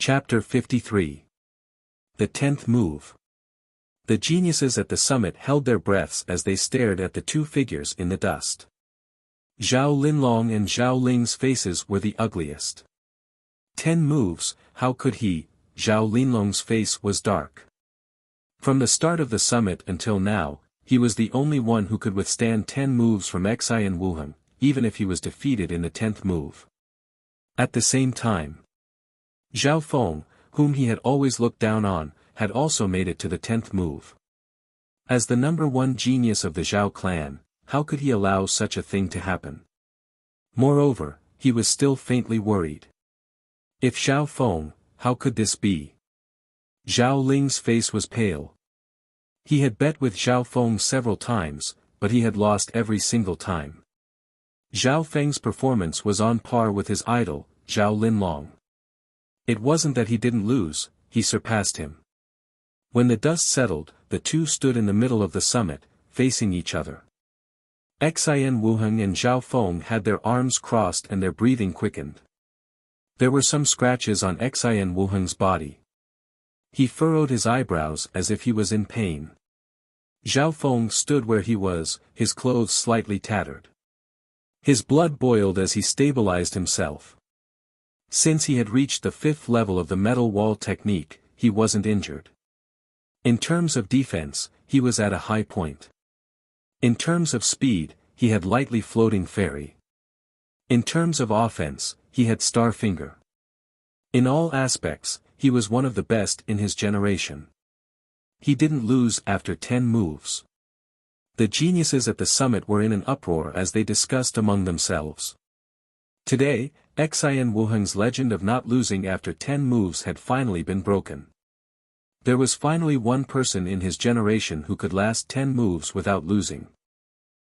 Chapter 53. The 10th Move. The geniuses at the summit held their breaths as they stared at the two figures in the dust. Zhao Linlong and Zhao Ling's faces were the ugliest. 10 moves, how could he? Zhao Linlong's face was dark. From the start of the summit until now, he was the only one who could withstand 10 moves from Xian Wuheng, even if he was defeated in the 10th move. At the same time, Zhao Feng, whom he had always looked down on, had also made it to the 10th move. As the number one genius of the Zhao clan, how could he allow such a thing to happen? Moreover, he was still faintly worried. If Zhao Feng, how could this be? Zhao Ling's face was pale. He had bet with Zhao Feng several times, but he had lost every single time. Zhao Feng's performance was on par with his idol, Zhao Linlong. It wasn't that he didn't lose, he surpassed him. When the dust settled, the two stood in the middle of the summit, facing each other. Xian Wuheng and Zhao Feng had their arms crossed and their breathing quickened. There were some scratches on Xian Wuheng's body. He furrowed his eyebrows as if he was in pain. Zhao Feng stood where he was, his clothes slightly tattered. His blood boiled as he stabilized himself. Since he had reached the 5th level of the metal wall technique, he wasn't injured. In terms of defense, he was at a high point. In terms of speed, he had lightly floating fairy. In terms of offense, he had star finger. In all aspects, he was one of the best in his generation. He didn't lose after 10 moves. The geniuses at the summit were in an uproar as they discussed among themselves. Today, Xian Wuheng's legend of not losing after 10 moves had finally been broken. There was finally one person in his generation who could last 10 moves without losing.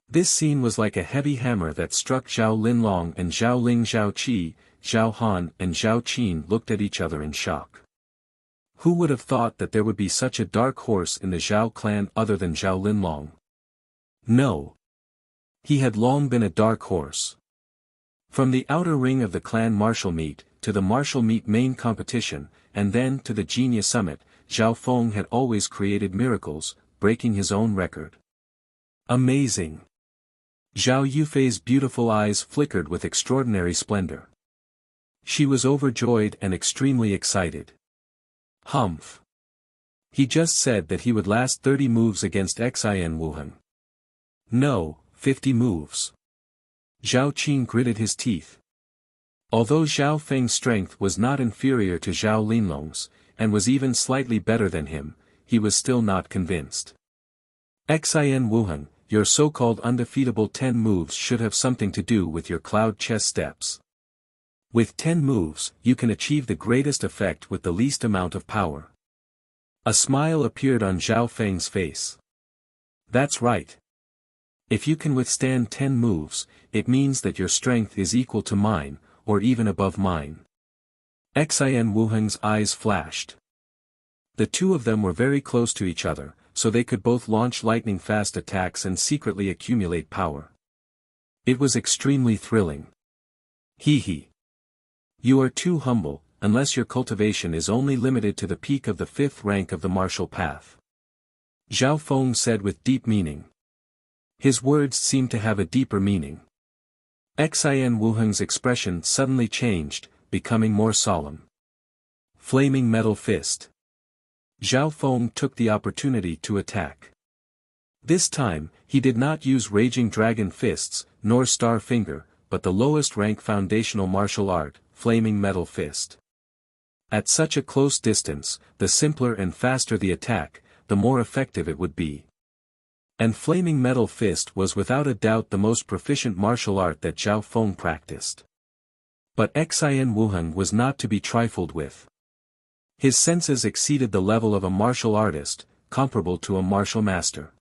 This scene was like a heavy hammer that struck Zhao Linlong and Zhao Ling. Zhao Qi, Zhao Han and Zhao Qin looked at each other in shock. Who would have thought that there would be such a dark horse in the Zhao clan other than Zhao Linlong? No. He had long been a dark horse. From the outer ring of the clan martial meet, to the martial meet main competition, and then to the Genius Summit, Zhao Feng had always created miracles, breaking his own record. Amazing! Zhao Yufei's beautiful eyes flickered with extraordinary splendor. She was overjoyed and extremely excited. Humph! He just said that he would last 30 moves against Xian Wuheng. No, 50 moves. Zhao Qin gritted his teeth. Although Zhao Feng's strength was not inferior to Zhao Linlong's, and was even slightly better than him, he was still not convinced. Xian Wuheng, your so-called undefeatable 10 moves should have something to do with your cloud chess steps. With 10 moves, you can achieve the greatest effect with the least amount of power. A smile appeared on Zhao Feng's face. That's right. If you can withstand 10 moves, it means that your strength is equal to mine, or even above mine. Xian Wuheng's eyes flashed. The two of them were very close to each other, so they could both launch lightning-fast attacks and secretly accumulate power. It was extremely thrilling. Hee. You are too humble, unless your cultivation is only limited to the peak of the 5th rank of the martial path. Zhao Feng said with deep meaning. His words seemed to have a deeper meaning. Xian Wuheng's expression suddenly changed, becoming more solemn. Flaming Metal Fist. Zhao Feng took the opportunity to attack. This time, he did not use Raging Dragon Fists, nor Star Finger, but the lowest rank foundational martial art, Flaming Metal Fist. At such a close distance, the simpler and faster the attack, the more effective it would be. And Flaming Metal Fist was without a doubt the most proficient martial art that Zhao Feng practiced. But Xian Wuheng was not to be trifled with. His senses exceeded the level of a martial artist, comparable to a martial master.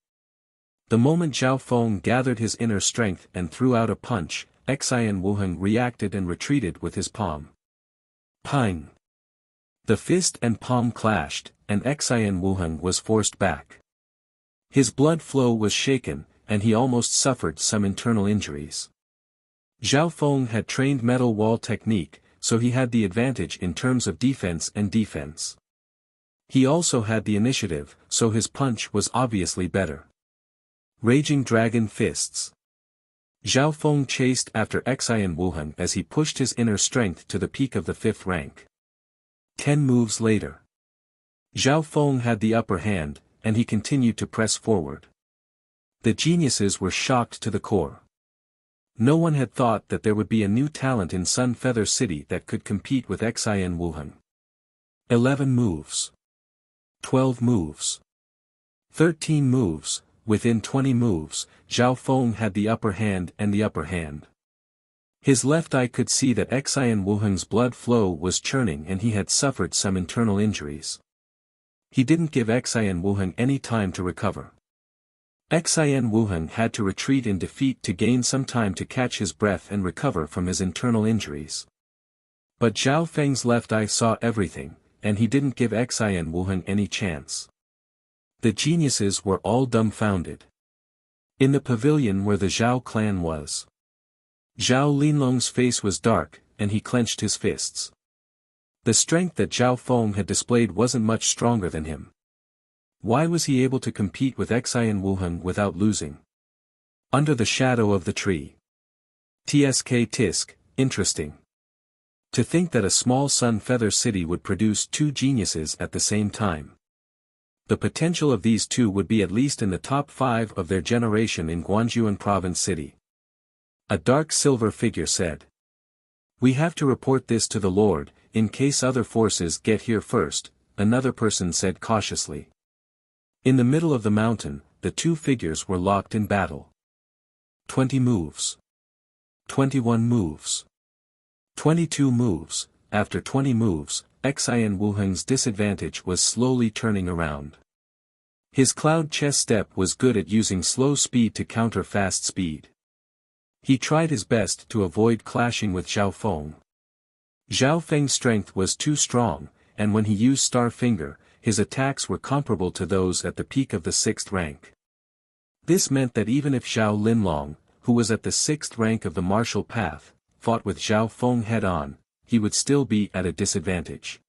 The moment Zhao Feng gathered his inner strength and threw out a punch, Xian Wuheng reacted and retreated with his palm. Pang! The fist and palm clashed, and Xian Wuheng was forced back. His blood flow was shaken, and he almost suffered some internal injuries. Zhao Feng had trained metal wall technique, so he had the advantage in terms of defense and defense. He also had the initiative, so his punch was obviously better. Raging Dragon Fists. Zhao Feng chased after Xian Wuheng as he pushed his inner strength to the peak of the 5th rank. 10 moves later. Zhao Feng had the upper hand, and he continued to press forward. The geniuses were shocked to the core. No one had thought that there would be a new talent in Sun Feather City that could compete with Xian Wuheng. 11 moves. 12 moves. 13 moves. Within 20 moves, Zhao Feng had the upper hand and the upper hand. His left eye could see that Xian Wuheng's blood flow was churning and he had suffered some internal injuries. He didn't give Xian Wuheng any time to recover. Xian Wuheng had to retreat in defeat to gain some time to catch his breath and recover from his internal injuries. But Zhao Feng's left eye saw everything, and he didn't give Xian Wuheng any chance. The geniuses were all dumbfounded. In the pavilion where the Zhao clan was, Zhao Linlong's face was dark, and he clenched his fists. The strength that Zhao Feng had displayed wasn't much stronger than him. Why was he able to compete with Xian Wuheng without losing? Under the shadow of the tree. Tisk, interesting. To think that a small Sun Feather City would produce two geniuses at the same time. The potential of these two would be at least in the top 5 of their generation in Guangzhou Province City. A dark silver figure said. We have to report this to the Lord, in case other forces get here first, another person said cautiously. In the middle of the mountain, the two figures were locked in battle. 20 moves. 21 moves. 22 moves. After 20 moves, Xian Wuheng's disadvantage was slowly turning around. His cloud chess step was good at using slow speed to counter fast speed. He tried his best to avoid clashing with Zhao Feng. Zhao Feng's strength was too strong, and when he used Star Finger, his attacks were comparable to those at the peak of the 6th rank. This meant that even if Zhao Linlong, who was at the 6th rank of the martial path, fought with Zhao Feng head-on, he would still be at a disadvantage.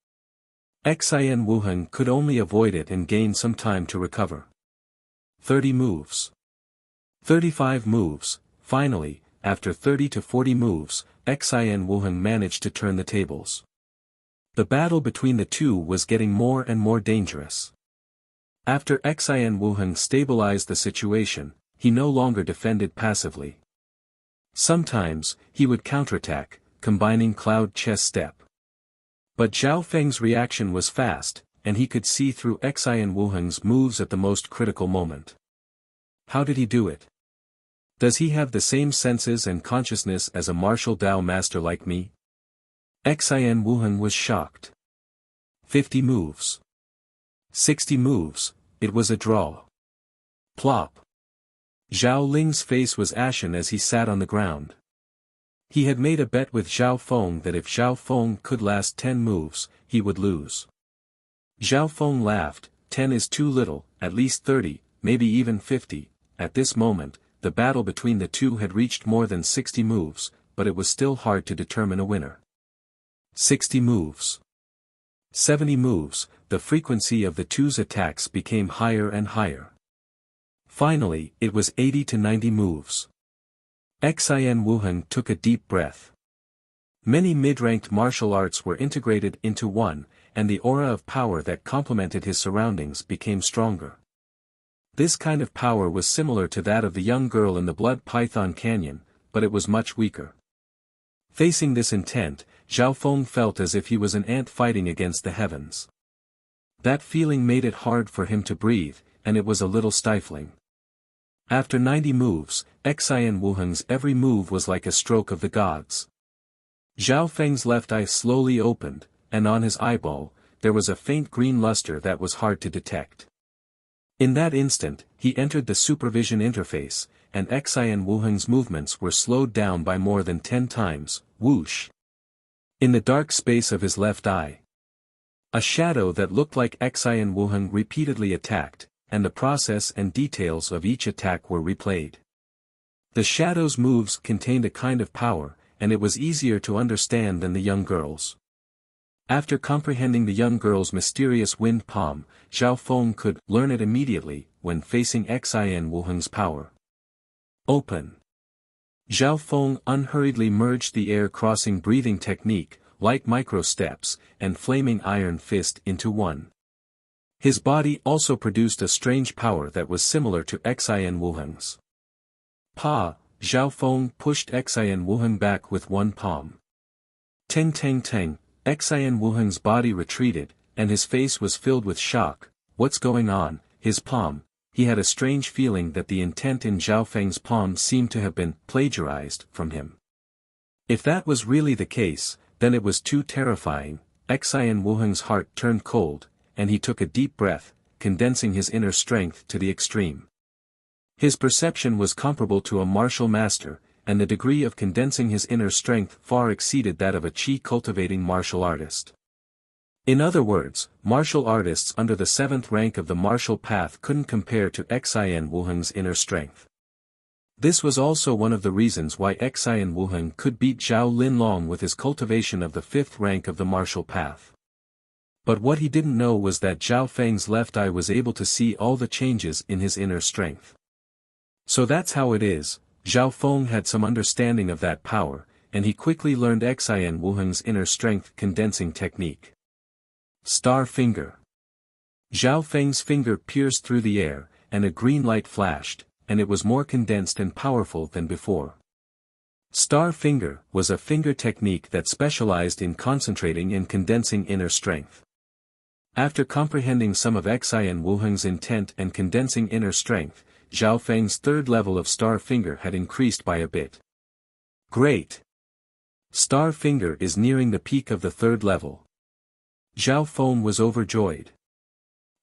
Xian Wuheng could only avoid it and gain some time to recover. 30 moves. 35 moves. Finally, after 30 to 40 moves, Xian Wuheng managed to turn the tables. The battle between the two was getting more and more dangerous. After Xian Wuheng stabilized the situation, he no longer defended passively. Sometimes, he would counterattack, combining cloud chess step. But Zhao Feng's reaction was fast, and he could see through Xian Wuheng's moves at the most critical moment. How did he do it? Does he have the same senses and consciousness as a martial Dao master like me? Xian Wuheng was shocked. 50 moves. 60 moves, it was a draw. Plop. Zhao Ling's face was ashen as he sat on the ground. He had made a bet with Zhao Feng that if Zhao Feng could last 10 moves, he would lose. Zhao Feng laughed, 10 is too little, at least 30, maybe even 50. At this moment, the battle between the two had reached more than 60 moves, but it was still hard to determine a winner. 60 moves. 70 moves, the frequency of the two's attacks became higher and higher. Finally, it was 80 to 90 moves. Xian Wuheng took a deep breath. Many mid-ranked martial arts were integrated into one, and the aura of power that complemented his surroundings became stronger. This kind of power was similar to that of the young girl in the Blood Python Canyon, but it was much weaker. Facing this intent, Zhao Feng felt as if he was an ant fighting against the heavens. That feeling made it hard for him to breathe, and it was a little stifling. After 90 moves, Xian Wuheng's every move was like a stroke of the gods. Zhao Feng's left eye slowly opened, and on his eyeball, there was a faint green luster that was hard to detect. In that instant, he entered the supervision interface, and Xian Wuheng's movements were slowed down by more than 10 times, whoosh. In the dark space of his left eye, a shadow that looked like Xian Wuheng repeatedly attacked, and the process and details of each attack were replayed. The shadow's moves contained a kind of power, and it was easier to understand than the young girl's. After comprehending the young girl's mysterious wind palm, Zhao Feng could learn it immediately when facing Xin Wuheng's power. Open. Zhao Feng unhurriedly merged the air-crossing breathing technique, light micro-steps, and flaming iron fist into one. His body also produced a strange power that was similar to Xin Wuheng's. Pa, Zhao Feng pushed Xin Wuheng back with one palm. Teng teng teng, Xin Wuheng's body retreated, and his face was filled with shock. What's going on? His palm. He had a strange feeling that the intent in Zhao Feng's palm seemed to have been plagiarized from him. If that was really the case, then it was too terrifying. Xin Wuheng's heart turned cold, and he took a deep breath, condensing his inner strength to the extreme. His perception was comparable to a martial master, and the degree of condensing his inner strength far exceeded that of a chi-cultivating martial artist. In other words, martial artists under the 7th rank of the martial path couldn't compare to Xin Wuheng's inner strength. This was also one of the reasons why Xin Wuheng could beat Zhao Linlong with his cultivation of the 5th rank of the martial path. But what he didn't know was that Zhao Feng's left eye was able to see all the changes in his inner strength. So that's how it is. Zhao Feng had some understanding of that power, and he quickly learned Xin Wuheng's inner strength condensing technique. Star Finger. Zhao Feng's finger pierced through the air, and a green light flashed, and it was more condensed and powerful than before. Star Finger was a finger technique that specialized in concentrating and condensing inner strength. After comprehending some of Xin Wuheng's intent and condensing inner strength, Zhao Feng's 3rd level of Star Finger had increased by a bit. Great! Star Finger is nearing the peak of the 3rd level. Zhao Feng was overjoyed.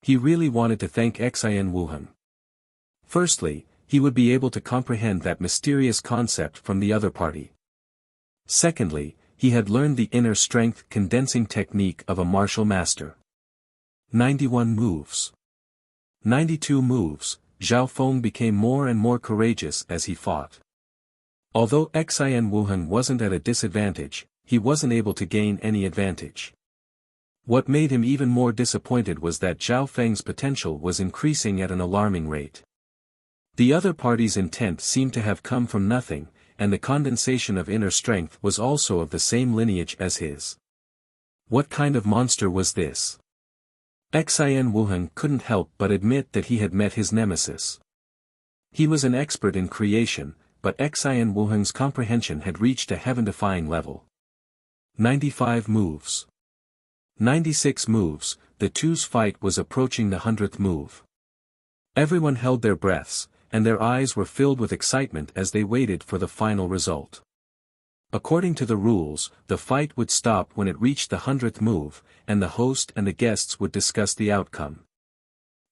He really wanted to thank Xin Wuheng. Firstly, he would be able to comprehend that mysterious concept from the other party. Secondly, he had learned the inner strength condensing technique of a martial master. 91 moves. 92 moves. Zhao Feng became more and more courageous as he fought. Although Xin Wuheng wasn't at a disadvantage, he wasn't able to gain any advantage. What made him even more disappointed was that Zhao Feng's potential was increasing at an alarming rate. The other party's intent seemed to have come from nothing, and the condensation of inner strength was also of the same lineage as his. What kind of monster was this? Xin Wuheng couldn't help but admit that he had met his nemesis. He was an expert in creation, but Xin Wuheng's comprehension had reached a heaven-defying level. 95 moves. 96 moves. The two's fight was approaching the 100th move. Everyone held their breaths, and their eyes were filled with excitement as they waited for the final result. According to the rules, the fight would stop when it reached the 100th move, and the host and the guests would discuss the outcome.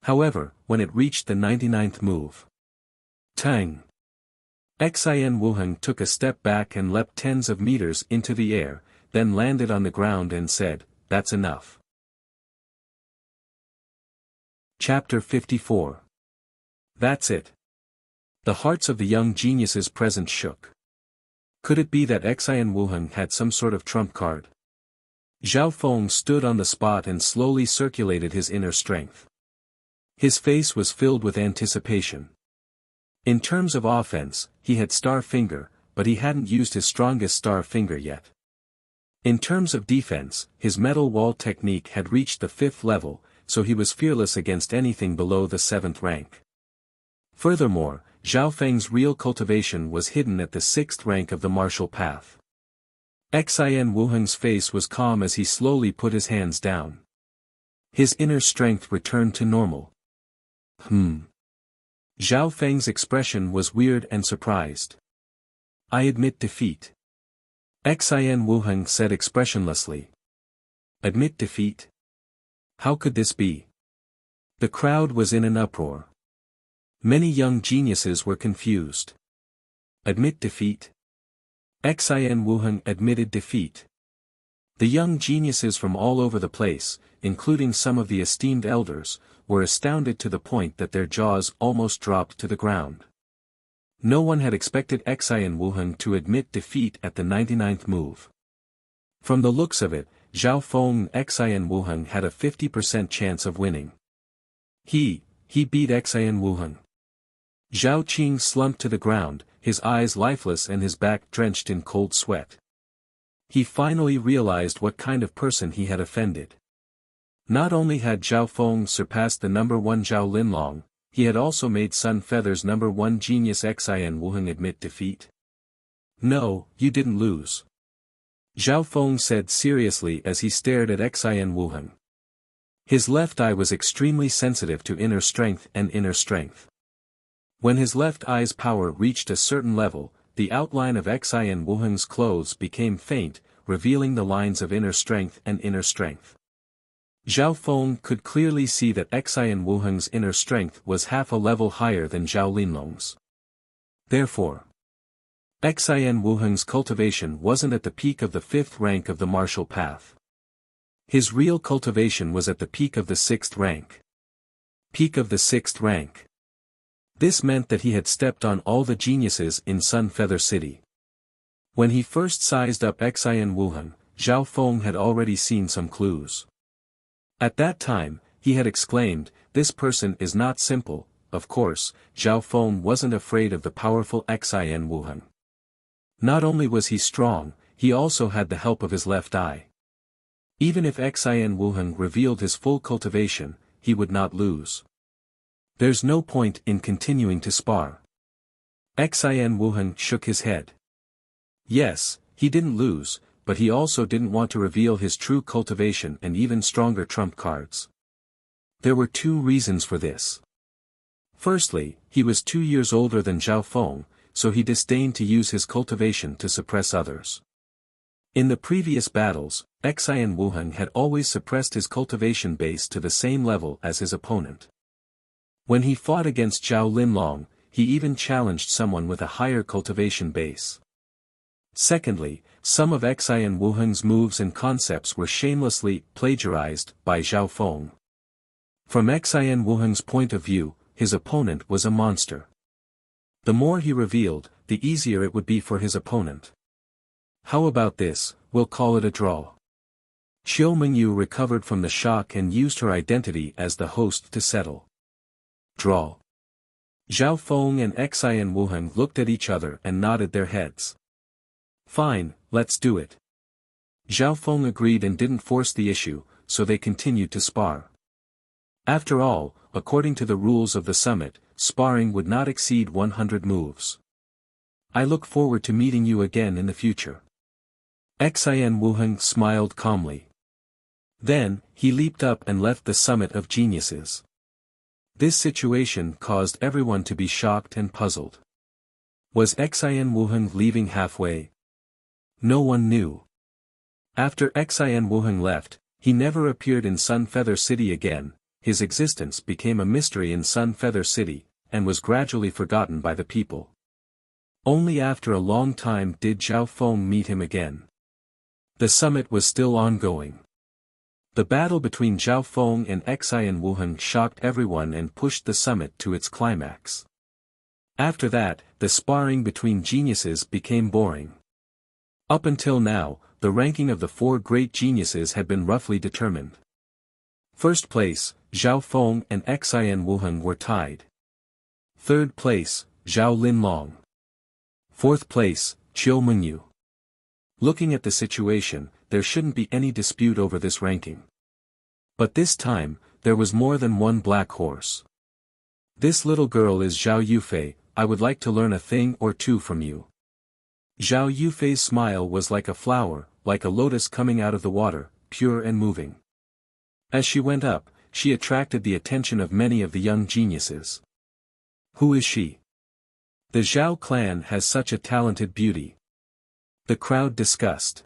However, when it reached the 99th move, Tang! Xin Wuheng took a step back and leapt tens of meters into the air, then landed on the ground and said, "That's enough." Chapter 54. That's it. The hearts of the young geniuses present shook. Could it be that Xin Wuheng had some sort of trump card? Zhao Feng stood on the spot and slowly circulated his inner strength. His face was filled with anticipation. In terms of offense, he had Star Finger, but he hadn't used his strongest Star Finger yet. In terms of defense, his metal wall technique had reached the 5th level, so he was fearless against anything below the 7th rank. Furthermore, Zhao Feng's real cultivation was hidden at the 6th rank of the martial path. Xin Wuheng's face was calm as he slowly put his hands down. His inner strength returned to normal. Zhao Feng's expression was weird and surprised. "I admit defeat." Xin Wuheng said expressionlessly. "Admit defeat? How could this be?" The crowd was in an uproar. Many young geniuses were confused. Admit defeat? Xin Wuheng admitted defeat. The young geniuses from all over the place, including some of the esteemed elders, were astounded to the point that their jaws almost dropped to the ground. No one had expected Xian Wuheng to admit defeat at the 99th move. From the looks of it, Zhao Feng and Xian Wuheng had a 50% chance of winning. He beat Xian Wuheng. Zhao Qing slumped to the ground, his eyes lifeless and his back drenched in cold sweat. He finally realized what kind of person he had offended. Not only had Zhao Feng surpassed the number 1 Zhao Linlong, he had also made Sun Feather's number 1 genius Xian Wuheng admit defeat. No, you didn't lose. Zhao Feng said seriously as he stared at Xian Wuheng. His left eye was extremely sensitive to inner strength and inner strength. When his left eye's power reached a certain level, the outline of Xian Wuheng's clothes became faint, revealing the lines of inner strength and inner strength. Zhao Feng could clearly see that Xian Wuheng's inner strength was half a level higher than Zhao Linlong's. Therefore, Xian Wuheng's cultivation wasn't at the peak of the 5th rank of the martial path. His real cultivation was at the peak of the 6th rank. Peak of the 6th rank. This meant that he had stepped on all the geniuses in Sun Feather City. When he first sized up Xian Wuheng, Zhao Feng had already seen some clues. At that time, he had exclaimed, "This person is not simple." Of course, Zhao Feng wasn't afraid of the powerful Xian Wuheng. Not only was he strong, he also had the help of his left eye. Even if Xian Wuheng revealed his full cultivation, he would not lose. There's no point in continuing to spar. Xian Wuheng shook his head. Yes, he didn't lose, but he also didn't want to reveal his true cultivation and even stronger trump cards. There were 2 reasons for this. Firstly, he was 2 years older than Zhao Feng, so he disdained to use his cultivation to suppress others. In the previous battles, Xian Wuheng had always suppressed his cultivation base to the same level as his opponent. When he fought against Zhao Linlong, he even challenged someone with a higher cultivation base. Secondly, some of Xian Wuheng's moves and concepts were shamelessly plagiarized by Zhao Feng. From Xian Wuheng's point of view, his opponent was a monster. The more he revealed, the easier it would be for his opponent. How about this, we'll call it a draw. Qiu Mingyu recovered from the shock and used her identity as the host to settle. Draw. Zhao Feng and Xian Wuheng looked at each other and nodded their heads. Fine, let's do it. Zhao Feng agreed and didn't force the issue, so they continued to spar. After all, according to the rules of the summit, sparring would not exceed 100 moves. I look forward to meeting you again in the future. Xian Wuheng smiled calmly. Then, he leaped up and left the summit of geniuses. This situation caused everyone to be shocked and puzzled. Was Xian Wuheng leaving halfway? No one knew. After Xian Wuheng left, he never appeared in Sun Feather City again. His existence became a mystery in Sun Feather City, and was gradually forgotten by the people. Only after a long time did Zhao Feng meet him again. The summit was still ongoing. The battle between Zhao Feng and Xian Wuheng shocked everyone and pushed the summit to its climax. After that, the sparring between geniuses became boring. Up until now, the ranking of the 4 great geniuses had been roughly determined. First place, Zhao Feng and Xian Wuheng were tied. Third place, Zhao Linlong. Fourth place, Qiu Mingyu. Looking at the situation, there shouldn't be any dispute over this ranking. But this time, there was more than one black horse. This little girl is Zhao Yufei. I would like to learn a thing or two from you. Zhao Yufei's smile was like a flower, like a lotus coming out of the water, pure and moving. As she went up, she attracted the attention of many of the young geniuses. Who is she? The Zhao clan has such a talented beauty. The crowd discussed.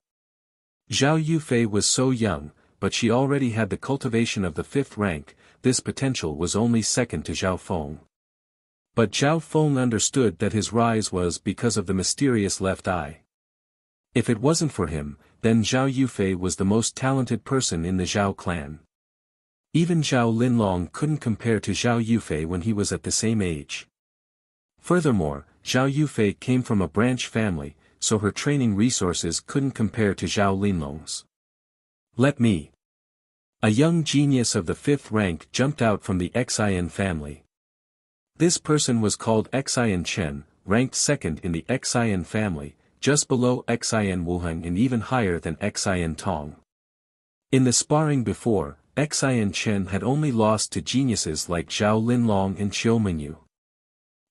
Zhao Yufei was so young, but she already had the cultivation of the 5th rank. This potential was only second to Zhao Feng. But Zhao Feng understood that his rise was because of the mysterious left eye. If it wasn't for him, then Zhao Yufei was the most talented person in the Zhao clan. Even Zhao Linlong couldn't compare to Zhao Yufei when he was at the same age. Furthermore, Zhao Yufei came from a branch family, so her training resources couldn't compare to Zhao Linlong's. Let me. A young genius of the 5th rank jumped out from the Xian family. This person was called Xian Chen, ranked 2nd in the Xian family, just below Xian Wuheng and even higher than Xian Tong. In the sparring before, Xian Chen had only lost to geniuses like Zhao Linlong and Qiu Mengyu.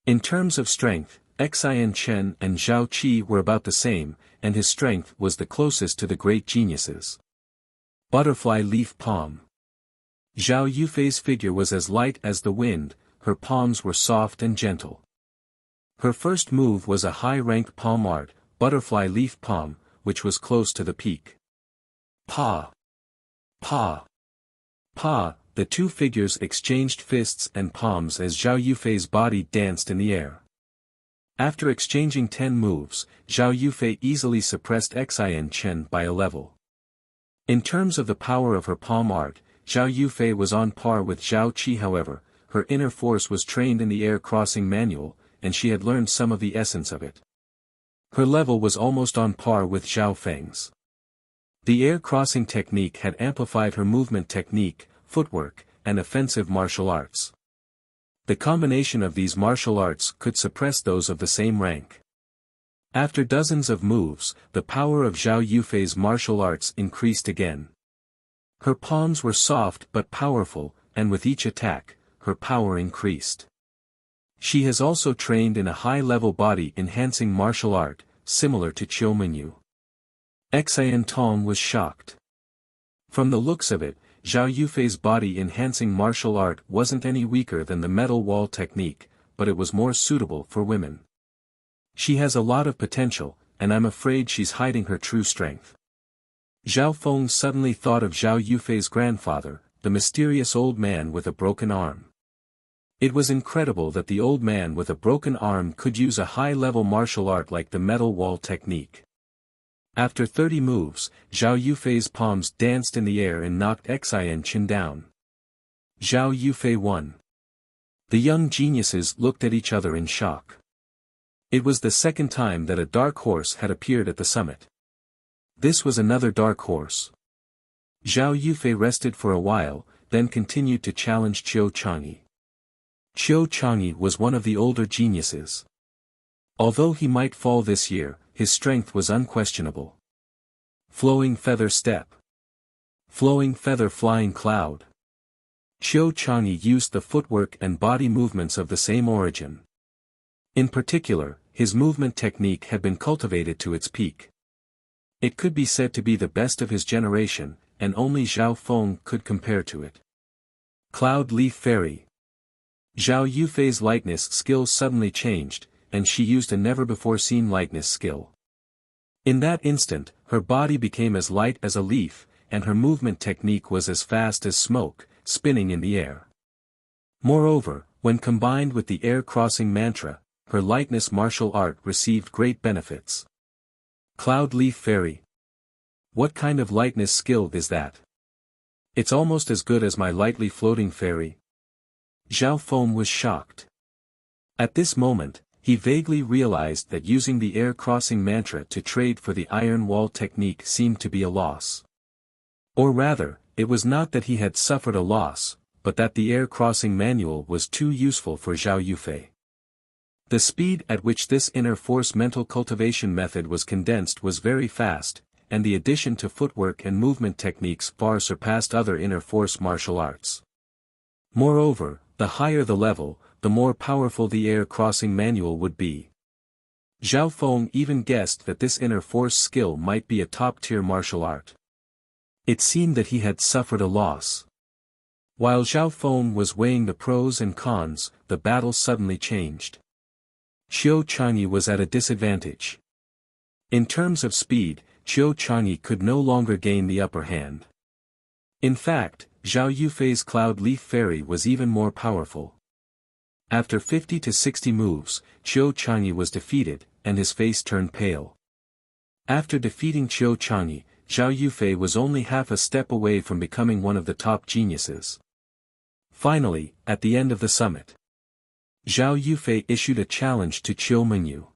In terms of strength, Xian Chen and Zhao Qi were about the same, and his strength was the closest to the great geniuses. Butterfly leaf palm. Zhao Yufei's figure was as light as the wind, her palms were soft and gentle. Her first move was a high-rank palm art, butterfly leaf palm, which was close to the peak. Pa! Pa! Pa! The two figures exchanged fists and palms as Zhao Yufei's body danced in the air. After exchanging 10 moves, Zhao Yufei easily suppressed Xian Chen by a level. In terms of the power of her palm art, Zhao Yufei was on par with Zhao Qi. However, her inner force was trained in the air crossing manual, and she had learned some of the essence of it. Her level was almost on par with Zhao Feng's. The air crossing technique had amplified her movement technique, footwork, and offensive martial arts. The combination of these martial arts could suppress those of the same rank. After dozens of moves, the power of Zhao Yufei's martial arts increased again. Her palms were soft but powerful, and with each attack, her power increased. She has also trained in a high-level body-enhancing martial art, similar to Qiu Mengyu. Xian Tong was shocked. From the looks of it, Zhao Yufei's body-enhancing martial art wasn't any weaker than the metal wall technique, but it was more suitable for women. She has a lot of potential, and I'm afraid she's hiding her true strength. Zhao Feng suddenly thought of Zhao Yufei's grandfather, the mysterious old man with a broken arm. It was incredible that the old man with a broken arm could use a high-level martial art like the metal wall technique. After 30 moves, Zhao Yufei's palms danced in the air and knocked Xian Chen down. Zhao Yufei won. The young geniuses looked at each other in shock. It was the second time that a dark horse had appeared at the summit. This was another dark horse. Zhao Yufei rested for a while, then continued to challenge Qiu Changyi. Qiu Changyi was one of the older geniuses. Although he might fall this year, his strength was unquestionable. Flowing feather step. Flowing feather flying cloud. Qiu Changyi used the footwork and body movements of the same origin. In particular, his movement technique had been cultivated to its peak. It could be said to be the best of his generation, and only Zhao Feng could compare to it. Cloud Leaf Fairy. Zhao Yufei's lightness skills suddenly changed, and she used a never-before-seen lightness skill. In that instant, her body became as light as a leaf, and her movement technique was as fast as smoke, spinning in the air. Moreover, when combined with the air-crossing mantra, her lightness martial art received great benefits. Cloud Leaf Fairy. What kind of lightness skill is that? It's almost as good as my lightly floating fairy. Zhao Feng was shocked. At this moment, he vaguely realized that using the air-crossing mantra to trade for the iron wall technique seemed to be a loss. Or rather, it was not that he had suffered a loss, but that the air-crossing manual was too useful for Zhao Yufei. The speed at which this inner force mental cultivation method was condensed was very fast, and the addition to footwork and movement techniques far surpassed other inner force martial arts. Moreover, the higher the level, the more powerful the air-crossing manual would be. Zhao Feng even guessed that this inner force skill might be a top-tier martial art. It seemed that he had suffered a loss. While Zhao Feng was weighing the pros and cons, the battle suddenly changed. Qiu Changyi was at a disadvantage. In terms of speed, Qiu Changyi could no longer gain the upper hand. In fact, Zhao Yufei's Cloud Leaf Fairy was even more powerful. After 50 to 60 moves, Qiu Changyi was defeated, and his face turned pale. After defeating Qiu Changyi, Zhao Yufei was only half a step away from becoming one of the top geniuses. Finally, at the end of the summit, Zhao Yufei issued a challenge to Qiu Mengyu.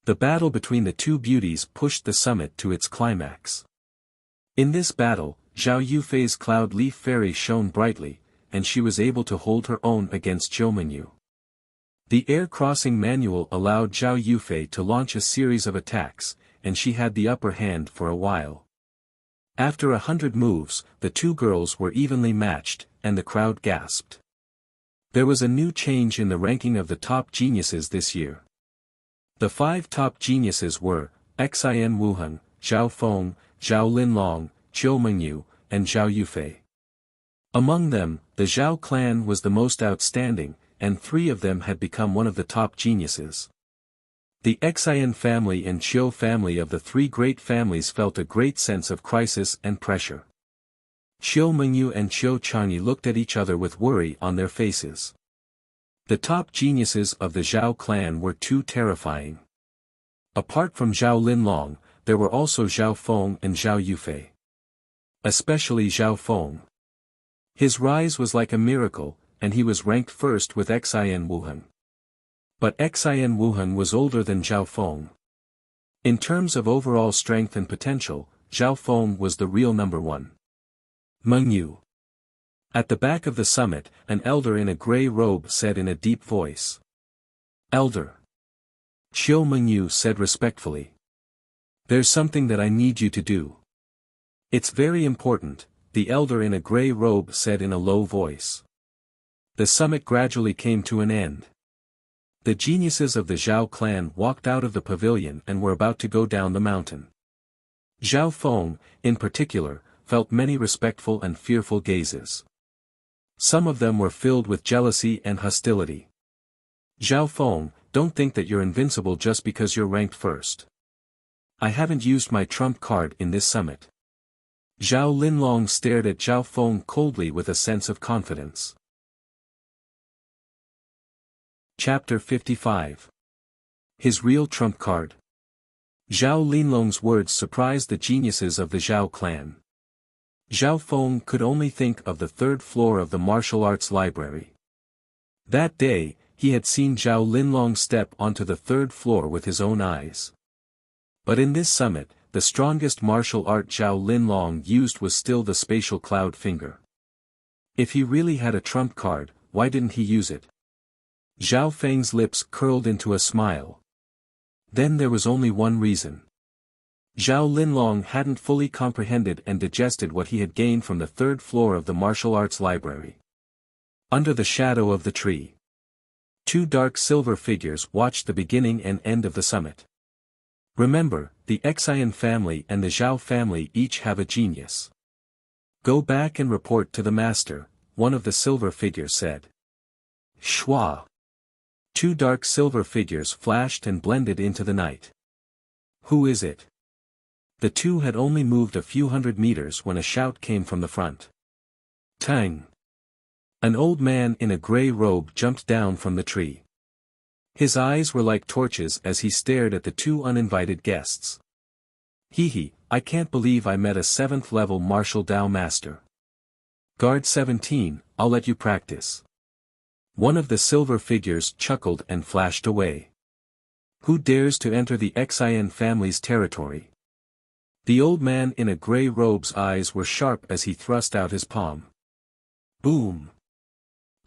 The battle between the two beauties pushed the summit to its climax. In this battle, Zhao Yufei's cloud leaf fairy shone brightly, and she was able to hold her own against Qiu Mengyu. The air crossing manual allowed Zhao Yufei to launch a series of attacks, and she had the upper hand for a while. After 100 moves, the two girls were evenly matched, and the crowd gasped. There was a new change in the ranking of the top geniuses this year. The 5 top geniuses were Xin Wuheng, Zhao Feng, Zhao Linlong, Qiu Mengyu, and Zhao Yufei. Among them, the Zhao clan was the most outstanding, and 3 of them had become one of the top geniuses. The Xin family and Qiu family of the 3 great families felt a great sense of crisis and pressure. Qiu Mengyu and Qiu Changyi looked at each other with worry on their faces. The top geniuses of the Zhao clan were too terrifying. Apart from Zhao Linlong, there were also Zhao Feng and Zhao Yufei. Especially Zhao Feng. His rise was like a miracle, and he was ranked first with Xin Wuheng. But Xin Wuheng was older than Zhao Feng. In terms of overall strength and potential, Zhao Feng was the real number 1. Mengyu. At the back of the summit, an elder in a grey robe said in a deep voice. Elder. Qiu Mengyu said respectfully. There's something that I need you to do. It's very important, the elder in a grey robe said in a low voice. The summit gradually came to an end. The geniuses of the Zhao clan walked out of the pavilion and were about to go down the mountain. Zhao Feng, in particular, felt many respectful and fearful gazes. Some of them were filled with jealousy and hostility. Zhao Feng, don't think that you're invincible just because you're ranked first. I haven't used my trump card in this summit. Zhao Linlong stared at Zhao Feng coldly with a sense of confidence. Chapter 55. His real trump card. Zhao Linlong's words surprised the geniuses of the Zhao clan. Zhao Feng could only think of the 3rd floor of the martial arts library. That day, he had seen Zhao Linlong step onto the 3rd floor with his own eyes. But in this summit, the strongest martial art Zhao Linlong used was still the spatial cloud finger. If he really had a trump card, why didn't he use it? Zhao Feng's lips curled into a smile. Then there was only one reason. Zhao Linlong hadn't fully comprehended and digested what he had gained from the 3rd floor of the martial arts library. Under the shadow of the tree, 2 dark silver figures watched the beginning and end of the summit. Remember, the Xin family and the Zhao family each have a genius. Go back and report to the master, one of the silver figures said. Shua. 2 dark silver figures flashed and blended into the night. Who is it? The 2 had only moved a few hundred meters when a shout came from the front. Tang! An old man in a grey robe jumped down from the tree. His eyes were like torches as he stared at the 2 uninvited guests. Hee, I can't believe I met a 7th level martial Dao master. Guard 17, I'll let you practice. One of the silver figures chuckled and flashed away. Who dares to enter the Xin family's territory? The old man in a grey robe's eyes were sharp as he thrust out his palm. Boom!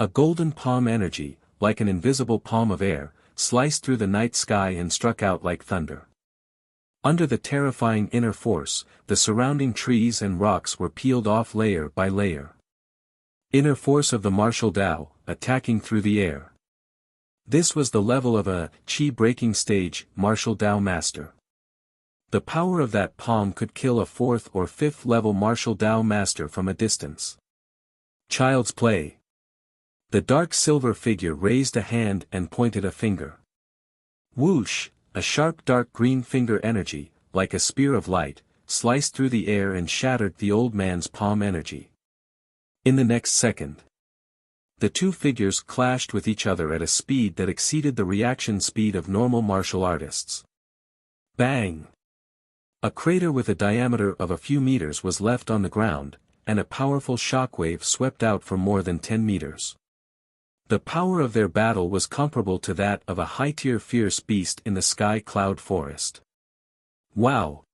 A golden palm energy, like an invisible palm of air, sliced through the night sky and struck out like thunder. Under the terrifying inner force, the surrounding trees and rocks were peeled off layer by layer. Inner force of the martial Dao, attacking through the air. This was the level of a Qi-breaking stage martial Dao master. The power of that palm could kill a 4th or 5th level martial Dao master from a distance. Child's play. The dark silver figure raised a hand and pointed a finger. Whoosh, a sharp dark green finger energy, like a spear of light, sliced through the air and shattered the old man's palm energy. In the next second, the 2 figures clashed with each other at a speed that exceeded the reaction speed of normal martial artists. Bang! A crater with a diameter of a few meters was left on the ground, and a powerful shockwave swept out for more than 10 meters. The power of their battle was comparable to that of a high-tier fierce beast in the sky cloud forest. Wow!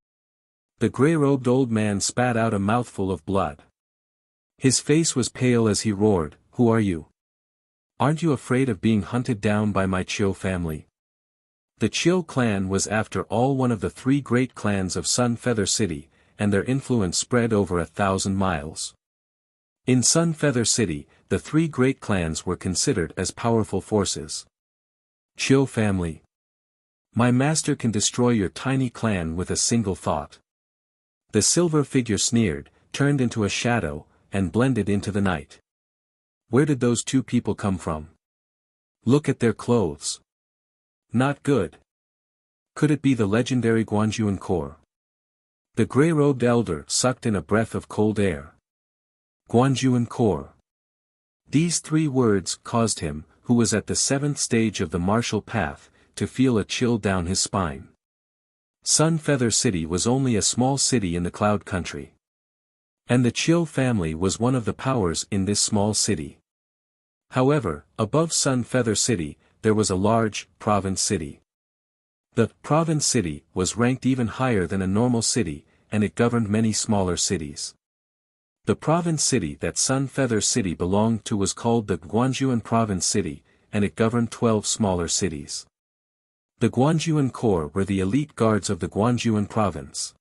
The gray-robed old man spat out a mouthful of blood. His face was pale as he roared, "Who are you? Aren't you afraid of being hunted down by my Chiu family?" The Chiu clan was after all one of the three great clans of Sun Feather City, and their influence spread over 1,000 miles. In Sun Feather City, the three great clans were considered as powerful forces. Chiu family. My master can destroy your tiny clan with a single thought. The silver figure sneered, turned into a shadow, and blended into the night. Where did those two people come from? Look at their clothes. Not good. Could it be the legendary Guanjuan Corps? The gray-robed elder sucked in a breath of cold air. Guanjuan Corps. These three words caused him, who was at the 7th stage of the martial path, to feel a chill down his spine. Sun Feather City was only a small city in the Cloud Country. And the Chiu family was one of the powers in this small city. However, above Sun Feather City, there was a large, province city. The province city was ranked even higher than a normal city, and it governed many smaller cities. The province city that Sun Feather City belonged to was called the Guanjuan Province City, and it governed 12 smaller cities. The Guanjuan Corps were the elite guards of the Guanjuan Province.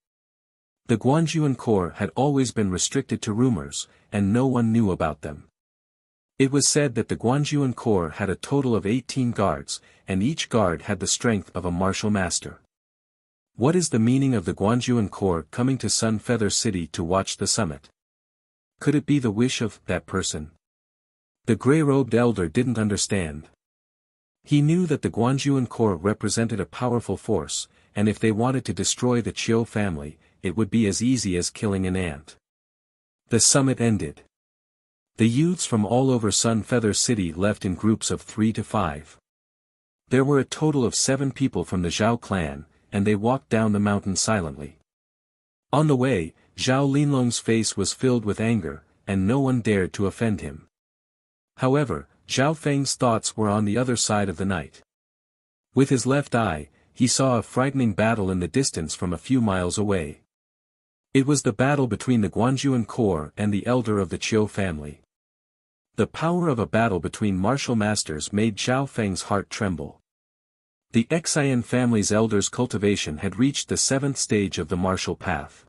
The Guanjuan Corps had always been restricted to rumors, and no one knew about them. It was said that the Guanjuan Corps had a total of 18 guards, and each guard had the strength of a martial master. What is the meaning of the Guanjuan Corps coming to Sun Feather City to watch the summit? Could it be the wish of that person? The gray-robed elder didn't understand. He knew that the Guanjuan Corps represented a powerful force, and if they wanted to destroy the Chiu family, it would be as easy as killing an ant. The summit ended. The youths from all over Sun Feather City left in groups of 3 to 5. There were a total of 7 people from the Zhao clan, and they walked down the mountain silently. On the way, Zhao Linlong's face was filled with anger, and no one dared to offend him. However, Zhao Feng's thoughts were on the other side of the night. With his left eye, he saw a frightening battle in the distance from a few miles away. It was the battle between the Guanjuan Corps and the elder of the Chiu family. The power of a battle between martial masters made Zhao Feng's heart tremble. The Xian family's elder's cultivation had reached the 7th stage of the martial path.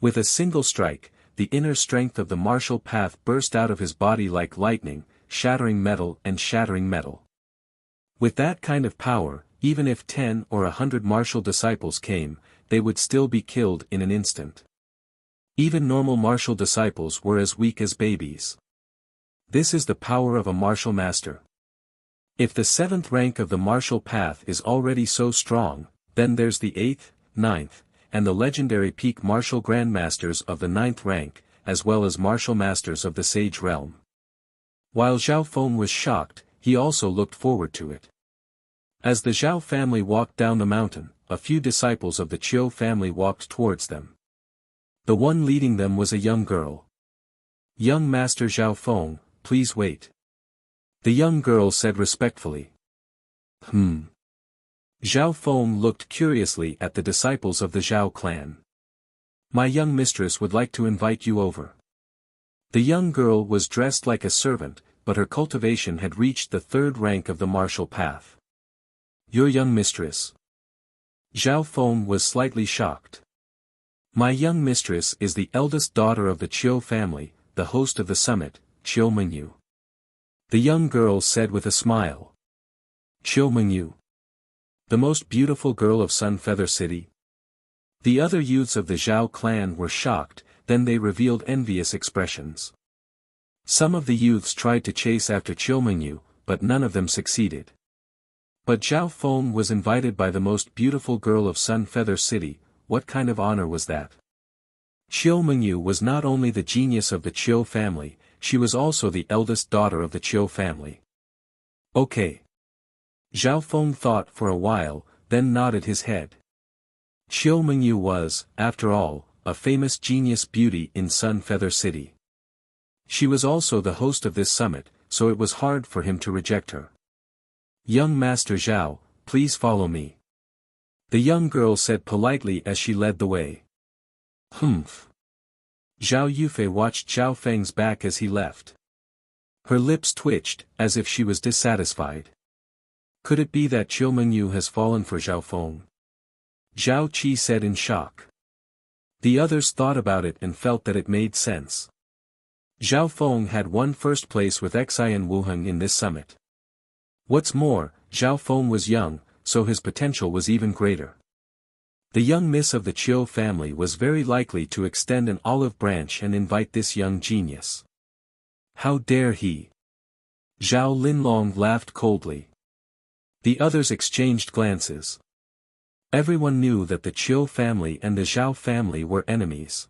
With a single strike, the inner strength of the martial path burst out of his body like lightning, shattering metal and shattering metal. With that kind of power, even if 10 or 100 martial disciples came, they would still be killed in an instant. Even normal martial disciples were as weak as babies. This is the power of a martial master. If the 7th rank of the martial path is already so strong, then there's the 8th, 9th, and the legendary peak martial grandmasters of the 9th rank, as well as martial masters of the Sage realm. While Zhao Feng was shocked, he also looked forward to it. As the Zhao family walked down the mountain, a few disciples of the Chiu family walked towards them. The one leading them was a young girl. "Young Master Zhao Feng, please wait." The young girl said respectfully. Zhao Feng looked curiously at the disciples of the Zhao clan. "My young mistress would like to invite you over." The young girl was dressed like a servant, but her cultivation had reached the 3rd rank of the martial path. "Your young mistress?" Zhao Feng was slightly shocked. "My young mistress is the eldest daughter of the Chiu family, the host of the summit, Chiu Mengyu." The young girl said with a smile. "Chiu Mengyu? The most beautiful girl of Sun Feather City?" The other youths of the Zhao clan were shocked, then they revealed envious expressions. Some of the youths tried to chase after Chiu Mengyu, but none of them succeeded. But Zhao Feng was invited by the most beautiful girl of Sun Feather City. What kind of honor was that? Chiu Mengyu was not only the genius of the Chiu family, she was also the eldest daughter of the Chiu family. Okay. Zhao Feng thought for a while, then nodded his head. Chiu Mengyu was, after all, a famous genius beauty in Sun Feather City. She was also the host of this summit, so it was hard for him to reject her. "Young Master Zhao, please follow me," the young girl said politely as she led the way. "Humph." Zhao Yufei watched Zhao Feng's back as he left. Her lips twitched, as if she was dissatisfied. Could it be that Qiu Mengyu has fallen for Zhao Feng? Zhao Qi said in shock. The others thought about it and felt that it made sense. Zhao Feng had won first place with Xi and Wuheng in this summit. What's more, Zhao Feng was young, so his potential was even greater. The young miss of the Qiu family was very likely to extend an olive branch and invite this young genius. How dare he? Zhao Linlong laughed coldly. The others exchanged glances. Everyone knew that the Qiu family and the Zhao family were enemies.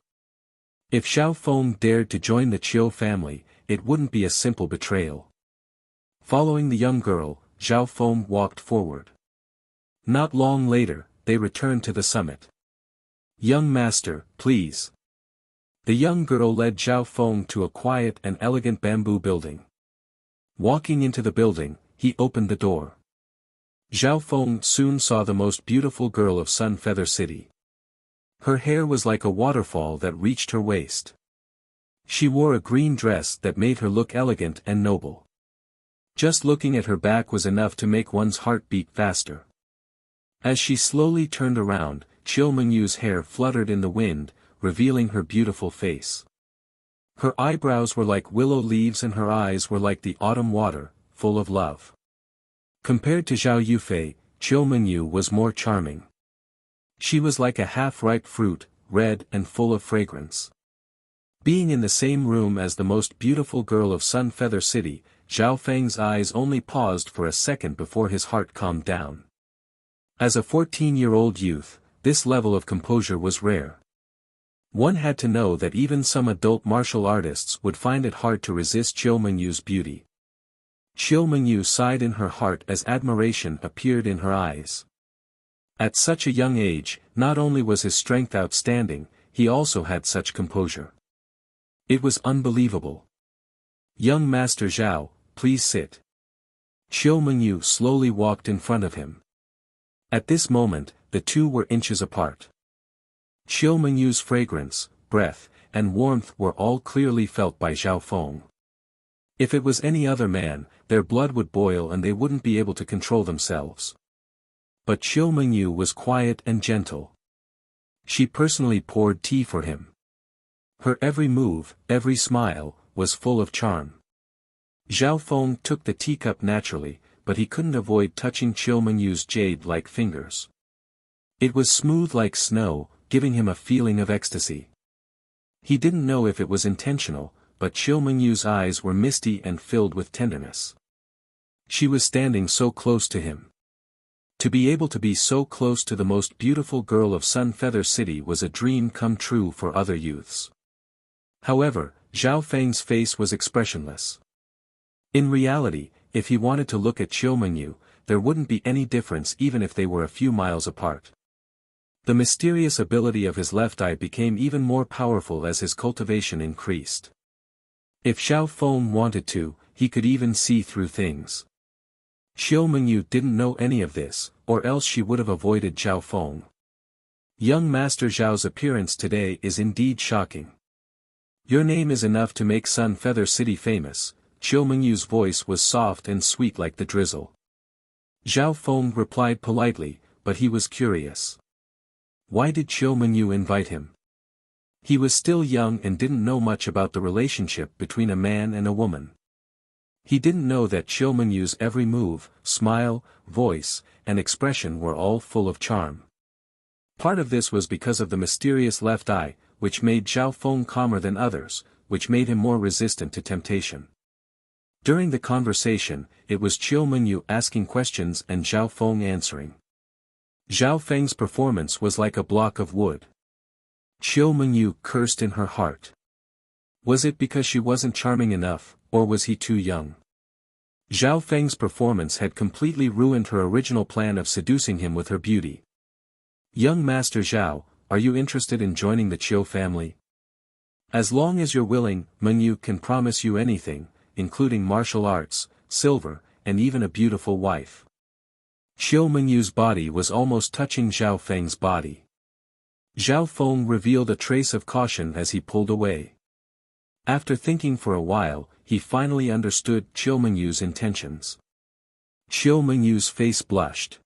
If Zhao Feng dared to join the Qiu family, it wouldn't be a simple betrayal. Following the young girl, Zhao Feng walked forward. Not long later, they returned to the summit. "Young master, please." The young girl led Zhao Feng to a quiet and elegant bamboo building. Walking into the building, he opened the door. Zhao Feng soon saw the most beautiful girl of Sun Feather City. Her hair was like a waterfall that reached her waist. She wore a green dress that made her look elegant and noble. Just looking at her back was enough to make one's heart beat faster. As she slowly turned around, Qiu Mengyu's hair fluttered in the wind, revealing her beautiful face. Her eyebrows were like willow leaves and her eyes were like the autumn water, full of love. Compared to Zhao Yufei, Qiu Mengyu was more charming. She was like a half-ripe fruit, red and full of fragrance. Being in the same room as the most beautiful girl of Sun Feather City, Zhao Feng's eyes only paused for a second before his heart calmed down. As a 14-year-old youth, this level of composure was rare. One had to know that even some adult martial artists would find it hard to resist Qiu Mengyu's beauty. Qiu Mengyu sighed in her heart as admiration appeared in her eyes. At such a young age, not only was his strength outstanding, he also had such composure. It was unbelievable. "Young Master Zhao, please sit." Qiu Mengyu slowly walked in front of him. At this moment, the two were inches apart. Qiu Mengyu's fragrance, breath, and warmth were all clearly felt by Zhao Feng. If it was any other man, their blood would boil and they wouldn't be able to control themselves. But Qiu Mengyu was quiet and gentle. She personally poured tea for him. Her every move, every smile, was full of charm. Zhao Feng took the teacup naturally, but he couldn't avoid touching Qiu Mengyu's jade-like fingers. It was smooth like snow, giving him a feeling of ecstasy. He didn't know if it was intentional, but Qiu Mengyu's eyes were misty and filled with tenderness. She was standing so close to him. To be able to be so close to the most beautiful girl of Sun Feather City was a dream come true for other youths. However, Zhao Feng's face was expressionless. In reality, if he wanted to look at Qiu Mengyu, there wouldn't be any difference even if they were a few miles apart. The mysterious ability of his left eye became even more powerful as his cultivation increased. If Zhao Feng wanted to, he could even see through things. Qiu Mengyu didn't know any of this, or else she would have avoided Zhao Feng. Young Master Zhao's appearance today is indeed shocking. Your name is enough to make Sun Feather City famous. Qiu Mengyu's voice was soft and sweet like the drizzle. Zhao Feng replied politely, but he was curious. Why did Qiu Mengyu invite him? He was still young and didn't know much about the relationship between a man and a woman. He didn't know that Qiu Mengyu's every move, smile, voice, and expression were all full of charm. Part of this was because of the mysterious left eye, which made Zhao Feng calmer than others, which made him more resistant to temptation. During the conversation, it was Qiu Mengyu asking questions and Zhao Feng answering. Zhao Feng's performance was like a block of wood. Qiu Mengyu cursed in her heart. Was it because she wasn't charming enough, or was he too young? Zhao Feng's performance had completely ruined her original plan of seducing him with her beauty. Young Master Zhao, are you interested in joining the Qiu family? As long as you're willing, Mengyu can promise you anything. including martial arts, silver, and even a beautiful wife. Qiu Mengyu's body was almost touching Zhao Feng's body. Zhao Feng revealed a trace of caution as he pulled away. After thinking for a while, he finally understood Qiu Mengyu's intentions. Qiu Mengyu's face blushed.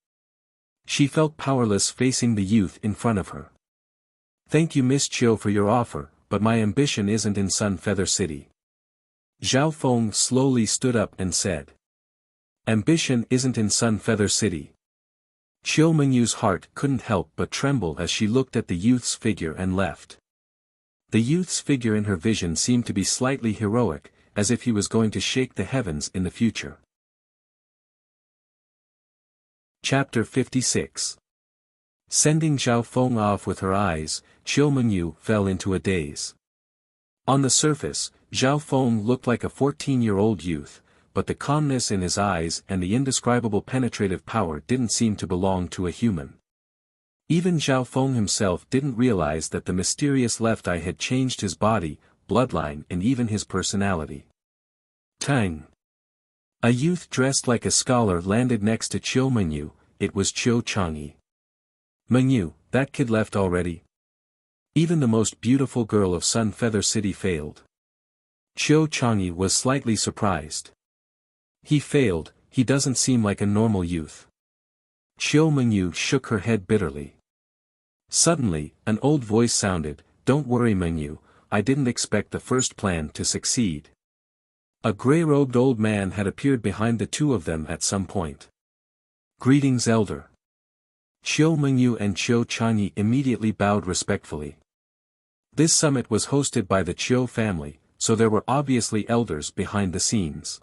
She felt powerless facing the youth in front of her. "Thank you, Miss Qiu, for your offer, but my ambition isn't in Sun Feather City." Zhao Feng slowly stood up and said. "Ambition isn't in Sun Feather City." Qiu Mengyu's heart couldn't help but tremble as she looked at the youth's figure and left. The youth's figure in her vision seemed to be slightly heroic, as if he was going to shake the heavens in the future. Chapter 56. Sending Zhao Feng off with her eyes, Qiu Mengyu fell into a daze. On the surface, Zhao Feng looked like a 14-year-old youth, but the calmness in his eyes and the indescribable penetrative power didn't seem to belong to a human. Even Zhao Feng himself didn't realize that the mysterious left eye had changed his body, bloodline and even his personality. Tang. A youth dressed like a scholar landed next to Qiu Mengyu. It was Qiu Changyi. "Mengyu, that kid left already?" Even the most beautiful girl of Sun Feather City failed. Qiu Changyi was slightly surprised. "He failed, he doesn't seem like a normal youth." Qiu Mengyu shook her head bitterly. Suddenly, an old voice sounded, "Don't worry, Mengyu, I didn't expect the first plan to succeed." A gray-robed old man had appeared behind the two of them at some point. "Greetings, elder." Qiu Mengyu and Qiu Changyi immediately bowed respectfully. This summit was hosted by the Qiu family, so there were obviously elders behind the scenes.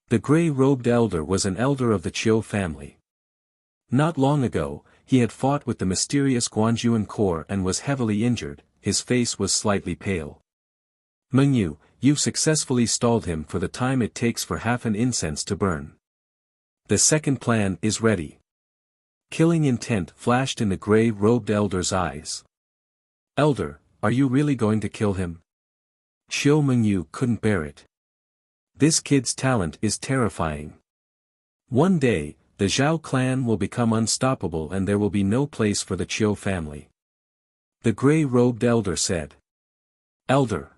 The gray-robed elder was an elder of the Qiu family. Not long ago, he had fought with the mysterious Guanjuan Corps and was heavily injured. His face was slightly pale. "Mengyu, you've successfully stalled him for the time it takes for half an incense to burn. The second plan is ready." Killing intent flashed in the gray-robed elder's eyes. "Elder, are you really going to kill him?" Qiu Mengyu couldn't bear it. This kid's talent is terrifying. One day, the Zhao clan will become unstoppable and there will be no place for the Qiu family. The gray-robed elder said. "Elder.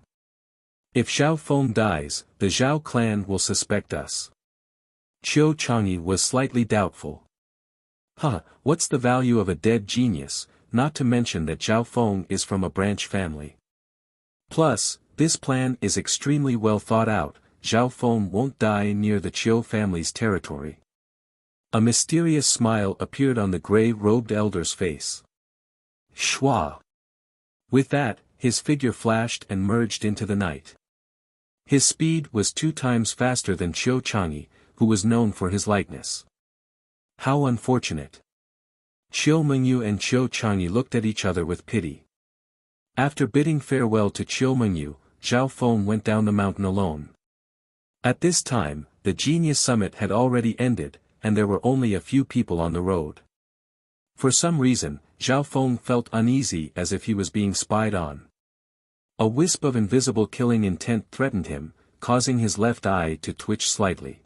If Zhao Feng dies, the Zhao clan will suspect us." Qiu Changyi was slightly doubtful. What's the value of a dead genius, not to mention that Zhao Feng is from a branch family. Plus, this plan is extremely well thought out. Zhao Feng won't die near the Qiu family's territory. A mysterious smile appeared on the gray-robed elder's face. Shua. With that, his figure flashed and merged into the night. His speed was 2 times faster than Qiu Changyi, who was known for his lightness. How unfortunate. Qiu Mengyu and Qiu Changyi looked at each other with pity. After bidding farewell to Qiu Mengyu, Zhao Feng went down the mountain alone. At this time, the Genius Summit had already ended, and there were only a few people on the road. For some reason, Zhao Feng felt uneasy as if he was being spied on. A wisp of invisible killing intent threatened him, causing his left eye to twitch slightly.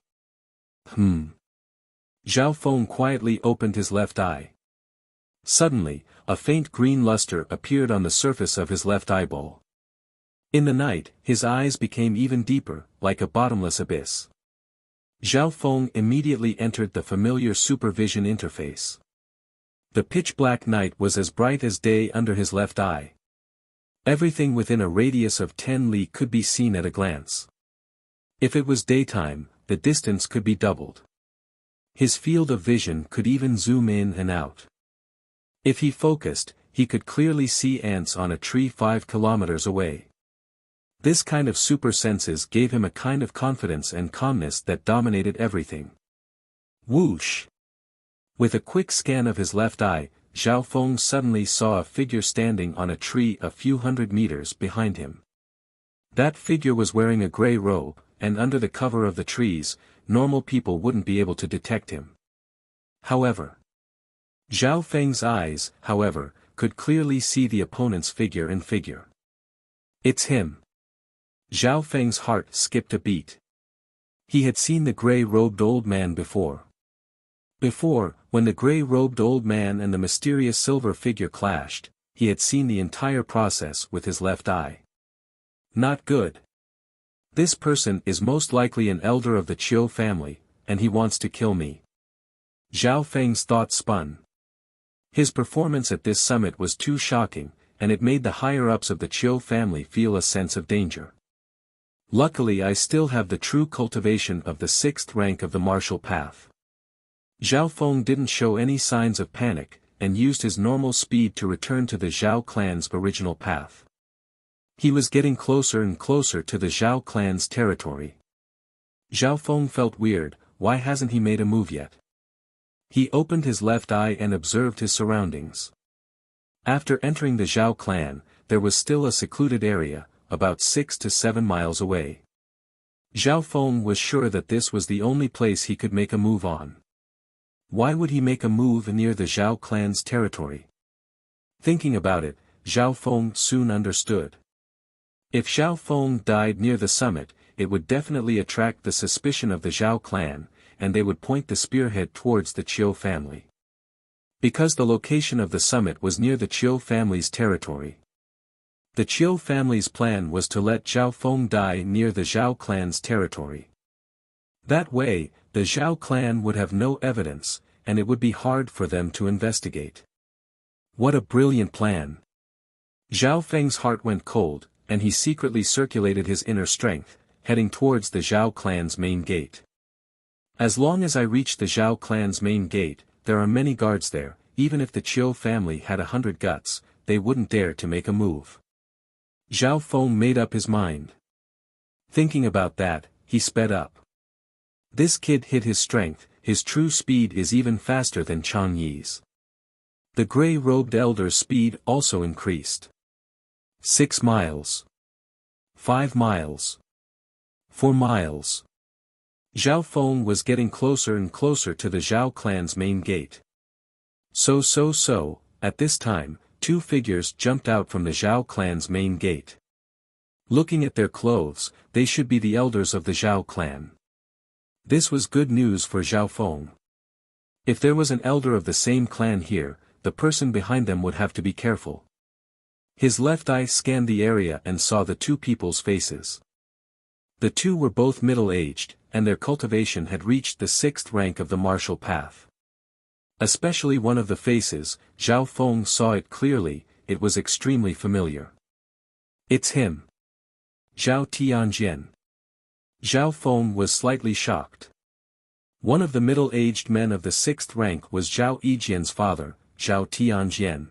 Zhao Feng quietly opened his left eye. Suddenly, a faint green luster appeared on the surface of his left eyeball. In the night, his eyes became even deeper, like a bottomless abyss. Zhao Feng immediately entered the familiar supervision interface. The pitch-black night was as bright as day under his left eye. Everything within a radius of 10 li could be seen at a glance. If it was daytime, the distance could be doubled. His field of vision could even zoom in and out. If he focused, he could clearly see ants on a tree 5 kilometers away. This kind of super senses gave him a kind of confidence and calmness that dominated everything. Whoosh! With a quick scan of his left eye, Zhao Feng suddenly saw a figure standing on a tree a few hundred meters behind him. That figure was wearing a gray robe, and under the cover of the trees, normal people wouldn't be able to detect him. However, Zhao Feng's eyes, could clearly see the opponent's figure in figure. It's him. Zhao Feng's heart skipped a beat. He had seen the gray-robed old man before. Before, when the gray-robed old man and the mysterious silver figure clashed, he had seen the entire process with his left eye. Not good. This person is most likely an elder of the Chiu family, and he wants to kill me. Zhao Feng's thoughts spun. His performance at this summit was too shocking, and it made the higher-ups of the Chiu family feel a sense of danger. Luckily I still have the true cultivation of the 6th rank of the martial path. Zhao Feng didn't show any signs of panic, and used his normal speed to return to the Zhao clan's original path. He was getting closer and closer to the Zhao clan's territory. Zhao Feng felt weird. Why hasn't he made a move yet? He opened his left eye and observed his surroundings. After entering the Zhao clan, there was still a secluded area, about 6 to 7 miles away. Zhao Feng was sure that this was the only place he could make a move on. Why would he make a move near the Zhao clan's territory? Thinking about it, Zhao Feng soon understood. If Zhao Feng died near the summit, it would definitely attract the suspicion of the Zhao clan, and they would point the spearhead towards the Chiu family. Because the location of the summit was near the Chiu family's territory. The Chiu family's plan was to let Zhao Feng die near the Zhao clan's territory. That way, the Zhao clan would have no evidence, and it would be hard for them to investigate. What a brilliant plan! Zhao Feng's heart went cold, and he secretly circulated his inner strength, heading towards the Zhao clan's main gate. As long as I reach the Zhao clan's main gate, there are many guards there. Even if the Chiu family had 100 guts, they wouldn't dare to make a move. Zhao Feng made up his mind. Thinking about that, he sped up. This kid hit his strength. His true speed is even faster than Chang Yi's. The gray-robed elder's speed also increased. 6 miles. 5 miles. 4 miles. Zhao Feng was getting closer and closer to the Zhao clan's main gate. At this time, 2 figures jumped out from the Zhao clan's main gate. Looking at their clothes, they should be the elders of the Zhao clan. This was good news for Zhao Feng. If there was an elder of the same clan here, the person behind them would have to be careful. His left eye scanned the area and saw the 2 people's faces. The 2 were both middle-aged, and their cultivation had reached the 6th rank of the martial path. Especially one of the faces, Zhao Feng saw it clearly. It was extremely familiar. It's him. Zhao Tianjian. Zhao Feng was slightly shocked. One of the middle-aged men of the 6th rank was Zhao Yijian's father, Zhao Tianjian.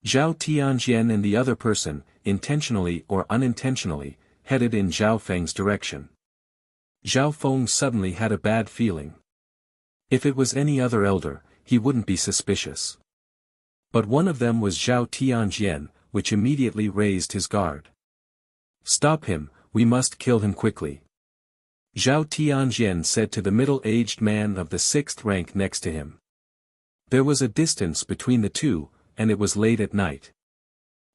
Zhao Tianjian and the other person, intentionally or unintentionally, headed in Zhao Feng's direction. Zhao Feng suddenly had a bad feeling. If it was any other elder, he wouldn't be suspicious. But one of them was Zhao Tianjian, which immediately raised his guard. Stop him, we must kill him quickly. Zhao Tianjian said to the middle-aged man of the 6th rank next to him. There was a distance between the 2, and it was late at night.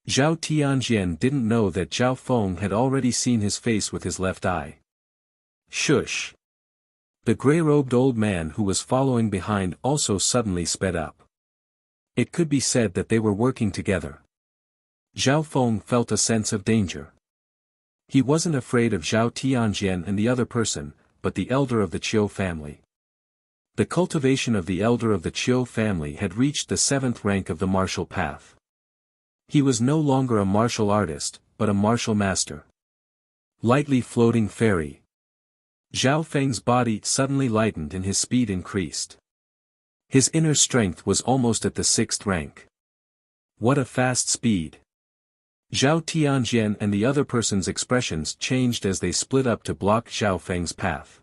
Zhao Tianjian didn't know that Zhao Feng had already seen his face with his left eye. Shush! The gray-robed old man who was following behind also suddenly sped up. It could be said that they were working together. Zhao Feng felt a sense of danger. He wasn't afraid of Zhao Tianjian and the other person, but the elder of the Chiu family. The cultivation of the elder of the Chiu family had reached the 7th rank of the martial path. He was no longer a martial artist, but a martial master. Lightly floating fairy. Zhao Feng's body suddenly lightened and his speed increased. His inner strength was almost at the 6th rank. What a fast speed! Zhao Tianjian and the other person's expressions changed as they split up to block Zhao Feng's path.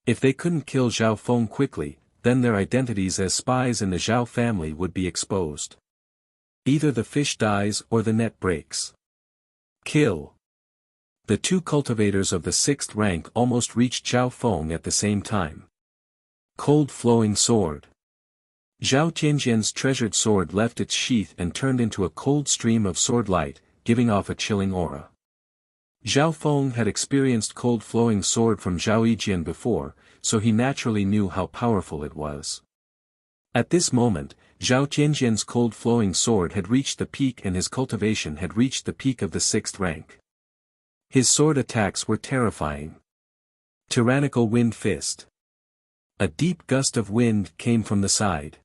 If they couldn't kill Zhao Feng quickly, then their identities as spies in the Zhao family would be exposed. Either the fish dies or the net breaks. Kill! The 2 cultivators of the 6th rank almost reached Zhao Feng at the same time. Cold flowing sword. Zhao Tianjian's treasured sword left its sheath and turned into a cold stream of sword light, giving off a chilling aura. Zhao Feng had experienced cold-flowing sword from Zhao Yijian before, so he naturally knew how powerful it was. At this moment, Zhao Tianjian's cold-flowing sword had reached the peak and his cultivation had reached the peak of the 6th rank. His sword attacks were terrifying. Tyrannical wind fist. A deep gust of wind came from the side.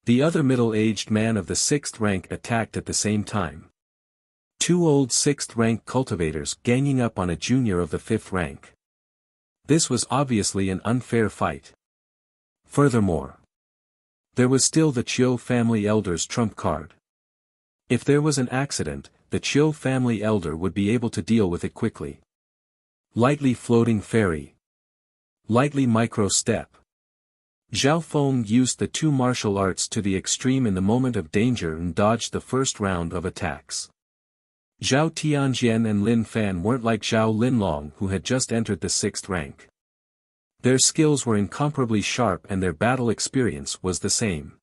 The other middle-aged man of the 6th rank attacked at the same time. Two old 6th rank cultivators ganging up on a junior of the 5th rank. This was obviously an unfair fight. Furthermore, there was still the Chiu family elder's trump card. If there was an accident, the Chiu family elder would be able to deal with it quickly. Lightly floating fairy. Lightly micro step. Zhao Feng used the two martial arts to the extreme in the moment of danger and dodged the first round of attacks. Zhao Tianjian and Lin Fan weren't like Zhao Linlong who had just entered the 6th rank. Their skills were incomparably sharp and their battle experience was the same.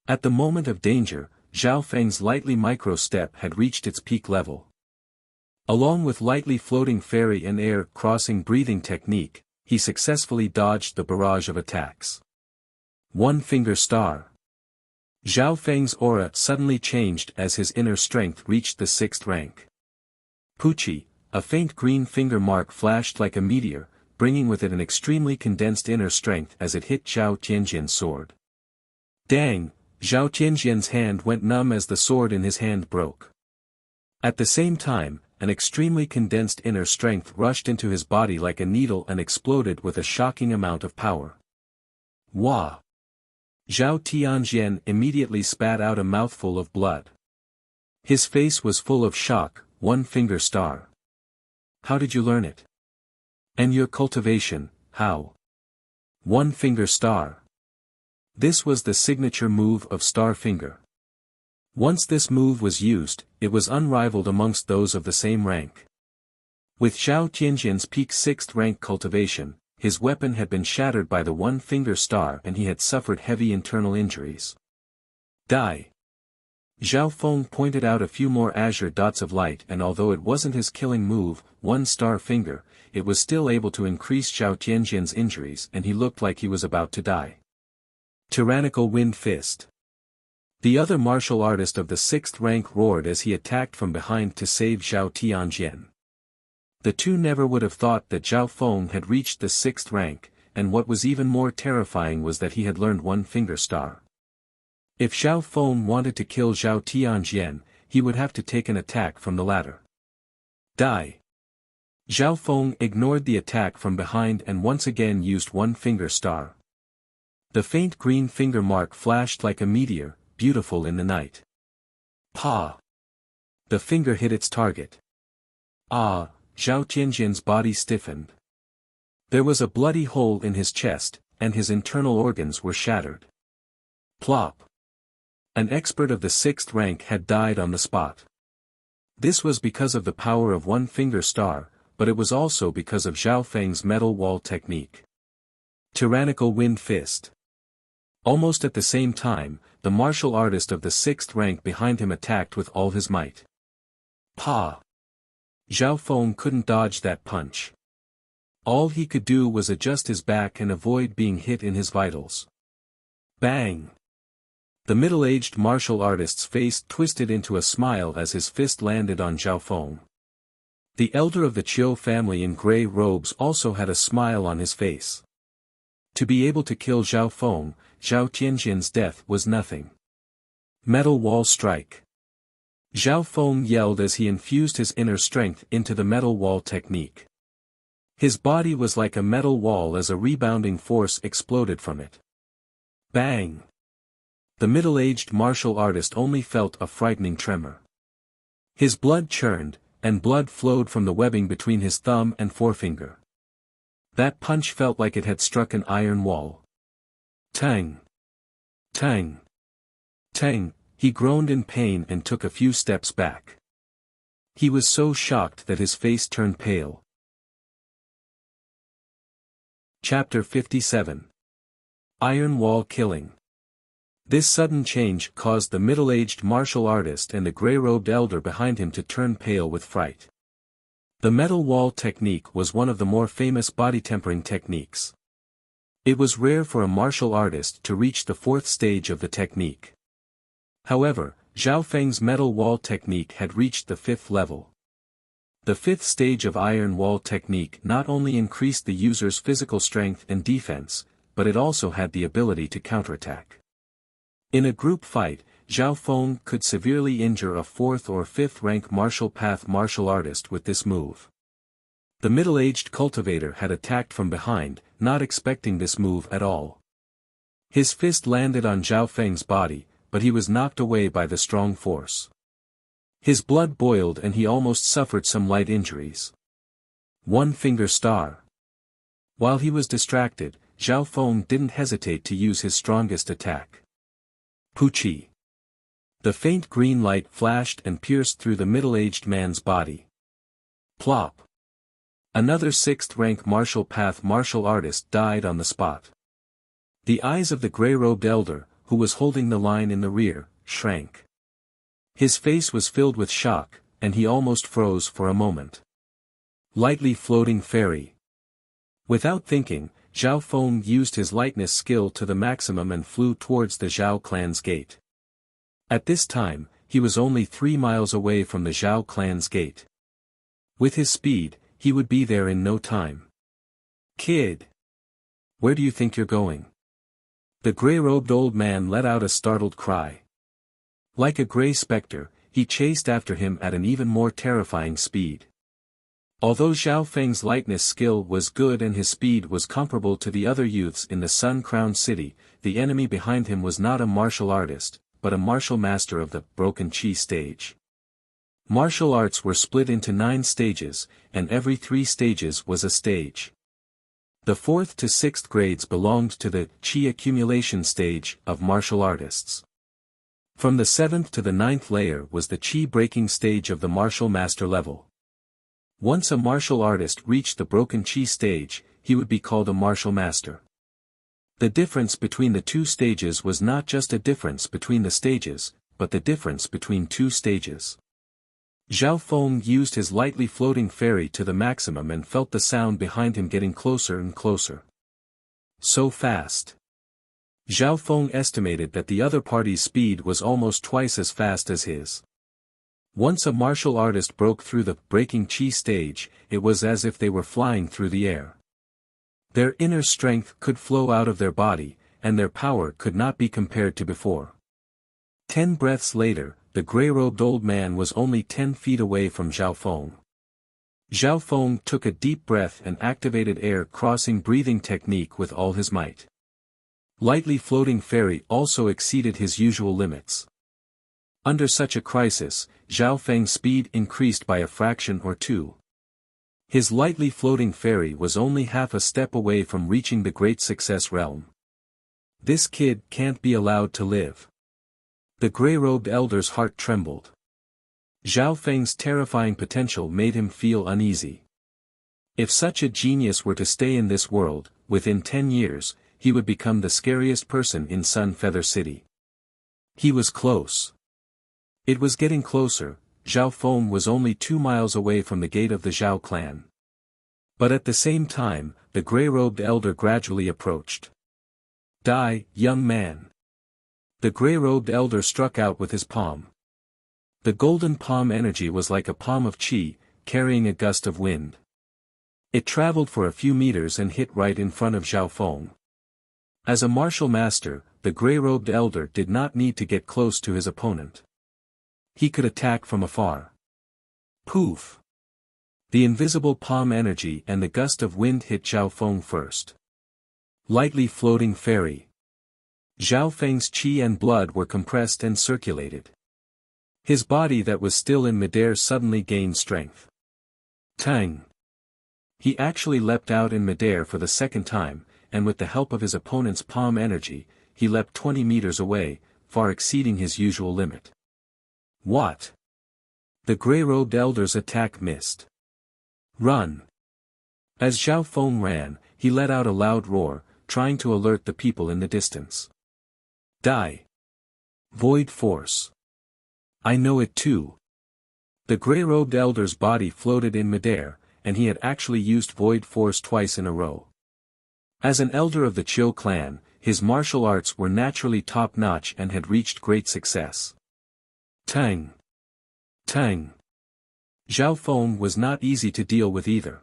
At the moment of danger, Zhao Feng's lightly micro step had reached its peak level. Along with lightly floating fairy and air crossing breathing technique, he successfully dodged the barrage of attacks. One finger star. Zhao Feng's aura suddenly changed as his inner strength reached the 6th rank. Puchi, a faint green finger mark flashed like a meteor, bringing with it an extremely condensed inner strength as it hit Zhao Tianjian's sword. Dang, Zhao Tianjian's hand went numb as the sword in his hand broke. At the same time, an extremely condensed inner strength rushed into his body like a needle and exploded with a shocking amount of power. Wah! Zhao Tianjian immediately spat out a mouthful of blood. His face was full of shock. One finger star. How did you learn it? And your cultivation, how? One finger star. This was the signature move of Star Finger. Once this move was used, it was unrivaled amongst those of the same rank. With Zhao Tianjian's peak 6th rank cultivation, his weapon had been shattered by the one finger star and he had suffered heavy internal injuries. Die. Zhao Feng pointed out a few more azure dots of light and although it wasn't his killing move, one star finger, it was still able to increase Zhao Tianjian's injuries and he looked like he was about to die. Tyrannical wind fist. The other martial artist of the 6th rank roared as he attacked from behind to save Zhao Tianjian. The two never would have thought that Zhao Feng had reached the 6th rank, and what was even more terrifying was that he had learned one finger star. If Zhao Feng wanted to kill Zhao Tianjian, he would have to take an attack from the latter. Die. Zhao Feng ignored the attack from behind and once again used one finger star. The faint green finger mark flashed like a meteor, beautiful in the night. Pa! The finger hit its target. Ah! Zhao Tianjian's body stiffened. There was a bloody hole in his chest, and his internal organs were shattered. Plop! An expert of the 6th rank had died on the spot. This was because of the power of one finger star, but it was also because of Zhao Feng's metal wall technique. Tyrannical wind fist. Almost at the same time, the martial artist of the 6th rank behind him attacked with all his might. Pa! Zhao Feng couldn't dodge that punch. All he could do was adjust his back and avoid being hit in his vitals. Bang! The middle-aged martial artist's face twisted into a smile as his fist landed on Zhao Feng. The elder of the Chiu family in grey robes also had a smile on his face. To be able to kill Zhao Feng, Zhao Tianjian's death was nothing. Metal wall strike. Zhao Feng yelled as he infused his inner strength into the metal wall technique. His body was like a metal wall as a rebounding force exploded from it. Bang! The middle-aged martial artist only felt a frightening tremor. His blood churned, and blood flowed from the webbing between his thumb and forefinger. That punch felt like it had struck an iron wall. Tang! Tang! Tang! He groaned in pain and took a few steps back. He was so shocked that his face turned pale. Chapter 57. Iron Wall Killing. This sudden change caused the middle-aged martial artist and the grey-robed elder behind him to turn pale with fright. The metal wall technique was one of the more famous body tempering techniques. It was rare for a martial artist to reach the fourth stage of the technique. However, Zhao Feng's metal wall technique had reached the fifth level. The fifth stage of iron wall technique not only increased the user's physical strength and defense, but it also had the ability to counterattack. In a group fight, Zhao Feng could severely injure a fourth or fifth rank martial path martial artist with this move. The middle-aged cultivator had attacked from behind, not expecting this move at all. His fist landed on Zhao Feng's body, but he was knocked away by the strong force. His blood boiled and he almost suffered some light injuries. One finger star. While he was distracted, Zhao Feng didn't hesitate to use his strongest attack. Puchi. The faint green light flashed and pierced through the middle-aged man's body. Plop. Another sixth-rank martial path martial artist died on the spot. The eyes of the gray-robed elder, who was holding the line in the rear, shrank. His face was filled with shock, and he almost froze for a moment. Lightly floating fairy. Without thinking, Zhao Feng used his lightness skill to the maximum and flew towards the Zhao clan's gate. At this time, he was only 3 miles away from the Zhao clan's gate. With his speed, he would be there in no time. Kid! Where do you think you're going? The gray-robed old man let out a startled cry. Like a gray specter, he chased after him at an even more terrifying speed. Although Zhao Feng's lightness skill was good and his speed was comparable to the other youths in the Sun-Crowned City, the enemy behind him was not a martial artist, but a martial master of the Broken Chi stage. Martial arts were split into 9 stages, and every 3 stages was a stage. The 4th to 6th grades belonged to the Chi accumulation stage of martial artists. From the 7th to the 9th layer was the Chi breaking stage of the martial master level. Once a martial artist reached the Broken Chi stage, he would be called a martial master. The difference between the 2 stages was not just a difference between the stages, but the difference between 2 stages. Zhao Feng used his lightly floating fairy to the maximum and felt the sound behind him getting closer and closer. So fast. Zhao Feng estimated that the other party's speed was almost twice as fast as his. Once a martial artist broke through the breaking chi stage, it was as if they were flying through the air. Their inner strength could flow out of their body, and their power could not be compared to before. 10 breaths later, the gray-robed old man was only 10 feet away from Zhao Feng. Zhao Feng took a deep breath and activated air crossing breathing technique with all his might. Lightly floating fairy also exceeded his usual limits. Under such a crisis, Zhao Feng's speed increased by a fraction or 2. His lightly floating fairy was only half a step away from reaching the great success realm. This kid can't be allowed to live. The gray-robed elder's heart trembled. Zhao Feng's terrifying potential made him feel uneasy. If such a genius were to stay in this world, within 10 years, he would become the scariest person in Sun Feather City. He was close. It was getting closer. Zhao Feng was only 2 miles away from the gate of the Zhao clan. But at the same time, the gray-robed elder gradually approached. Die, young man. The gray-robed elder struck out with his palm. The golden palm energy was like a palm of chi, carrying a gust of wind. It traveled for a few meters and hit right in front of Zhao Feng. As a martial master, the gray-robed elder did not need to get close to his opponent. He could attack from afar. Poof! The invisible palm energy and the gust of wind hit Zhao Feng first. Lightly floating fairy. Zhao Feng's chi and blood were compressed and circulated. His body that was still in midair suddenly gained strength. Tang! He actually leapt out in midair for the second time, and with the help of his opponent's palm energy, he leapt 20 meters away, far exceeding his usual limit. What? The gray-robed elder's attack missed. Run! As Zhao Feng ran, he let out a loud roar, trying to alert the people in the distance. Die! Void force! I know it too. The gray-robed elder's body floated in midair, and he had actually used void force twice in a row. As an elder of the Chiu clan, his martial arts were naturally top-notch and had reached great success. Tang! Tang! Zhao Feng was not easy to deal with either.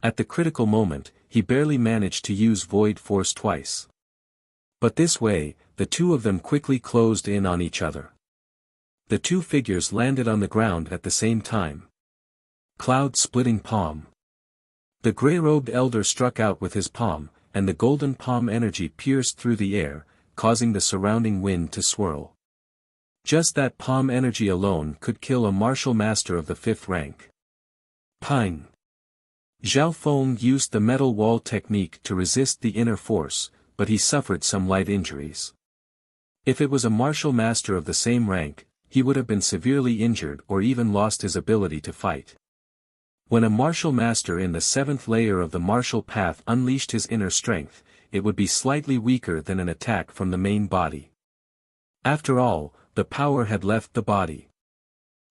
At the critical moment, he barely managed to use void force twice. But this way, the two of them quickly closed in on each other. The two figures landed on the ground at the same time. Cloud-splitting palm. The gray-robed elder struck out with his palm, and the golden palm energy pierced through the air, causing the surrounding wind to swirl. Just that palm energy alone could kill a martial master of the 5th rank. Pang! Zhao Feng used the metal wall technique to resist the inner force, but he suffered some light injuries. If it was a martial master of the same rank, he would have been severely injured or even lost his ability to fight. When a martial master in the 7th layer of the martial path unleashed his inner strength, it would be slightly weaker than an attack from the main body. After all, the power had left the body.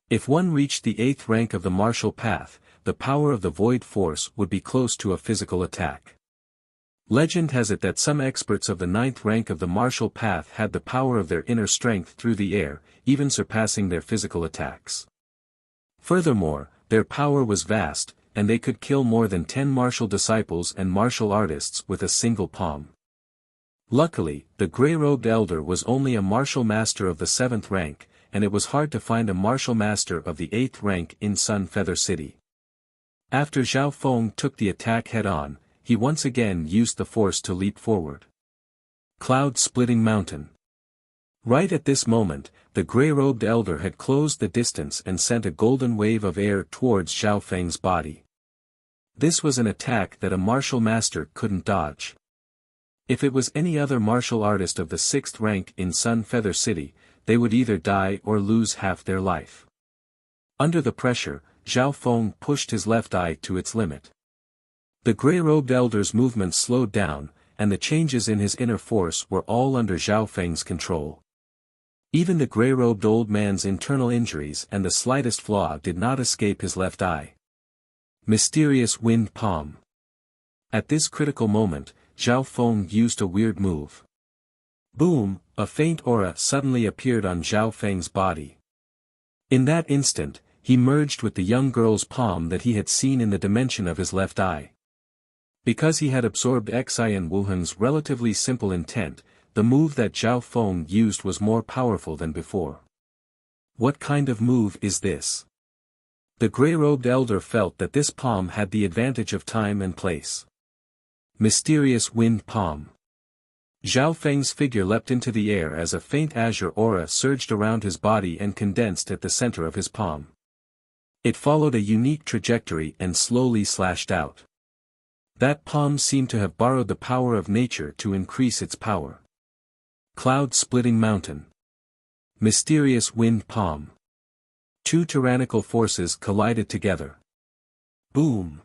If one reached the 8th rank of the martial path, the power of the void force would be close to a physical attack. Legend has it that some experts of the 9th rank of the martial path had the power of their inner strength through the air, even surpassing their physical attacks. Furthermore, their power was vast, and they could kill more than 10 martial disciples and martial artists with a single palm. Luckily, the gray-robed elder was only a martial master of the 7th rank, and it was hard to find a martial master of the 8th rank in Sun Feather City. After Zhao Feng took the attack head-on, he once again used the force to leap forward. Cloud-splitting mountain. Right at this moment, the gray-robed elder had closed the distance and sent a golden wave of air towards Zhao Feng's body. This was an attack that a martial master couldn't dodge. If it was any other martial artist of the 6th rank in Sun Feather City, they would either die or lose half their life. Under the pressure, Zhao Feng pushed his left eye to its limit. The gray-robed elder's movements slowed down, and the changes in his inner force were all under Zhao Feng's control. Even the gray-robed old man's internal injuries and the slightest flaw did not escape his left eye. Mysterious wind palm. At this critical moment, Zhao Feng used a weird move. Boom! A faint aura suddenly appeared on Zhao Feng's body. In that instant, he merged with the young girl's palm that he had seen in the dimension of his left eye. Because he had absorbed Xi and Wuhan's relatively simple intent, the move that Zhao Feng used was more powerful than before. What kind of move is this? The gray-robed elder felt that this palm had the advantage of time and place. Mysterious wind palm. Zhao Feng's figure leapt into the air as a faint azure aura surged around his body and condensed at the center of his palm. It followed a unique trajectory and slowly slashed out. That palm seemed to have borrowed the power of nature to increase its power. Cloud-splitting mountain. Mysterious wind palm. Two tyrannical forces collided together. Boom!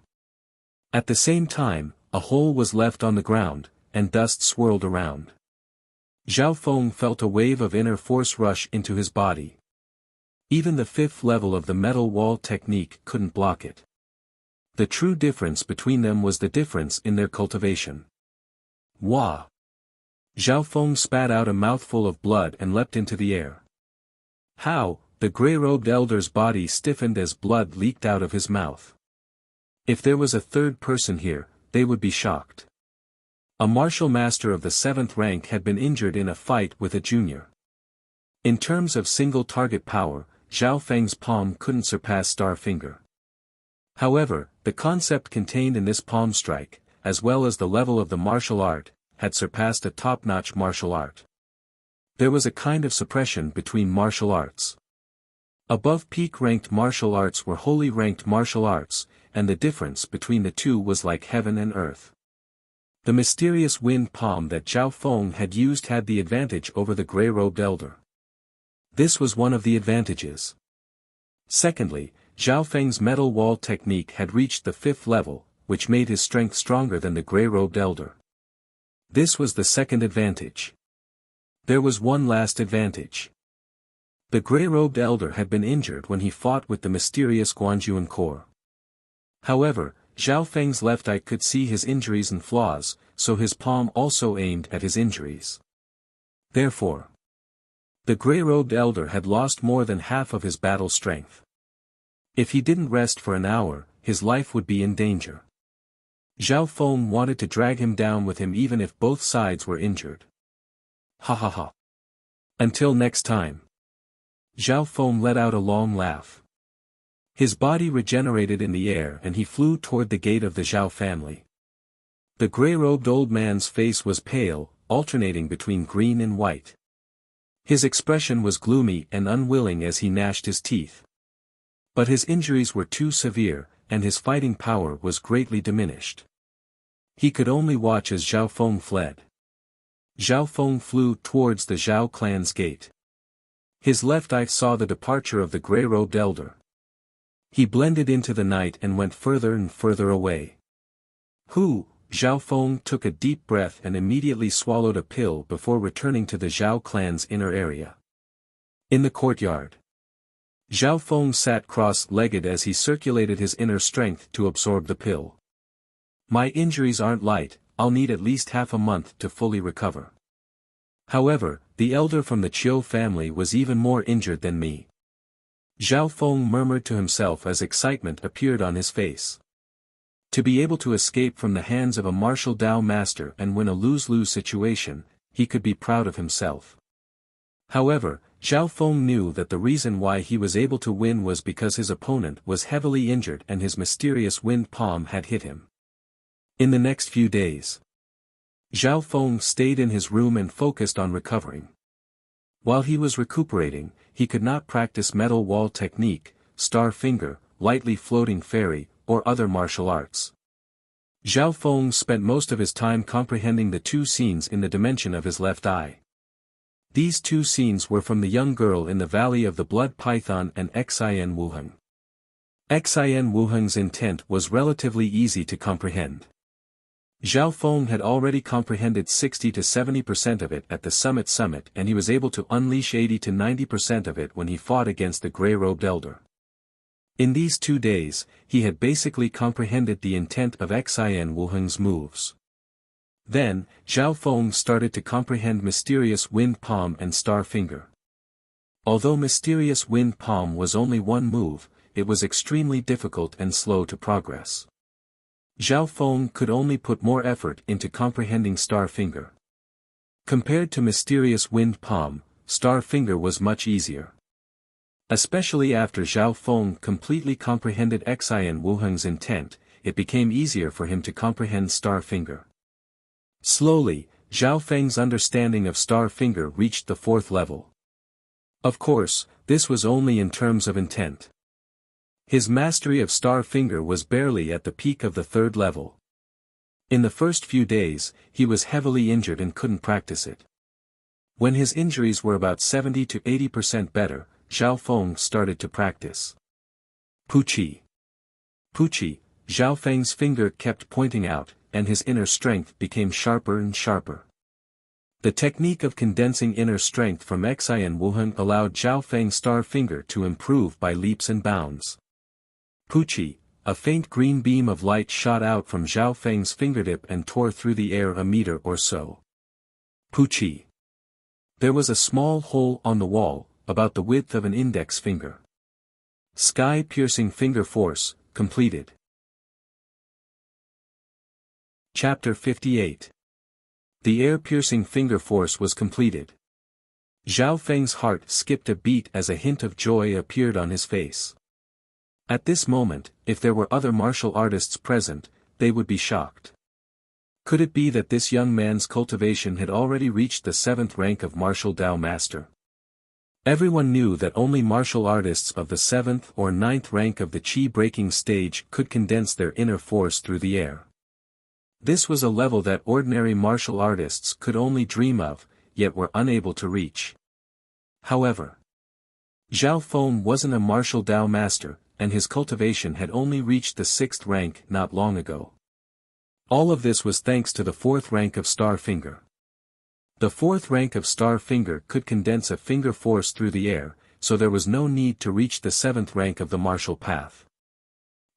At the same time, a hole was left on the ground, and dust swirled around. Zhao Feng felt a wave of inner force rush into his body. Even the 5th level of the metal wall technique couldn't block it. The true difference between them was the difference in their cultivation. Wah! Zhao Feng spat out a mouthful of blood and leapt into the air. How? The gray-robed elder's body stiffened as blood leaked out of his mouth. If there was a third person here, they would be shocked. A martial master of the 7th rank had been injured in a fight with a junior. In terms of single target power, Zhao Feng's palm couldn't surpass Star Finger. However, the concept contained in this palm strike, as well as the level of the martial art, had surpassed a top-notch martial art. There was a kind of suppression between martial arts. Above peak-ranked martial arts were wholly ranked martial arts, and the difference between the two was like heaven and earth. The mysterious wind palm that Zhao Feng had used had the advantage over the gray-robed elder. This was one of the advantages. Secondly, Zhao Feng's metal wall technique had reached the 5th level, which made his strength stronger than the gray-robed elder. This was the second advantage. There was one last advantage. The gray-robed elder had been injured when he fought with the mysterious Guanjuan core. However, Zhao Feng's left eye could see his injuries and flaws, so his palm also aimed at his injuries. Therefore, the gray-robed elder had lost more than half of his battle strength. If he didn't rest for an hour, his life would be in danger. Zhao Feng wanted to drag him down with him even if both sides were injured. Ha ha ha. Until next time. Zhao Feng let out a long laugh. His body regenerated in the air and he flew toward the gate of the Zhao family. The gray-robed old man's face was pale, alternating between green and white. His expression was gloomy and unwilling as he gnashed his teeth. But his injuries were too severe, and his fighting power was greatly diminished. He could only watch as Zhao Feng fled. Zhao Feng flew towards the Zhao clan's gate. His left eye saw the departure of the gray-robed elder. He blended into the night and went further and further away. Zhao Feng took a deep breath and immediately swallowed a pill before returning to the Zhao clan's inner area. In the courtyard, Zhao Feng sat cross-legged as he circulated his inner strength to absorb the pill. My injuries aren't light, I'll need at least half a month to fully recover. However, the elder from the Qiu family was even more injured than me. Zhao Feng murmured to himself as excitement appeared on his face. To be able to escape from the hands of a martial Dao master and win a lose-lose situation, he could be proud of himself. However, Zhao Feng knew that the reason why he was able to win was because his opponent was heavily injured and his mysterious wind palm had hit him. In the next few days, Zhao Feng stayed in his room and focused on recovering. While he was recuperating, he could not practice metal wall technique, star finger, lightly floating fairy, or other martial arts. Zhao Feng spent most of his time comprehending the two scenes in the dimension of his left eye. These two scenes were from the young girl in the Valley of the Blood Python and Xin Wuheng. Xin Wuheng's intent was relatively easy to comprehend. Zhao Feng had already comprehended 60 to 70% of it at the summit and he was able to unleash 80 to 90% of it when he fought against the gray-robed elder. In these 2 days, he had basically comprehended the intent of Xin Wuheng's moves. Then, Zhao Feng started to comprehend Mysterious Wind Palm and Star Finger. Although Mysterious Wind Palm was only one move, it was extremely difficult and slow to progress. Zhao Feng could only put more effort into comprehending Star Finger. Compared to Mysterious Wind Palm, Star Finger was much easier. Especially after Zhao Feng completely comprehended Xin Wuheng's intent, it became easier for him to comprehend Star Finger. Slowly, Zhao Feng's understanding of Star Finger reached the 4th level. Of course, this was only in terms of intent. His mastery of Star Finger was barely at the peak of the 3rd level. In the first few days, he was heavily injured and couldn't practice it. When his injuries were about 70 to 80% better, Zhao Feng started to practice. Puqi. Puqi, Zhao Feng's finger kept pointing out, and his inner strength became sharper and sharper. The technique of condensing inner strength from Xin Wuheng allowed Zhao Feng's Star Finger to improve by leaps and bounds. Puqi, a faint green beam of light shot out from Zhao Feng's fingertip and tore through the air a meter or so. Puqi. There was a small hole on the wall, about the width of an index finger. Sky-piercing finger force, completed. Chapter 58. The air-piercing finger force was completed. Zhao Feng's heart skipped a beat as a hint of joy appeared on his face. At this moment, if there were other martial artists present, they would be shocked. Could it be that this young man's cultivation had already reached the 7th rank of martial Dao master? Everyone knew that only martial artists of the 7th or 9th rank of the Qi-breaking stage could condense their inner force through the air. This was a level that ordinary martial artists could only dream of, yet were unable to reach. However, Zhao Feng wasn't a martial Dao master, and his cultivation had only reached the 6th rank not long ago. All of this was thanks to the 4th rank of Star Finger. The 4th rank of Star Finger could condense a finger force through the air, so there was no need to reach the 7th rank of the martial path.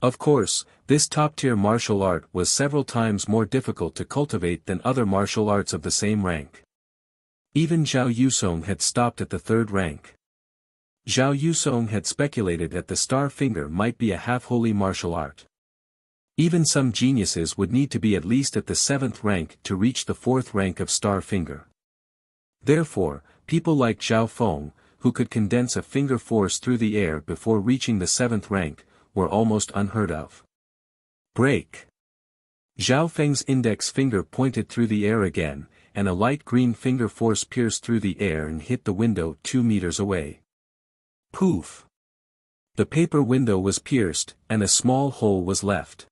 Of course, this top-tier martial art was several times more difficult to cultivate than other martial arts of the same rank. Even Zhao Yusong had stopped at the 3rd rank. Zhao Yusong had speculated that the star finger might be a half-holy martial art. Even some geniuses would need to be at least at the 7th rank to reach the 4th rank of star finger. Therefore, people like Zhao Feng, who could condense a finger force through the air before reaching the 7th rank, were almost unheard of. Break. Zhao Feng's index finger pointed through the air again, and a light green finger force pierced through the air and hit the window 2 meters away. Poof! The paper window was pierced, and a small hole was left.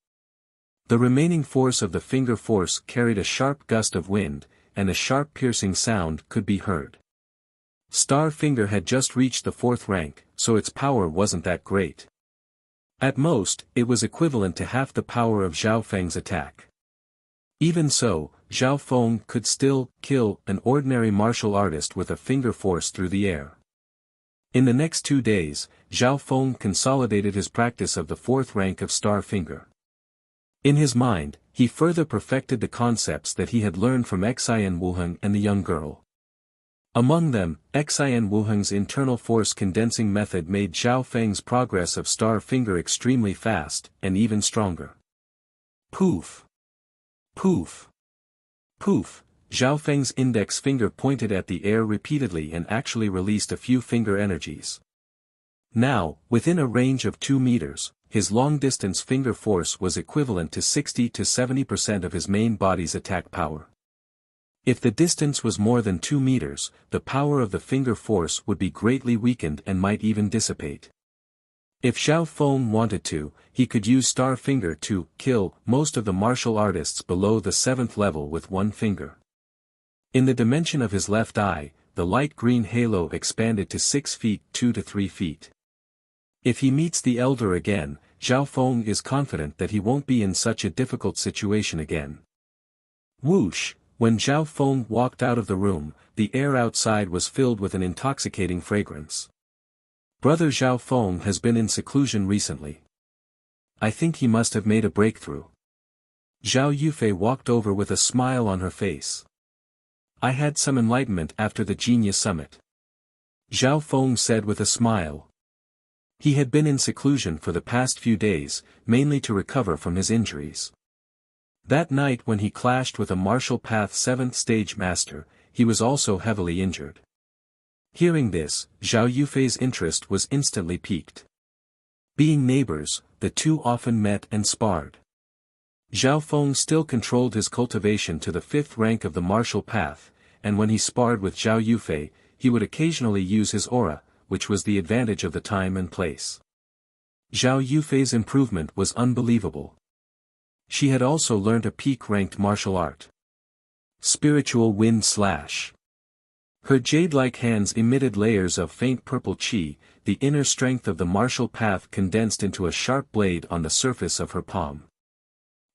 The remaining force of the finger force carried a sharp gust of wind, and a sharp piercing sound could be heard. Star finger had just reached the 4th rank, so its power wasn't that great. At most, it was equivalent to half the power of Zhao Feng's attack. Even so, Zhao Feng could still kill an ordinary martial artist with a finger force through the air. In the next 2 days, Zhao Feng consolidated his practice of the 4th rank of star finger. In his mind, he further perfected the concepts that he had learned from Xian Wuheng and the young girl. Among them, Xian Wuheng's internal force condensing method made Zhao Feng's progress of star finger extremely fast, and even stronger. Poof! Poof! Poof! Zhao Feng's index finger pointed at the air repeatedly and actually released a few finger energies. Now, within a range of 2 meters, his long-distance finger force was equivalent to 60 to 70% of his main body's attack power. If the distance was more than 2 meters, the power of the finger force would be greatly weakened and might even dissipate. If Zhao Feng wanted to, he could use star finger to kill most of the martial artists below the 7th level with one finger. In the dimension of his left eye, the light green halo expanded to 6 feet 2 to 3 feet. If he meets the elder again, Zhao Feng is confident that he won't be in such a difficult situation again. Whoosh! When Zhao Feng walked out of the room, the air outside was filled with an intoxicating fragrance. Brother Zhao Feng has been in seclusion recently. I think he must have made a breakthrough. Zhao Yufei walked over with a smile on her face. I had some enlightenment after the Genius Summit. Zhao Feng said with a smile. He had been in seclusion for the past few days, mainly to recover from his injuries. That night when he clashed with a martial path 7th stage master, he was also heavily injured. Hearing this, Zhao Yufei's interest was instantly piqued. Being neighbors, the two often met and sparred. Zhao Feng still controlled his cultivation to the 5th rank of the martial path, and when he sparred with Zhao Yufei, he would occasionally use his aura, which was the advantage of the time and place. Zhao Yufei's improvement was unbelievable. She had also learned a peak-ranked martial art. Spiritual Wind Slash. Her jade-like hands emitted layers of faint purple chi, the inner strength of the martial path condensed into a sharp blade on the surface of her palm.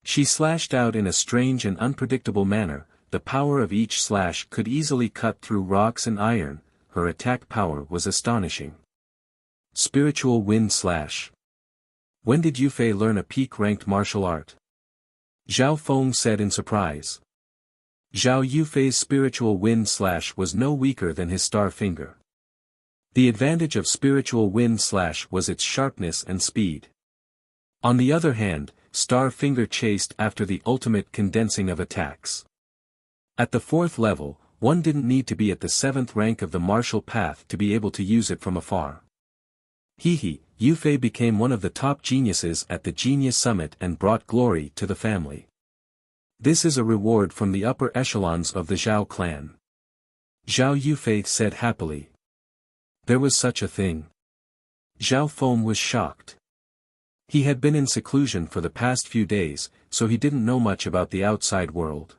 She slashed out in a strange and unpredictable manner, the power of each slash could easily cut through rocks and iron, her attack power was astonishing. Spiritual Wind Slash. When did Yufei learn a peak-ranked martial art? Zhao Feng said in surprise. Zhao Yufei's spiritual wind slash was no weaker than his star finger. The advantage of spiritual wind slash was its sharpness and speed. On the other hand, star finger chased after the ultimate condensing of attacks. At the 4th level, one didn't need to be at the 7th rank of the martial path to be able to use it from afar. Yufei became one of the top geniuses at the Genius Summit and brought glory to the family. This is a reward from the upper echelons of the Zhao clan. Zhao Yufei said happily. There was such a thing. Zhao Feng was shocked. He had been in seclusion for the past few days, so he didn't know much about the outside world.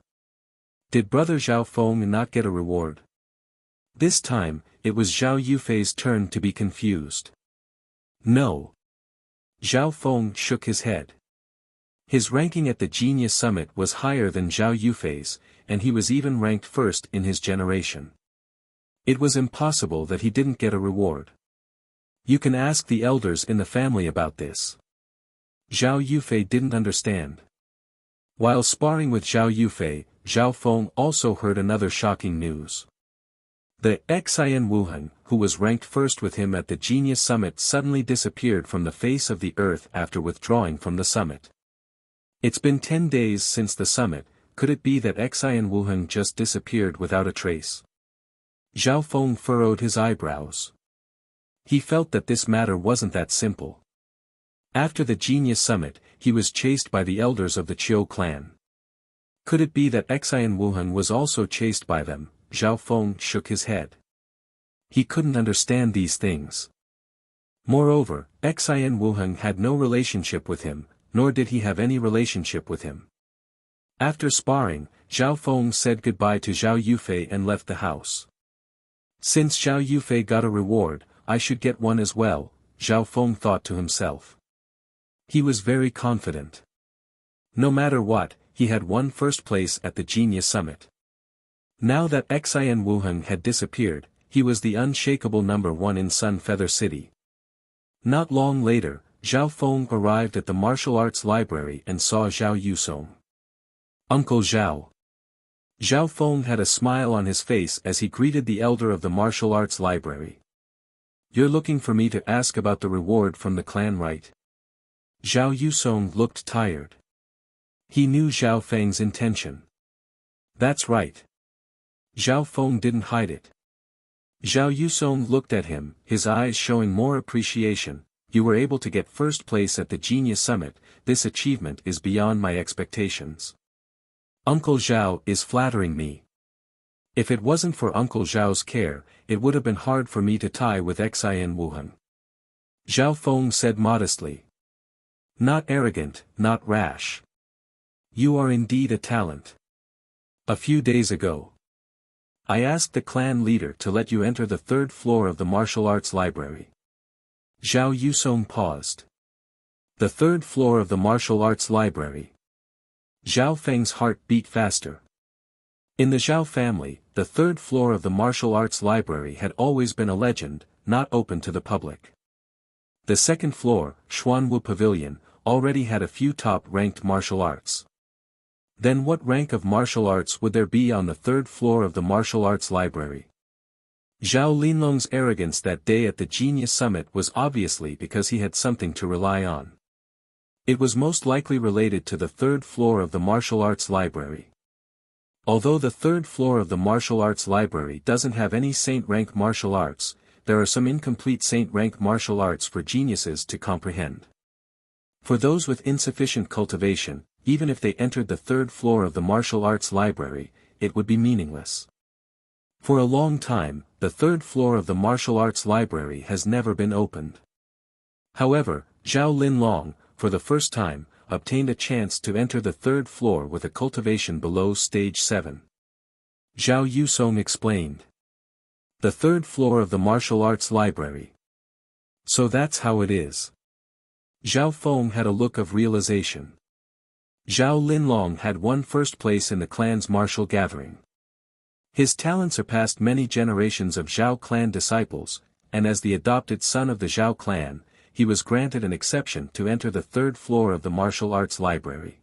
Did brother Zhao Feng not get a reward? This time, it was Zhao Yufei's turn to be confused. No. Zhao Feng shook his head. His ranking at the Genius Summit was higher than Zhao Yufei's, and he was even ranked first in his generation. It was impossible that he didn't get a reward. You can ask the elders in the family about this. Zhao Yufei didn't understand. While sparring with Zhao Yufei, Zhao Feng also heard another shocking news. The Xian Wuhan, who was ranked first with him at the Genius Summit, suddenly disappeared from the face of the earth after withdrawing from the summit. It's been 10 days since the summit. Could it be that Xian Wuhan just disappeared without a trace? Zhao Feng furrowed his eyebrows. He felt that this matter wasn't that simple. After the Genius Summit, he was chased by the elders of the Qiu clan. Could it be that Xian Wuhan was also chased by them? Zhao Feng shook his head. He couldn't understand these things. Moreover, Xian Wuhan had no relationship with him, nor did he have any relationship with him. After sparring, Zhao Feng said goodbye to Zhao Yufei and left the house. Since Zhao Yufei got a reward, I should get one as well, Zhao Feng thought to himself. He was very confident. No matter what, he had won first place at the Genius Summit. Now that Xian Wuhan had disappeared, he was the unshakable number one in Sun Feather City. Not long later, Zhao Feng arrived at the martial arts library and saw Zhao Yusong. Uncle Zhao. Zhao Feng had a smile on his face as he greeted the elder of the martial arts library. You're looking for me to ask about the reward from the clan, right? Zhao Yusong looked tired. He knew Zhao Feng's intention. That's right. Zhao Feng didn't hide it. Zhao Yusong looked at him, his eyes showing more appreciation. You were able to get first place at the Genius Summit. This achievement is beyond my expectations. Uncle Zhao is flattering me. If it wasn't for Uncle Zhao's care, it would have been hard for me to tie with Xian Wuhan. Zhao Feng said modestly. Not arrogant, not rash. You are indeed a talent. A few days ago, I asked the clan leader to let you enter the third floor of the martial arts library. Zhao Yusong paused. The third floor of the martial arts library. Zhao Feng's heart beat faster. In the Zhao family, the third floor of the martial arts library had always been a legend, not open to the public. The second floor, Xuanwu Pavilion, already had a few top-ranked martial arts. Then what rank of martial arts would there be on the third floor of the martial arts library? Zhao Linlong's arrogance that day at the Genius Summit was obviously because he had something to rely on. It was most likely related to the third floor of the martial arts library. Although the third floor of the martial arts library doesn't have any saint-rank martial arts, there are some incomplete saint-rank martial arts for geniuses to comprehend. For those with insufficient cultivation, even if they entered the third floor of the martial arts library, it would be meaningless. For a long time, the third floor of the martial arts library has never been opened. However, Zhao Linlong, for the first time, obtained a chance to enter the third floor with a cultivation below stage 7. Zhao Yusong explained. The third floor of the martial arts library. So that's how it is. Zhao Feng had a look of realization. Zhao Linlong had won first place in the clan's martial gathering. His talent surpassed many generations of Zhao clan disciples, and as the adopted son of the Zhao clan, he was granted an exception to enter the third floor of the martial arts library.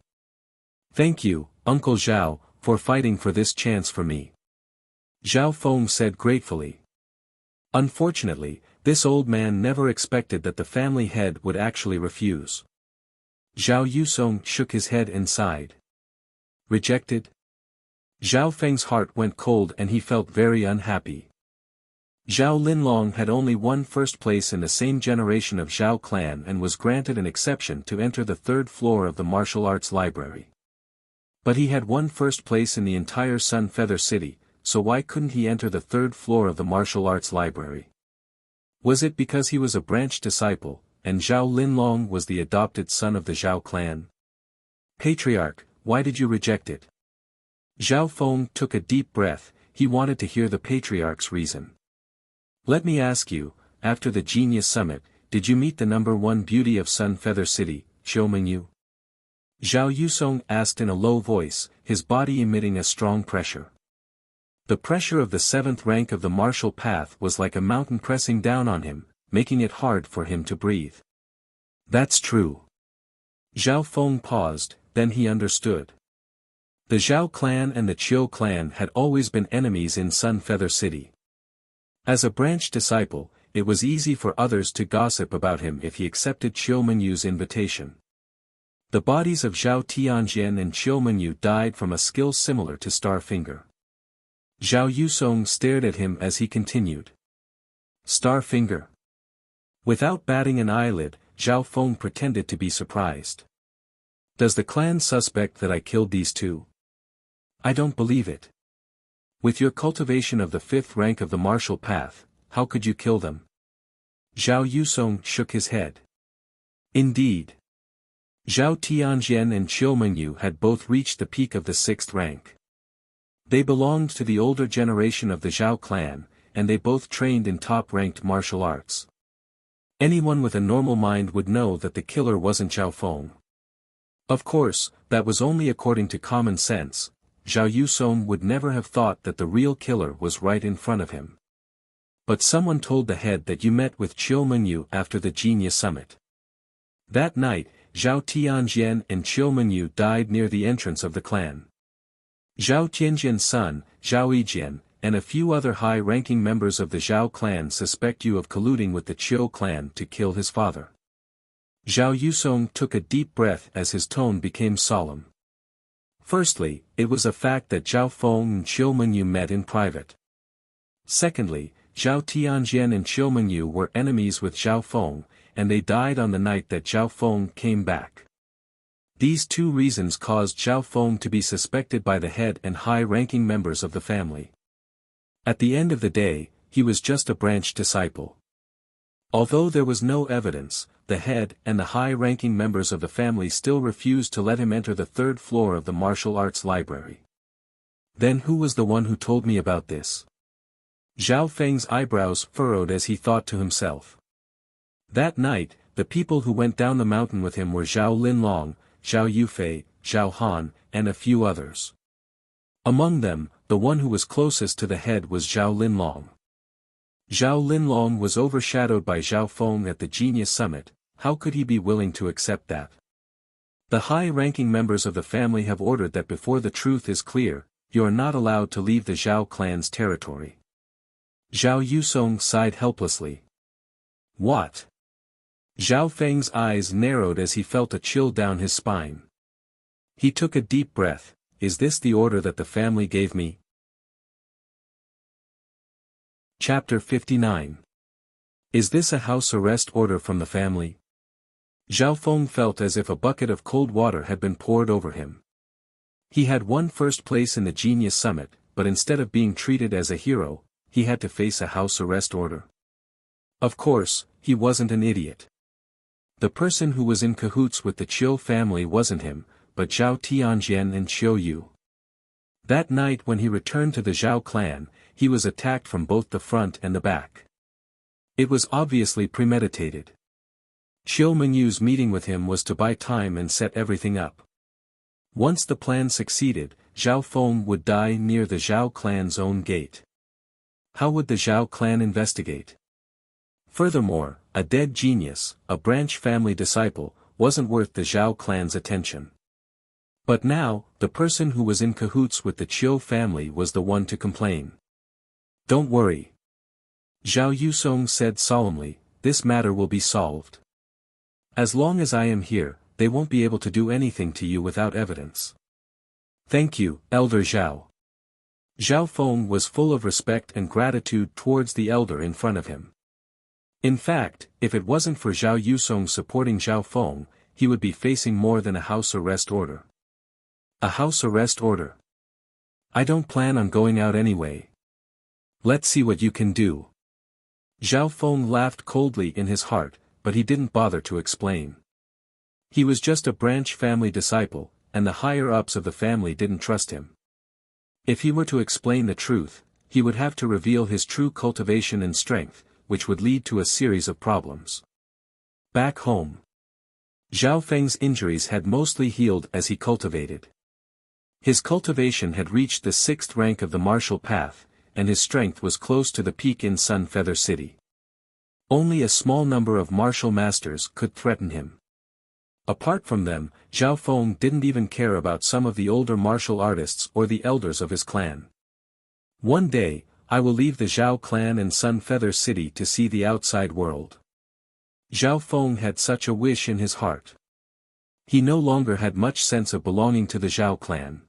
Thank you, Uncle Zhao, for fighting for this chance for me. Zhao Feng said gratefully. Unfortunately, this old man never expected that the family head would actually refuse. Zhao Yusong shook his head and sighed. Rejected? Zhao Feng's heart went cold and he felt very unhappy. Zhao Linlong had only won first place in the same generation of Zhao clan and was granted an exception to enter the third floor of the martial arts library. But he had won first place in the entire Sun Feather City, so why couldn't he enter the third floor of the martial arts library? Was it because he was a branch disciple, and Zhao Linlong was the adopted son of the Zhao clan? Patriarch, why did you reject it? Zhao Feng took a deep breath, he wanted to hear the patriarch's reason. Let me ask you, after the Genius Summit, did you meet the number one beauty of Sun Feather City, Qiu Mingyu? Zhao Yusong asked in a low voice, his body emitting a strong pressure. The pressure of the seventh rank of the martial path was like a mountain pressing down on him, making it hard for him to breathe. That's true. Zhao Feng paused, then he understood. The Zhao clan and the Qiu clan had always been enemies in Sun Feather City. As a branch disciple, it was easy for others to gossip about him if he accepted Qiu Menyu's invitation. The bodies of Zhao Tianjian and Qiu Menyu died from a skill similar to Starfinger. Zhao Yusong stared at him as he continued. Starfinger. Without batting an eyelid, Zhao Feng pretended to be surprised. Does the clan suspect that I killed these two? I don't believe it. With your cultivation of the 5th rank of the martial path, how could you kill them? Zhao Yusong shook his head. Indeed. Zhao Tianjian and Qiu Menyu had both reached the peak of the 6th rank. They belonged to the older generation of the Zhao clan, and they both trained in top-ranked martial arts. Anyone with a normal mind would know that the killer wasn't Zhao Feng. Of course, that was only according to common sense. Zhao Yusong would never have thought that the real killer was right in front of him. But someone told the head that you met with Qiu Menyu after the Genius Summit. That night, Zhao Tianjian and Qiu Menyu died near the entrance of the clan. Zhao Tianjian's son, Zhao Yijian, and a few other high-ranking members of the Zhao clan suspect you of colluding with the Qiu clan to kill his father. Zhao Yusong took a deep breath as his tone became solemn. Firstly, it was a fact that Zhao Feng and Qiu Menyu met in private. Secondly, Zhao Tianjian and Qiu Menyu were enemies with Zhao Feng, and they died on the night that Zhao Feng came back. These two reasons caused Zhao Feng to be suspected by the head and high-ranking members of the family. At the end of the day, he was just a branch disciple. Although there was no evidence, the head and the high-ranking members of the family still refused to let him enter the 3rd floor of the martial arts library. Then who was the one who told me about this? Zhao Feng's eyebrows furrowed as he thought to himself. That night, the people who went down the mountain with him were Zhao Linlong, Zhao Yufei, Zhao Han, and a few others. Among them, the one who was closest to the head was Zhao Linlong. Zhao Linlong was overshadowed by Zhao Feng at the Genius Summit. How could he be willing to accept that? The high-ranking members of the family have ordered that before the truth is clear, you are not allowed to leave the Zhao clan's territory. Zhao Yusong sighed helplessly. What? Zhao Feng's eyes narrowed as he felt a chill down his spine. He took a deep breath. Is this the order that the family gave me? Chapter 59. Is this a house arrest order from the family? Zhao Feng felt as if a bucket of cold water had been poured over him. He had won first place in the Genius Summit, but instead of being treated as a hero, he had to face a house arrest order. Of course, he wasn't an idiot. The person who was in cahoots with the Qiu family wasn't him, but Zhao Tianjian and Qiu Yu. That night when he returned to the Zhao clan, he was attacked from both the front and the back. It was obviously premeditated. Qiu Menyu's meeting with him was to buy time and set everything up. Once the plan succeeded, Zhao Feng would die near the Zhao clan's own gate. How would the Zhao clan investigate? Furthermore, a dead genius, a branch family disciple, wasn't worth the Zhao clan's attention. But now, the person who was in cahoots with the Qiu family was the one to complain. Don't worry. Zhao Yusong said solemnly, this matter will be solved. As long as I am here, they won't be able to do anything to you without evidence. Thank you, Elder Zhao. Zhao Feng was full of respect and gratitude towards the elder in front of him. In fact, if it wasn't for Zhao Yusong supporting Zhao Feng, he would be facing more than a house arrest order. A house arrest order? I don't plan on going out anyway. Let's see what you can do. Zhao Feng laughed coldly in his heart, but he didn't bother to explain. He was just a branch family disciple, and the higher-ups of the family didn't trust him. If he were to explain the truth, he would have to reveal his true cultivation and strength, which would lead to a series of problems. Back home, Zhao Feng's injuries had mostly healed as he cultivated. His cultivation had reached the 6th rank of the martial path, and his strength was close to the peak in Sun Feather City. Only a small number of martial masters could threaten him. Apart from them, Zhao Feng didn't even care about some of the older martial artists or the elders of his clan. One day, I will leave the Zhao clan and Sun Feather City to see the outside world. Zhao Feng had such a wish in his heart. He no longer had much sense of belonging to the Zhao clan.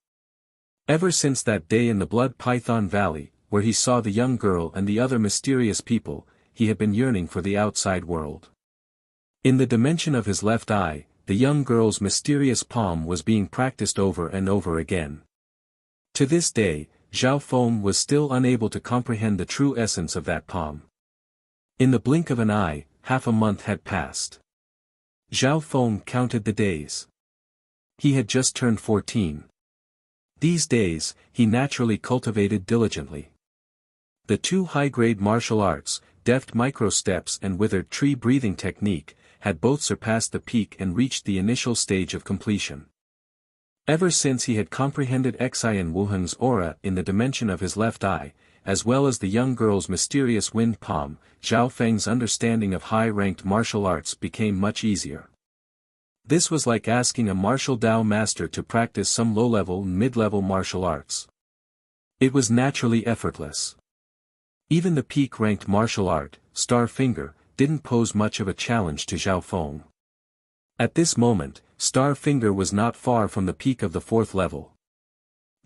Ever since that day in the Blood Python Valley, where he saw the young girl and the other mysterious people, he had been yearning for the outside world. In the dimension of his left eye, the young girl's mysterious palm was being practiced over and over again. To this day, Zhao Feng was still unable to comprehend the true essence of that palm. In the blink of an eye, half a month had passed. Zhao Feng counted the days. He had just turned 14. These days, he naturally cultivated diligently. The two high-grade martial arts, deft micro-steps and withered tree-breathing technique, had both surpassed the peak and reached the initial stage of completion. Ever since he had comprehended Xian Wuheng's aura in the dimension of his left eye, as well as the young girl's mysterious wind palm, Zhao Feng's understanding of high-ranked martial arts became much easier. This was like asking a martial Dao master to practice some low-level and mid-level martial arts. It was naturally effortless. Even the peak-ranked martial art, Star Finger, didn't pose much of a challenge to Zhao Feng. At this moment, Star Finger was not far from the peak of the 4th level.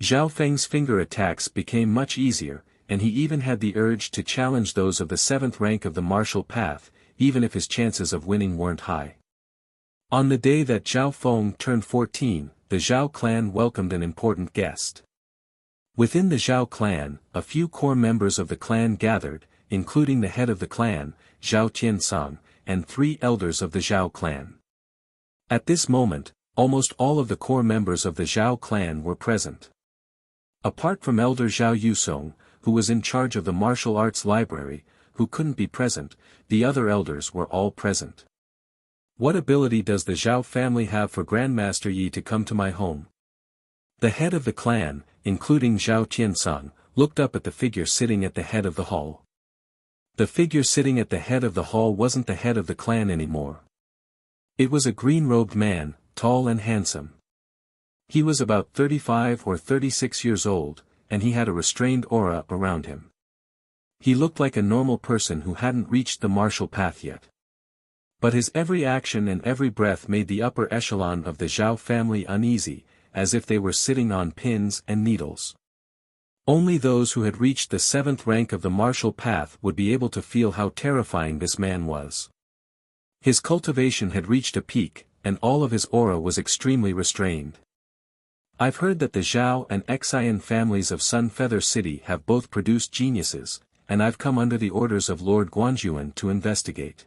Zhao Feng's finger attacks became much easier, and he even had the urge to challenge those of the 7th rank of the martial path, even if his chances of winning weren't high. On the day that Zhao Feng turned 14, the Zhao clan welcomed an important guest. Within the Zhao clan, a few core members of the clan gathered, including the head of the clan, Zhao Tiansong, and 3 elders of the Zhao clan. At this moment, almost all of the core members of the Zhao clan were present. Apart from Elder Zhao Yusong, who was in charge of the martial arts library, who couldn't be present, the other elders were all present. What ability does the Zhao family have for Grandmaster Yi to come to my home? The head of the clan, including Zhao Tiansong, looked up at the figure sitting at the head of the hall. The figure sitting at the head of the hall wasn't the head of the clan anymore. It was a green-robed man, tall and handsome. He was about 35 or 36 years old, and he had a restrained aura around him. He looked like a normal person who hadn't reached the martial path yet. But his every action and every breath made the upper echelon of the Zhao family uneasy, as if they were sitting on pins and needles. Only those who had reached the 7th rank of the martial path would be able to feel how terrifying this man was. His cultivation had reached a peak, and all of his aura was extremely restrained. I've heard that the Zhao and Xian families of Sun Feather City have both produced geniuses, and I've come under the orders of Lord Guanjuan to investigate.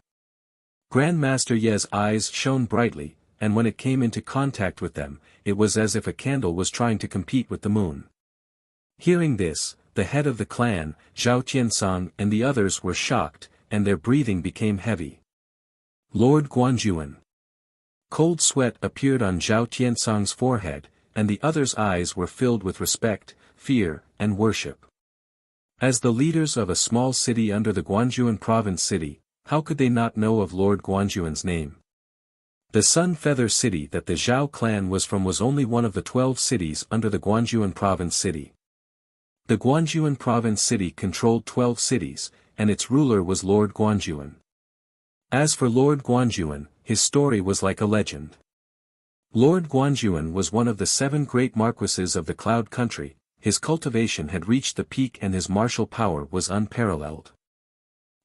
Grandmaster Ye's eyes shone brightly, and when it came into contact with them, it was as if a candle was trying to compete with the moon. Hearing this, the head of the clan, Zhao Tiansong and the others were shocked, and their breathing became heavy. Lord Guanjuan. Cold sweat appeared on Zhao Tiansong's forehead, and the others' eyes were filled with respect, fear, and worship. As the leaders of a small city under the Guanjuan province city, how could they not know of Lord Guanjuan's name? The Sun Feather City that the Zhao clan was from was only one of the 12 cities under the Guanjuan province city. The Guanjuan province city controlled 12 cities, and its ruler was Lord Guanjuan. As for Lord Guanjuan, his story was like a legend. Lord Guanjuan was one of the 7 great marquises of the Cloud Country, his cultivation had reached the peak and his martial power was unparalleled.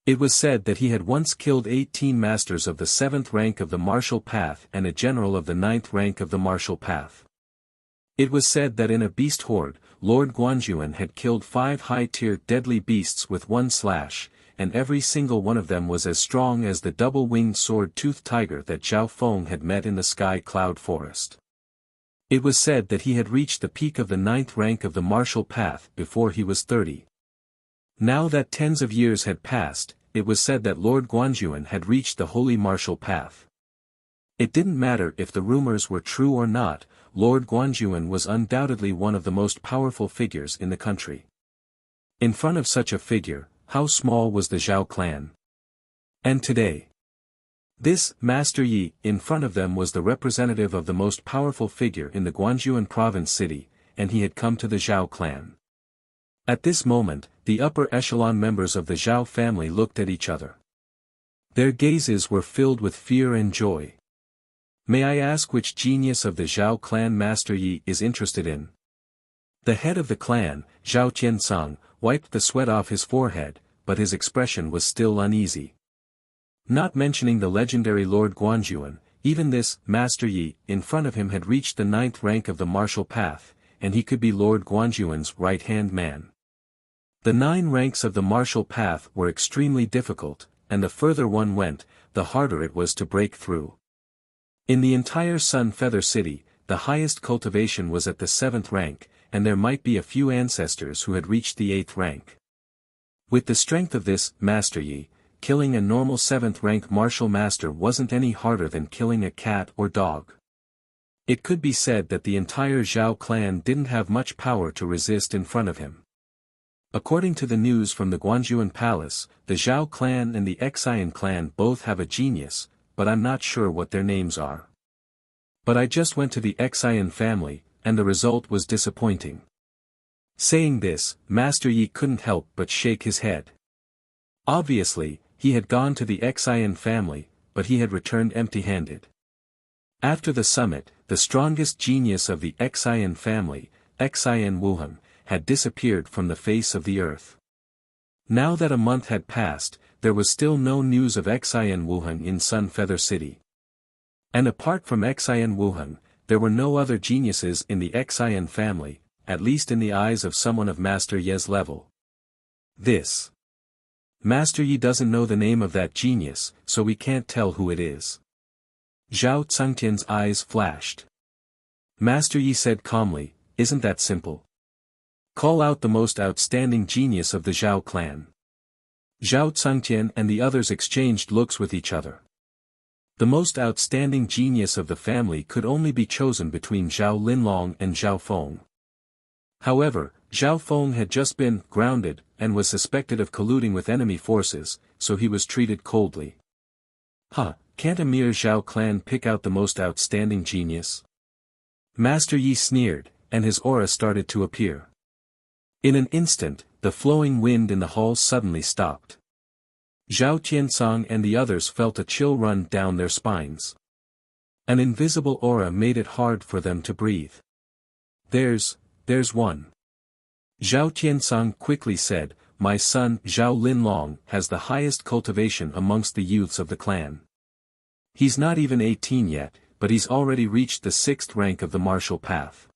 It was said that he had once killed 18 masters of the 7th rank of the martial path and a general of the 9th rank of the martial path. It was said that in a beast horde, Lord Guanjuan had killed 5 high-tier deadly beasts with one slash, and every single one of them was as strong as the double-winged sword-toothed tiger that Zhao Feng had met in the sky cloud forest. It was said that he had reached the peak of the 9th rank of the martial path before he was 30. Now that tens of years had passed, it was said that Lord Guanjuan had reached the holy martial path. It didn't matter if the rumors were true or not, Lord Guanjuan was undoubtedly one of the most powerful figures in the country. In front of such a figure, how small was the Zhao clan? And today, this Master Yi in front of them was the representative of the most powerful figure in the Guangzhou province city, and he had come to the Zhao clan. At this moment, the upper echelon members of the Zhao family looked at each other. Their gazes were filled with fear and joy. May I ask which genius of the Zhao clan Master Yi is interested in? The head of the clan, Zhao Qiansong, wiped the sweat off his forehead, but his expression was still uneasy. Not mentioning the legendary Lord Guanzhuan, even this Master Yi in front of him had reached the 9th rank of the martial path, and he could be Lord Guanzhuan's right-hand man. The 9 ranks of the martial path were extremely difficult, and the further one went, the harder it was to break through. In the entire Sun Feather City, the highest cultivation was at the 7th rank, and there might be a few ancestors who had reached the 8th rank. With the strength of this Master Yi, killing a normal 7th rank martial master wasn't any harder than killing a cat or dog. It could be said that the entire Zhao clan didn't have much power to resist in front of him. According to the news from the Guangzhou palace, the Zhao clan and the Xian clan both have a genius, but I'm not sure what their names are. But I just went to the Xian family, and the result was disappointing. Saying this, Master Yi couldn't help but shake his head. Obviously, he had gone to the Xian family, but he had returned empty-handed. After the summit, the strongest genius of the Xian family, Xian Wuhan, had disappeared from the face of the earth. Now that a month had passed, there was still no news of Xian Wuhan in Sun Feather City. And apart from Xian Wuhan, there were no other geniuses in the Xian family, at least in the eyes of someone of Master Ye's level. This Master Yi doesn't know the name of that genius, so we can't tell who it is. Zhao Cengtian's eyes flashed. Master Yi said calmly, "Isn't that simple? Call out the most outstanding genius of the Zhao clan." Zhao Cengtian and the others exchanged looks with each other. The most outstanding genius of the family could only be chosen between Zhao Linlong and Zhao Feng. However, Zhao Feng had just been grounded and was suspected of colluding with enemy forces, so he was treated coldly. Can't a mere Zhao clan pick out the most outstanding genius? Master Yi sneered, and his aura started to appear. In an instant, the flowing wind in the hall suddenly stopped. Zhao Qiansong and the others felt a chill run down their spines. An invisible aura made it hard for them to breathe. There's one. Zhao Qiansong quickly said, "My son Zhao Linlong has the highest cultivation amongst the youths of the clan. He's not even 18 yet, but he's already reached the 6th rank of the martial path.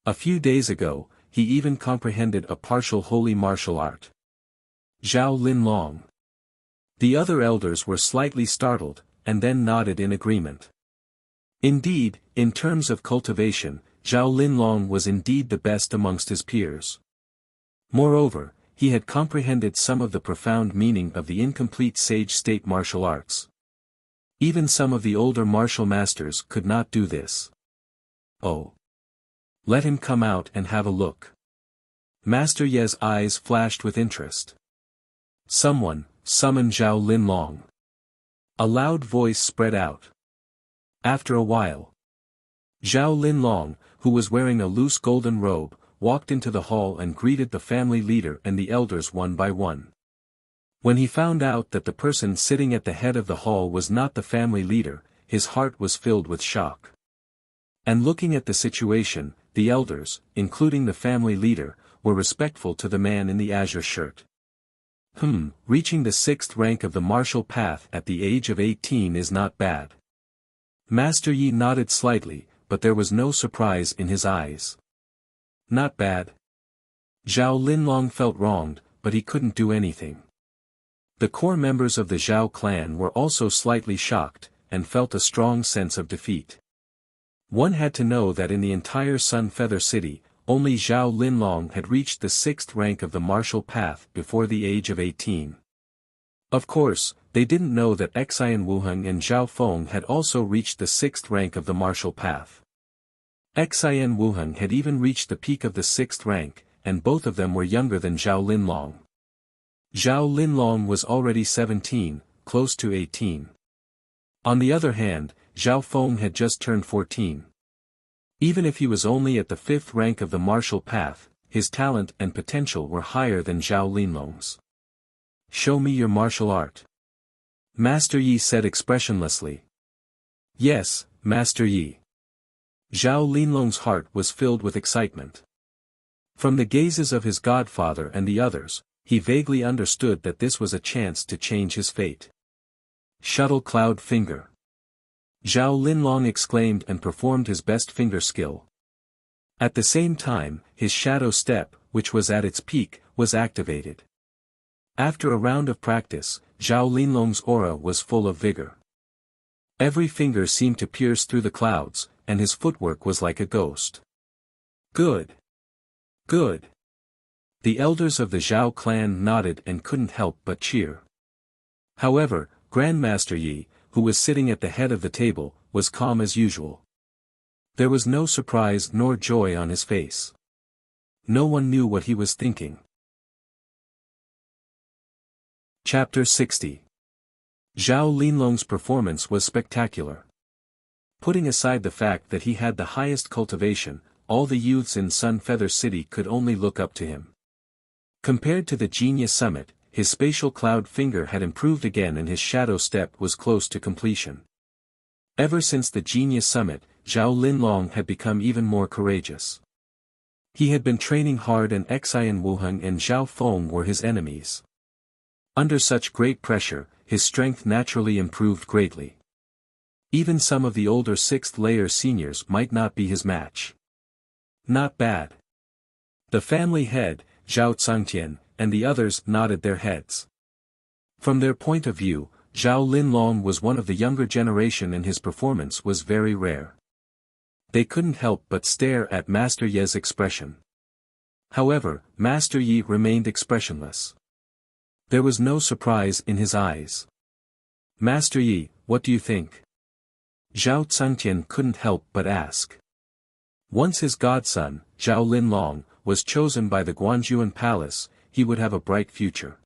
A few days ago, he even comprehended a partial holy martial art." Zhao Linlong. The other elders were slightly startled, and then nodded in agreement. Indeed, in terms of cultivation, Zhao Linlong was indeed the best amongst his peers. Moreover, he had comprehended some of the profound meaning of the incomplete sage state martial arts. Even some of the older martial masters could not do this. "Oh. Let him come out and have a look." Master Ye's eyes flashed with interest. "Someone, summon Zhao Linlong." A loud voice spread out. After a while, Zhao Linlong, who was wearing a loose golden robe, walked into the hall and greeted the family leader and the elders one by one. When he found out that the person sitting at the head of the hall was not the family leader, his heart was filled with shock. And looking at the situation, the elders, including the family leader, were respectful to the man in the azure shirt. Reaching the 6th rank of the martial path at the age of 18 is not bad. Master Yi nodded slightly, but there was no surprise in his eyes. Not bad. Zhao Linlong felt wronged, but he couldn't do anything. The core members of the Zhao clan were also slightly shocked, and felt a strong sense of defeat. One had to know that in the entire Sun Feather City, only Zhao Linlong had reached the 6th rank of the martial path before the age of 18. Of course, they didn't know that Xian Wuheng and Zhao Feng had also reached the 6th rank of the martial path. Xian Wuheng had even reached the peak of the 6th rank, and both of them were younger than Zhao Linlong. Zhao Linlong was already 17, close to 18. On the other hand, Zhao Feng had just turned 14. Even if he was only at the 5th rank of the martial path, his talent and potential were higher than Zhao Linlong's. "Show me your martial art," Master Yi said expressionlessly. "Yes, Master Yi." Zhao Linlong's heart was filled with excitement. From the gazes of his godfather and the others, he vaguely understood that this was a chance to change his fate. "Shuttle Cloud Finger." Zhao Linlong exclaimed and performed his best finger skill. At the same time, his shadow step, which was at its peak, was activated. After a round of practice, Zhao Linlong's aura was full of vigor. Every finger seemed to pierce through the clouds, and his footwork was like a ghost. "Good. Good." The elders of the Zhao clan nodded and couldn't help but cheer. However, Grandmaster Yi, who was sitting at the head of the table, was calm as usual. There was no surprise nor joy on his face. No one knew what he was thinking. Chapter 60. Zhao Linlong's performance was spectacular. Putting aside the fact that he had the highest cultivation, all the youths in Sun Feather City could only look up to him. Compared to the Genius Summit, his spatial cloud finger had improved again and his shadow step was close to completion. Ever since the Genius Summit, Zhao Linlong had become even more courageous. He had been training hard and Xian Wuheng and Zhao Feng were his enemies. Under such great pressure, his strength naturally improved greatly. Even some of the older 6th-layer seniors might not be his match. Not bad. The family head, Zhao Tsangtian, and the others nodded their heads. From their point of view, Zhao Linlong was one of the younger generation and his performance was very rare. They couldn't help but stare at Master Ye's expression. However, Master Yi remained expressionless. There was no surprise in his eyes. "Master Yi, what do you think?" Zhao Tsangtian couldn't help but ask. Once his godson, Zhao Linlong, was chosen by the Guanjuan Palace, he would have a bright future.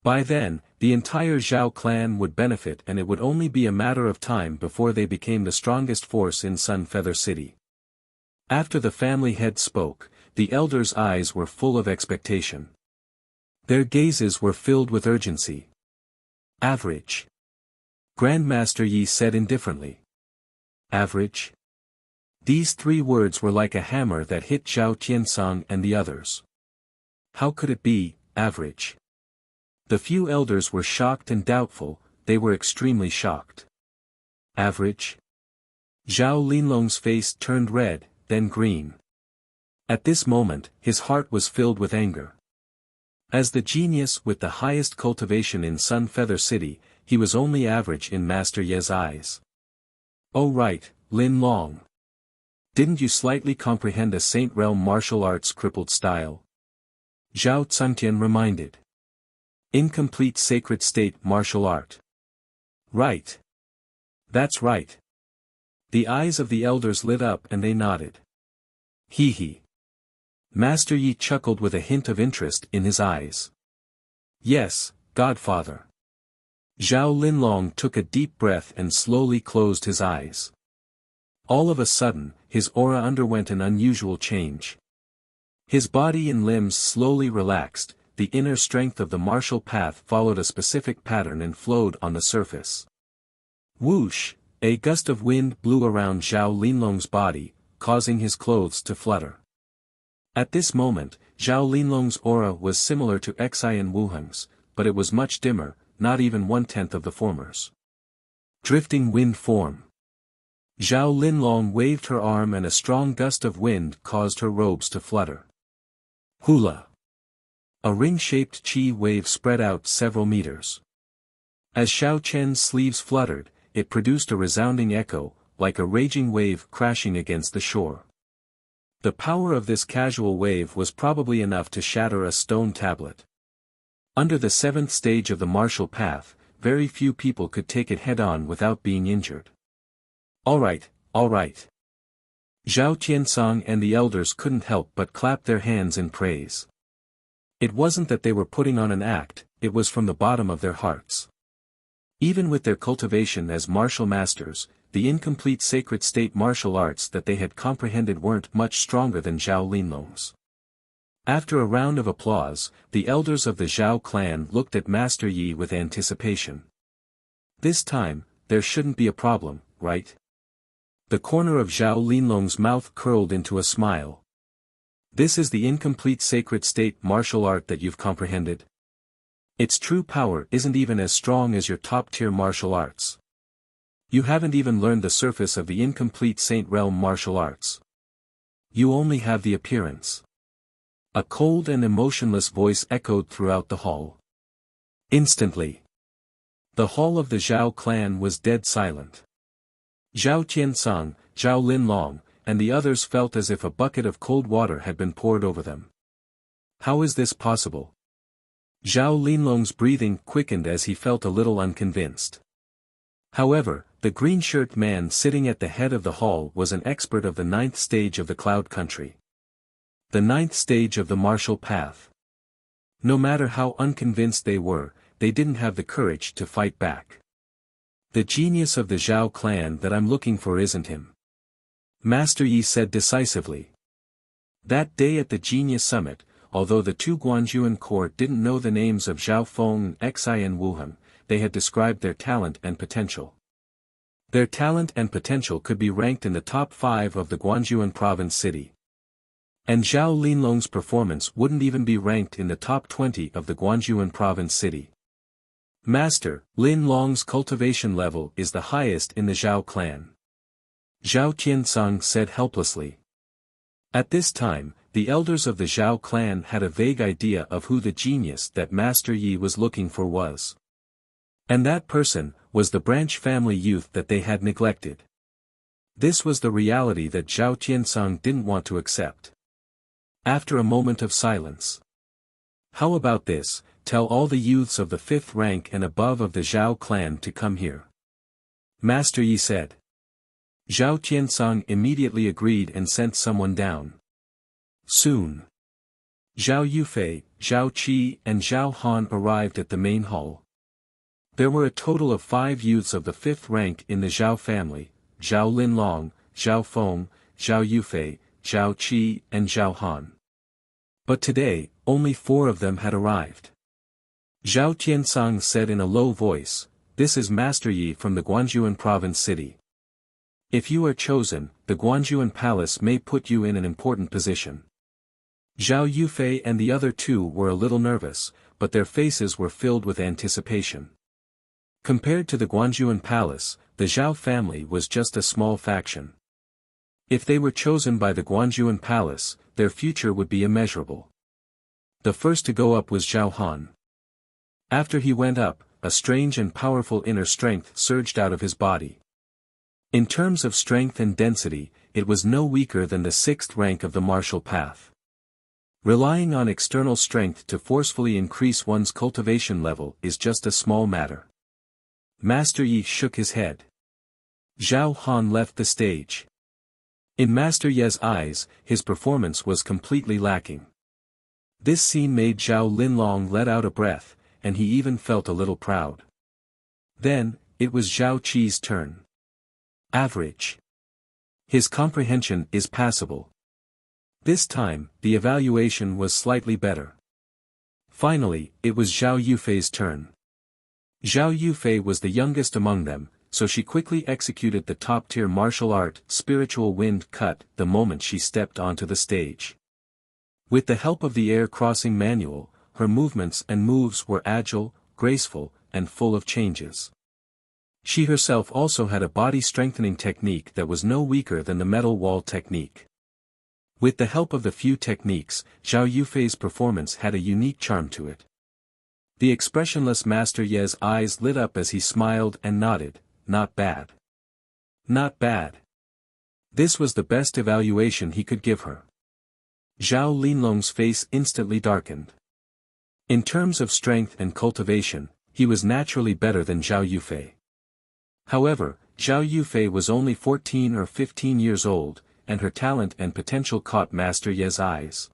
By then, the entire Zhao clan would benefit and it would only be a matter of time before they became the strongest force in Sun Feather City. After the family head spoke, the elders' eyes were full of expectation. Their gazes were filled with urgency. "Average," Grandmaster Yi said indifferently. "Average?" These 3 words were like a hammer that hit Zhao Tiansong and the others. How could it be, average? The few elders were shocked and doubtful, they were extremely shocked. "Average?" Zhao Linlong's face turned red, then green. At this moment, his heart was filled with anger. As the genius with the highest cultivation in Sun Feather City, he was only average in Master Ye's eyes. "Oh right, Linlong. Didn't you slightly comprehend a Saint Realm martial arts crippled style?" Zhao Tsangtian reminded. "Incomplete sacred state martial art." "Right. That's right." The eyes of the elders lit up and they nodded. "Hee hee." Master Yi chuckled with a hint of interest in his eyes. "Yes, Godfather." Zhao Linlong took a deep breath and slowly closed his eyes. All of a sudden, his aura underwent an unusual change. His body and limbs slowly relaxed, the inner strength of the martial path followed a specific pattern and flowed on the surface. Whoosh! A gust of wind blew around Zhao Linlong's body, causing his clothes to flutter. At this moment, Zhao Linlong's aura was similar to Xian Wuheng's, but it was much dimmer, not even 1/10 of the former's. Drifting wind form. Zhao Linlong waved her arm and a strong gust of wind caused her robes to flutter. Hula! A ring-shaped chi wave spread out several meters. As Xiao Chen's sleeves fluttered, it produced a resounding echo, like a raging wave crashing against the shore. The power of this casual wave was probably enough to shatter a stone tablet. Under the 7th stage of the martial path, very few people could take it head-on without being injured. All right. Zhao Tiansong and the elders couldn't help but clap their hands in praise. It wasn't that they were putting on an act, it was from the bottom of their hearts. Even with their cultivation as martial masters, the incomplete sacred state martial arts that they had comprehended weren't much stronger than Zhao Linlong's. After a round of applause, the elders of the Zhao clan looked at Master Yi with anticipation. This time, there shouldn't be a problem, right? The corner of Zhao Linlong's mouth curled into a smile. This is the incomplete sacred state martial art that you've comprehended? Its true power isn't even as strong as your top-tier martial arts. You haven't even learned the surface of the incomplete Saint Realm martial arts. You only have the appearance. A cold and emotionless voice echoed throughout the hall. Instantly, the hall of the Zhao clan was dead silent. Zhao Qiansong, Zhao Linlong, and the others felt as if a bucket of cold water had been poured over them. How is this possible? Zhao Linlong's breathing quickened as he felt a little unconvinced. However, the green-shirt man sitting at the head of the hall was an expert of the 9th stage of the Cloud Country. The 9th stage of the martial path. No matter how unconvinced they were, they didn't have the courage to fight back. The genius of the Zhao clan that I'm looking for isn't him. Master Yi said decisively. That day at the Genius Summit, although the two Guanjuan court didn't know the names of Zhao Feng and Xi and Wuheng, they had described their talent and potential. Their talent and potential could be ranked in the top 5 of the Guanjuan province city. And Zhao Linlong's performance wouldn't even be ranked in the top 20 of the Guanjuan province city. Master, Linlong's cultivation level is the highest in the Zhao clan. Zhao Qiansong said helplessly. At this time, the elders of the Zhao clan had a vague idea of who the genius that Master Yi was looking for was. And that person was the branch family youth that they had neglected. This was the reality that Zhao Qiansong didn't want to accept. After a moment of silence. How about this, tell all the youths of the 5th rank and above of the Zhao clan to come here. Master Yi said. Zhao Qiansong immediately agreed and sent someone down. Soon. Zhao Yufei, Zhao Qi and Zhao Han arrived at the main hall. There were a total of 5 youths of the 5th rank in the Zhao family, Zhao Linlong, Zhao Feng, Zhao Yufei, Zhao Qi and Zhao Han. But today, only 4 of them had arrived. Zhao Qiansong said in a low voice, "This is Master Yi from the Guanjuan province city. If you are chosen, the Guanjuan palace may put you in an important position." Zhao Yufei and the other 2 were a little nervous, but their faces were filled with anticipation. Compared to the Guanjuan palace, the Zhao family was just a small faction. If they were chosen by the Guanjuan palace, their future would be immeasurable. The first to go up was Zhao Han. After he went up, a strange and powerful inner strength surged out of his body. In terms of strength and density, it was no weaker than the 6th rank of the martial path. Relying on external strength to forcefully increase one's cultivation level is just a small matter. Master Yi shook his head. Zhao Han left the stage. In Master Ye's eyes, his performance was completely lacking. This scene made Zhao Linlong let out a breath, and he even felt a little proud. Then, it was Zhao Qi's turn. Average. His comprehension is passable. This time, the evaluation was slightly better. Finally, it was Zhao Yufei's turn. Zhao Yufei was the youngest among them, so she quickly executed the top-tier martial art, Spiritual Wind Cut, the moment she stepped onto the stage. With the help of the air-crossing manual, her movements and moves were agile, graceful, and full of changes. She herself also had a body-strengthening technique that was no weaker than the metal wall technique. With the help of the few techniques, Zhao Yufei's performance had a unique charm to it. The expressionless Master Ye's eyes lit up as he smiled and nodded. Not bad. Not bad. This was the best evaluation he could give her. Zhao Linlong's face instantly darkened. In terms of strength and cultivation, he was naturally better than Zhao Yufei. However, Zhao Yufei was only 14 or 15 years old, and her talent and potential caught Master Ye's eyes.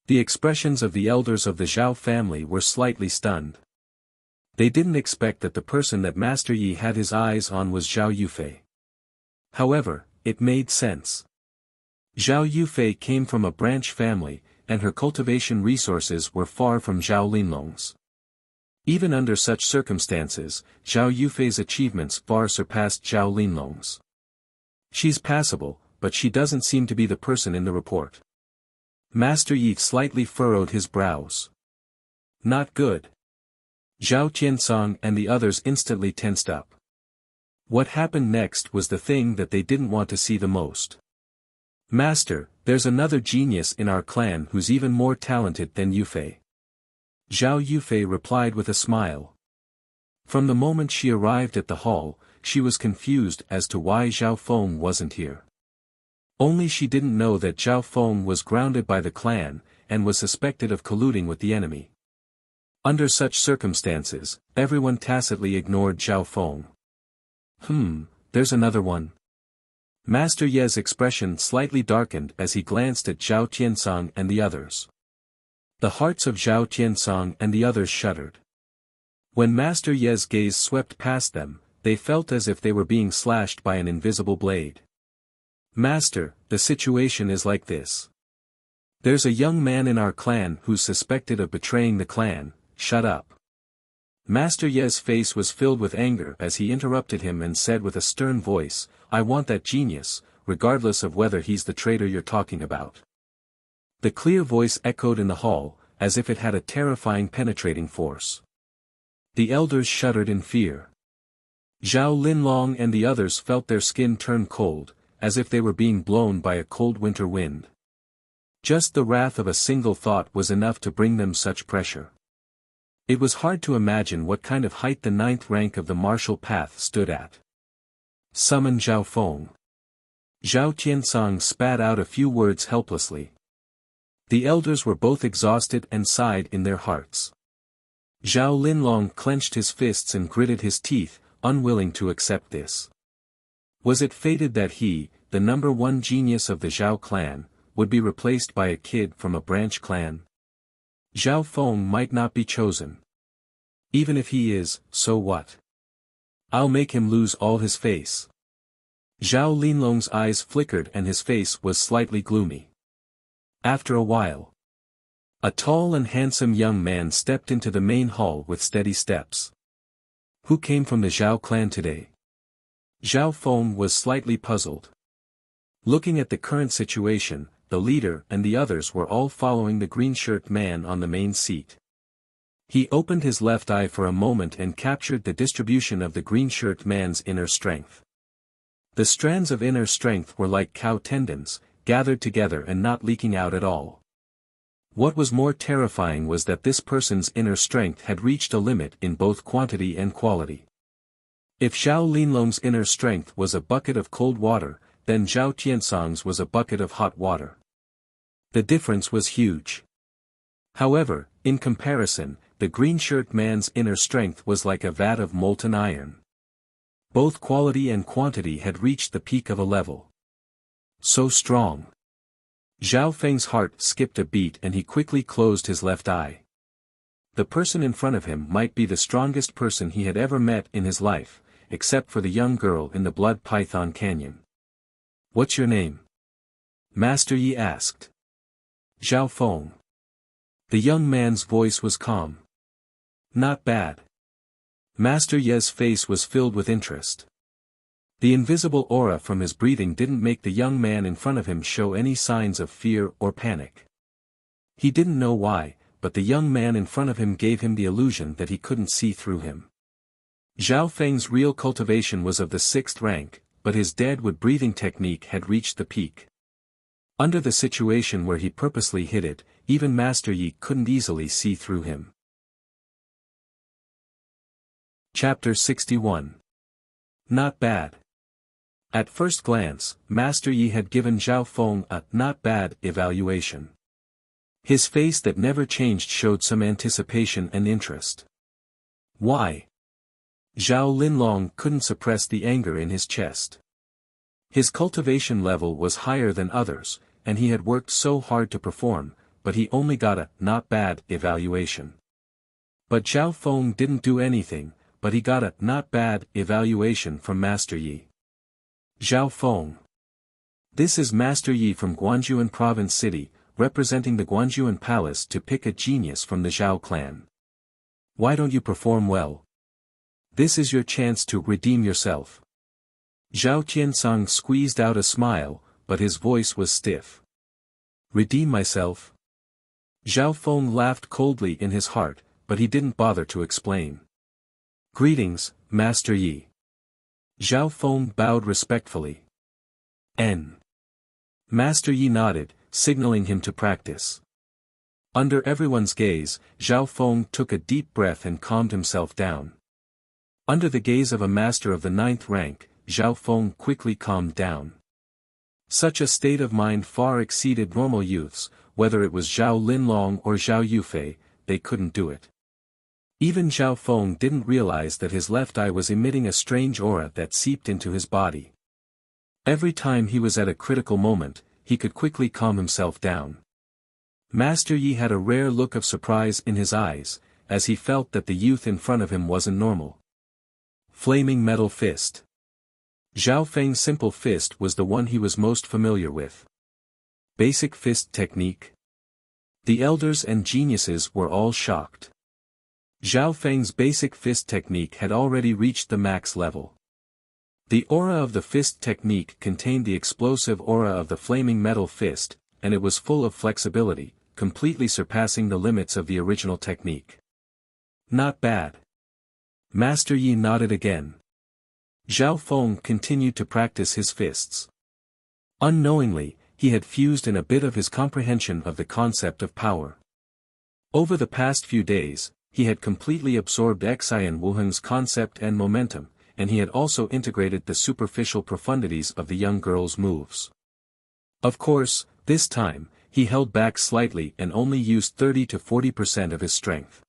The expressions of the elders of the Zhao family were slightly stunned. They didn't expect that the person that Master Yi had his eyes on was Zhao Yufei. However, it made sense. Zhao Yufei came from a branch family, and her cultivation resources were far from Zhao Linlong's. Even under such circumstances, Zhao Yufei's achievements far surpassed Zhao Linlong's. She's passable, but she doesn't seem to be the person in the report. Master Yi slightly furrowed his brows. Not good. Zhao Qiansong and the others instantly tensed up. What happened next was the thing that they didn't want to see the most. Master, there's another genius in our clan who's even more talented than Yufei. Zhao Yufei replied with a smile. From the moment she arrived at the hall, she was confused as to why Zhao Feng wasn't here. Only she didn't know that Zhao Feng was grounded by the clan, and was suspected of colluding with the enemy. Under such circumstances, everyone tacitly ignored Zhao Feng. There's another one. Master Ye's expression slightly darkened as he glanced at Zhao Qiansong and the others. The hearts of Zhao Qiansong and the others shuddered. When Master Ye's gaze swept past them, they felt as if they were being slashed by an invisible blade. Master, the situation is like this. There's a young man in our clan who's suspected of betraying the clan. Shut up. Master Ye's face was filled with anger as he interrupted him and said with a stern voice, I want that genius, regardless of whether he's the traitor you're talking about. The clear voice echoed in the hall, as if it had a terrifying penetrating force. The elders shuddered in fear. Zhao Linlong and the others felt their skin turn cold, as if they were being blown by a cold winter wind. Just the wrath of a single thought was enough to bring them such pressure. It was hard to imagine what kind of height the 9th rank of the martial path stood at. Summon Zhao Feng. Zhao Qiansong spat out a few words helplessly. The elders were both exhausted and sighed in their hearts. Zhao Linlong clenched his fists and gritted his teeth, unwilling to accept this. Was it fated that he, the number one genius of the Zhao clan, would be replaced by a kid from a branch clan? Zhao Feng might not be chosen. Even if he is, so what? I'll make him lose all his face. Zhao Linlong's eyes flickered and his face was slightly gloomy. After a while, a tall and handsome young man stepped into the main hall with steady steps. Who came from the Zhao clan today? Zhao Feng was slightly puzzled. Looking at the current situation, the leader and the others were all following the green-shirt man on the main seat. He opened his left eye for a moment and captured the distribution of the green-shirt man's inner strength. The strands of inner strength were like cow tendons, gathered together and not leaking out at all. What was more terrifying was that this person's inner strength had reached a limit in both quantity and quality. If Zhao Linlong's inner strength was a bucket of cold water, then Zhao Qiansong's was a bucket of hot water. The difference was huge. However, in comparison, the green-shirt man's inner strength was like a vat of molten iron. Both quality and quantity had reached the peak of a level. So strong. Zhao Feng's heart skipped a beat and he quickly closed his left eye. The person in front of him might be the strongest person he had ever met in his life, except for the young girl in the Blood Python Canyon. What's your name? Master Yi asked. Zhao Feng. The young man's voice was calm. Not bad. Master Ye's face was filled with interest. The invisible aura from his breathing didn't make the young man in front of him show any signs of fear or panic. He didn't know why, but the young man in front of him gave him the illusion that he couldn't see through him. Zhao Feng's real cultivation was of the 6th rank, but his deadwood breathing technique had reached the peak. Under the situation where he purposely hid it, even Master Yi couldn't easily see through him. Chapter 61. Not bad. At first glance, Master Yi had given Zhao Feng a not bad evaluation. His face that never changed showed some anticipation and interest. Why? Zhao Linlong couldn't suppress the anger in his chest. His cultivation level was higher than others, and he had worked so hard to perform, but he only got a not bad evaluation. But Zhao Feng didn't do anything, but he got a not bad evaluation from Master Yi. Zhao Feng. This is Master Yi from Guanjuan Province City, representing the Guanjuan Palace to pick a genius from the Zhao clan. Why don't you perform well? This is your chance to redeem yourself. Zhao Qiansong squeezed out a smile, but his voice was stiff. Redeem myself? Zhao Feng laughed coldly in his heart, but he didn't bother to explain. Greetings, Master Yi. Zhao Feng bowed respectfully. N. Master Yi nodded, signaling him to practice. Under everyone's gaze, Zhao Feng took a deep breath and calmed himself down. Under the gaze of a master of the 9th rank, Zhao Feng quickly calmed down. Such a state of mind far exceeded normal youths, whether it was Zhao Linlong or Zhao Yufei, they couldn't do it. Even Zhao Feng didn't realize that his left eye was emitting a strange aura that seeped into his body. Every time he was at a critical moment, he could quickly calm himself down. Master Yi had a rare look of surprise in his eyes, as he felt that the youth in front of him wasn't normal. Flaming Metal Fist. Zhao Feng's simple fist was the one he was most familiar with. Basic fist technique. The elders and geniuses were all shocked. Zhao Feng's basic fist technique had already reached the max level. The aura of the fist technique contained the explosive aura of the flaming metal fist, and it was full of flexibility, completely surpassing the limits of the original technique. Not bad. Master Yi nodded again. Zhao Feng continued to practice his fists. Unknowingly, he had fused in a bit of his comprehension of the concept of power. Over the past few days, he had completely absorbed Xian Wuheng's concept and momentum, and he had also integrated the superficial profundities of the young girl's moves. Of course, this time, he held back slightly and only used 30 to 40% of his strength.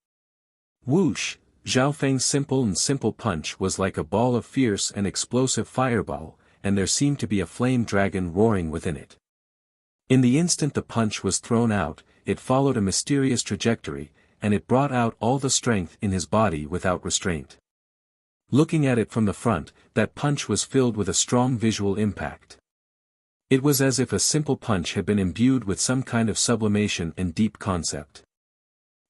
Whoosh! Zhao Feng's simple punch was like a ball of fierce and explosive fireball, and there seemed to be a flame dragon roaring within it. In the instant the punch was thrown out, it followed a mysterious trajectory, and it brought out all the strength in his body without restraint. Looking at it from the front, that punch was filled with a strong visual impact. It was as if a simple punch had been imbued with some kind of sublimation and deep concept.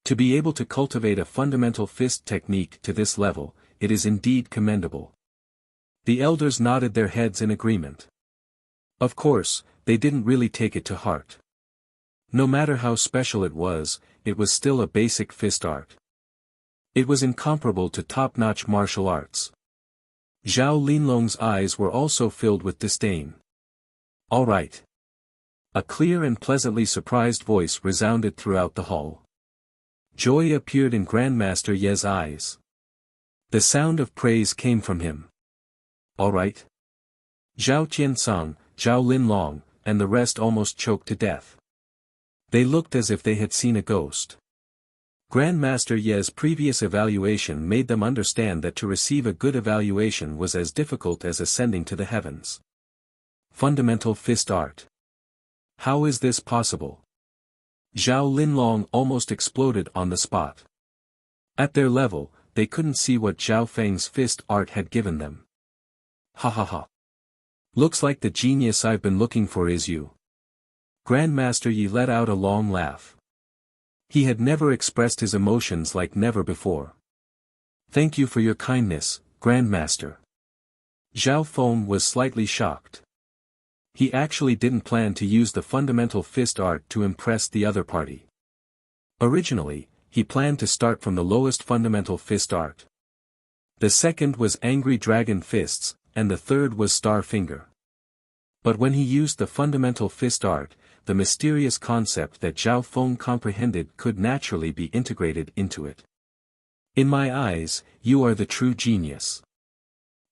To be able to cultivate a fundamental fist technique to this level, it is indeed commendable. The elders nodded their heads in agreement. Of course, they didn't really take it to heart. No matter how special it was still a basic fist art. It was incomparable to top-notch martial arts. Zhao Linlong's eyes were also filled with disdain. All right. A clear and pleasantly surprised voice resounded throughout the hall. Joy appeared in Grandmaster Ye's eyes. The sound of praise came from him. All right. Zhao Qiansong, Zhao Linlong, and the rest almost choked to death. They looked as if they had seen a ghost. Grandmaster Ye's previous evaluation made them understand that to receive a good evaluation was as difficult as ascending to the heavens. Fundamental fist art. How is this possible? Zhao Linlong almost exploded on the spot. At their level, they couldn't see what Zhao Feng's fist art had given them. Ha ha ha. Looks like the genius I've been looking for is you. Grandmaster Yi let out a long laugh. He had never expressed his emotions like never before. Thank you for your kindness, Grandmaster. Zhao Feng was slightly shocked. He actually didn't plan to use the fundamental fist art to impress the other party. Originally, he planned to start from the lowest fundamental fist art. The second was Angry Dragon Fists, and the third was Star Finger. But when he used the fundamental fist art, the mysterious concept that Zhao Feng comprehended could naturally be integrated into it. In my eyes, you are the true genius.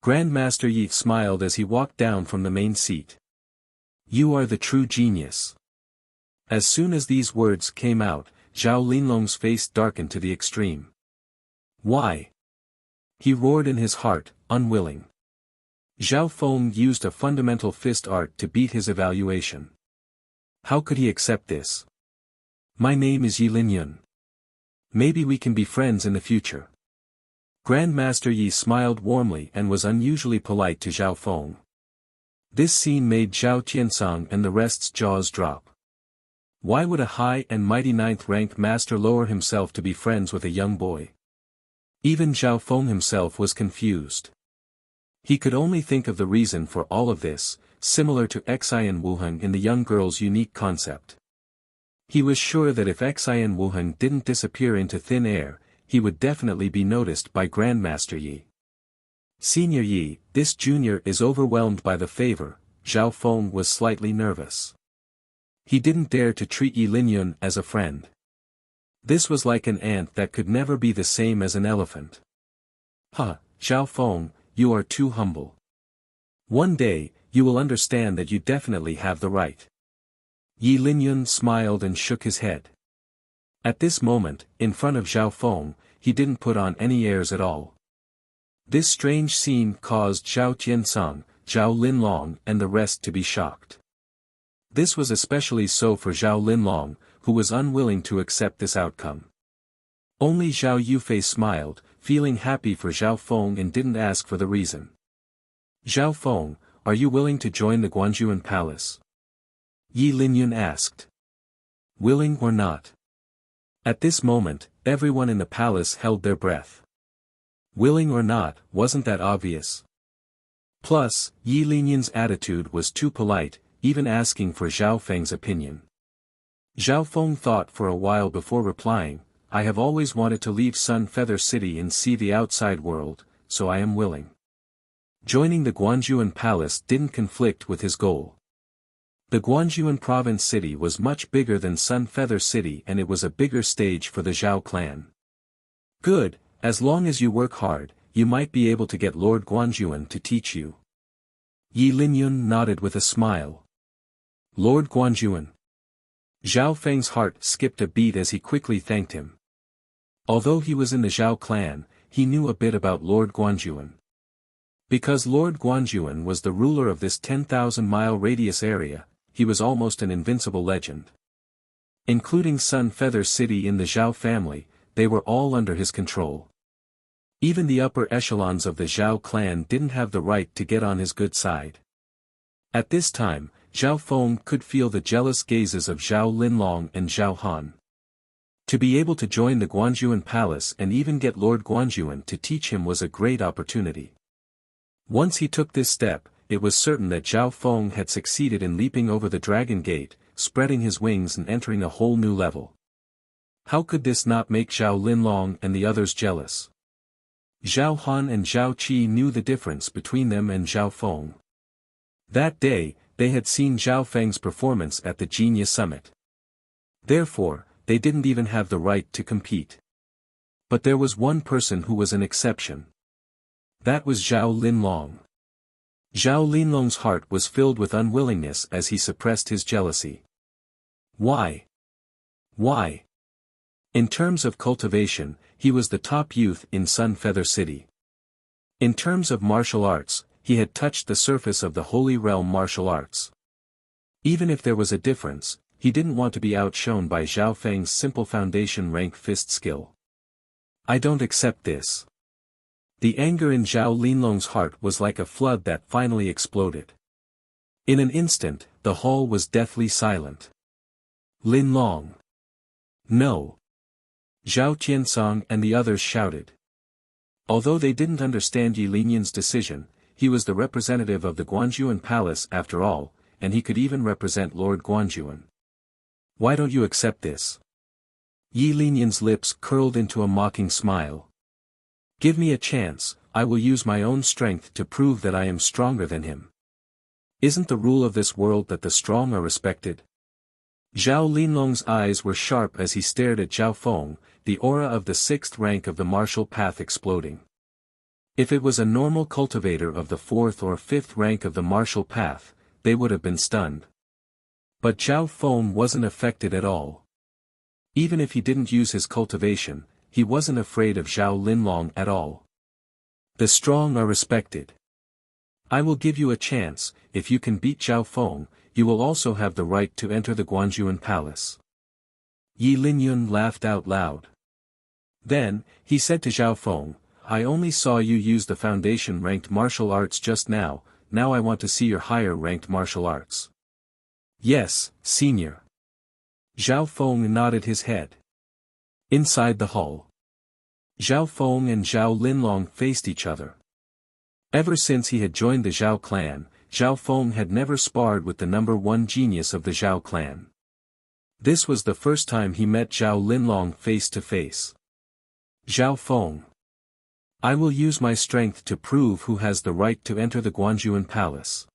Grandmaster Yi smiled as he walked down from the main seat. You are the true genius. As soon as these words came out, Zhao Linlong's face darkened to the extreme. Why? He roared in his heart, unwilling. Zhao Feng used a fundamental fist art to beat his evaluation. How could he accept this? My name is Yi Linyun. Maybe we can be friends in the future. Grandmaster Yi smiled warmly and was unusually polite to Zhao Feng. This scene made Zhao Tiansong and the rest's jaws drop. Why would a high and mighty 9th-ranked master lower himself to be friends with a young boy? Even Zhao Feng himself was confused. He could only think of the reason for all of this, similar to Xian Wuheng in the young girl's unique concept. He was sure that if Xian Wuheng didn't disappear into thin air, he would definitely be noticed by Grandmaster Yi. Senior Yi, this junior is overwhelmed by the favor. Zhao Feng was slightly nervous. He didn't dare to treat Yi Linyun as a friend. This was like an ant that could never be the same as an elephant. Zhao Feng, you are too humble. One day, you will understand that you definitely have the right. Yi Linyun smiled and shook his head. At this moment, in front of Zhao Feng, he didn't put on any airs at all. This strange scene caused Zhao Tiansong, Zhao Linlong and the rest to be shocked. This was especially so for Zhao Linlong, who was unwilling to accept this outcome. Only Zhao Yufei smiled, feeling happy for Zhao Feng and didn't ask for the reason. Zhao Feng, are you willing to join the Guanjuan Palace? Yi Linyun asked. Willing or not? At this moment, everyone in the palace held their breath. Willing or not, wasn't that obvious? Plus, Yi Linyun's attitude was too polite, even asking for Zhao Feng's opinion. Zhao Feng thought for a while before replying, I have always wanted to leave Sun Feather City and see the outside world, so I am willing. Joining the Guanjuan Palace didn't conflict with his goal. The Guanjuan Province City was much bigger than Sun Feather City and it was a bigger stage for the Zhao clan. Good, as long as you work hard, you might be able to get Lord Guanjuan to teach you. Yi Linyun nodded with a smile. Lord Guanjuan. Zhao Feng's heart skipped a beat as he quickly thanked him. Although he was in the Zhao clan, he knew a bit about Lord Guanjuan. Because Lord Guanjuan was the ruler of this 10,000-mile radius area, he was almost an invincible legend. Including Sun Feather City in the Zhao family, they were all under his control. Even the upper echelons of the Zhao clan didn't have the right to get on his good side. At this time, Zhao Feng could feel the jealous gazes of Zhao Linlong and Zhao Han. To be able to join the Guanjuan Palace and even get Lord Guanjuan to teach him was a great opportunity. Once he took this step, it was certain that Zhao Feng had succeeded in leaping over the Dragon Gate, spreading his wings and entering a whole new level. How could this not make Zhao Linlong and the others jealous? Zhao Han and Zhao Qi knew the difference between them and Zhao Feng. That day, they had seen Zhao Feng's performance at the Genius Summit. Therefore, they didn't even have the right to compete. But there was one person who was an exception. That was Zhao Linlong. Zhao Linlong's heart was filled with unwillingness as he suppressed his jealousy. Why? Why? In terms of cultivation, he was the top youth in Sun Feather City. In terms of martial arts, he had touched the surface of the Holy Realm martial arts. Even if there was a difference, he didn't want to be outshone by Zhao Feng's simple foundation rank fist skill. I don't accept this. The anger in Zhao Linlong's heart was like a flood that finally exploded. In an instant, the hall was deathly silent. Linlong. No. Zhao Tiansong and the others shouted. Although they didn't understand Yi Linyun's decision, he was the representative of the Guanjuan Palace after all, and he could even represent Lord Guanjuan. Why don't you accept this? Yi Linyun's lips curled into a mocking smile. Give me a chance, I will use my own strength to prove that I am stronger than him. Isn't the rule of this world that the strong are respected? Zhao Linlong's eyes were sharp as he stared at Zhao Feng, the aura of the 6th rank of the martial path exploding. If it was a normal cultivator of the 4th or 5th rank of the martial path, they would have been stunned. But Zhao Feng wasn't affected at all. Even if he didn't use his cultivation, he wasn't afraid of Zhao Linlong at all. The strong are respected. I will give you a chance, if you can beat Zhao Feng, you will also have the right to enter the Guanjuan Palace. Yi Linyun laughed out loud. Then, he said to Zhao Feng, I only saw you use the foundation-ranked martial arts just now I want to see your higher-ranked martial arts. Yes, senior. Zhao Feng nodded his head. Inside the hall, Zhao Feng and Zhao Linlong faced each other. Ever since he had joined the Zhao clan, Zhao Feng had never sparred with the number one genius of the Zhao clan. This was the first time he met Zhao Linlong face to face. Zhao Feng. I will use my strength to prove who has the right to enter the Guanjuan Palace.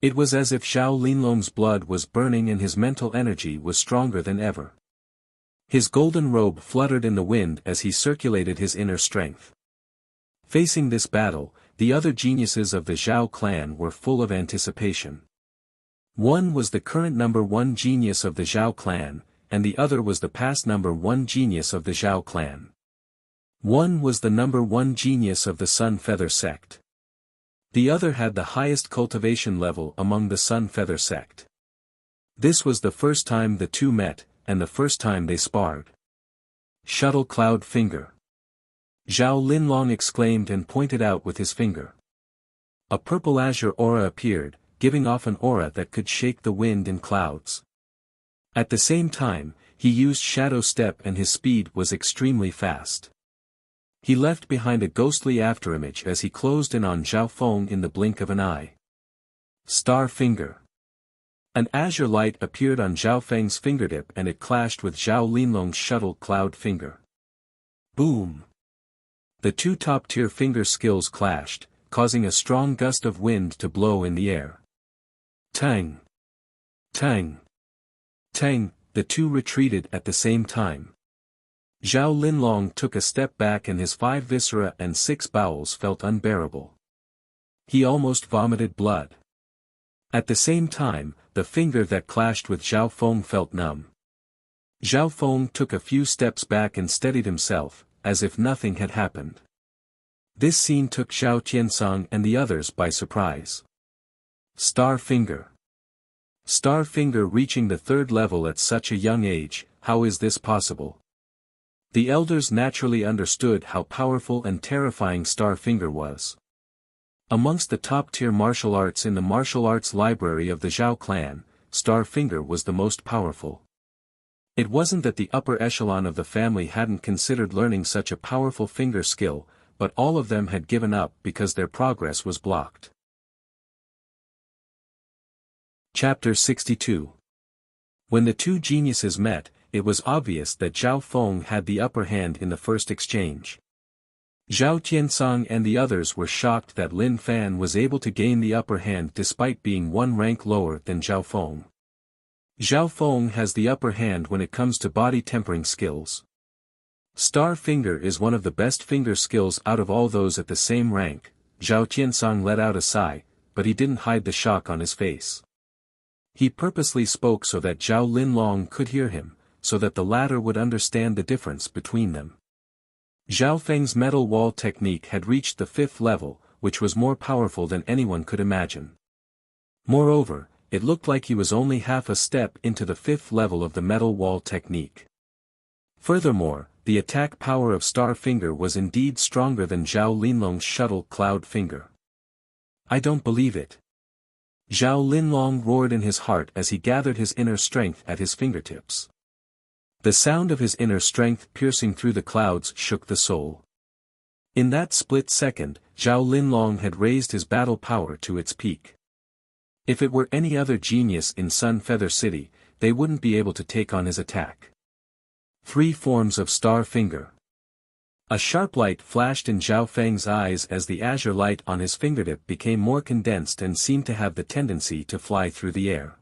It was as if Zhao Linlong's blood was burning and his mental energy was stronger than ever. His golden robe fluttered in the wind as he circulated his inner strength. Facing this battle, the other geniuses of the Zhao clan were full of anticipation. One was the current number one genius of the Zhao clan, and the other was the past number one genius of the Zhao clan. One was the number one genius of the Sun Feather sect. The other had the highest cultivation level among the Sun Feather sect. This was the first time the two met, and the first time they sparred. Shuttle Cloud Finger. Zhao Linlong exclaimed and pointed out with his finger. A purple azure aura appeared, giving off an aura that could shake the wind and clouds. At the same time, he used Shadow Step and his speed was extremely fast. He left behind a ghostly afterimage as he closed in on Zhao Feng in the blink of an eye. Star Finger. An azure light appeared on Zhao Feng's fingertip and it clashed with Zhao Linlong's shuttle cloud finger. Boom! The two top-tier finger skills clashed, causing a strong gust of wind to blow in the air. Tang! Tang! Tang! The two retreated at the same time. Zhao Linlong took a step back and his 5 viscera and 6 bowels felt unbearable. He almost vomited blood. At the same time, the finger that clashed with Zhao Feng felt numb. Zhao Feng took a few steps back and steadied himself, as if nothing had happened. This scene took Zhao Qiansong and the others by surprise. Star Finger. Star Finger reaching the 3rd level at such a young age, how is this possible? The elders naturally understood how powerful and terrifying Star Finger was. Amongst the top-tier martial arts in the martial arts library of the Zhao clan, Star Finger was the most powerful. It wasn't that the upper echelon of the family hadn't considered learning such a powerful finger skill, but all of them had given up because their progress was blocked. Chapter 62. When the two geniuses met, it was obvious that Zhao Feng had the upper hand in the first exchange. Zhao Qiansong and the others were shocked that Lin Fan was able to gain the upper hand despite being one rank lower than Zhao Feng. Zhao Feng has the upper hand when it comes to body tempering skills. Star Finger is one of the best finger skills out of all those at the same rank. Zhao Qiansong let out a sigh, but he didn't hide the shock on his face. He purposely spoke so that Zhao Linlong could hear him, so that the latter would understand the difference between them. Zhao Feng's metal wall technique had reached the 5th level, which was more powerful than anyone could imagine. Moreover, it looked like he was only half a step into the 5th level of the metal wall technique. Furthermore, the attack power of Star Finger was indeed stronger than Zhao Linlong's shuttle cloud finger. I don't believe it. Zhao Linlong roared in his heart as he gathered his inner strength at his fingertips. The sound of his inner strength piercing through the clouds shook the soul. In that split second, Zhao Linlong had raised his battle power to its peak. If it were any other genius in Sun Feather City, they wouldn't be able to take on his attack. 3 forms of Star Finger. A sharp light flashed in Zhao Feng's eyes as the azure light on his fingertip became more condensed and seemed to have the tendency to fly through the air.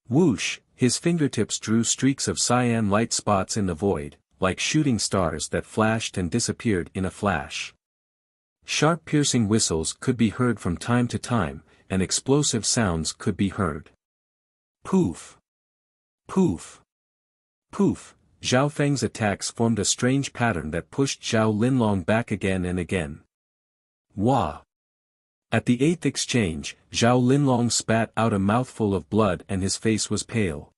Whoosh! His fingertips drew streaks of cyan light spots in the void, like shooting stars that flashed and disappeared in a flash. Sharp piercing whistles could be heard from time to time, and explosive sounds could be heard. Poof! Poof! Poof! Zhao Feng's attacks formed a strange pattern that pushed Zhao Linlong back again and again. Wah! At the 8th exchange, Zhao Linlong spat out a mouthful of blood and his face was pale.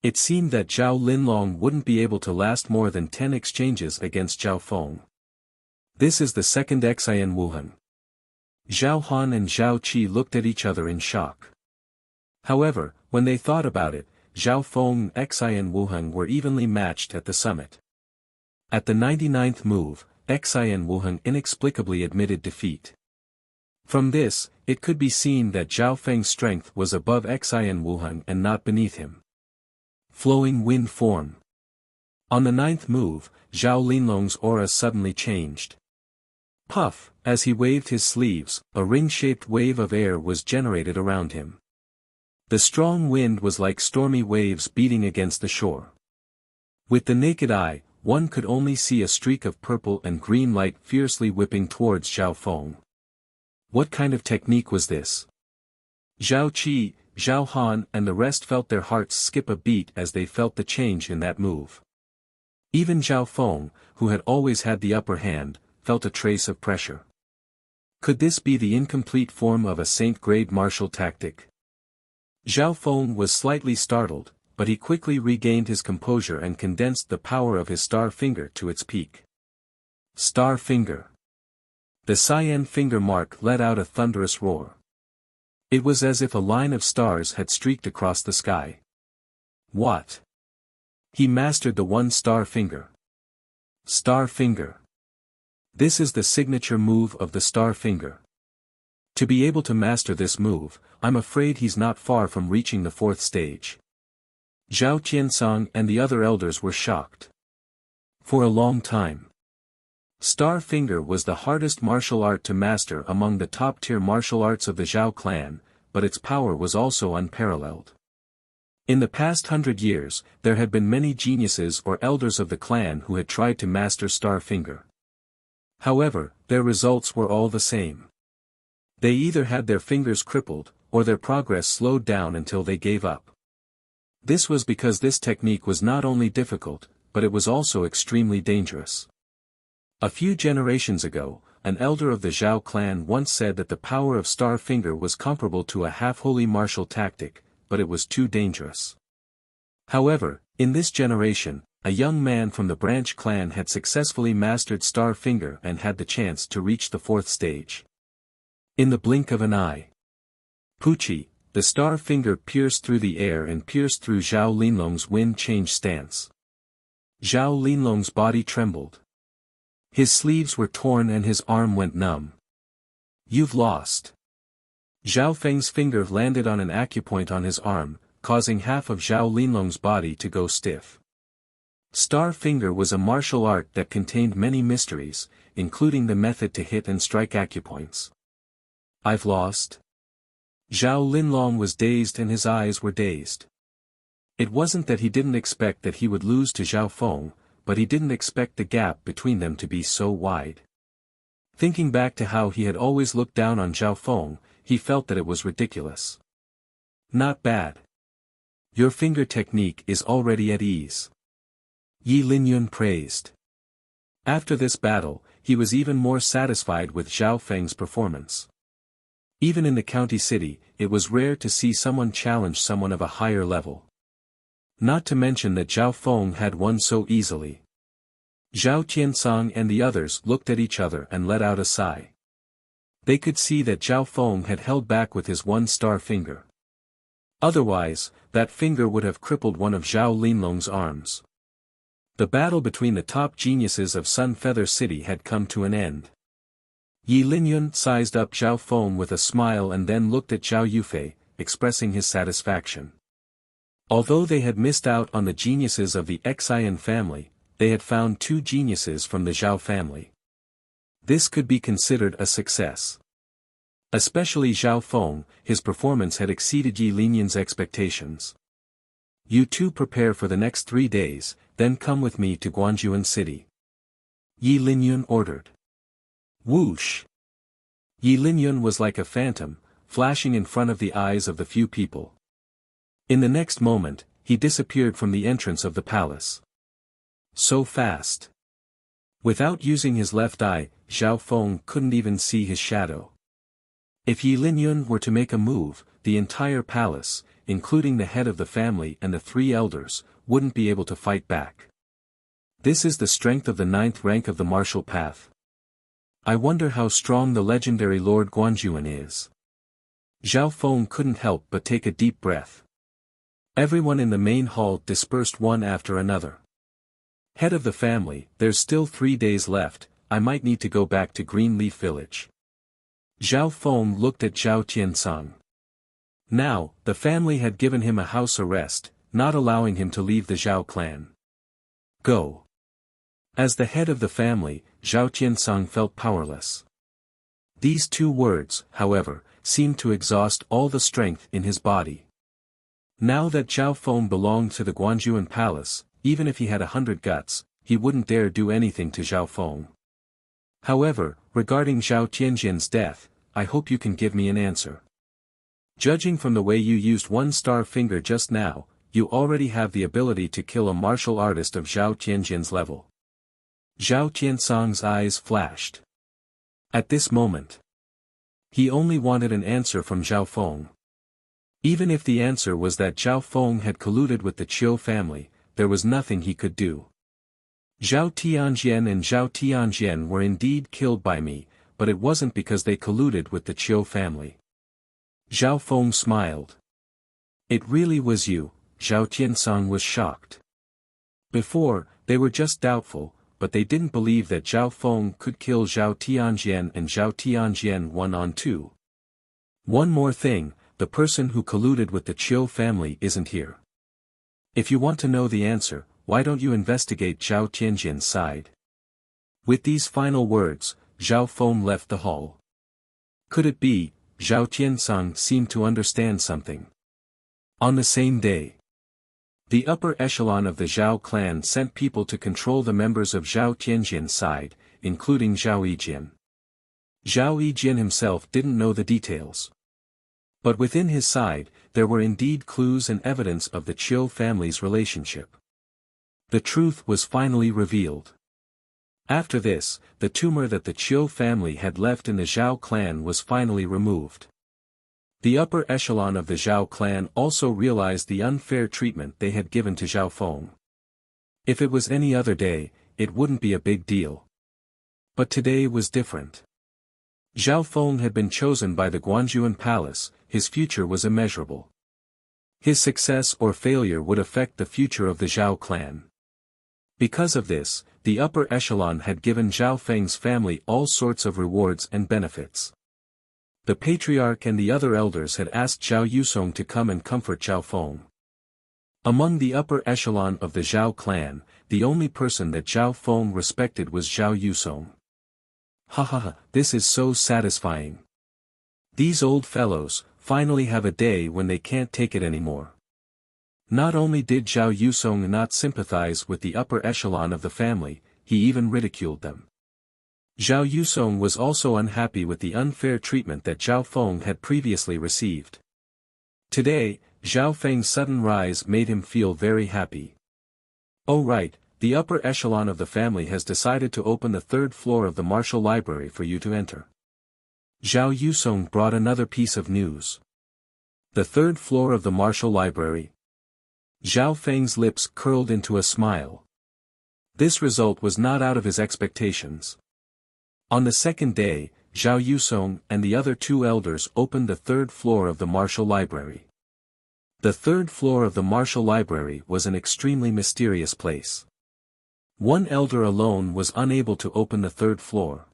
It seemed that Zhao Linlong wouldn't be able to last more than 10 exchanges against Zhao Feng. This is the second Xian Wuhan. Zhao Han and Zhao Qi looked at each other in shock. However, when they thought about it, Zhao Feng and Xian Wuhan were evenly matched at the summit. At the 99th move, Xian Wuhan inexplicably admitted defeat. From this, it could be seen that Zhao Feng's strength was above Xian Wuhan and not beneath him. Flowing wind form. On the 9th move, Zhao Linlong's aura suddenly changed. Puff, as he waved his sleeves, a ring-shaped wave of air was generated around him. The strong wind was like stormy waves beating against the shore. With the naked eye, one could only see a streak of purple and green light fiercely whipping towards Zhao Feng. What kind of technique was this? Zhao Qi, Zhao Han and the rest felt their hearts skip a beat as they felt the change in that move. Even Zhao Feng, who had always had the upper hand, felt a trace of pressure. Could this be the incomplete form of a saint-grade martial tactic? Zhao Feng was slightly startled, but he quickly regained his composure and condensed the power of his star finger to its peak. Star finger. The cyan finger mark let out a thunderous roar. It was as if a line of stars had streaked across the sky. What? He mastered the one-star finger. Star finger. This is the signature move of the star finger. To be able to master this move, I'm afraid he's not far from reaching the 4th stage. Zhao Qiansong and the other elders were shocked. For a long time, Star Finger was the hardest martial art to master among the top-tier martial arts of the Zhao clan, but its power was also unparalleled. In the past 100 years, there had been many geniuses or elders of the clan who had tried to master Star Finger. However, their results were all the same. They either had their fingers crippled, or their progress slowed down until they gave up. This was because this technique was not only difficult, but it was also extremely dangerous. A few generations ago, an elder of the Zhao clan once said that the power of Star Finger was comparable to a half-holy martial tactic, but it was too dangerous. However, in this generation, a young man from the branch clan had successfully mastered Star Finger and had the chance to reach the 4th stage. In the blink of an eye, Pucci, the Star Finger pierced through the air and pierced through Zhao Linlong's wind-change stance. Zhao Linlong's body trembled. His sleeves were torn and his arm went numb. You've lost. Zhao Feng's finger landed on an acupoint on his arm, causing half of Zhao Linlong's body to go stiff. Star Finger was a martial art that contained many mysteries, including the method to hit and strike acupoints. I've lost? Zhao Linlong was dazed and his eyes were dazed. It wasn't that he didn't expect that he would lose to Zhao Feng, but he didn't expect the gap between them to be so wide. Thinking back to how he had always looked down on Zhao Feng, he felt that it was ridiculous. Not bad. Your finger technique is already at ease. Yi Linyun praised. After this battle, he was even more satisfied with Zhao Feng's performance. Even in the county city, it was rare to see someone challenge someone of a higher level. Not to mention that Zhao Feng had won so easily. Zhao Qiansong and the others looked at each other and let out a sigh. They could see that Zhao Feng had held back with his one-star finger. Otherwise, that finger would have crippled one of Zhao Linlong's arms. The battle between the top geniuses of Sun Feather City had come to an end. Yi Linyun sized up Zhao Feng with a smile and then looked at Zhao Yufei, expressing his satisfaction. Although they had missed out on the geniuses of the Xian family, they had found 2 geniuses from the Zhao family. This could be considered a success. Especially Zhao Feng, his performance had exceeded Yi Linyun's expectations. You two prepare for the next 3 days, then come with me to Guanjuan City. Yi Linyun ordered. Whoosh! Yi Linyun was like a phantom, flashing in front of the eyes of the few people. In the next moment, he disappeared from the entrance of the palace. So fast. Without using his left eye, Zhao Feng couldn't even see his shadow. If Yi Linyun were to make a move, the entire palace, including the head of the family and the 3 elders, wouldn't be able to fight back. This is the strength of the 9th rank of the martial path. I wonder how strong the legendary Lord Guanjuan is. Zhao Feng couldn't help but take a deep breath. Everyone in the main hall dispersed one after another. Head of the family, there's still 3 days left, I might need to go back to Greenleaf Village. Zhao Feng looked at Zhao Tiansong. Now, the family had given him a house arrest, not allowing him to leave the Zhao clan. Go. As the head of the family, Zhao Tiansong felt powerless. These 2 words, however, seemed to exhaust all the strength in his body. Now that Zhao Feng belonged to the Guanjuan Palace, even if he had 100 guts, he wouldn't dare do anything to Zhao Feng. However, regarding Zhao Tianjin's death, I hope you can give me an answer. Judging from the way you used 1-star finger just now, you already have the ability to kill a martial artist of Zhao Tianjin's level. Zhao Tiansong's eyes flashed. At this moment, he only wanted an answer from Zhao Feng. Even if the answer was that Zhao Feng had colluded with the Qiu family, there was nothing he could do. Zhao Tianjian and Zhao Tianjian were indeed killed by me, but it wasn't because they colluded with the Qiu family. Zhao Feng smiled. It really was you, Zhao Tiansong was shocked. Before, they were just doubtful, but they didn't believe that Zhao Feng could kill Zhao Tianjian and Zhao Tianjian 1-on-2. One more thing, the person who colluded with the Qiu family isn't here. If you want to know the answer, why don't you investigate Zhao Tianjin's side? With these final words, Zhao Feng left the hall. Could it be, Zhao Tiansong seemed to understand something. On the same day, the upper echelon of the Zhao clan sent people to control the members of Zhao Tianjin's side, including Zhao Yijin. Zhao Yijin himself didn't know the details. But within his side, there were indeed clues and evidence of the Qiu family's relationship. The truth was finally revealed. After this, the tumor that the Qiu family had left in the Zhao clan was finally removed. The upper echelon of the Zhao clan also realized the unfair treatment they had given to Zhao Feng. If it was any other day, it wouldn't be a big deal. But today was different. Zhao Feng had been chosen by the Guanjuan Palace, his future was immeasurable. His success or failure would affect the future of the Zhao clan. Because of this, the upper echelon had given Zhao Feng's family all sorts of rewards and benefits. The patriarch and the other elders had asked Zhao Yusong to come and comfort Zhao Feng. Among the upper echelon of the Zhao clan, the only person that Zhao Feng respected was Zhao Yusong. Ha, this is so satisfying. These old fellows finally have a day when they can't take it anymore. Not only did Zhao Yusong not sympathize with the upper echelon of the family, he even ridiculed them. Zhao Yusong was also unhappy with the unfair treatment that Zhao Feng had previously received. Today, Zhao Feng's sudden rise made him feel very happy. Oh right, the upper echelon of the family has decided to open the 3rd floor of the martial library for you to enter. Zhao Yusong brought another piece of news. The 3rd floor of the martial library. Zhao Feng's lips curled into a smile. This result was not out of his expectations. On the 2nd day, Zhao Yusong and the other 2 elders opened the 3rd floor of the martial library. The 3rd floor of the martial library was an extremely mysterious place. One elder alone was unable to open the 3rd floor.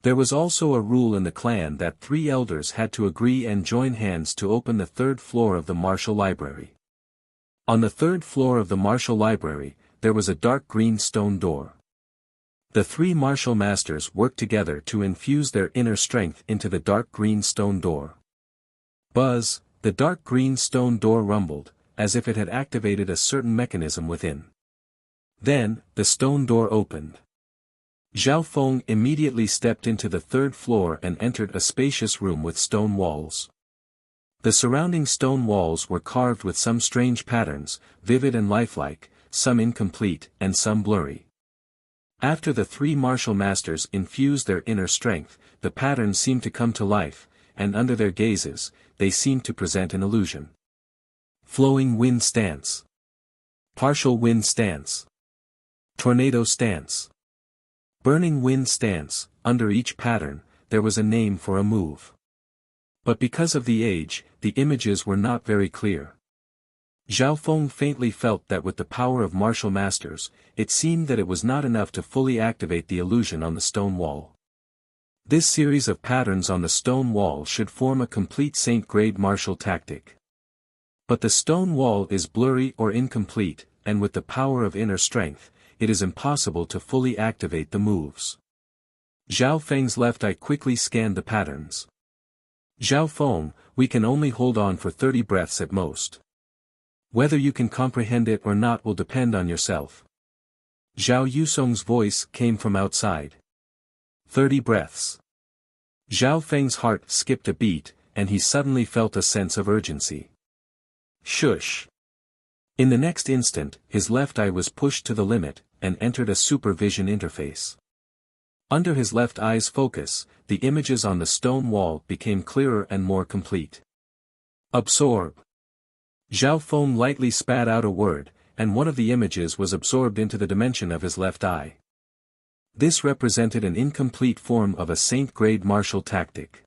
There was also a rule in the clan that 3 elders had to agree and join hands to open the 3rd floor of the martial library. On the 3rd floor of the martial library, there was a dark green stone door. The 3 martial masters worked together to infuse their inner strength into the dark green stone door. Buzz, the dark green stone door rumbled, as if it had activated a certain mechanism within. Then, the stone door opened. Zhao Feng immediately stepped into the 3rd floor and entered a spacious room with stone walls. The surrounding stone walls were carved with some strange patterns, vivid and lifelike, some incomplete and some blurry. After the 3 martial masters infused their inner strength, the patterns seemed to come to life, and under their gazes, they seemed to present an illusion. Flowing wind stance. Partial wind stance. Tornado stance. Burning wind stance. Under each pattern, there was a name for a move. But because of the age, the images were not very clear. Zhao Feng faintly felt that with the power of martial masters, it seemed that it was not enough to fully activate the illusion on the stone wall. This series of patterns on the stone wall should form a complete saint-grade martial tactic. But the stone wall is blurry or incomplete, and with the power of inner strength, it is impossible to fully activate the moves. Zhao Feng's left eye quickly scanned the patterns. Zhao Feng, we can only hold on for 30 breaths at most. Whether you can comprehend it or not will depend on yourself. Zhao Yusong's voice came from outside. 30 breaths. Zhao Feng's heart skipped a beat, and he suddenly felt a sense of urgency. Shush! In the next instant, his left eye was pushed to the limit, and entered a supervision interface. Under his left eye's focus, the images on the stone wall became clearer and more complete. Absorb! Zhao Feng lightly spat out a word, and one of the images was absorbed into the dimension of his left eye. This represented an incomplete form of a saint-grade martial tactic.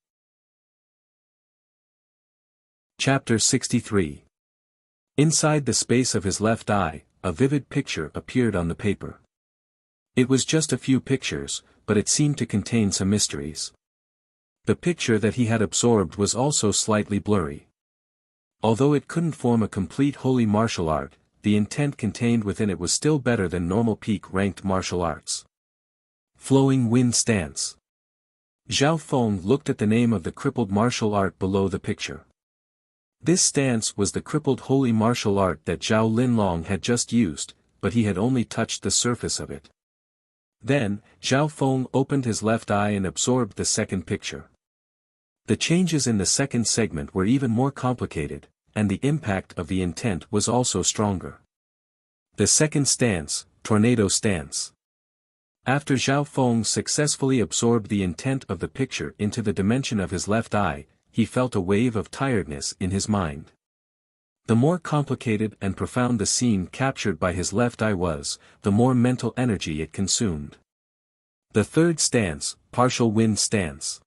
Chapter 63. Inside the space of his left eye, a vivid picture appeared on the paper. It was just a few pictures, but it seemed to contain some mysteries. The picture that he had absorbed was also slightly blurry. Although it couldn't form a complete holy martial art, the intent contained within it was still better than normal peak-ranked martial arts. Flowing wind stance. Zhao Feng looked at the name of the crippled martial art below the picture. This stance was the crippled holy martial art that Zhao Linlong had just used, but he had only touched the surface of it. Then, Zhao Feng opened his left eye and absorbed the second picture. The changes in the second segment were even more complicated, and the impact of the intent was also stronger. The second stance, tornado stance. After Zhao Feng successfully absorbed the intent of the picture into the dimension of his left eye, he felt a wave of tiredness in his mind. The more complicated and profound the scene captured by his left eye was, the more mental energy it consumed. The third stance, partial wind stance.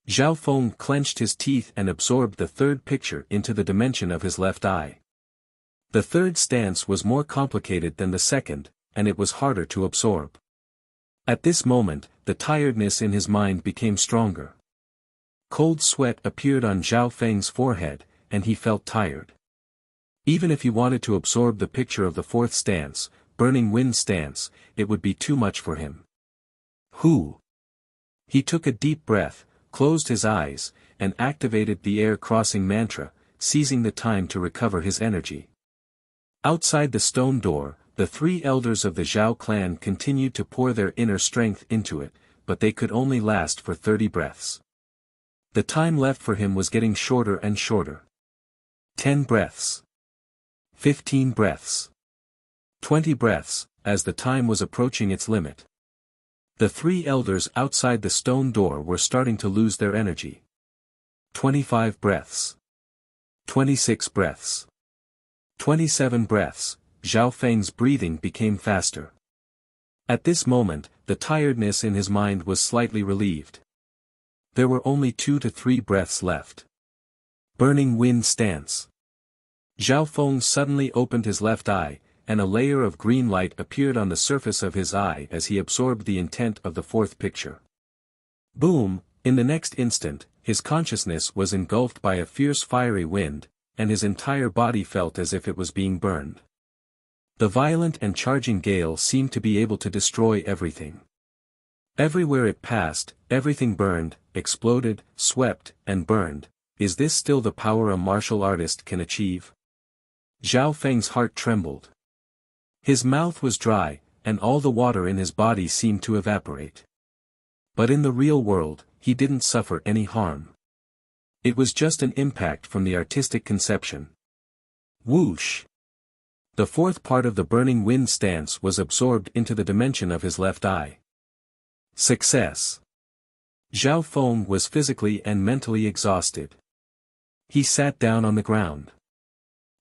Zhao Feng clenched his teeth and absorbed the third picture into the dimension of his left eye. The third stance was more complicated than the second, and it was harder to absorb. At this moment, the tiredness in his mind became stronger. Cold sweat appeared on Zhao Feng's forehead, and he felt tired. Even if he wanted to absorb the picture of the fourth stance, burning wind stance, it would be too much for him. Who? He took a deep breath, closed his eyes, and activated the air-crossing mantra, seizing the time to recover his energy. Outside the stone door, the three elders of the Zhao clan continued to pour their inner strength into it, but they could only last for 30 breaths. The time left for him was getting shorter and shorter. 10 breaths. 15 breaths. 20 breaths, as the time was approaching its limit. The three elders outside the stone door were starting to lose their energy. 25 breaths. 26 breaths. 27 breaths, Zhao Feng's breathing became faster. At this moment, the tiredness in his mind was slightly relieved. There were only 2 to 3 breaths left. Burning wind stance. Zhao Feng suddenly opened his left eye, and a layer of green light appeared on the surface of his eye as he absorbed the intent of the fourth picture. Boom! In the next instant, his consciousness was engulfed by a fierce fiery wind, and his entire body felt as if it was being burned. The violent and charging gale seemed to be able to destroy everything. Everywhere it passed, everything burned, exploded, swept, and burned. Is this still the power a martial artist can achieve? Zhao Feng's heart trembled. His mouth was dry, and all the water in his body seemed to evaporate. But in the real world, he didn't suffer any harm. It was just an impact from the artistic conception. Whoosh! The fourth part of the burning wind stance was absorbed into the dimension of his left eye. Success! Zhao Feng was physically and mentally exhausted. He sat down on the ground.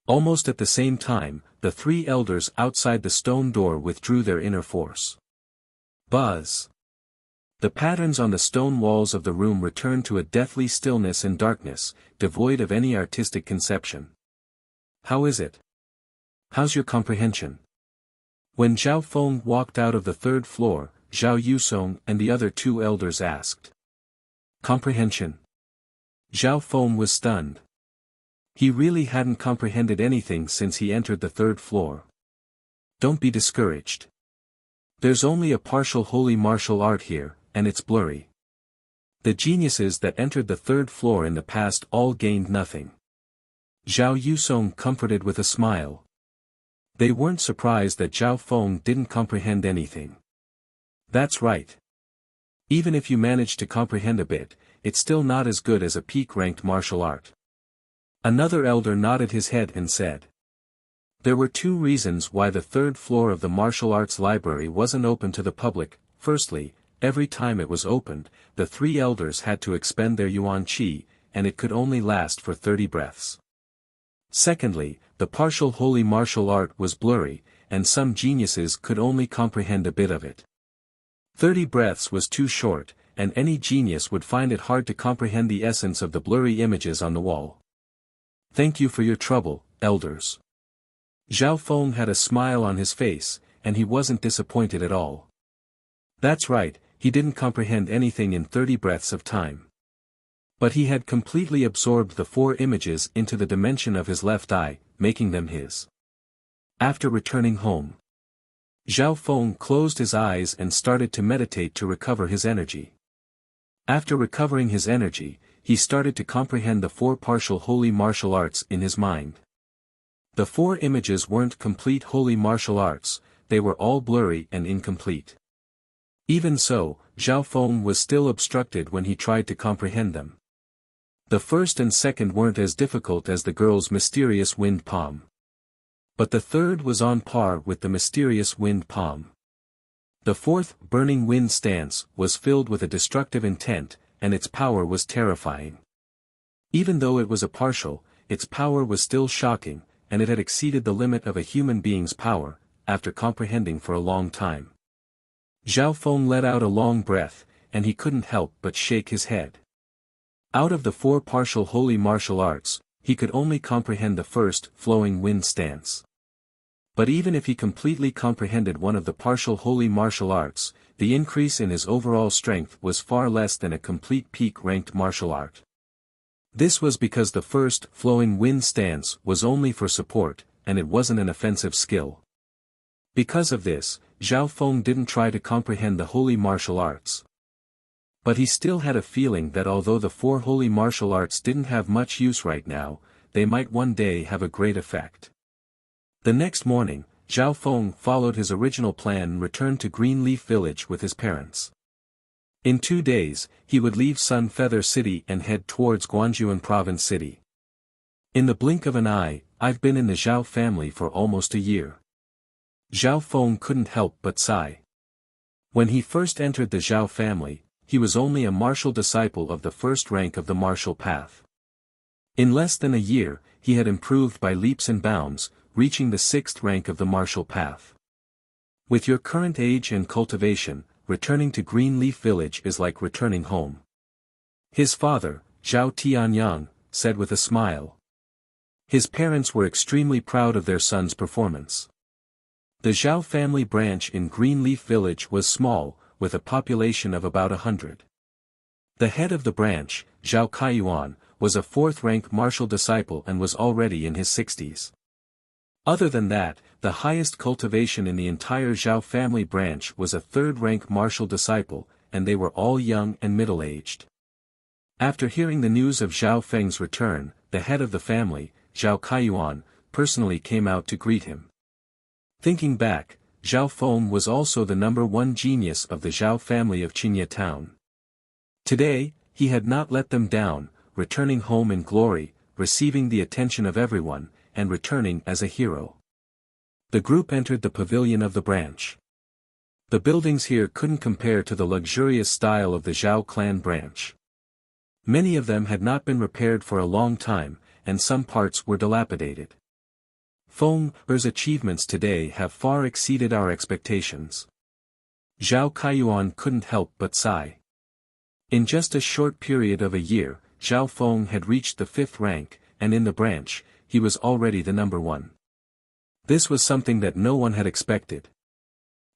Almost at the same time, the three elders outside the stone door withdrew their inner force. Buzz! The patterns on the stone walls of the room returned to a deathly stillness and darkness, devoid of any artistic conception. How is it? How's your comprehension? When Zhao Feng walked out of the third floor, Zhao Yusong and the other two elders asked. Comprehension? Zhao Feng was stunned. He really hadn't comprehended anything since he entered the third floor. Don't be discouraged. There's only a partial holy martial art here, and it's blurry. The geniuses that entered the third floor in the past all gained nothing. Zhao Yusong comforted with a smile. They weren't surprised that Zhao Feng didn't comprehend anything. That's right. Even if you manage to comprehend a bit, it's still not as good as a peak-ranked martial art. Another elder nodded his head and said. There were two reasons why the third floor of the martial arts library wasn't open to the public. Firstly, every time it was opened, the three elders had to expend their yuan qi, and it could only last for 30 breaths. Secondly, the partial holy martial art was blurry, and some geniuses could only comprehend a bit of it. 30 breaths was too short, and any genius would find it hard to comprehend the essence of the blurry images on the wall. Thank you for your trouble, elders. Zhao Feng had a smile on his face, and he wasn't disappointed at all. That's right, he didn't comprehend anything in 30 breaths of time. But he had completely absorbed the 4 images into the dimension of his left eye, making them his. After returning home, Zhao Feng closed his eyes and started to meditate to recover his energy. After recovering his energy, he started to comprehend the 4 partial holy martial arts in his mind. The 4 images weren't complete holy martial arts, they were all blurry and incomplete. Even so, Zhao Feng was still obstructed when he tried to comprehend them. The first and second weren't as difficult as the girl's mysterious wind palm. But the third was on par with the mysterious wind palm. The fourth, burning wind stance, was filled with a destructive intent, and its power was terrifying. Even though it was a partial, its power was still shocking, and it had exceeded the limit of a human being's power, after comprehending for a long time. Zhao Feng let out a long breath, and he couldn't help but shake his head. Out of the 4 partial holy martial arts, he could only comprehend the first, flowing wind stance. But even if he completely comprehended one of the partial holy martial arts, the increase in his overall strength was far less than a complete peak-ranked martial art. This was because the first, flowing wind stance, was only for support, and it wasn't an offensive skill. Because of this, Zhao Feng didn't try to comprehend the holy martial arts. But he still had a feeling that although the 4 holy martial arts didn't have much use right now, they might one day have a great effect. The next morning, Zhao Feng followed his original plan and returned to Greenleaf Village with his parents. In 2 days, he would leave Sun Feather City and head towards Guanjuan Province City. In the blink of an eye, I've been in the Zhao family for almost a year. Zhao Feng couldn't help but sigh. When he first entered the Zhao family, he was only a martial disciple of the first rank of the martial path. In less than a year, he had improved by leaps and bounds, reaching the 6th rank of the martial path. With your current age and cultivation, returning to Greenleaf Village is like returning home. His father, Zhao Tianyang, said with a smile. His parents were extremely proud of their son's performance. The Zhao family branch in Greenleaf Village was small, with a population of about 100. The head of the branch, Zhao Kaiyuan, was a 4th-rank martial disciple and was already in his 60s. Other than that, the highest cultivation in the entire Zhao family branch was a 3rd-rank martial disciple, and they were all young and middle-aged. After hearing the news of Zhao Feng's return, the head of the family, Zhao Kaiyuan, personally came out to greet him. Thinking back, Zhao Feng was also the #1 genius of the Zhao family of Qingye town. Today, he had not let them down, returning home in glory, receiving the attention of everyone, and returning as a hero. The group entered the pavilion of the branch. The buildings here couldn't compare to the luxurious style of the Zhao clan branch. Many of them had not been repaired for a long time, and some parts were dilapidated. Feng's achievements today have far exceeded our expectations. Zhao Kaiyuan couldn't help but sigh. In just a short period of a year, Zhao Feng had reached the 5th rank, and in the branch, he was already the number 1. This was something that no one had expected.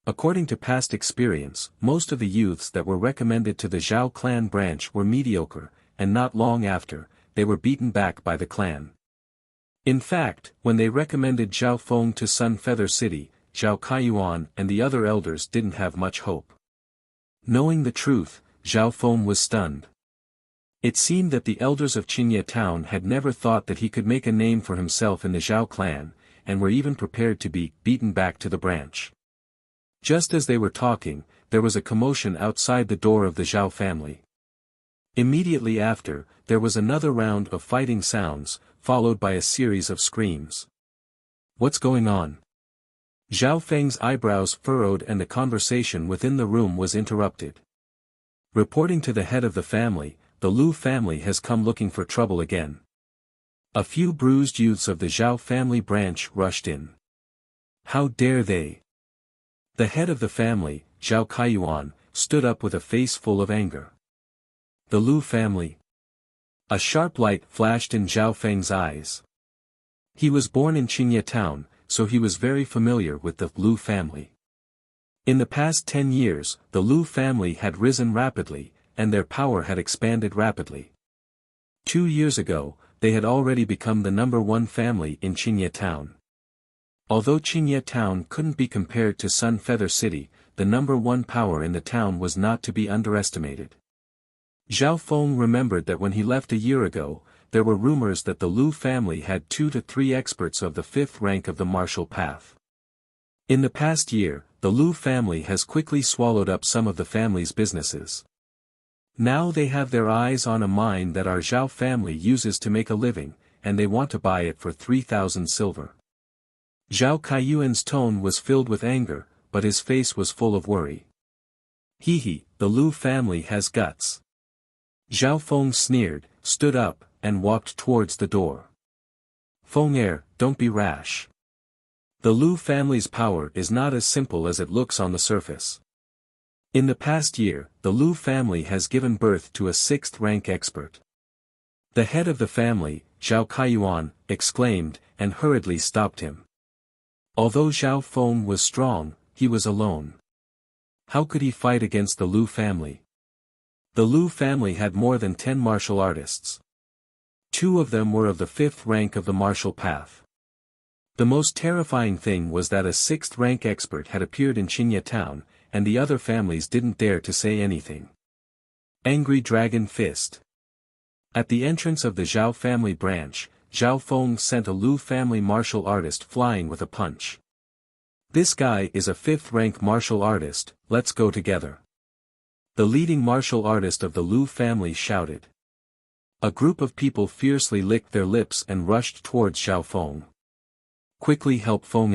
According to past experience, most of the youths that were recommended to the Zhao clan branch were mediocre, and not long after, they were beaten back by the clan. In fact, when they recommended Zhao Feng to Sun Feather City, Zhao Kaiyuan and the other elders didn't have much hope. Knowing the truth, Zhao Feng was stunned. It seemed that the elders of Qinye town had never thought that he could make a name for himself in the Zhao clan, and were even prepared to be beaten back to the branch. Just as they were talking, there was a commotion outside the door of the Zhao family. Immediately after, there was another round of fighting sounds, followed by a series of screams. What's going on? Zhao Feng's eyebrows furrowed and the conversation within the room was interrupted. Reporting to the head of the family, the Lu family has come looking for trouble again. A few bruised youths of the Zhao family branch rushed in. How dare they? The head of the family, Zhao Kaiyuan, stood up with a face full of anger. The Lu family. A sharp light flashed in Zhao Feng's eyes. He was born in Qinye town, so he was very familiar with the Lu family. In the past 10 years, the Lu family had risen rapidly, and their power had expanded rapidly. 2 years ago, they had already become the number 1 family in Qinye town. Although Qinye town couldn't be compared to Sun Feather City, the number 1 power in the town was not to be underestimated. Zhao Feng remembered that when he left a year ago, there were rumors that the Lu family had 2 to 3 experts of the 5th rank of the martial path. In the past year, the Lu family has quickly swallowed up some of the family's businesses. Now they have their eyes on a mine that our Zhao family uses to make a living, and they want to buy it for 3,000 silver. Zhao Kaiyuan's tone was filled with anger, but his face was full of worry. Hee, the Lu family has guts. Zhao Feng sneered, stood up, and walked towards the door. Feng, don't be rash. The Lu family's power is not as simple as it looks on the surface. In the past year, the Lu family has given birth to a 6th rank expert. The head of the family, Zhao Kaiyuan, exclaimed, and hurriedly stopped him. Although Zhao Feng was strong, he was alone. How could he fight against the Lu family? The Lu family had more than 10 martial artists. 2 of them were of the 5th rank of the martial path. The most terrifying thing was that a 6th rank expert had appeared in Qinye town, and the other families didn't dare to say anything. Angry Dragon Fist. At the entrance of the Zhao family branch, Zhao Feng sent a Lu family martial artist flying with a punch. This guy is a 5th rank martial artist, let's go together. The leading martial artist of the Lu family shouted. A group of people fiercely licked their lips and rushed towards Zhao Feng. Quickly help Feng.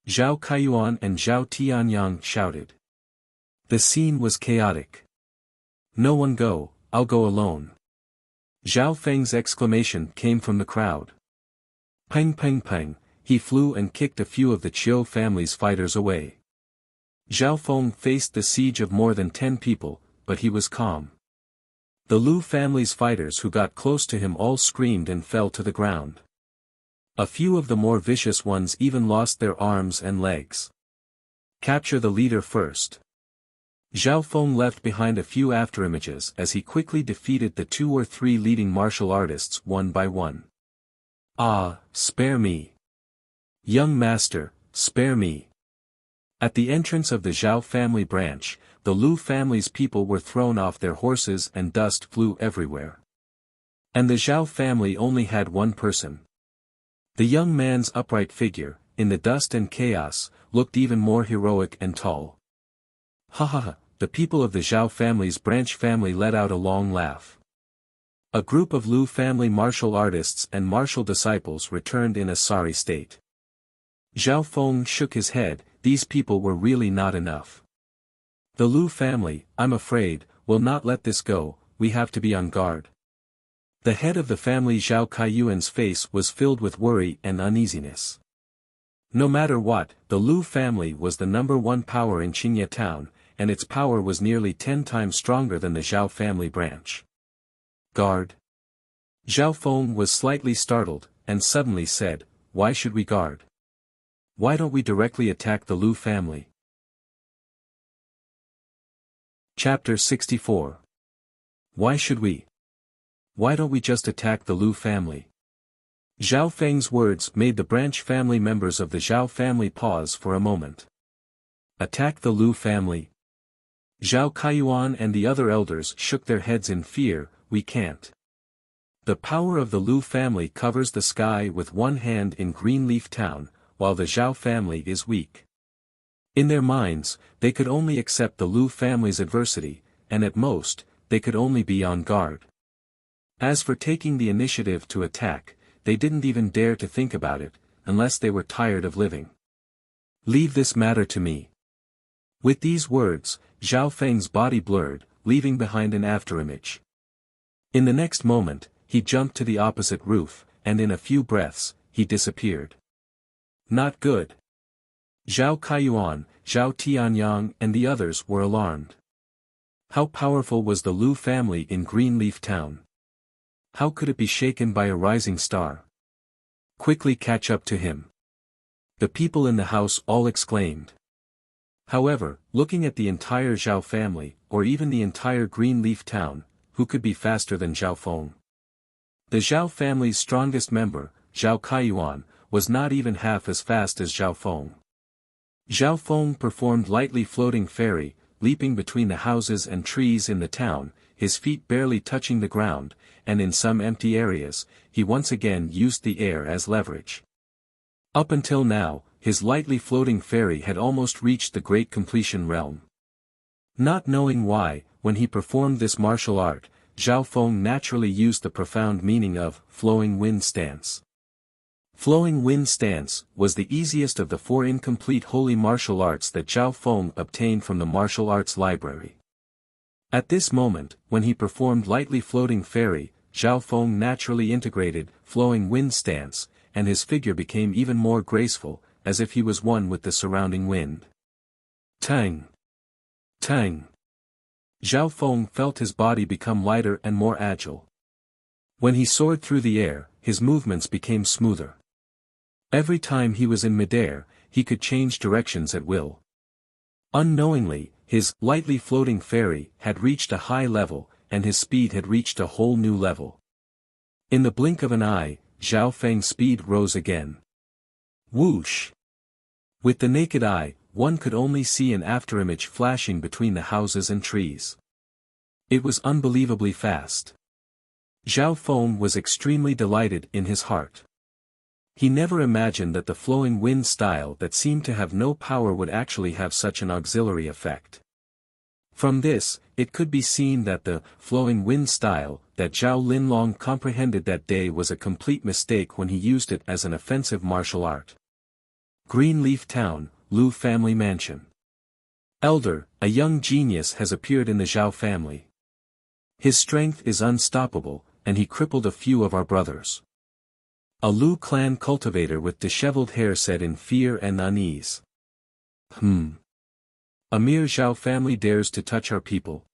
Zhao Kaiyuan and Zhao Tianyang shouted. The scene was chaotic. No one go, I'll go alone. Zhao Feng's exclamation came from the crowd. Peng peng peng, he flew and kicked a few of the Qiu family's fighters away. Zhao Feng faced the siege of more than 10 people, but he was calm. The Lu family's fighters who got close to him all screamed and fell to the ground. A few of the more vicious ones even lost their arms and legs. Capture the leader first. Zhao Feng left behind a few afterimages as he quickly defeated the 2 or 3 leading martial artists one by one. Ah, spare me. Young master, spare me. At the entrance of the Zhao family branch, the Lu family's people were thrown off their horses and dust flew everywhere. And the Zhao family only had one person. The young man's upright figure, in the dust and chaos, looked even more heroic and tall. Ha ha ha, the people of the Zhao family's branch family let out a long laugh. A group of Lu family martial artists and martial disciples returned in a sorry state. Zhao Feng shook his head, these people were really not enough. The Lu family, I'm afraid, will not let this go, we have to be on guard. The head of the family Zhao Kaiyuan's face was filled with worry and uneasiness. No matter what, the Lu family was the #1 power in Qingye town, and its power was nearly 10 times stronger than the Zhao family branch. Guard. Zhao Feng was slightly startled, and suddenly said, "Why should we guard? Why don't we directly attack the Lu family?" Chapter 64. Why should we? Why don't we just attack the Lu family? Zhao Feng's words made the branch family members of the Zhao family pause for a moment. Attack the Lu family? Zhao Kaiyuan and the other elders shook their heads in fear. We can't. The power of the Lu family covers the sky with one hand in Greenleaf Town, while the Zhao family is weak. In their minds, they could only accept the Lu family's adversity, and at most, they could only be on guard. As for taking the initiative to attack, they didn't even dare to think about it, unless they were tired of living. Leave this matter to me. With these words, Zhao Feng's body blurred, leaving behind an afterimage. In the next moment, he jumped to the opposite roof, and in a few breaths, he disappeared. Not good. Zhao Kaiyuan, Zhao Tianyang and the others were alarmed. How powerful was the Lu family in Greenleaf Town? How could it be shaken by a rising star? Quickly catch up to him. The people in the house all exclaimed. However, looking at the entire Zhao family, or even the entire Greenleaf Town, who could be faster than Zhao Feng? The Zhao family's strongest member, Zhao Kaiyuan, was not even half as fast as Zhao Feng. Zhao Feng performed lightly floating fairy, leaping between the houses and trees in the town, his feet barely touching the ground, and in some empty areas, he once again used the air as leverage. Up until now, his lightly floating fairy had almost reached the great completion realm. Not knowing why, when he performed this martial art, Zhao Feng naturally used the profound meaning of flowing wind stance. Flowing wind stance was the easiest of the 4 incomplete holy martial arts that Zhao Feng obtained from the martial arts library. At this moment, when he performed lightly floating fairy, Zhao Feng naturally integrated flowing wind stance, and his figure became even more graceful, as if he was one with the surrounding wind. Tang! Tang! Zhao Feng felt his body become lighter and more agile. When he soared through the air, his movements became smoother. Every time he was in midair, he could change directions at will. Unknowingly, his lightly floating fairy had reached a high level, and his speed had reached a whole new level. In the blink of an eye, Zhao Feng's speed rose again. Whoosh! With the naked eye, one could only see an afterimage flashing between the houses and trees. It was unbelievably fast. Zhao Feng was extremely delighted in his heart. He never imagined that the flowing wind style that seemed to have no power would actually have such an auxiliary effect. From this, it could be seen that the flowing wind style that Zhao Linlong comprehended that day was a complete mistake when he used it as an offensive martial art. Greenleaf Town, Lu Family Mansion. Elder, a young genius has appeared in the Zhao family. His strength is unstoppable, and he crippled a few of our brothers. A Lu clan cultivator with disheveled hair said in fear and unease. A mere Zhao family dares to touch our people.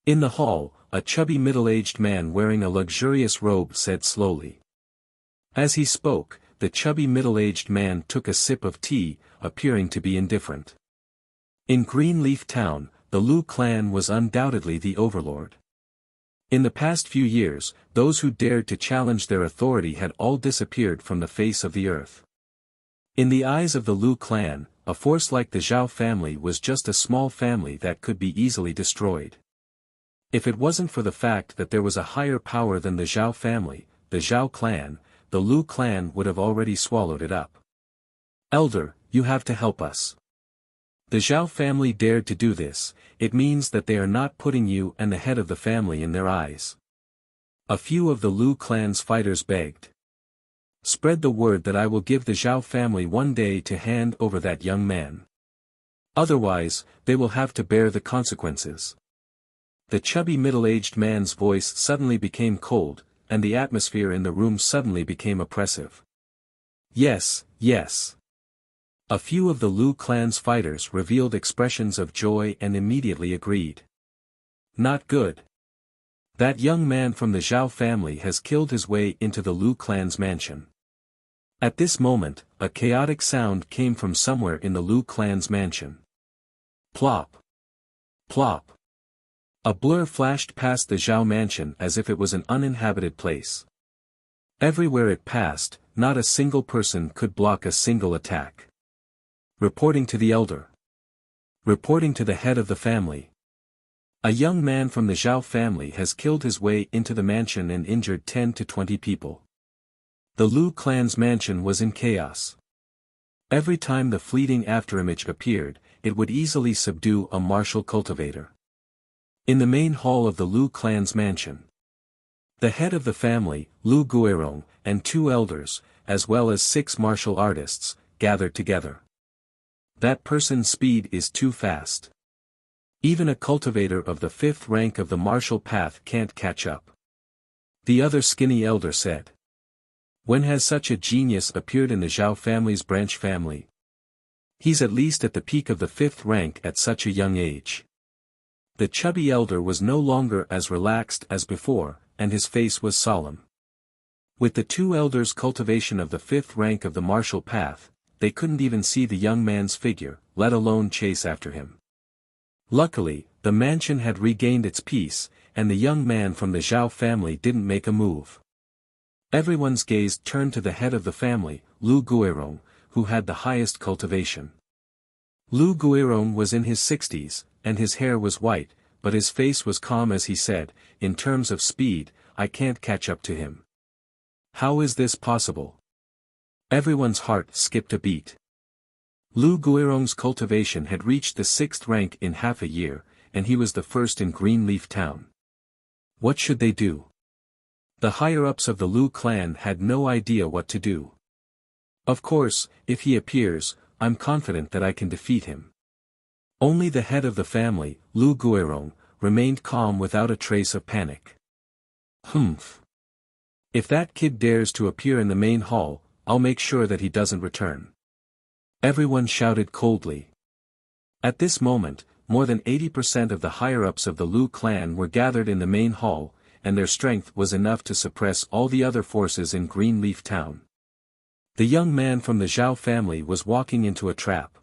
In the hall, a chubby middle-aged man wearing a luxurious robe said slowly. As he spoke, the chubby middle-aged man took a sip of tea, appearing to be indifferent. In Greenleaf Town, the Lu clan was undoubtedly the overlord. In the past few years, those who dared to challenge their authority had all disappeared from the face of the earth. In the eyes of the Lu clan, a force like the Zhao family was just a small family that could be easily destroyed. If it wasn't for the fact that there was a higher power than the Zhao family, the Zhao clan, the Lu clan would have already swallowed it up. Elder, you have to help us. The Zhao family dared to do this, it means that they are not putting you and the head of the family in their eyes. A few of the Lu clan's fighters begged. Spread the word that I will give the Zhao family one day to hand over that young man. Otherwise, they will have to bear the consequences. The chubby middle-aged man's voice suddenly became cold, and the atmosphere in the room suddenly became oppressive. Yes, yes. A few of the Lu clan's fighters revealed expressions of joy and immediately agreed. Not good. That young man from the Zhao family has killed his way into the Lu clan's mansion. At this moment, a chaotic sound came from somewhere in the Lu clan's mansion. Plop. Plop. A blur flashed past the Zhao mansion as if it was an uninhabited place. Everywhere it passed, not a single person could block a single attack. Reporting to the elder. Reporting to the head of the family. A young man from the Zhao family has killed his way into the mansion and injured 10 to 20 people. The Lu clan's mansion was in chaos. Every time the fleeting afterimage appeared, it would easily subdue a martial cultivator. In the main hall of the Lu clan's mansion, the head of the family, Lu Guirong, and 2 elders, as well as 6 martial artists, gathered together. That person's speed is too fast. Even a cultivator of the 5th rank of the martial path can't catch up. The other skinny elder said. When has such a genius appeared in the Zhao family's branch family? He's at least at the peak of the 5th rank at such a young age. The chubby elder was no longer as relaxed as before, and his face was solemn. With the 2 elders' cultivation of the 5th rank of the martial path, they couldn't even see the young man's figure, let alone chase after him. Luckily, the mansion had regained its peace, and the young man from the Zhao family didn't make a move. Everyone's gaze turned to the head of the family, Lu Guirong, who had the highest cultivation. Lu Guirong was in his 60s, and his hair was white, but his face was calm as he said, in terms of speed, I can't catch up to him. How is this possible? Everyone's heart skipped a beat. Lu Guirong's cultivation had reached the 6th rank in half a year, and he was the first in Greenleaf Town. What should they do? The higher-ups of the Lu clan had no idea what to do. Of course, if he appears, I'm confident that I can defeat him. Only the head of the family, Lu Guirong, remained calm without a trace of panic. Humph. If that kid dares to appear in the main hall, I'll make sure that he doesn't return. Everyone shouted coldly. At this moment, more than 80% of the higher-ups of the Lu clan were gathered in the main hall, and their strength was enough to suppress all the other forces in Greenleaf Town. The young man from the Zhao family was walking into a trap.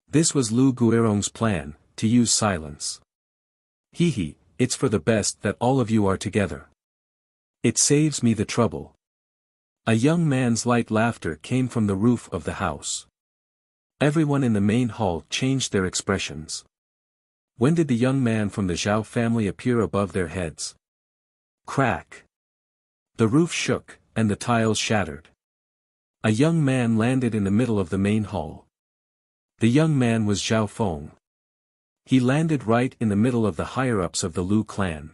This was Lu Guirong's plan, to use silence. Hee, it's for the best that all of you are together. It saves me the trouble. A young man's light laughter came from the roof of the house. Everyone in the main hall changed their expressions. When did the young man from the Zhao family appear above their heads? Crack. The roof shook, and the tiles shattered. A young man landed in the middle of the main hall. The young man was Zhao Feng. He landed right in the middle of the higher-ups of the Lu clan.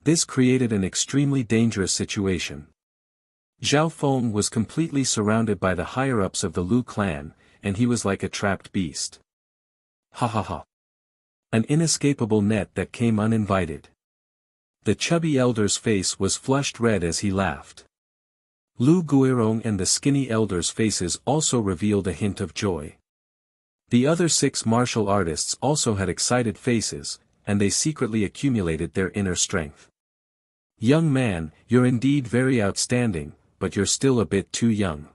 This created an extremely dangerous situation. Zhao Feng was completely surrounded by the higher-ups of the Lu clan, and he was like a trapped beast. Ha ha ha. An inescapable net that came uninvited. The chubby elder's face was flushed red as he laughed. Lu Guirong and the skinny elder's faces also revealed a hint of joy. The other 6 martial artists also had excited faces, and they secretly accumulated their inner strength. Young man, you're indeed very outstanding, but you're still a bit too young.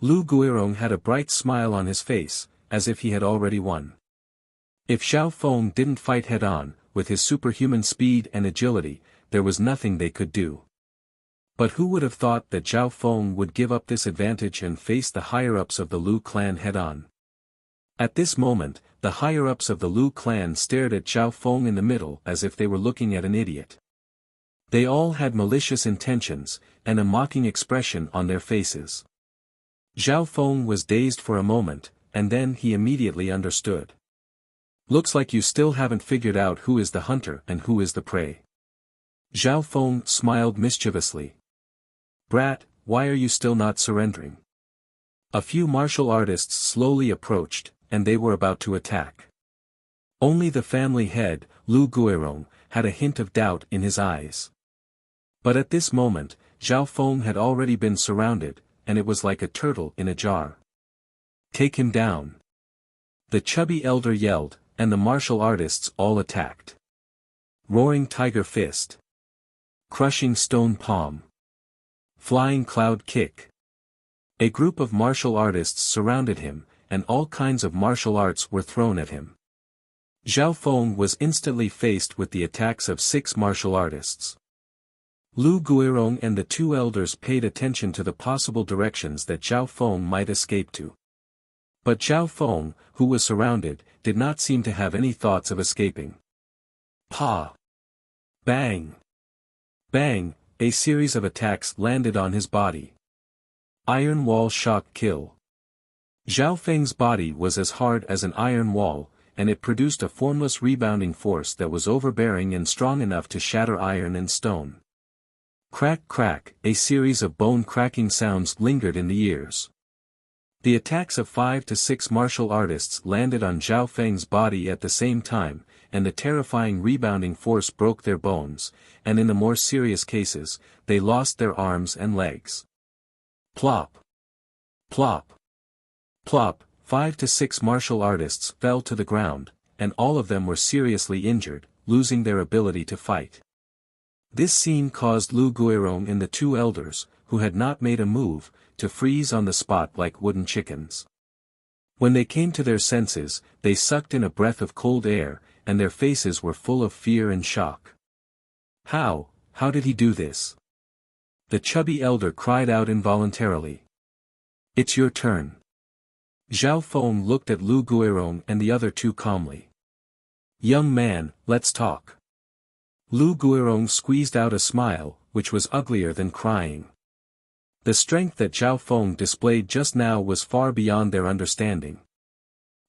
Lu Guirong had a bright smile on his face, as if he had already won. If Zhao Feng didn't fight head-on, with his superhuman speed and agility, there was nothing they could do. But who would have thought that Zhao Feng would give up this advantage and face the higher-ups of the Lu clan head-on? At this moment, the higher-ups of the Lu clan stared at Zhao Feng in the middle as if they were looking at an idiot. They all had malicious intentions, and a mocking expression on their faces. Zhao Feng was dazed for a moment, and then he immediately understood. Looks like you still haven't figured out who is the hunter and who is the prey. Zhao Feng smiled mischievously. Brat, why are you still not surrendering? A few martial artists slowly approached, and they were about to attack. Only the family head, Lu Guirong, had a hint of doubt in his eyes. But at this moment, Zhao Feng had already been surrounded, and it was like a turtle in a jar. Take him down. The chubby elder yelled, and the martial artists all attacked. Roaring tiger fist. Crushing stone palm. Flying cloud kick. A group of martial artists surrounded him, and all kinds of martial arts were thrown at him. Zhao Feng was instantly faced with the attacks of 6 martial artists. Lu Guirong and the 2 elders paid attention to the possible directions that Zhao Feng might escape to. But Zhao Feng, who was surrounded, did not seem to have any thoughts of escaping. Pa! Bang! Bang! A series of attacks landed on his body. Iron wall shock kill. Zhao Feng's body was as hard as an iron wall, and it produced a formless rebounding force that was overbearing and strong enough to shatter iron and stone. Crack crack, a series of bone-cracking sounds lingered in the ears. The attacks of 5 to 6 martial artists landed on Zhao Feng's body at the same time, and the terrifying rebounding force broke their bones, and in the more serious cases, they lost their arms and legs. Plop! Plop! Plop! 5 to 6 martial artists fell to the ground, and all of them were seriously injured, losing their ability to fight. This scene caused Lu Guirong and the 2 elders, who had not made a move, to freeze on the spot like wooden chickens. When they came to their senses, they sucked in a breath of cold air, and their faces were full of fear and shock. How did he do this? The chubby elder cried out involuntarily. It's your turn. Zhao Feng looked at Lu Guirong and the other 2 calmly. Young man, let's talk. Lu Guirong squeezed out a smile, which was uglier than crying. The strength that Zhao Feng displayed just now was far beyond their understanding.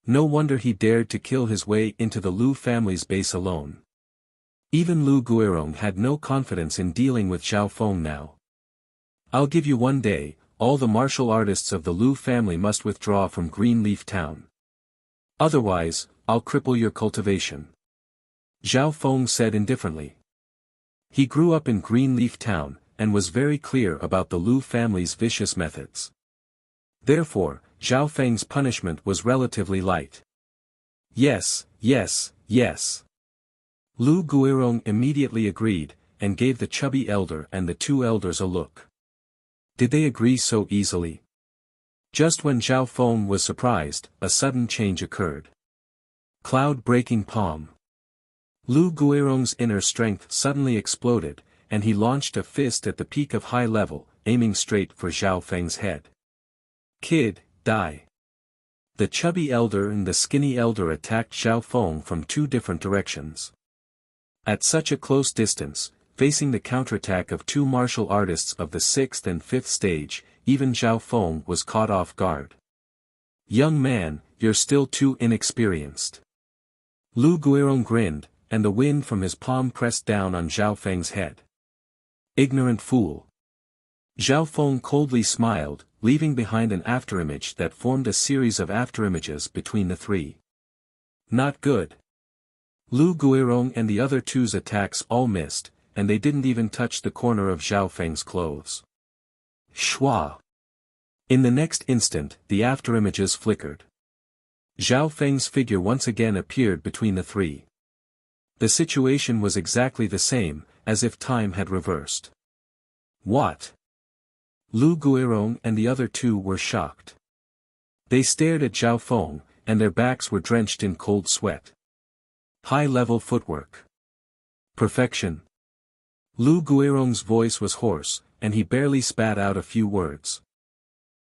No wonder he dared to kill his way into the Lu family's base alone. Even Lu Guirong had no confidence in dealing with Zhao Feng now. I'll give you 1 day. All the martial artists of the Lu family must withdraw from Greenleaf Town. Otherwise, I'll cripple your cultivation. Zhao Feng said indifferently. He grew up in Greenleaf Town, and was very clear about the Lu family's vicious methods. Therefore, Zhao Feng's punishment was relatively light. Yes, yes, yes. Lu Guirong immediately agreed, and gave the chubby elder and the 2 elders a look. Did they agree so easily? Just when Zhao Feng was surprised, a sudden change occurred. Cloud-breaking palm. Lu Guirong's inner strength suddenly exploded, and he launched a fist at the peak of high level, aiming straight for Zhao Feng's head. Kid, die. The chubby elder and the skinny elder attacked Zhao Feng from 2 different directions. At such a close distance, facing the counterattack of 2 martial artists of the 6th and 5th stage, even Zhao Feng was caught off guard. Young man, you're still too inexperienced. Lu Guirong grinned, and the wind from his palm pressed down on Zhao Feng's head. Ignorant fool. Zhao Feng coldly smiled, leaving behind an afterimage that formed a series of afterimages between the 3. Not good. Lu Guirong and the other 2's attacks all missed, and they didn't even touch the corner of Zhao Feng's clothes. Shwa! In the next instant, the afterimages flickered. Zhao Feng's figure once again appeared between the 3. The situation was exactly the same, as if time had reversed. What? Lu Guirong and the other 2 were shocked. They stared at Zhao Feng, and their backs were drenched in cold sweat. High-level footwork. Perfection. Lu Guirong's voice was hoarse, and he barely spat out a few words.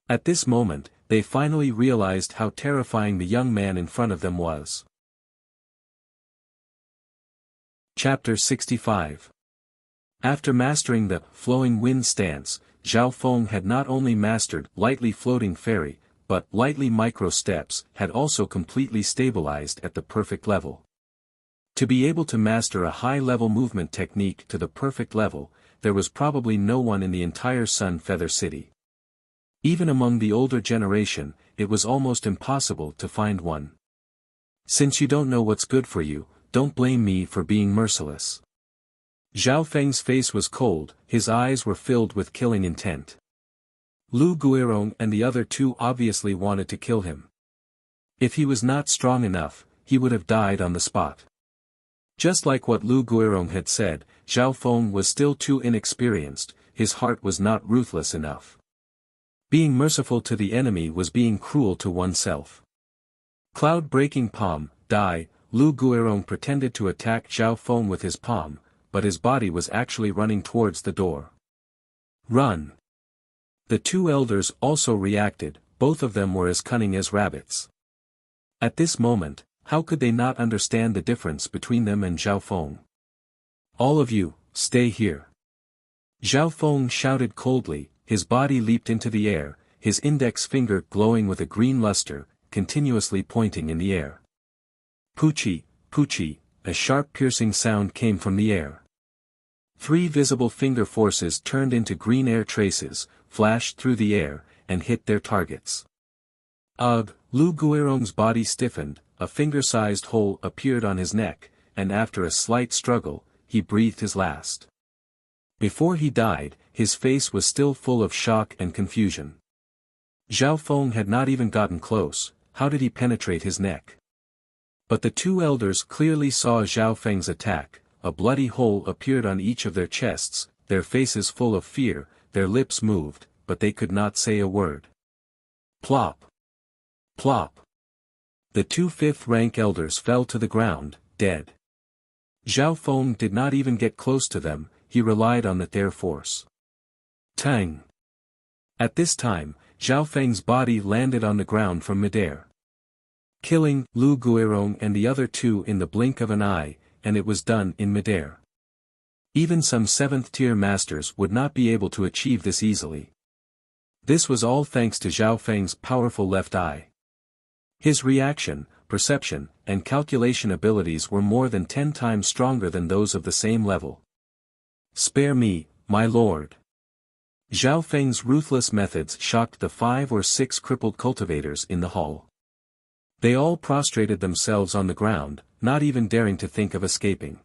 At this moment, they finally realized how terrifying the young man in front of them was. Chapter 65. After mastering the flowing wind stance, Zhao Feng had not only mastered lightly floating fairy, but lightly micro steps had also completely stabilized at the perfect level. To be able to master a high-level movement technique to the perfect level, there was probably no one in the entire Sun Feather City. Even among the older generation, it was almost impossible to find one. Since you don't know what's good for you, don't blame me for being merciless. Zhao Feng's face was cold, his eyes were filled with killing intent. Lu Guirong and the other two obviously wanted to kill him. If he was not strong enough, he would have died on the spot. Just like what Lu Guirong had said, Zhao Feng was still too inexperienced, his heart was not ruthless enough. Being merciful to the enemy was being cruel to oneself. Cloud-breaking palm, die, Lu Guirong pretended to attack Zhao Feng with his palm, but his body was actually running towards the door. Run! The two elders also reacted, both of them were as cunning as rabbits. At this moment, how could they not understand the difference between them and Zhao Feng? All of you, stay here. Zhao Feng shouted coldly, his body leaped into the air, his index finger glowing with a green luster, continuously pointing in the air. Poochie, poochie, a sharp piercing sound came from the air. 3 visible finger forces turned into green air traces, flashed through the air, and hit their targets. Ugh, Lu Guirong's body stiffened, a finger-sized hole appeared on his neck, and after a slight struggle, he breathed his last. Before he died, his face was still full of shock and confusion. Zhao Feng had not even gotten close, how did he penetrate his neck? But the two elders clearly saw Zhao Feng's attack, a bloody hole appeared on each of their chests, their faces full of fear, their lips moved, but they could not say a word. Plop! Plop! The 2 5th-rank elders fell to the ground, dead. Zhao Feng did not even get close to them, he relied on their force. Tang! At this time, Zhao Feng's body landed on the ground from midair. Killing Lu Guirong and the other two in the blink of an eye, and it was done in midair. Even some 7th-tier masters would not be able to achieve this easily. This was all thanks to Zhao Feng's powerful left eye. His reaction, perception, and calculation abilities were more than 10 times stronger than those of the same level. Spare me, my lord. Zhao Feng's ruthless methods shocked the 5 or 6 crippled cultivators in the hall. They all prostrated themselves on the ground, not even daring to think of escaping.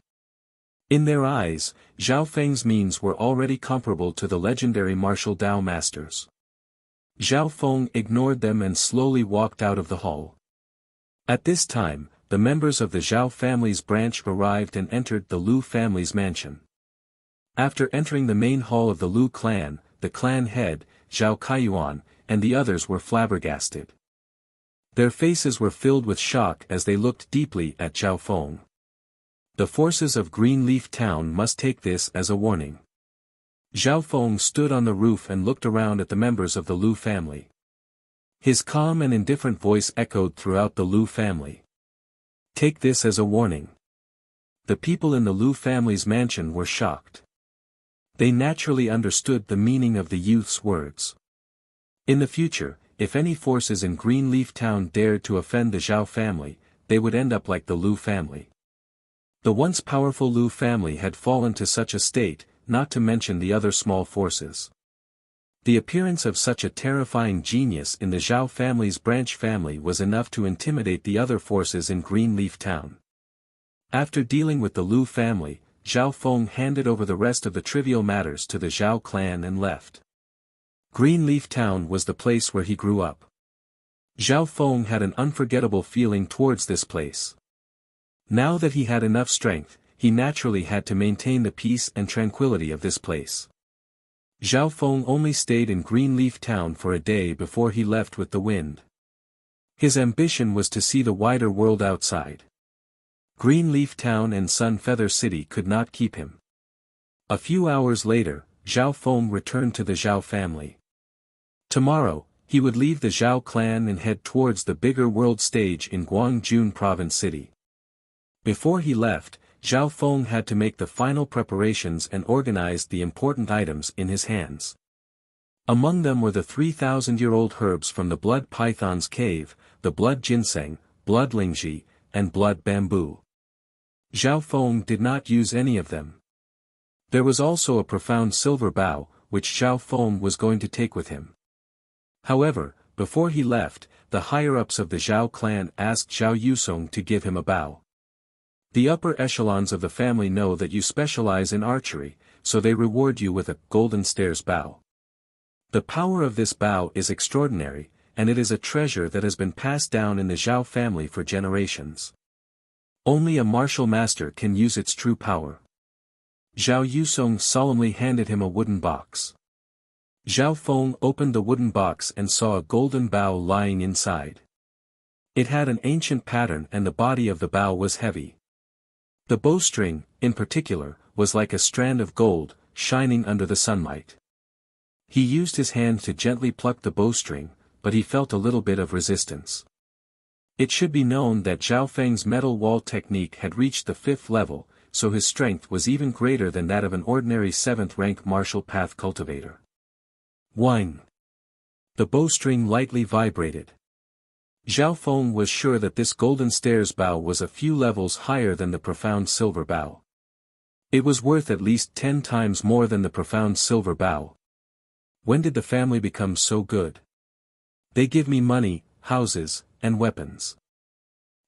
In their eyes, Zhao Feng's means were already comparable to the legendary martial Dao masters. Zhao Feng ignored them and slowly walked out of the hall. At this time, the members of the Zhao family's branch arrived and entered the Lu family's mansion. After entering the main hall of the Lu clan, the clan head, Zhao Kaiyuan, and the others were flabbergasted. Their faces were filled with shock as they looked deeply at Zhao Feng. The forces of Greenleaf Town must take this as a warning. Zhao Feng stood on the roof and looked around at the members of the Lu family. His calm and indifferent voice echoed throughout the Lu family. Take this as a warning. The people in the Lu family's mansion were shocked. They naturally understood the meaning of the youth's words. In the future, if any forces in Greenleaf Town dared to offend the Zhao family, they would end up like the Lu family. The once powerful Lu family had fallen to such a state, not to mention the other small forces. The appearance of such a terrifying genius in the Zhao family's branch family was enough to intimidate the other forces in Greenleaf Town. After dealing with the Lu family, Zhao Feng handed over the rest of the trivial matters to the Zhao clan and left. Greenleaf Town was the place where he grew up. Zhao Feng had an unforgettable feeling towards this place. Now that he had enough strength, he naturally had to maintain the peace and tranquility of this place. Zhao Feng only stayed in Greenleaf Town for a day before he left with the wind. His ambition was to see the wider world outside. Greenleaf Town and Sun Feather City could not keep him. A few hours later, Zhao Feng returned to the Zhao family. Tomorrow, he would leave the Zhao clan and head towards the bigger world stage in Guangjun Province City. Before he left, Zhao Feng had to make the final preparations and organized the important items in his hands. Among them were the 3,000-year-old herbs from the Blood Python's cave, the Blood Ginseng, Blood Lingji, and Blood Bamboo. Zhao Feng did not use any of them. There was also a profound silver bow, which Zhao Feng was going to take with him. However, before he left, the higher-ups of the Zhao clan asked Zhao Yusong to give him a bow. The upper echelons of the family know that you specialize in archery, so they reward you with a golden stairs bow. The power of this bow is extraordinary, and it is a treasure that has been passed down in the Zhao family for generations. Only a martial master can use its true power. Zhao Yusong solemnly handed him a wooden box. Zhao Feng opened the wooden box and saw a golden bow lying inside. It had an ancient pattern and the body of the bow was heavy. The bowstring, in particular, was like a strand of gold, shining under the sunlight. He used his hand to gently pluck the bowstring, but he felt a little bit of resistance. It should be known that Zhao Feng's metal wall technique had reached the 5th level, so his strength was even greater than that of an ordinary 7th-rank martial path cultivator. Whine! The bowstring lightly vibrated. Zhao Feng was sure that this golden stairs bow was a few levels higher than the profound silver bow. It was worth at least 10 times more than the profound silver bow. When did the family become so good? They give me money, houses, and weapons.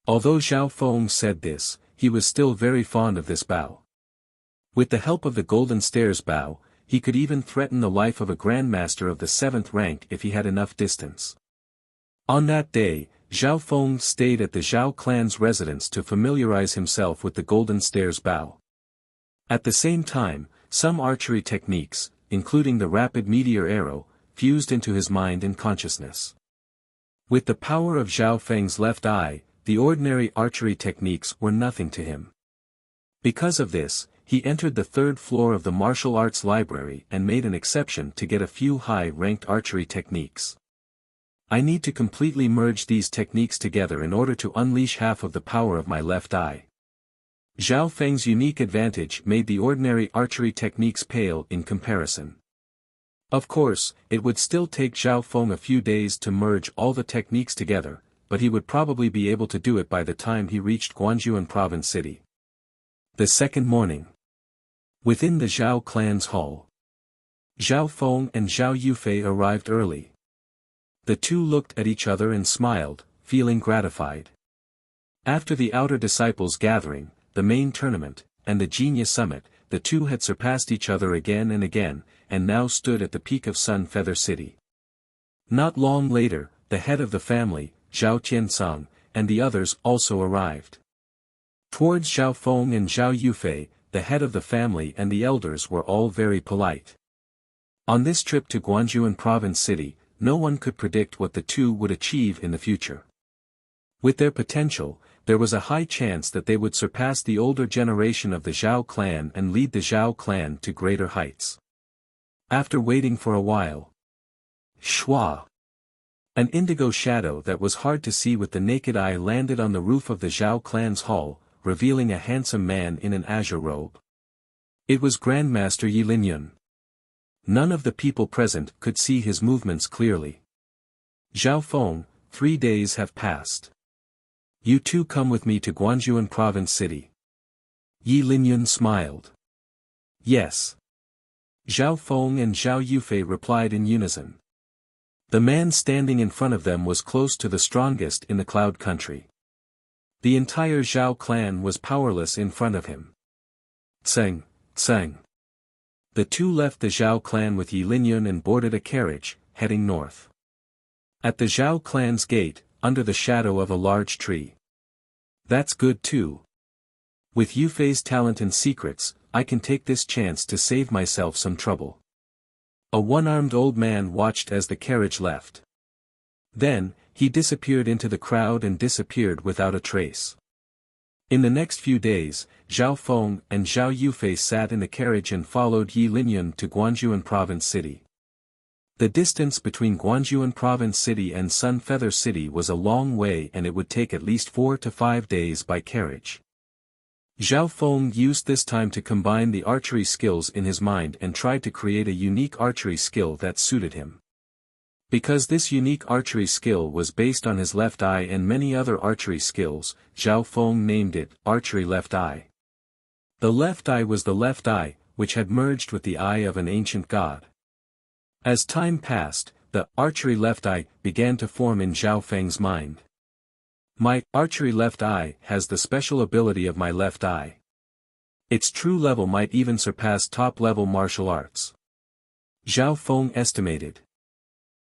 Although Zhao Feng said this, he was still very fond of this bow. With the help of the golden stairs bow, he could even threaten the life of a grandmaster of the 7th rank if he had enough distance. On that day, Zhao Feng stayed at the Zhao clan's residence to familiarize himself with the golden stairs bow. At the same time, some archery techniques, including the rapid meteor arrow, fused into his mind and consciousness. With the power of Zhao Feng's left eye, the ordinary archery techniques were nothing to him. Because of this, he entered the 3rd floor of the martial arts library and made an exception to get a few high-ranked archery techniques. I need to completely merge these techniques together in order to unleash half of the power of my left eye. Zhao Feng's unique advantage made the ordinary archery techniques pale in comparison. Of course, it would still take Zhao Feng a few days to merge all the techniques together, but he would probably be able to do it by the time he reached Guanjuan Province City. The second morning. Within the Zhao clan's hall. Zhao Feng and Zhao Yufei arrived early. The two looked at each other and smiled, feeling gratified. After the outer disciples gathering, the main tournament, and the Genius Summit, the two had surpassed each other again and again, and now stood at the peak of Sun Feather City. Not long later, the head of the family, Zhao Tiansong, and the others also arrived. Towards Zhao Feng and Zhao Yufei, the head of the family and the elders were all very polite. On this trip to Guanjuan Province City, no one could predict what the two would achieve in the future. With their potential, there was a high chance that they would surpass the older generation of the Zhao clan and lead the Zhao clan to greater heights. After waiting for a while, Shua! An indigo shadow that was hard to see with the naked eye landed on the roof of the Zhao clan's hall, revealing a handsome man in an azure robe. It was Grandmaster Yi Linyun. None of the people present could see his movements clearly. Zhao Feng, 3 days have passed. You two come with me to Guanjuan Province City. Yi Linyun smiled. Yes. Zhao Feng and Zhao Yufei replied in unison. The man standing in front of them was close to the strongest in the Cloud Country. The entire Zhao clan was powerless in front of him. Tseng, tseng. The two left the Zhao clan with Yi Linyun and boarded a carriage, heading north. At the Zhao clan's gate, under the shadow of a large tree. That's good too. With Yufei's talent and secrets, I can take this chance to save myself some trouble. A one-armed old man watched as the carriage left. Then, he disappeared into the crowd and disappeared without a trace. In the next few days, Zhao Feng and Zhao Yufei sat in the carriage and followed Yi Linyun to Guanjuan Province City. The distance between Guanjuan Province City and Sun Feather City was a long way and it would take at least 4 to 5 days by carriage. Zhao Feng used this time to combine the archery skills in his mind and tried to create a unique archery skill that suited him. Because this unique archery skill was based on his left eye and many other archery skills, Zhao Feng named it Archery Left Eye. The left eye was the left eye, which had merged with the eye of an ancient god. As time passed, the archery left eye began to form in Zhao Feng's mind. My archery left eye has the special ability of my left eye. Its true level might even surpass top-level martial arts. Zhao Feng estimated.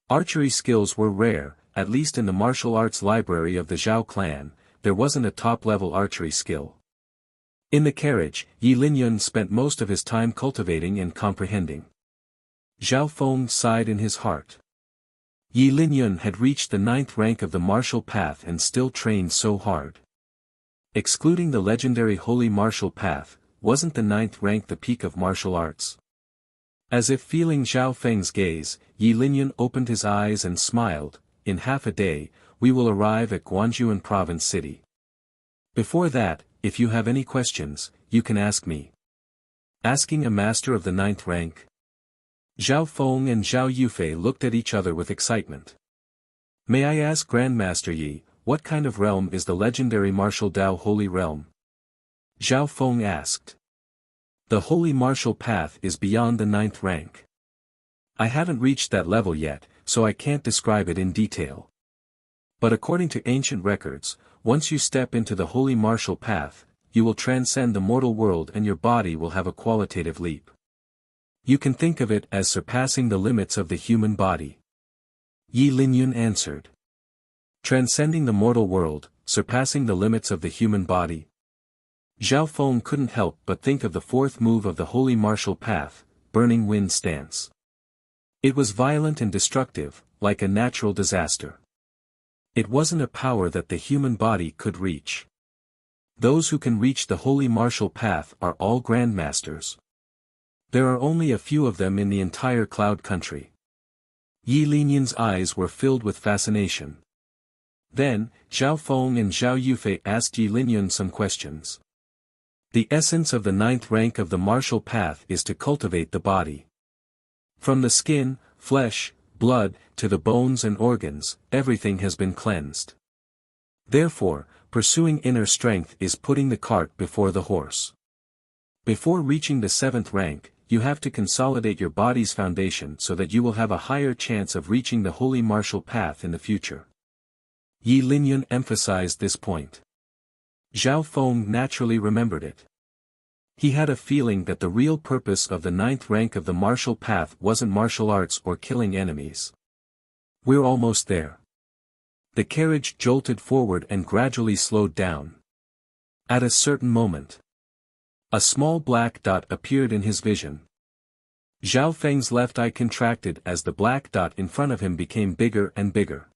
Archery skills were rare, at least in the martial arts library of the Zhao clan, there wasn't a top-level archery skill. In the carriage, Yi Linyun spent most of his time cultivating and comprehending. Zhao Feng sighed in his heart. Yi Linyun had reached the 9th rank of the martial path and still trained so hard. Excluding the legendary holy martial path, wasn't the 9th rank the peak of martial arts? As if feeling Zhao Feng's gaze, Yi Linyun opened his eyes and smiled. In half a day, we will arrive at Guangzhou Province City. Before that, if you have any questions, you can ask me. Asking a master of the 9th rank? Zhao Feng and Zhao Yufei looked at each other with excitement. May I ask Grandmaster Yi, what kind of realm is the legendary martial Dao Holy Realm? Zhao Feng asked. The Holy Martial Path is beyond the 9th rank. I haven't reached that level yet, so I can't describe it in detail. But according to ancient records, once you step into the Holy Martial Path, you will transcend the mortal world and your body will have a qualitative leap. You can think of it as surpassing the limits of the human body. Yi Linyun answered. Transcending the mortal world, surpassing the limits of the human body. Zhao Feng couldn't help but think of the 4th move of the Holy Martial Path, Burning Wind Stance. It was violent and destructive, like a natural disaster. It wasn't a power that the human body could reach. Those who can reach the Holy Martial Path are all grandmasters. There are only a few of them in the entire Cloud Country. Yi Linyun's eyes were filled with fascination. Then, Zhao Feng and Zhao Yufei asked Yi Linyun some questions. The essence of the 9th rank of the martial path is to cultivate the body. From the skin, flesh, blood, to the bones and organs, everything has been cleansed. Therefore, pursuing inner strength is putting the cart before the horse. Before reaching the 7th rank, you have to consolidate your body's foundation so that you will have a higher chance of reaching the holy martial path in the future. Yi Linyun emphasized this point. Zhao Feng naturally remembered it. He had a feeling that the real purpose of the 9th rank of the martial path wasn't martial arts or killing enemies. We're almost there. The carriage jolted forward and gradually slowed down. At a certain moment, a small black dot appeared in his vision. Zhao Feng's left eye contracted as the black dot in front of him became bigger and bigger.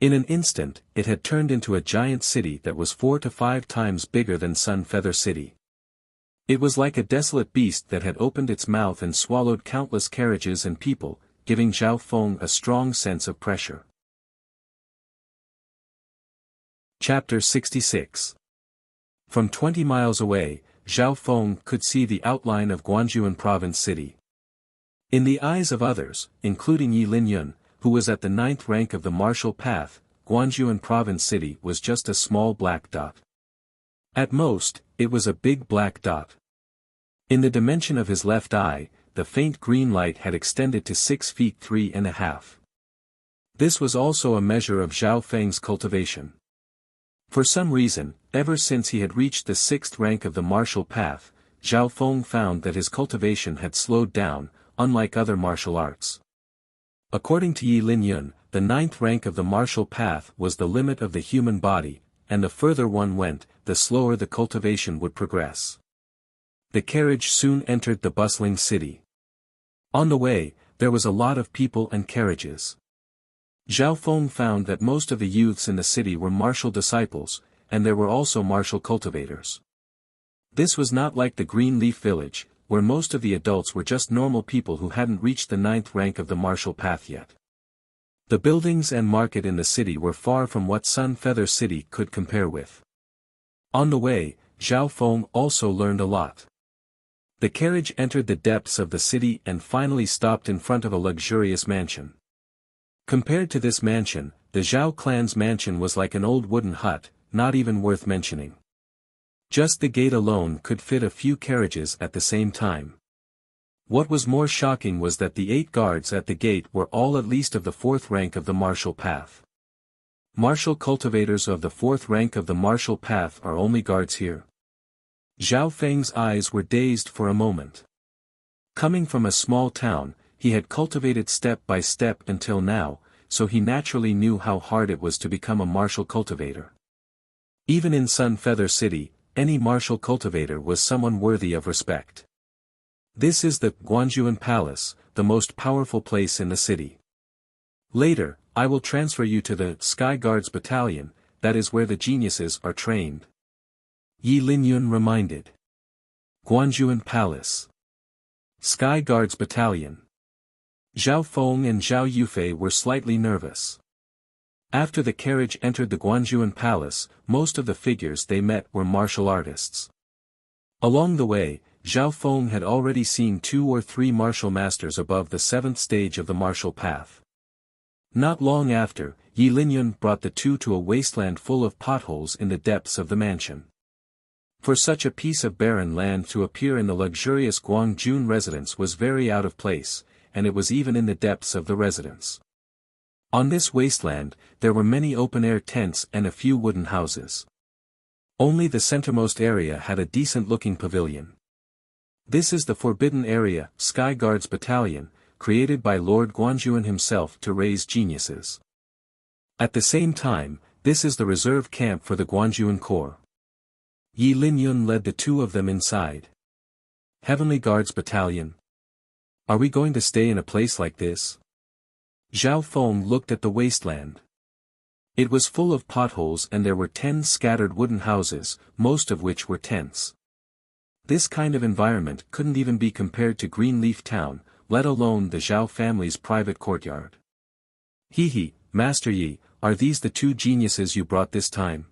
In an instant, it had turned into a giant city that was 4 to 5 times bigger than Sun Feather City. It was like a desolate beast that had opened its mouth and swallowed countless carriages and people, giving Zhao Feng a strong sense of pressure. Chapter 66. From 20 miles away, Zhao Feng could see the outline of Guangzhou Province City. In the eyes of others, including Yi Linyun, who was at the 9th rank of the martial path, Guangzhou Province City was just a small black dot. At most, it was a big black dot. In the dimension of his left eye, the faint green light had extended to 6 feet 3.5. This was also a measure of Zhao Feng's cultivation. For some reason, ever since he had reached the 6th rank of the martial path, Zhao Feng found that his cultivation had slowed down, unlike other martial arts. According to Yi Linyun, the 9th rank of the martial path was the limit of the human body, and the further one went, the slower the cultivation would progress. The carriage soon entered the bustling city. On the way, there was a lot of people and carriages. Zhao Feng found that most of the youths in the city were martial disciples, and there were also martial cultivators. This was not like the Green Leaf Village, where most of the adults were just normal people who hadn't reached the 9th rank of the martial path yet. The buildings and market in the city were far from what Sun Feather City could compare with. On the way, Zhao Feng also learned a lot. The carriage entered the depths of the city and finally stopped in front of a luxurious mansion. Compared to this mansion, the Zhao clan's mansion was like an old wooden hut, not even worth mentioning. Just the gate alone could fit a few carriages at the same time. What was more shocking was that the 8 guards at the gate were all at least of the 4th rank of the martial path. Martial cultivators of the fourth rank of the martial path are only guards here. Zhao Feng's eyes were dazed for a moment. Coming from a small town, he had cultivated step by step until now, so he naturally knew how hard it was to become a martial cultivator. Even in Sun Feather City, any martial cultivator was someone worthy of respect. This is the Guanjuan Palace, the most powerful place in the city. Later, I will transfer you to the Sky Guards Battalion, that is where the geniuses are trained. Yi Linyun reminded. Guanjuan Palace. Sky Guards Battalion. Zhao Feng and Zhao Yufei were slightly nervous. After the carriage entered the Guanjuan Palace, most of the figures they met were martial artists. Along the way, Zhao Feng had already seen 2 or 3 martial masters above the 7th stage of the martial path. Not long after, Yi Linyun brought the 2 to a wasteland full of potholes in the depths of the mansion. For such a piece of barren land to appear in the luxurious Guangjun residence was very out of place, and it was even in the depths of the residence. On this wasteland, there were many open-air tents and a few wooden houses. Only the centermost area had a decent-looking pavilion. This is the Forbidden Area, Sky Guards Battalion, created by Lord Guanjuan himself to raise geniuses. At the same time, this is the reserve camp for the Guanjuan Corps. Yi Linyun led the 2 of them inside. Heavenly Guards Battalion. Are we going to stay in a place like this? Zhao Feng looked at the wasteland. It was full of potholes and there were 10 scattered wooden houses, most of which were tents. This kind of environment couldn't even be compared to Greenleaf Town, let alone the Zhao family's private courtyard. He, Master Yi, are these the 2 geniuses you brought this time?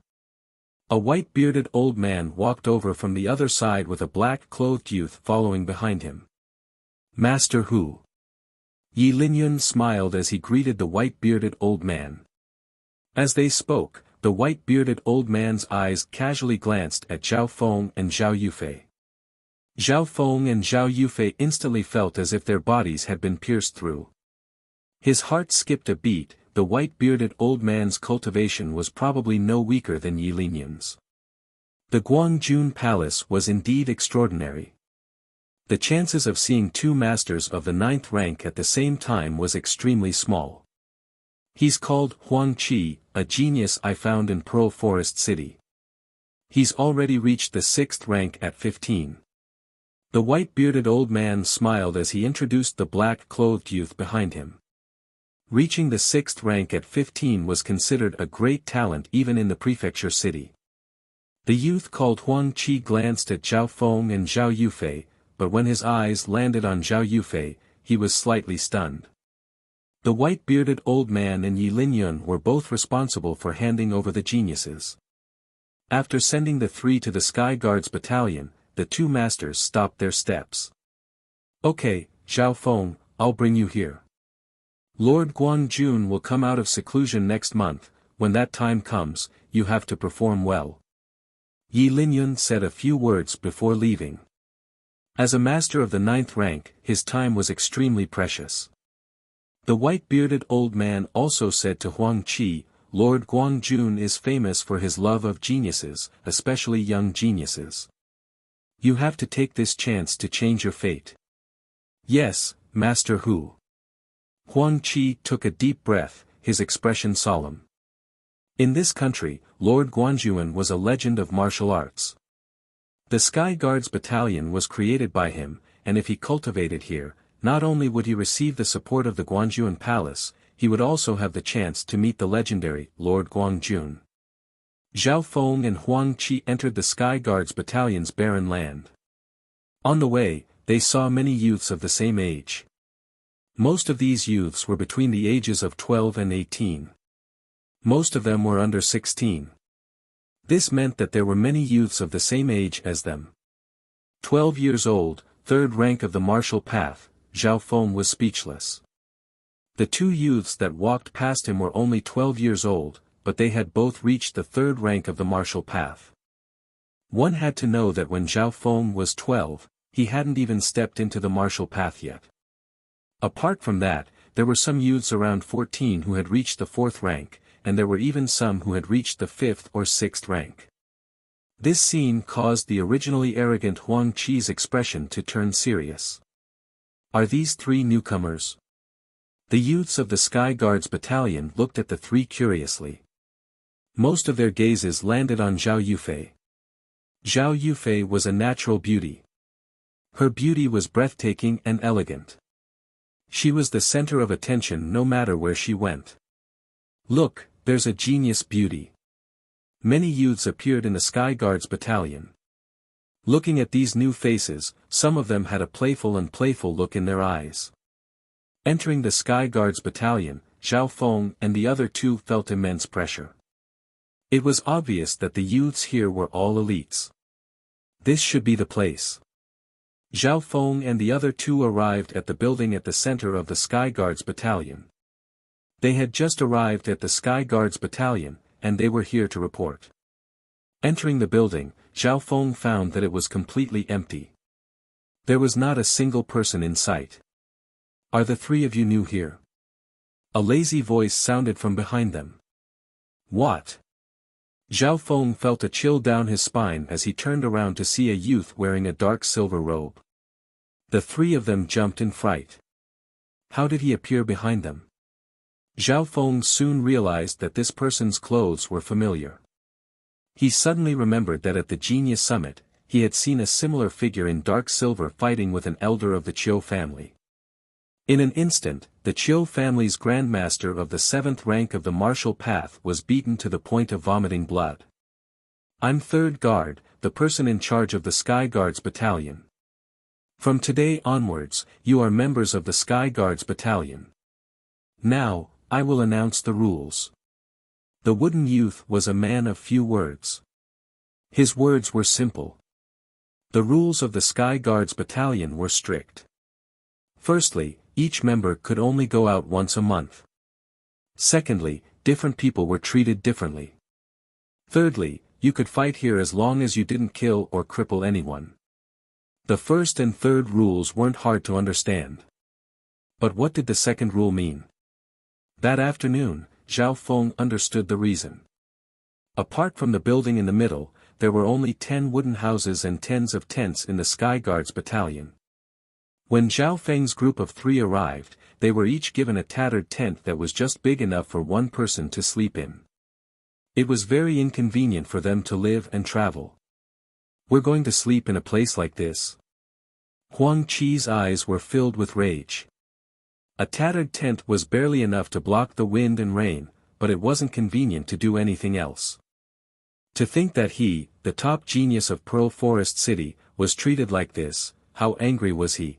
A white-bearded old man walked over from the other side with a black-clothed youth following behind him. Master Hu. Yi Linyun smiled as he greeted the white-bearded old man. As they spoke, the white-bearded old man's eyes casually glanced at Zhao Feng and Zhao Yufei. Zhao Feng and Zhao Yufei instantly felt as if their bodies had been pierced through. His heart skipped a beat. The white-bearded old man's cultivation was probably no weaker than Yi Linyun's. The Guangjun Palace was indeed extraordinary. The chances of seeing 2 masters of the 9th rank at the same time was extremely small. He's called Huang Qi, a genius I found in Pearl Forest City. He's already reached the 6th rank at 15. The white-bearded old man smiled as he introduced the black-clothed youth behind him. Reaching the 6th rank at 15 was considered a great talent even in the prefecture city. The youth called Huang Qi glanced at Zhao Feng and Zhao Yufei, but when his eyes landed on Zhao Yufei, he was slightly stunned. The white-bearded old man and Yi Linyun were both responsible for handing over the geniuses. After sending the 3 to the Sky Guards Battalion, the 2 masters stopped their steps. Okay, Zhao Feng, I'll bring you here. Lord Guangjun will come out of seclusion next month. When that time comes, you have to perform well. Yi Linyun said a few words before leaving. As a master of the 9th rank, his time was extremely precious. The white-bearded old man also said to Huang Qi, Lord Guangjun is famous for his love of geniuses, especially young geniuses. You have to take this chance to change your fate. Yes, Master Hu. Huang Qi took a deep breath, his expression solemn. In this country, Lord Guanjuan was a legend of martial arts. The Sky Guards Battalion was created by him, and if he cultivated here, not only would he receive the support of the Guanjuan Palace, he would also have the chance to meet the legendary Lord Guangjun. Zhao Feng and Huang Qi entered the Sky Guards Battalion's barren land. On the way, they saw many youths of the same age. Most of these youths were between the ages of 12 and 18. Most of them were under 16. This meant that there were many youths of the same age as them. 12 years old, 3rd rank of the martial path, Zhao Feng was speechless. The 2 youths that walked past him were only 12 years old, but they had both reached the 3rd rank of the martial path. One had to know that when Zhao Feng was 12, he hadn't even stepped into the martial path yet. Apart from that, there were some youths around 14 who had reached the 4th rank, and there were even some who had reached the 5th or 6th rank. This scene caused the originally arrogant Huang Qi's expression to turn serious. Are these 3 newcomers? The youths of the Sky Guards battalion looked at the 3 curiously. Most of their gazes landed on Zhao Yufei. Zhao Yufei was a natural beauty. Her beauty was breathtaking and elegant. She was the center of attention no matter where she went. Look, there's a genius beauty. Many youths appeared in the Sky Guards battalion. Looking at these new faces, some of them had a playful look in their eyes. Entering the Sky Guards battalion, Zhao Feng and the other 2 felt immense pressure. It was obvious that the youths here were all elites. This should be the place. Zhao Feng and the other 2 arrived at the building at the center of the Sky Guards battalion. They had just arrived at the Sky Guards battalion, and they were here to report. Entering the building, Zhao Feng found that it was completely empty. There was not a single person in sight. Are the 3 of you new here? A lazy voice sounded from behind them. What? Zhao Feng felt a chill down his spine as he turned around to see a youth wearing a dark silver robe. The 3 of them jumped in fright. How did he appear behind them? Zhao Feng soon realized that this person's clothes were familiar. He suddenly remembered that at the Genius Summit, he had seen a similar figure in dark silver fighting with an elder of the Qiu family. In an instant, the Qiu family's grandmaster of the 7th rank of the martial path was beaten to the point of vomiting blood. I'm 3rd guard, the person in charge of the Sky Guards battalion. From today onwards, you are members of the Sky Guards battalion. Now, I will announce the rules. The wooden youth was a man of few words. His words were simple. The rules of the Sky Guards battalion were strict. Firstly, each member could only go out once a month. Secondly, different people were treated differently. Thirdly, you could fight here as long as you didn't kill or cripple anyone. The first and third rules weren't hard to understand. But what did the second rule mean? That afternoon, Zhao Feng understood the reason. Apart from the building in the middle, there were only 10 wooden houses and tens of tents in the Sky Guards battalion. When Zhao Feng's group of 3 arrived, they were each given a tattered tent that was just big enough for one person to sleep in. It was very inconvenient for them to live and travel. We're going to sleep in a place like this? Huang Qi's eyes were filled with rage. A tattered tent was barely enough to block the wind and rain, but it wasn't convenient to do anything else. To think that he, the top genius of Pearl Forest City, was treated like this, how angry was he?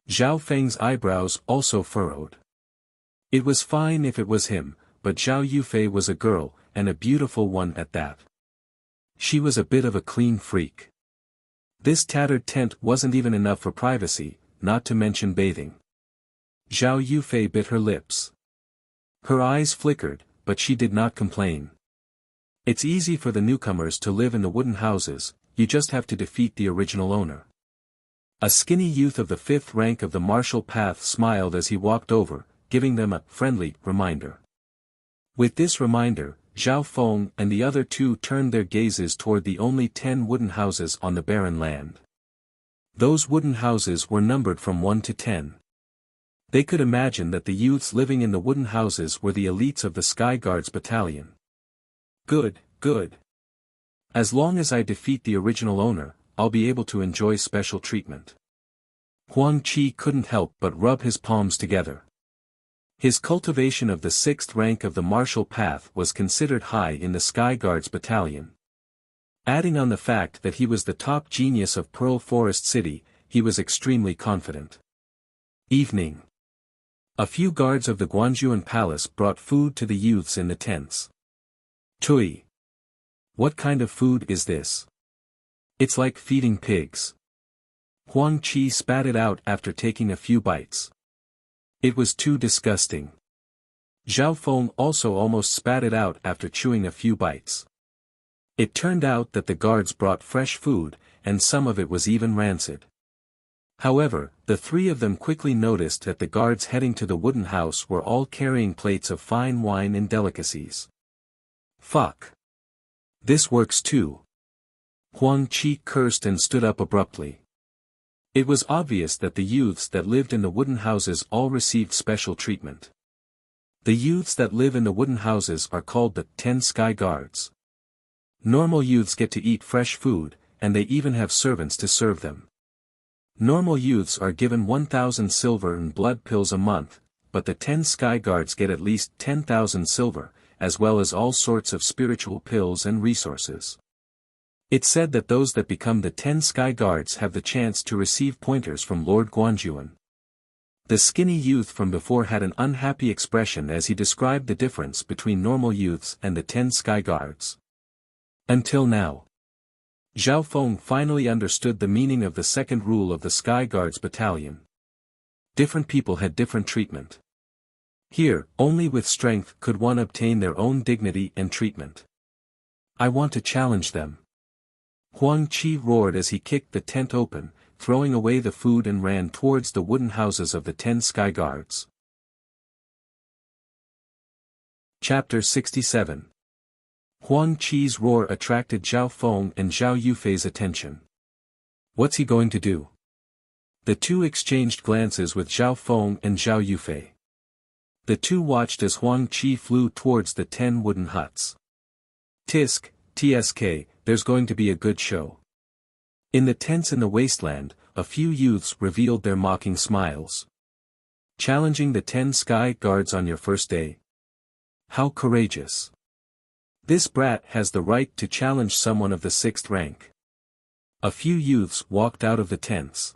Zhao Feng's eyebrows also furrowed. It was fine if it was him, but Zhao Yufei was a girl, and a beautiful one at that. She was a bit of a clean freak. This tattered tent wasn't even enough for privacy, not to mention bathing. Zhao Yufei bit her lips. Her eyes flickered, but she did not complain. It's easy for the newcomers to live in the wooden houses, you just have to defeat the original owner. A skinny youth of the 5th rank of the martial path smiled as he walked over, giving them a friendly reminder. With this reminder, Zhao Feng and the other 2 turned their gazes toward the only 10 wooden houses on the barren land. Those wooden houses were numbered from 1 to 10. They could imagine that the youths living in the wooden houses were the elites of the Sky Guards battalion. Good, good. As long as I defeat the original owner, I'll be able to enjoy special treatment. Huang Qi couldn't help but rub his palms together. His cultivation of the 6th rank of the martial path was considered high in the Sky Guards battalion. Adding on the fact that he was the top genius of Pearl Forest City, he was extremely confident. Evening. A few guards of the Guanjuan Palace brought food to the youths in the tents. Tui. What kind of food is this? It's like feeding pigs. Huang Qi spat it out after taking a few bites. It was too disgusting. Zhao Feng also almost spat it out after chewing a few bites. It turned out that the guards brought fresh food, and some of it was even rancid. However, the three of them quickly noticed that the guards heading to the wooden house were all carrying plates of fine wine and delicacies. Fuck. This works too. Huang Qi cursed and stood up abruptly. It was obvious that the youths that lived in the wooden houses all received special treatment. The youths that live in the wooden houses are called the 10 Sky Guards. Normal youths get to eat fresh food, and they even have servants to serve them. Normal youths are given 1,000 silver and blood pills a month, but the 10 Sky Guards get at least 10,000 silver, as well as all sorts of spiritual pills and resources. It's said that those that become the 10 Sky Guards have the chance to receive pointers from Lord Guanjuan. The skinny youth from before had an unhappy expression as he described the difference between normal youths and the 10 Sky Guards. Until now. Zhao Feng finally understood the meaning of the second rule of the Sky Guards battalion. Different people had different treatment. Here, only with strength could one obtain their own dignity and treatment. I want to challenge them. Huang Qi roared as he kicked the tent open, throwing away the food and ran towards the wooden houses of the 10 Sky Guards. Chapter 67. Huang Qi's roar attracted Zhao Feng and Zhao Yufei's attention. What's he going to do? The two exchanged glances with Zhao Feng and Zhao Yufei. The two watched as Huang Qi flew towards the 10 wooden huts. Tisk, tsk, there's going to be a good show. In the tents in the wasteland, a few youths revealed their mocking smiles. Challenging the 10 Sky Guards on your first day? How courageous. This brat has the right to challenge someone of the 6th rank. A few youths walked out of the tents.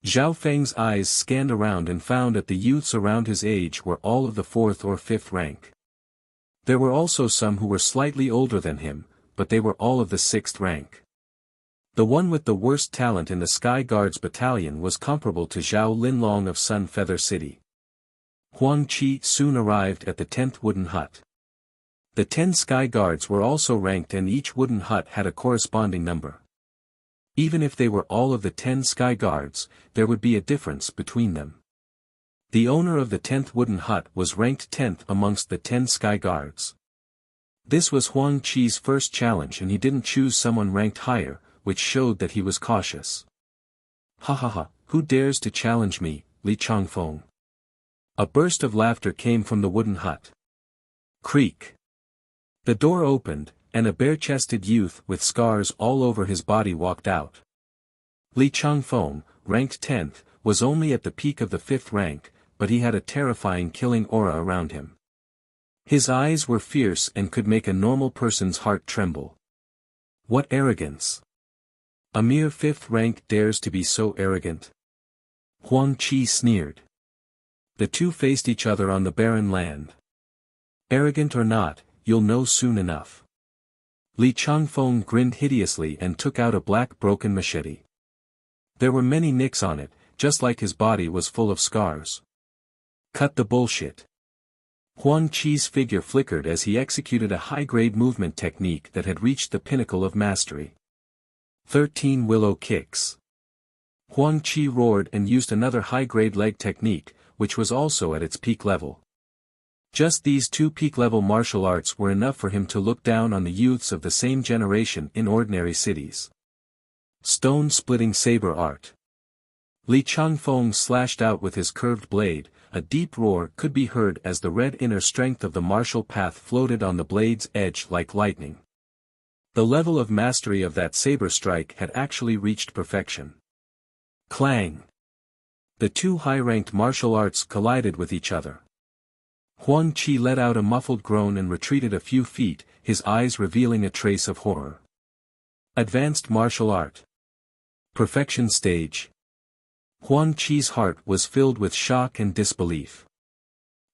Zhao Feng's eyes scanned around and found that the youths around his age were all of the 4th or 5th rank. There were also some who were slightly older than him, but they were all of the 6th rank. The one with the worst talent in the Sky Guards battalion was comparable to Zhao Linlong of Sun Feather City. Huang Qi soon arrived at the 10th wooden hut. The 10 Sky Guards were also ranked and each wooden hut had a corresponding number. Even if they were all of the 10 Sky Guards, there would be a difference between them. The owner of the 10th wooden hut was ranked 10th amongst the 10 Sky Guards. This was Huang Qi's first challenge and he didn't choose someone ranked higher, which showed that he was cautious. Ha ha ha, who dares to challenge me, Li Changfeng? A burst of laughter came from the wooden hut. Creak. The door opened, and a bare-chested youth with scars all over his body walked out. Li Changfeng, ranked 10th, was only at the peak of the 5th rank, but he had a terrifying killing aura around him. His eyes were fierce and could make a normal person's heart tremble. What arrogance! A mere 5th rank dares to be so arrogant? Huang Qi sneered. The two faced each other on the barren land. Arrogant or not, you'll know soon enough. Li Changfeng grinned hideously and took out a black broken machete. There were many nicks on it, just like his body was full of scars. Cut the bullshit. Huang Qi's figure flickered as he executed a high-grade movement technique that had reached the pinnacle of mastery. 13 willow kicks. Huang Qi roared and used another high-grade leg technique, which was also at its peak level. Just these two peak-level martial arts were enough for him to look down on the youths of the same generation in ordinary cities. Stone-splitting saber art. Li Changfeng slashed out with his curved blade, a deep roar could be heard as the red inner strength of the martial path floated on the blade's edge like lightning. The level of mastery of that saber strike had actually reached perfection. Clang! The two high-ranked martial arts collided with each other. Huang Qi let out a muffled groan and retreated a few feet, his eyes revealing a trace of horror. Advanced martial art. Perfection stage. Huang Qi's heart was filled with shock and disbelief.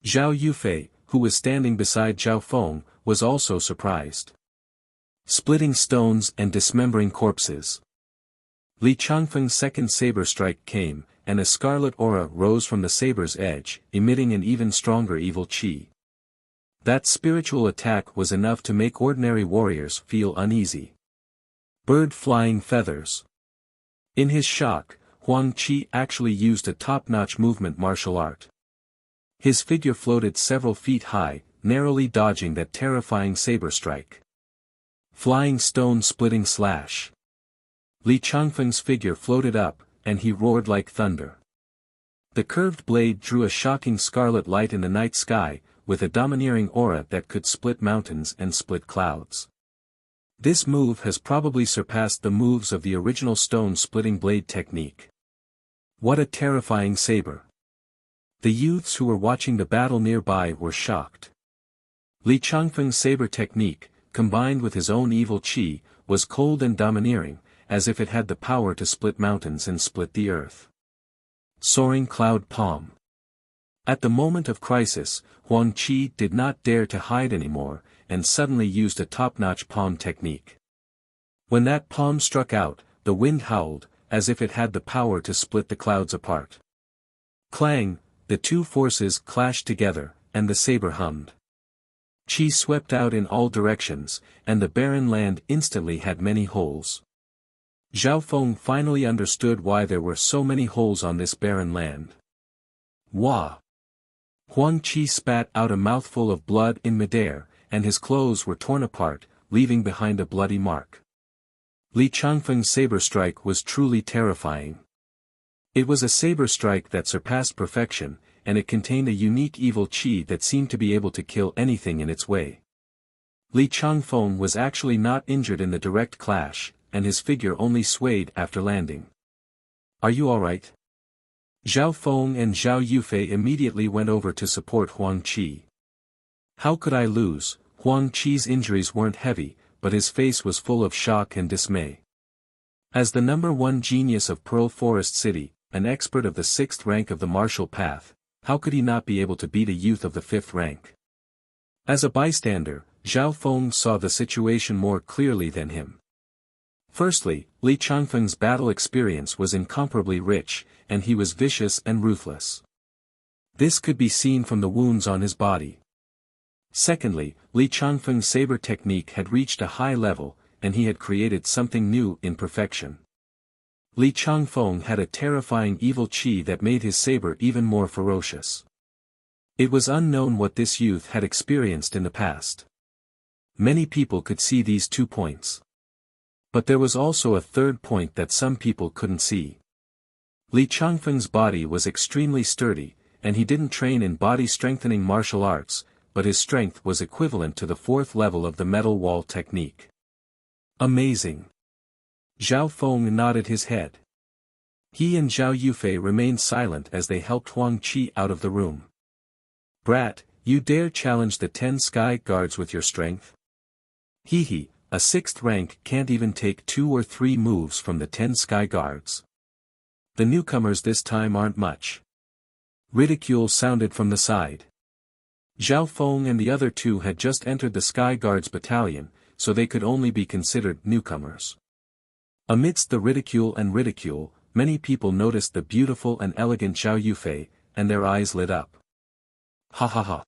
Zhao Yufei, who was standing beside Zhao Feng, was also surprised. Splitting stones and dismembering corpses. Li Changfeng's second saber strike came, and a scarlet aura rose from the saber's edge, emitting an even stronger evil qi. That spiritual attack was enough to make ordinary warriors feel uneasy. Bird flying feathers. In his shock, Huang Qi actually used a top-notch movement martial art. His figure floated several feet high, narrowly dodging that terrifying saber strike. Flying stone-splitting slash. Li Changfeng's figure floated up, and he roared like thunder. The curved blade drew a shocking scarlet light in the night sky, with a domineering aura that could split mountains and split clouds. This move has probably surpassed the moves of the original stone-splitting blade technique. What a terrifying saber! The youths who were watching the battle nearby were shocked. Li Changfeng's saber technique, combined with his own evil qi, was cold and domineering, as if it had the power to split mountains and split the earth. Soaring cloud palm. At the moment of crisis, Huang Qi did not dare to hide anymore, and suddenly used a top-notch palm technique. When that palm struck out, the wind howled, as if it had the power to split the clouds apart. Clang, the two forces clashed together, and the saber hummed. Qi swept out in all directions, and the barren land instantly had many holes. Zhao Feng finally understood why there were so many holes on this barren land. Wah! Huang Qi spat out a mouthful of blood in midair, and his clothes were torn apart, leaving behind a bloody mark. Li Changfeng's saber strike was truly terrifying. It was a saber strike that surpassed perfection, and it contained a unique evil qi that seemed to be able to kill anything in its way. Li Changfeng was actually not injured in the direct clash, and his figure only swayed after landing. Are you alright? Zhao Feng and Zhao Yufei immediately went over to support Huang Qi. How could I lose? Huang Qi's injuries weren't heavy, but his face was full of shock and dismay. As the #1 genius of Pearl Forest City, an expert of the 6th rank of the martial path, how could he not be able to beat a youth of the 5th rank? As a bystander, Zhao Feng saw the situation more clearly than him. Firstly, Li Changfeng's battle experience was incomparably rich, and he was vicious and ruthless. This could be seen from the wounds on his body. Secondly, Li Changfeng's saber technique had reached a high level, and he had created something new in perfection. Li Changfeng had a terrifying evil qi that made his saber even more ferocious. It was unknown what this youth had experienced in the past. Many people could see these 2 points. But there was also a third point that some people couldn't see. Li Changfeng's body was extremely sturdy, and he didn't train in body-strengthening martial arts, but his strength was equivalent to the 4th level of the metal wall technique. Amazing! Zhao Feng nodded his head. He and Zhao Yufei remained silent as they helped Huang Qi out of the room. Brat, you dare challenge the 10 sky guards with your strength? Hee, a 6th rank can't even take 2 or 3 moves from the 10 sky guards. The newcomers this time aren't much. Ridicule sounded from the side. Zhao Feng and the other 2 had just entered the Sky Guards battalion, so they could only be considered newcomers. Amidst the ridicule, many people noticed the beautiful and elegant Zhao Yufei, and their eyes lit up. Ha ha ha.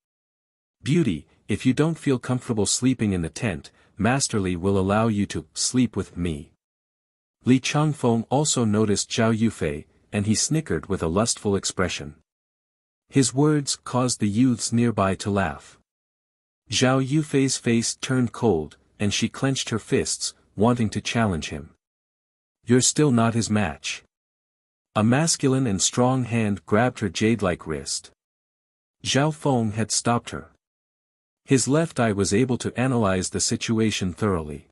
Beauty, if you don't feel comfortable sleeping in the tent, Master Li will allow you to sleep with me. Li Changfeng also noticed Zhao Yufei, and he snickered with a lustful expression. His words caused the youths nearby to laugh. Zhao Yufei's face turned cold, and she clenched her fists, wanting to challenge him. You're still not his match. A masculine and strong hand grabbed her jade-like wrist. Zhao Feng had stopped her. His left eye was able to analyze the situation thoroughly.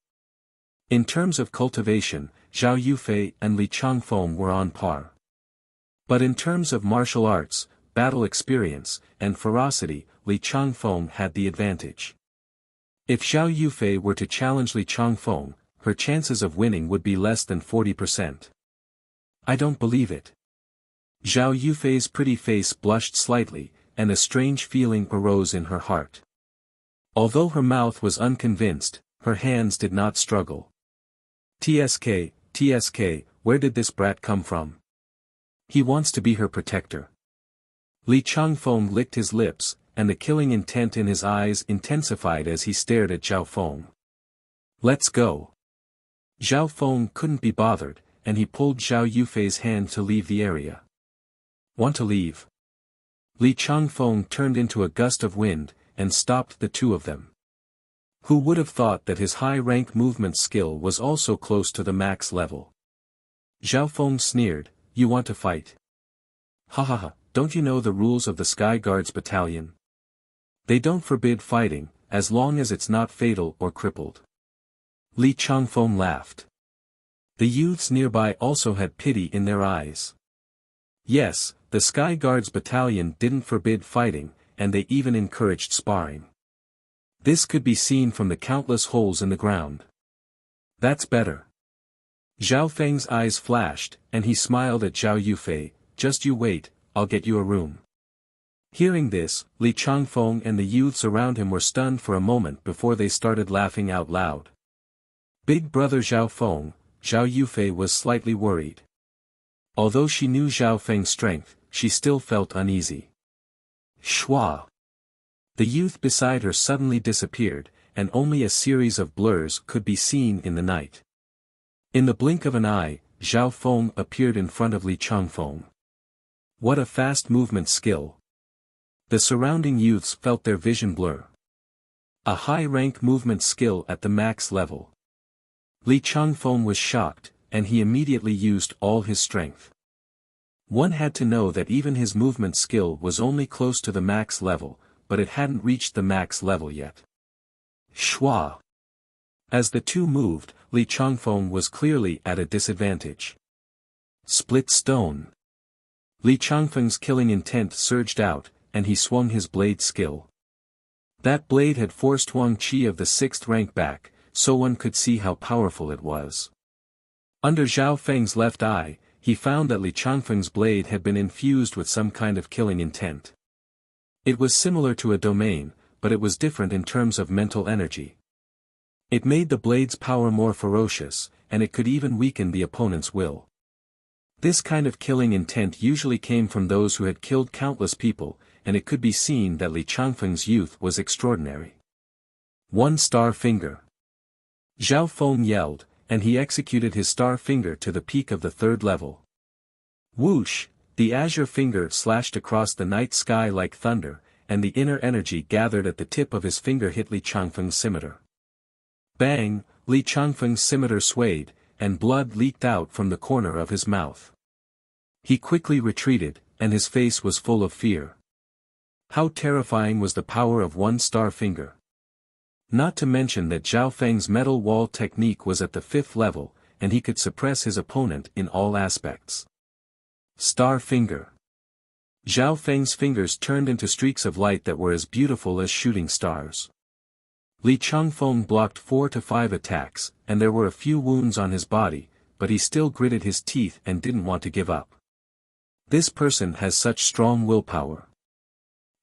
In terms of cultivation, Zhao Yufei and Li Changfeng were on par. But in terms of martial arts, battle experience, and ferocity, Li Changfeng had the advantage. If Zhao Yufei were to challenge Li Changfeng, her chances of winning would be less than 40%. I don't believe it. Zhao Yufei's pretty face blushed slightly, and a strange feeling arose in her heart. Although her mouth was unconvinced, her hands did not struggle. TSK, where did this brat come from? He wants to be her protector. Li Changfeng licked his lips, and the killing intent in his eyes intensified as he stared at Zhao Feng. Let's go. Zhao Feng couldn't be bothered, and he pulled Zhao Yufei's hand to leave the area. Want to leave? Li Changfeng turned into a gust of wind, and stopped the two of them. Who would have thought that his high-rank movement skill was also close to the max level? Zhao Feng sneered, "You want to fight? Ha ha ha, don't you know the rules of the Sky Guards Battalion? They don't forbid fighting, as long as it's not fatal or crippled." Li Changfeng laughed. The youths nearby also had pity in their eyes. Yes, the Sky Guards Battalion didn't forbid fighting, and they even encouraged sparring. This could be seen from the countless holes in the ground. That's better. Zhao Feng's eyes flashed, and he smiled at Zhao Yufei, "Just you wait, I'll get you a room." Hearing this, Li Changfeng and the youths around him were stunned for a moment before they started laughing out loud. Big brother Zhao Feng, Zhao Yufei was slightly worried. Although she knew Zhao Feng's strength, she still felt uneasy. Shua! The youth beside her suddenly disappeared, and only a series of blurs could be seen in the night. In the blink of an eye, Zhao Feng appeared in front of Li Changfeng. What a fast movement skill! The surrounding youths felt their vision blur. A high-rank movement skill at the max level. Li Changfeng was shocked, and he immediately used all his strength. One had to know that even his movement skill was only close to the max level, but it hadn't reached the max level yet. Shua! As the two moved, Li Changfeng was clearly at a disadvantage. Split stone. Li Changfeng's killing intent surged out, and he swung his blade skill. That blade had forced Wang Qi of the 6th rank back, so one could see how powerful it was. Under Zhao Feng's left eye, he found that Li Changfeng's blade had been infused with some kind of killing intent. It was similar to a domain, but it was different in terms of mental energy. It made the blade's power more ferocious, and it could even weaken the opponent's will. This kind of killing intent usually came from those who had killed countless people, and it could be seen that Li Changfeng's youth was extraordinary. 1-star finger. Zhao Feng yelled, and he executed his star finger to the peak of the 3rd level. Whoosh! The azure finger slashed across the night sky like thunder, and the inner energy gathered at the tip of his finger hit Li Changfeng's scimitar. Bang! Li Changfeng's scimitar swayed, and blood leaked out from the corner of his mouth. He quickly retreated, and his face was full of fear. How terrifying was the power of 1-star finger! Not to mention that Zhao Feng's metal wall technique was at the 5th level, and he could suppress his opponent in all aspects. Star finger. Zhao Feng's fingers turned into streaks of light that were as beautiful as shooting stars. Li Changfeng blocked 4 to 5 attacks, and there were a few wounds on his body, but he still gritted his teeth and didn't want to give up. This person has such strong willpower.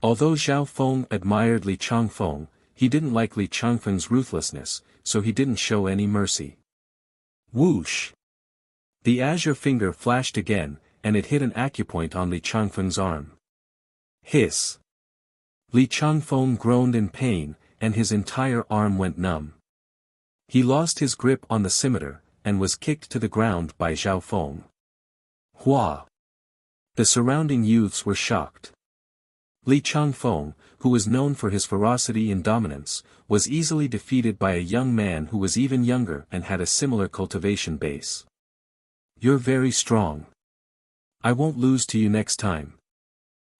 Although Zhao Feng admired Li Changfeng, he didn't like Li Changfeng's ruthlessness, so he didn't show any mercy. Whoosh! The azure finger flashed again, and it hit an acupoint on Li Changfeng's arm. Hiss! Li Changfeng groaned in pain, and his entire arm went numb. He lost his grip on the scimitar, and was kicked to the ground by Zhao Feng. Hua! The surrounding youths were shocked. Li Changfeng, who was known for his ferocity and dominance, was easily defeated by a young man who was even younger and had a similar cultivation base. You're very strong. I won't lose to you next time.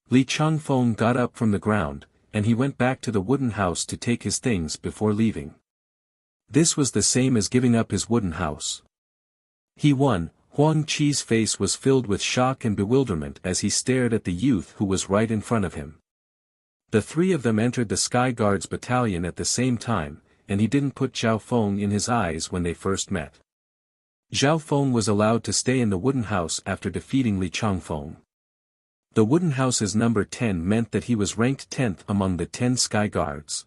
Li Changfeng got up from the ground, and he went back to the wooden house to take his things before leaving. This was the same as giving up his wooden house. He won. Huang Qi's face was filled with shock and bewilderment as he stared at the youth who was right in front of him. The 3 of them entered the Sky Guards battalion at the same time, and he didn't put Zhao Feng in his eyes when they first met. Zhao Feng was allowed to stay in the wooden house after defeating Li Changfeng. The wooden house's number 10 meant that he was ranked 10th among the 10 Sky Guards.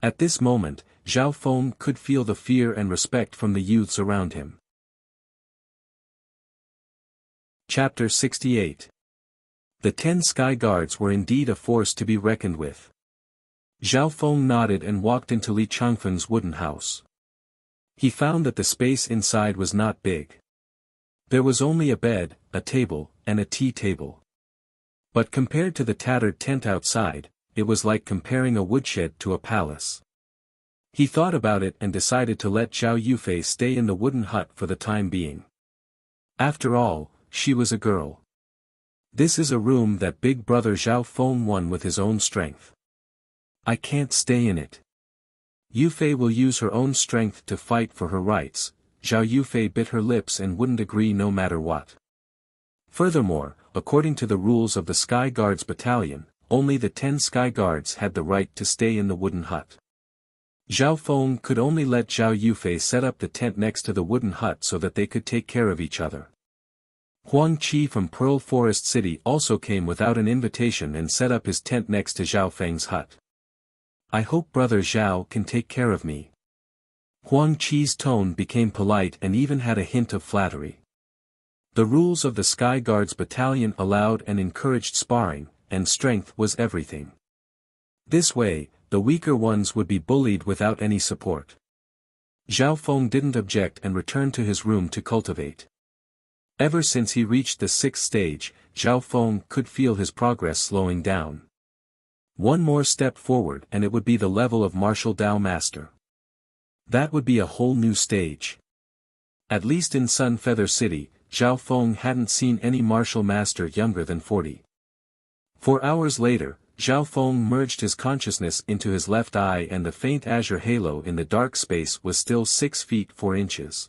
At this moment, Zhao Feng could feel the fear and respect from the youths around him. Chapter 68. The 10 Sky Guards were indeed a force to be reckoned with. Zhao Feng nodded and walked into Li Changfeng's wooden house. He found that the space inside was not big. There was only a bed, a table, and a tea table. But compared to the tattered tent outside, it was like comparing a woodshed to a palace. He thought about it and decided to let Zhao Yufei stay in the wooden hut for the time being. After all, she was a girl. This is a room that big brother Zhao Feng won with his own strength. I can't stay in it. Yufei will use her own strength to fight for her rights. Zhao Yufei bit her lips and wouldn't agree no matter what. Furthermore, according to the rules of the Sky Guards Battalion, only the 10 Sky Guards had the right to stay in the wooden hut. Zhao Feng could only let Zhao Yufei set up the tent next to the wooden hut so that they could take care of each other. Huang Qi from Pearl Forest City also came without an invitation and set up his tent next to Zhao Feng's hut. I hope brother Zhao can take care of me. Huang Qi's tone became polite and even had a hint of flattery. The rules of the Sky Guards Battalion allowed and encouraged sparring, and strength was everything. This way, the weaker ones would be bullied without any support. Zhao Feng didn't object and returned to his room to cultivate. Ever since he reached the 6th stage, Zhao Feng could feel his progress slowing down. One more step forward and it would be the level of Martial Dao Master. That would be a whole new stage. At least in Sun Feather City, Zhao Feng hadn't seen any martial master younger than 40. 4 hours later, Zhao Feng merged his consciousness into his left eye and the faint azure halo in the dark space was still 6 feet 4 inches.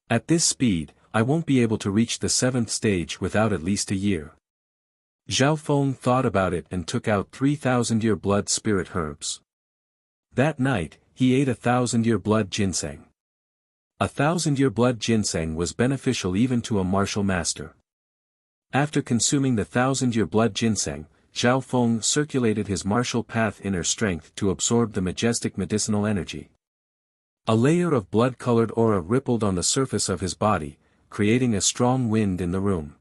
At this speed, I won't be able to reach the 7th stage without at least a year. Zhao Feng thought about it and took out 3,000-year blood spirit herbs. That night, he ate 1,000-year blood ginseng. 1,000-year blood ginseng was beneficial even to a martial master. After consuming the 1,000-year blood ginseng, Zhao Feng circulated his martial path inner strength to absorb the majestic medicinal energy. A layer of blood-colored aura rippled on the surface of his body, creating a strong wind in the room.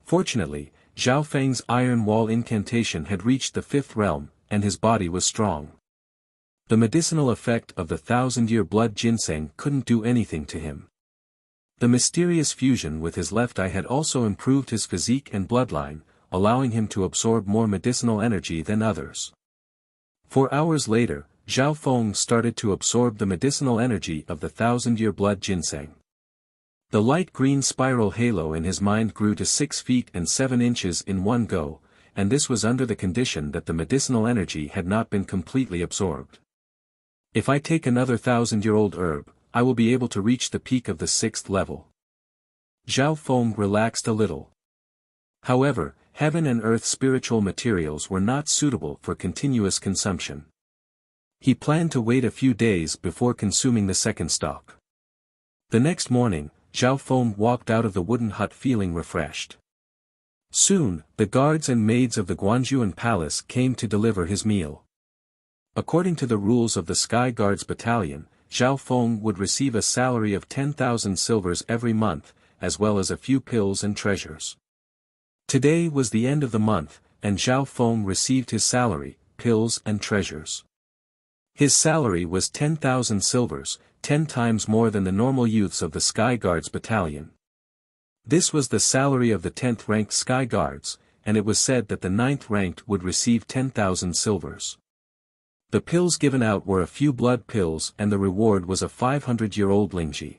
Fortunately, Zhao Feng's iron wall incantation had reached the 5th realm, and his body was strong. The medicinal effect of the 1,000-year blood ginseng couldn't do anything to him. The mysterious fusion with his left eye had also improved his physique and bloodline, allowing him to absorb more medicinal energy than others. 4 hours later, Zhao Feng started to absorb the medicinal energy of the 1,000-year blood ginseng. The light green spiral halo in his mind grew to 6 feet and 7 inches in one go, and this was under the condition that the medicinal energy had not been completely absorbed. If I take another 1,000-year-old herb, I will be able to reach the peak of the 6th level. Zhao Feng relaxed a little. However, heaven and earth spiritual materials were not suitable for continuous consumption. He planned to wait a few days before consuming the second stock. The next morning, Zhao Feng walked out of the wooden hut feeling refreshed. Soon, the guards and maids of the Guanjuan Palace came to deliver his meal. According to the rules of the Sky Guards Battalion, Zhao Feng would receive a salary of 10,000 silvers every month, as well as a few pills and treasures. Today was the end of the month, and Zhao Feng received his salary, pills and treasures. His salary was 10,000 silvers, 10 times more than the normal youths of the Sky Guards Battalion. This was the salary of the 10th ranked Sky Guards, and it was said that the 9th ranked would receive 10,000 silvers. The pills given out were a few blood pills and the reward was a 500-year-old Lingji.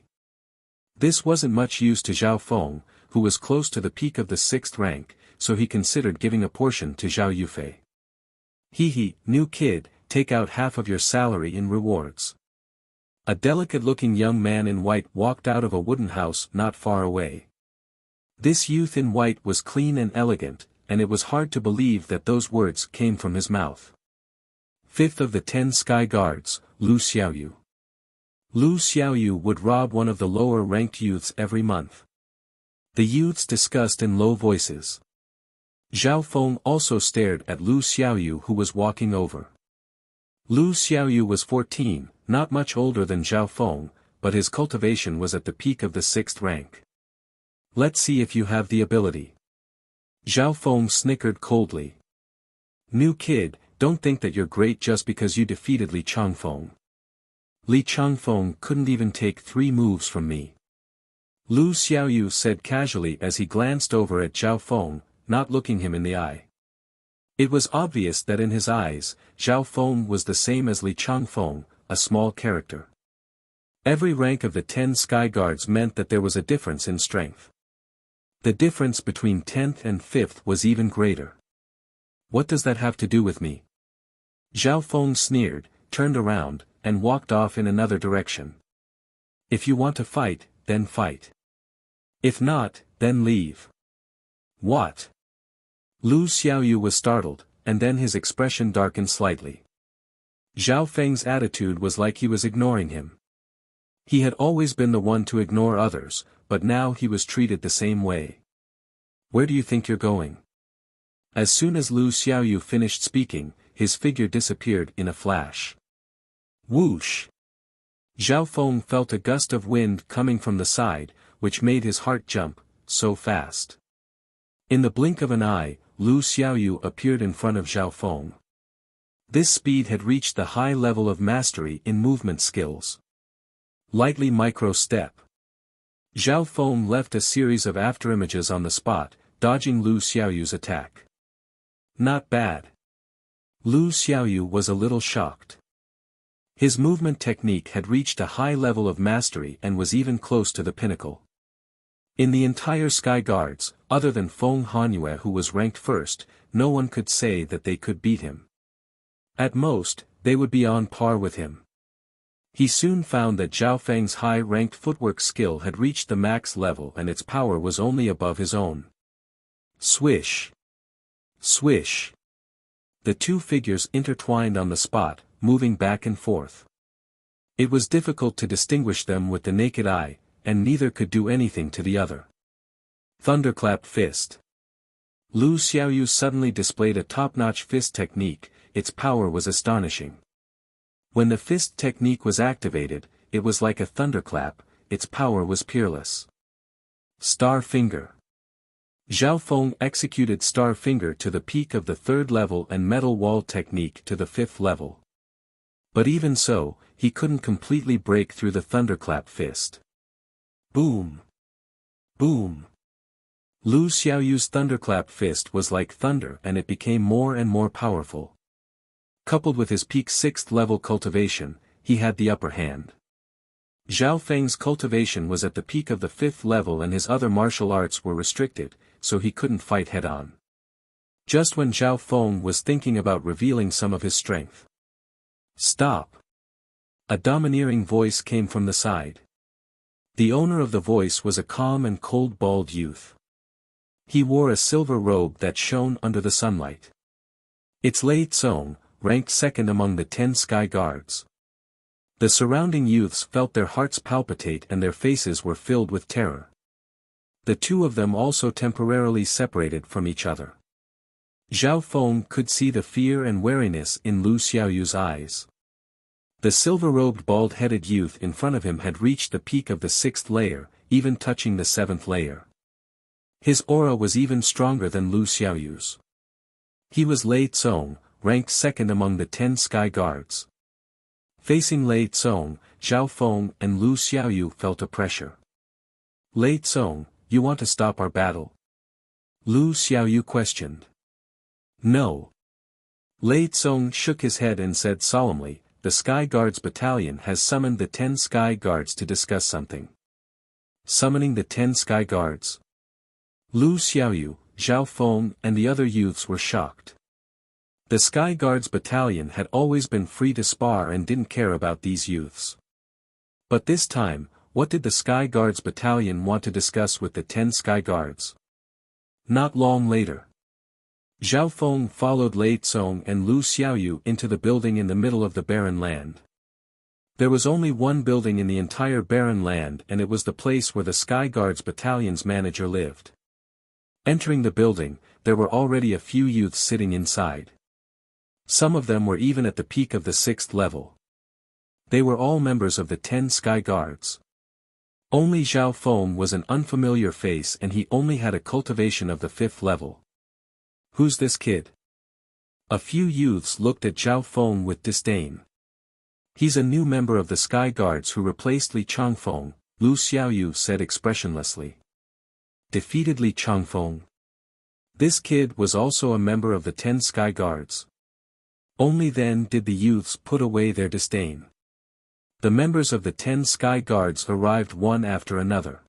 This wasn't much use to Zhao Feng, who was close to the peak of the 6th rank, so he considered giving a portion to Zhao Yufei. Hee, new kid, take out half of your salary in rewards. A delicate-looking young man in white walked out of a wooden house not far away. This youth in white was clean and elegant, and it was hard to believe that those words came from his mouth. 5th of the 10 Sky Guards, Lu Xiaoyu. Lu Xiaoyu would rob one of the lower-ranked youths every month. The youths discussed in low voices. Zhao Feng also stared at Lu Xiaoyu who was walking over. Lu Xiaoyu was 14, not much older than Zhao Feng, but his cultivation was at the peak of the 6th rank. Let's see if you have the ability. Zhao Feng snickered coldly. New kid, don't think that you're great just because you defeated Li Changfeng. Li Changfeng couldn't even take 3 moves from me. Lu Xiaoyu said casually as he glanced over at Zhao Feng, not looking him in the eye. It was obvious that in his eyes, Zhao Feng was the same as Li Changfeng, a small character. Every rank of the 10 sky guards meant that there was a difference in strength. The difference between 10th and 5th was even greater. What does that have to do with me? Zhao Feng sneered, turned around, and walked off in another direction. If you want to fight, then fight. If not, then leave. What? Lu Xiaoyu was startled, and then his expression darkened slightly. Zhao Feng's attitude was like he was ignoring him. He had always been the one to ignore others, but now he was treated the same way. Where do you think you're going? As soon as Lu Xiaoyu finished speaking, his figure disappeared in a flash. Whoosh! Zhao Feng felt a gust of wind coming from the side, which made his heart jump, so fast. In the blink of an eye, Lu Xiaoyu appeared in front of Zhao Feng. This speed had reached the high level of mastery in movement skills. Lightly micro-step. Zhao Feng left a series of afterimages on the spot, dodging Lu Xiaoyu's attack. Not bad. Lu Xiaoyu was a little shocked. His movement technique had reached a high level of mastery and was even close to the pinnacle. In the entire Sky Guards, other than Feng Hanyue who was ranked first, no one could say that they could beat him. At most, they would be on par with him. He soon found that Zhao Feng's high-ranked footwork skill had reached the max level and its power was only above his own. Swish! Swish! The two figures intertwined on the spot, moving back and forth. It was difficult to distinguish them with the naked eye, and neither could do anything to the other. Thunderclap Fist. Lu Xiaoyu suddenly displayed a top-notch fist technique, its power was astonishing. When the fist technique was activated, it was like a thunderclap, its power was peerless. Star Finger. Zhao Feng executed Star Finger to the peak of the 3rd level and Metal Wall technique to the 5th level. But even so, he couldn't completely break through the thunderclap fist. Boom! Boom! Lu Xiaoyu's thunderclap fist was like thunder and it became more and more powerful. Coupled with his peak 6th level cultivation, he had the upper hand. Zhao Feng's cultivation was at the peak of the 5th level and his other martial arts were restricted, so he couldn't fight head-on. Just when Zhao Feng was thinking about revealing some of his strength. Stop! A domineering voice came from the side. The owner of the voice was a calm and cold bald youth. He wore a silver robe that shone under the sunlight. It's Lei Tsong, ranked 2nd among the 10 Sky Guards. The surrounding youths felt their hearts palpitate and their faces were filled with terror. The two of them also temporarily separated from each other. Zhao Feng could see the fear and wariness in Lu Xiaoyu's eyes. The silver-robed bald-headed youth in front of him had reached the peak of the 6th layer, even touching the 7th layer. His aura was even stronger than Lu Xiaoyu's. He was Lei Tsong, ranked 2nd among the 10 Sky Guards. Facing Lei Tsong, Zhao Feng and Lu Xiaoyu felt a pressure. Lei Tsong, you want to stop our battle? Lu Xiaoyu questioned. No. Lei Tsong shook his head and said solemnly, the Sky Guards Battalion has summoned the 10 Sky Guards to discuss something. Summoning the 10 Sky Guards? Lu Xiaoyu, Zhao Feng and the other youths were shocked. The Sky Guards Battalion had always been free to spar and didn't care about these youths. But this time, what did the Sky Guards Battalion want to discuss with the 10 Sky Guards? Not long later. Zhao Feng followed Lei Tsong and Lu Xiaoyu into the building in the middle of the barren land. There was only one building in the entire barren land and it was the place where the Sky Guards Battalion's manager lived. Entering the building, there were already a few youths sitting inside. Some of them were even at the peak of the 6th level. They were all members of the 10 Sky Guards. Only Zhao Feng was an unfamiliar face and he only had a cultivation of the 5th level. Who's this kid? A few youths looked at Zhao Feng with disdain. He's a new member of the Sky Guards who replaced Li Changfeng, Lu Xiaoyu said expressionlessly. Defeated Li Changfeng. This kid was also a member of the 10 Sky Guards. Only then did the youths put away their disdain. The members of the 10 Sky Guards arrived one after another.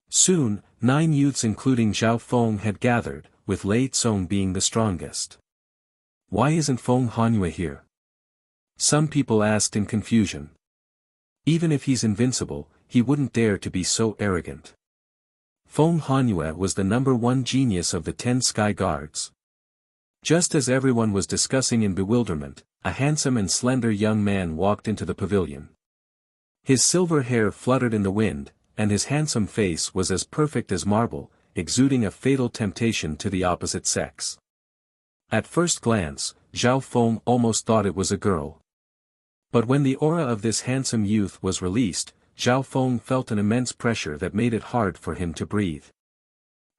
Soon, 9 youths including Zhao Feng had gathered, with Lei Tsong being the strongest. Why isn't Feng Hanyue here? Some people asked in confusion. Even if he's invincible, he wouldn't dare to be so arrogant. Feng Hanyue was the #1 genius of the 10 Sky Guards. Just as everyone was discussing in bewilderment, a handsome and slender young man walked into the pavilion. His silver hair fluttered in the wind, and his handsome face was as perfect as marble, exuding a fatal temptation to the opposite sex. At first glance, Zhao Feng almost thought it was a girl. But when the aura of this handsome youth was released, Zhao Feng felt an immense pressure that made it hard for him to breathe.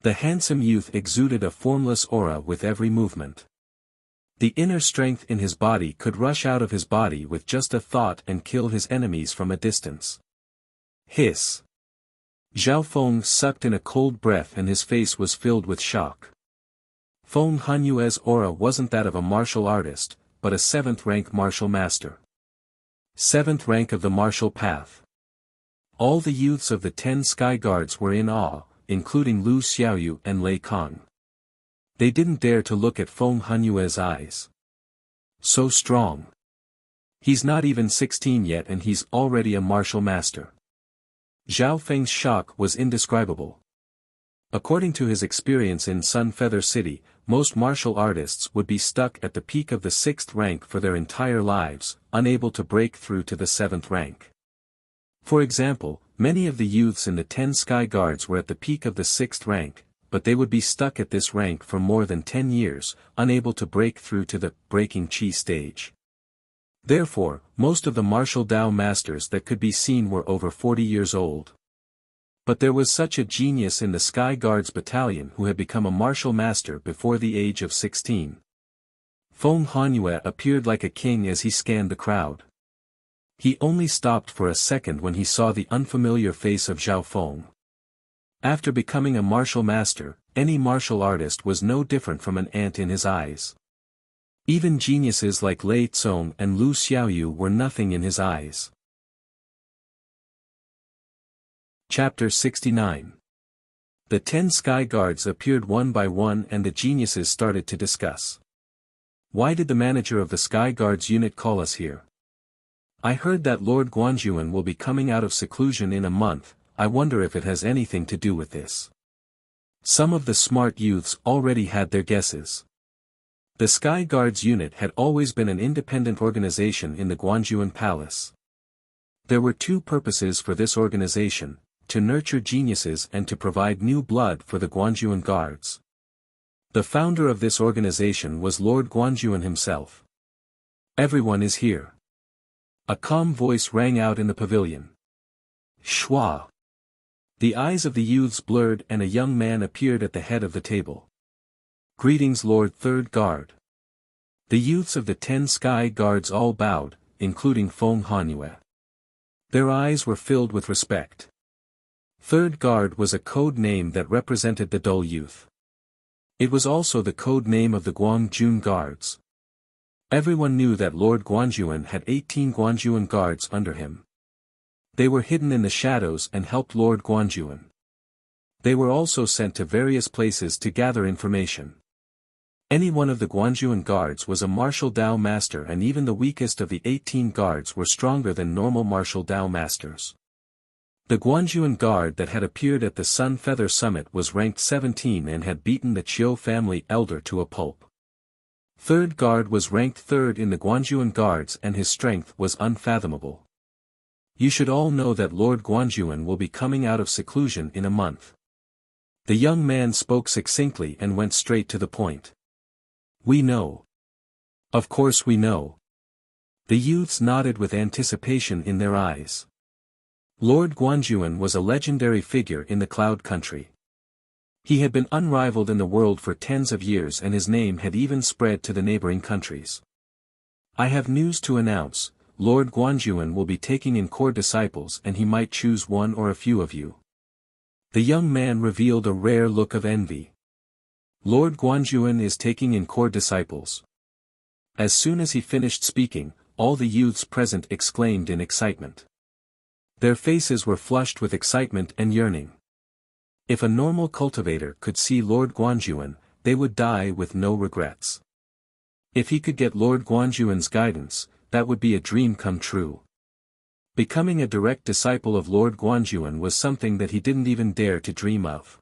The handsome youth exuded a formless aura with every movement. The inner strength in his body could rush out of his body with just a thought and kill his enemies from a distance. Hiss. Zhao Feng sucked in a cold breath and his face was filled with shock. Feng Hanyue's aura wasn't that of a martial artist, but a 7th-rank martial master. 7th rank of the martial path. All the youths of the 10 Sky Guards were in awe, including Lu Xiaoyu and Lei Kang. They didn't dare to look at Feng Hanyue's eyes. So strong. He's not even 16 yet and he's already a martial master. Zhao Feng's shock was indescribable. According to his experience in Sun Feather City, most martial artists would be stuck at the peak of the 6th rank for their entire lives, unable to break through to the 7th rank. For example, many of the youths in the 10 Sky Guards were at the peak of the 6th rank, but they would be stuck at this rank for more than 10 years, unable to break through to the breaking chi stage. Therefore, most of the martial Dao masters that could be seen were over 40 years old. But there was such a genius in the Sky Guards battalion who had become a martial master before the age of 16. Feng Hanyue appeared like a king as he scanned the crowd. He only stopped for a second when he saw the unfamiliar face of Zhao Feng. After becoming a martial master, any martial artist was no different from an ant in his eyes. Even geniuses like Lei Tsong and Lu Xiaoyu were nothing in his eyes. Chapter 69. The 10 Sky Guards appeared one by one and the geniuses started to discuss. Why did the manager of the Sky Guards unit call us here? I heard that Lord Guanjuan will be coming out of seclusion in a month. I wonder if it has anything to do with this. Some of the smart youths already had their guesses. The Sky Guards unit had always been an independent organization in the Guanjuan Palace. There were 2 purposes for this organization: to nurture geniuses and to provide new blood for the Guanjuan Guards. The founder of this organization was Lord Guanjuan himself. Everyone is here. A calm voice rang out in the pavilion. Shua. The eyes of the youths blurred and a young man appeared at the head of the table. Greetings, Lord 3rd Guard. The youths of the 10 Sky Guards all bowed, including Feng Hanyue. Their eyes were filled with respect. 3rd Guard was a code name that represented the dull youth. It was also the code name of the Guangjun Guards. Everyone knew that Lord Guanjuan had 18 Guanjuan guards under him. They were hidden in the shadows and helped Lord Guanjuan. They were also sent to various places to gather information. Any one of the Guanjuan guards was a martial Dao master and even the weakest of the 18 guards were stronger than normal martial Dao masters. The Guanjuan guard that had appeared at the Sun Feather Summit was ranked 17 and had beaten the Chiu family elder to a pulp. 3rd Guard was ranked 3rd in the Guanjuan Guards and his strength was unfathomable. You should all know that Lord Guanjuan will be coming out of seclusion in a month. The young man spoke succinctly and went straight to the point. We know. Of course we know. The youths nodded with anticipation in their eyes. Lord Guanjuan was a legendary figure in the Cloud Country. He had been unrivaled in the world for tens of years and his name had even spread to the neighboring countries. I have news to announce. Lord Guanjuan will be taking in core disciples and he might choose one or a few of you. The young man revealed a rare look of envy. Lord Guanjuan is taking in core disciples. As soon as he finished speaking, all the youths present exclaimed in excitement. Their faces were flushed with excitement and yearning. If a normal cultivator could see Lord Guanjuan, they would die with no regrets. If he could get Lord Guanjuan's guidance, that would be a dream come true. Becoming a direct disciple of Lord Guanjuan was something that he didn't even dare to dream of.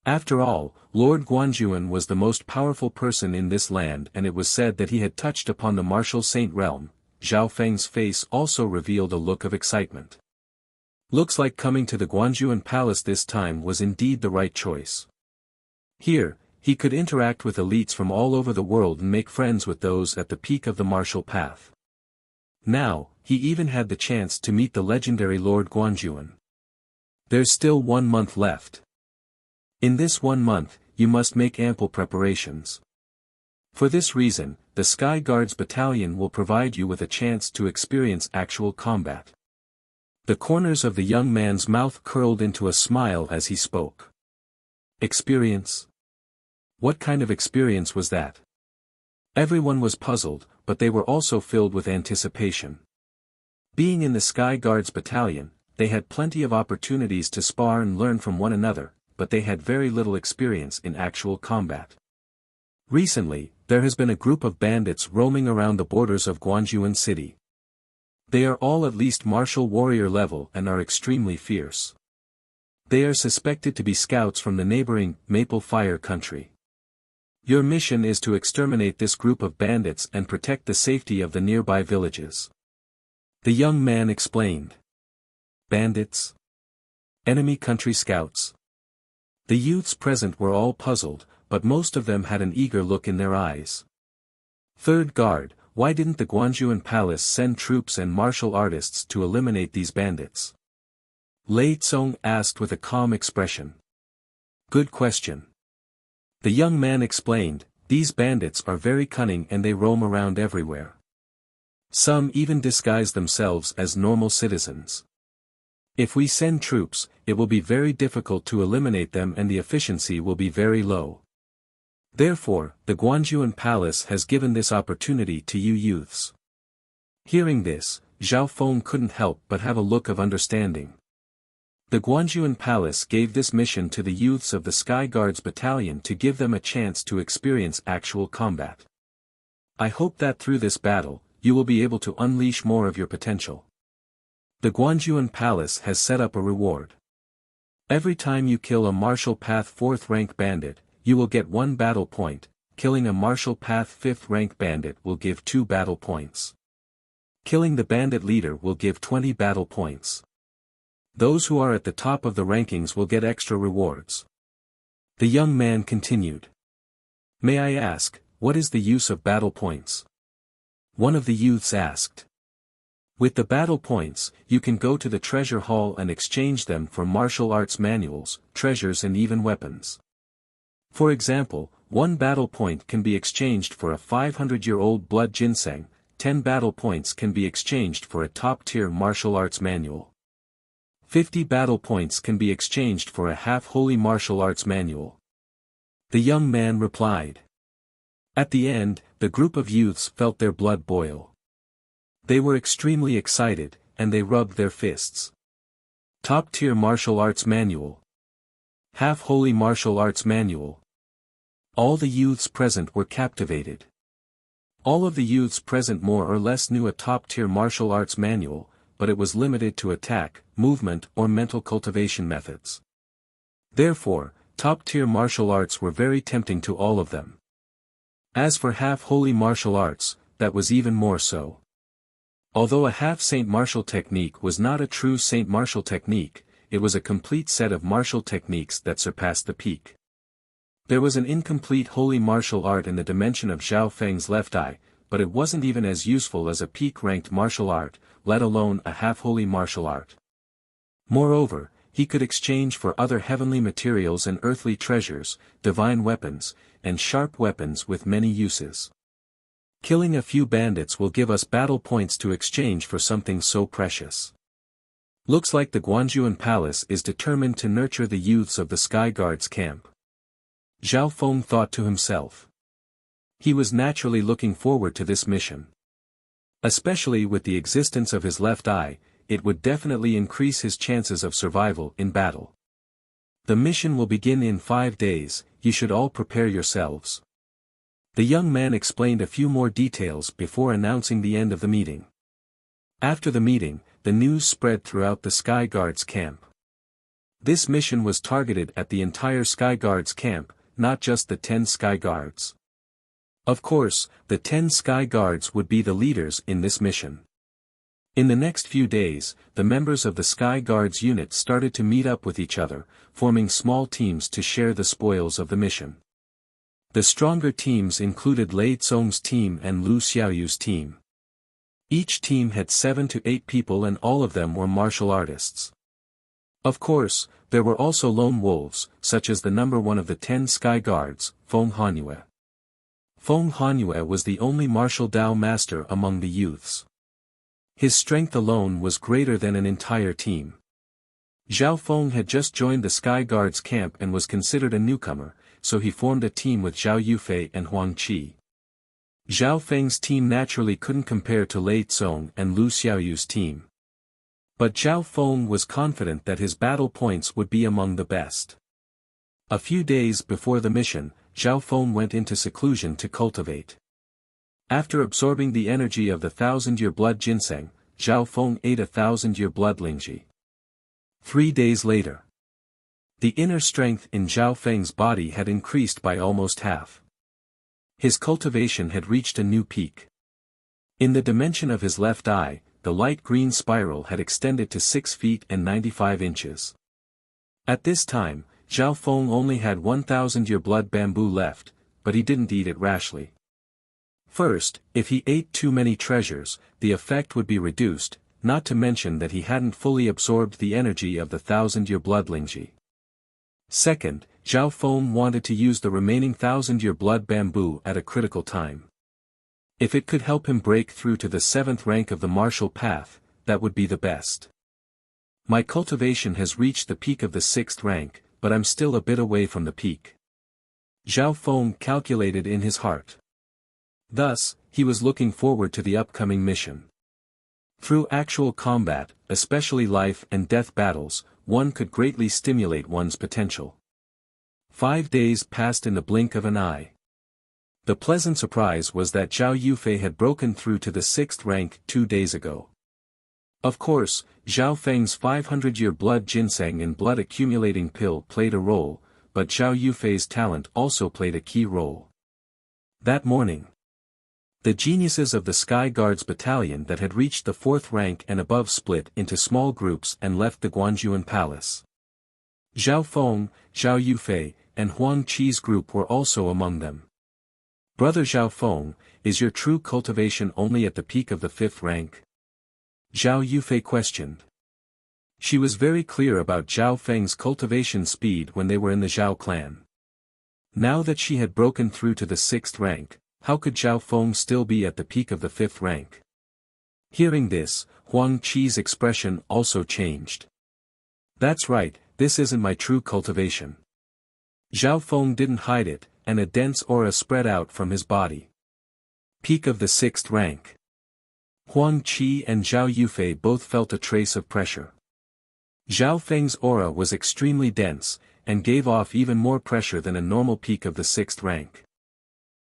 After all, Lord Guanjuan was the most powerful person in this land and it was said that he had touched upon the martial saint realm. Zhao Feng's face also revealed a look of excitement. Looks like coming to the Guanjuan Palace this time was indeed the right choice. Here, he could interact with elites from all over the world and make friends with those at the peak of the martial path. Now, he even had the chance to meet the legendary Lord Guanjuan. There's still 1 month left. In this 1 month, you must make ample preparations. For this reason, the Sky Guards Battalion will provide you with a chance to experience actual combat. The corners of the young man's mouth curled into a smile as he spoke. Experience? What kind of experience was that? Everyone was puzzled, but they were also filled with anticipation. Being in the Sky Guards Battalion, they had plenty of opportunities to spar and learn from one another, but they had very little experience in actual combat. Recently, there has been a group of bandits roaming around the borders of Guanjuan City. They are all at least martial warrior level and are extremely fierce. They are suspected to be scouts from the neighboring Maple Fire country. Your mission is to exterminate this group of bandits and protect the safety of the nearby villages. The young man explained. Bandits? Enemy country scouts? The youths present were all puzzled, but most of them had an eager look in their eyes. Third Guard, why didn't the Guanjuan Palace send troops and martial artists to eliminate these bandits? Lei Tsong asked with a calm expression. Good question. The young man explained, these bandits are very cunning and they roam around everywhere. Some even disguise themselves as normal citizens. If we send troops, it will be very difficult to eliminate them and the efficiency will be very low. Therefore, the Guanjuan Palace has given this opportunity to you youths. Hearing this, Zhao Feng couldn't help but have a look of understanding. The Guanjuan Palace gave this mission to the youths of the Sky Guards Battalion to give them a chance to experience actual combat. I hope that through this battle, you will be able to unleash more of your potential. The Guanjuan Palace has set up a reward. Every time you kill a Martial Path 4th rank bandit, you will get 1 battle point, killing a Martial Path 5th rank bandit will give 2 battle points. Killing the bandit leader will give 20 battle points. Those who are at the top of the rankings will get extra rewards. The young man continued. May I ask, what is the use of battle points? One of the youths asked. With the battle points, you can go to the treasure hall and exchange them for martial arts manuals, treasures and even weapons. For example, 1 battle point can be exchanged for a 500-year-old blood ginseng, 10 battle points can be exchanged for a top-tier martial arts manual. 50 battle points can be exchanged for a half-holy martial arts manual. The young man replied. At the end, the group of youths felt their blood boil. They were extremely excited, and they rubbed their fists. Top-tier martial arts manual. Half-holy martial arts manual. All the youths present were captivated. All of the youths present more or less knew a top-tier martial arts manual, but it was limited to attack, movement or mental cultivation methods. Therefore, top-tier martial arts were very tempting to all of them. As for half-holy martial arts, that was even more so. Although a half-saint martial technique was not a true saint martial technique, it was a complete set of martial techniques that surpassed the peak. There was an incomplete holy martial art in the dimension of Zhao Feng's left eye, but it wasn't even as useful as a peak-ranked martial art, let alone a half-holy martial art. Moreover, he could exchange for other heavenly materials and earthly treasures, divine weapons, and sharp weapons with many uses. Killing a few bandits will give us battle points to exchange for something so precious. Looks like the Guanjuan Palace is determined to nurture the youths of the Sky Guards camp. Zhao Feng thought to himself. He was naturally looking forward to this mission. Especially with the existence of his left eye, it would definitely increase his chances of survival in battle. The mission will begin in 5 days, you should all prepare yourselves. The young man explained a few more details before announcing the end of the meeting. After the meeting, the news spread throughout the Sky Guards camp. This mission was targeted at the entire Sky Guards camp, not just the 10 Sky Guards. Of course, the 10 Sky Guards would be the leaders in this mission. In the next few days, the members of the Sky Guards unit started to meet up with each other, forming small teams to share the spoils of the mission. The stronger teams included Lei Tsong's team and Lu Xiaoyu's team. Each team had 7 to 8 people and all of them were martial artists. Of course, there were also lone wolves, such as the number 1 of the 10 Sky Guards, Feng Hanyue. Feng Hanyue was the only martial Dao master among the youths. His strength alone was greater than an entire team. Zhao Feng had just joined the Sky Guards camp and was considered a newcomer, so he formed a team with Zhao Yufei and Huang Qi. Zhao Feng's team naturally couldn't compare to Lei Tsong and Lu Xiaoyu's team. But Zhao Feng was confident that his battle points would be among the best. A few days before the mission, Zhao Feng went into seclusion to cultivate. After absorbing the energy of the 1,000-year blood ginseng, Zhao Feng ate a 1,000-year blood lingji. 3 days later, the inner strength in Zhao Feng's body had increased by almost half. His cultivation had reached a new peak. In the dimension of his left eye, the light green spiral had extended to 6 feet and 95 inches. At this time, Zhao Feng only had 1,000-year blood bamboo left, but he didn't eat it rashly. First, if he ate too many treasures, the effect would be reduced, not to mention that he hadn't fully absorbed the energy of the 1,000-year blood lingji. Second, Zhao Feng wanted to use the remaining 1,000-year blood bamboo at a critical time. If it could help him break through to the 7th rank of the martial path, that would be the best. My cultivation has reached the peak of the 6th rank, but I'm still a bit away from the peak. Zhao Feng calculated in his heart. Thus, he was looking forward to the upcoming mission. Through actual combat, especially life and death battles, one could greatly stimulate one's potential. 5 days passed in the blink of an eye. The pleasant surprise was that Zhao Yufei had broken through to the 6th rank 2 days ago. Of course, Zhao Feng's 500-year blood ginseng and blood accumulating pill played a role, but Zhao Yufei's talent also played a key role. That morning, the geniuses of the Sky Guards battalion that had reached the 4th rank and above split into small groups and left the Guanjuan Palace. Zhao Feng, Zhao Yufei, and Huang Qi's group were also among them. Brother Zhao Feng, is your true cultivation only at the peak of the 5th rank? Zhao Yufei questioned. She was very clear about Zhao Feng's cultivation speed when they were in the Zhao clan. Now that she had broken through to the 6th rank, how could Zhao Feng still be at the peak of the 5th rank? Hearing this, Huang Qi's expression also changed. That's right, this isn't my true cultivation. Zhao Feng didn't hide it, and a dense aura spread out from his body. Peak of the 6th rank. Huang Qi and Zhao Yufei both felt a trace of pressure. Zhao Feng's aura was extremely dense, and gave off even more pressure than a normal peak of the 6th rank.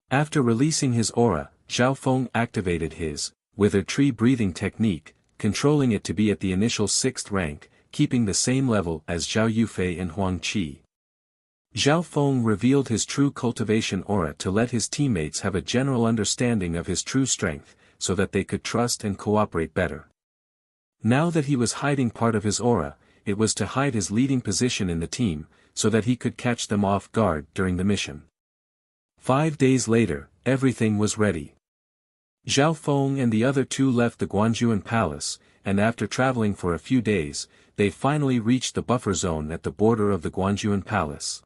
After releasing his aura, Zhao Feng activated his wither tree breathing technique, controlling it to be at the initial 6th rank, keeping the same level as Zhao Yufei and Huang Qi. Zhao Feng revealed his true cultivation aura to let his teammates have a general understanding of his true strength, so that they could trust and cooperate better. Now that he was hiding part of his aura, it was to hide his leading position in the team, so that he could catch them off guard during the mission. 5 days later, everything was ready. Zhao Feng and the other 2 left the Guanjuan Palace, and after traveling for a few days, they finally reached the buffer zone at the border of the Guanjuan Palace.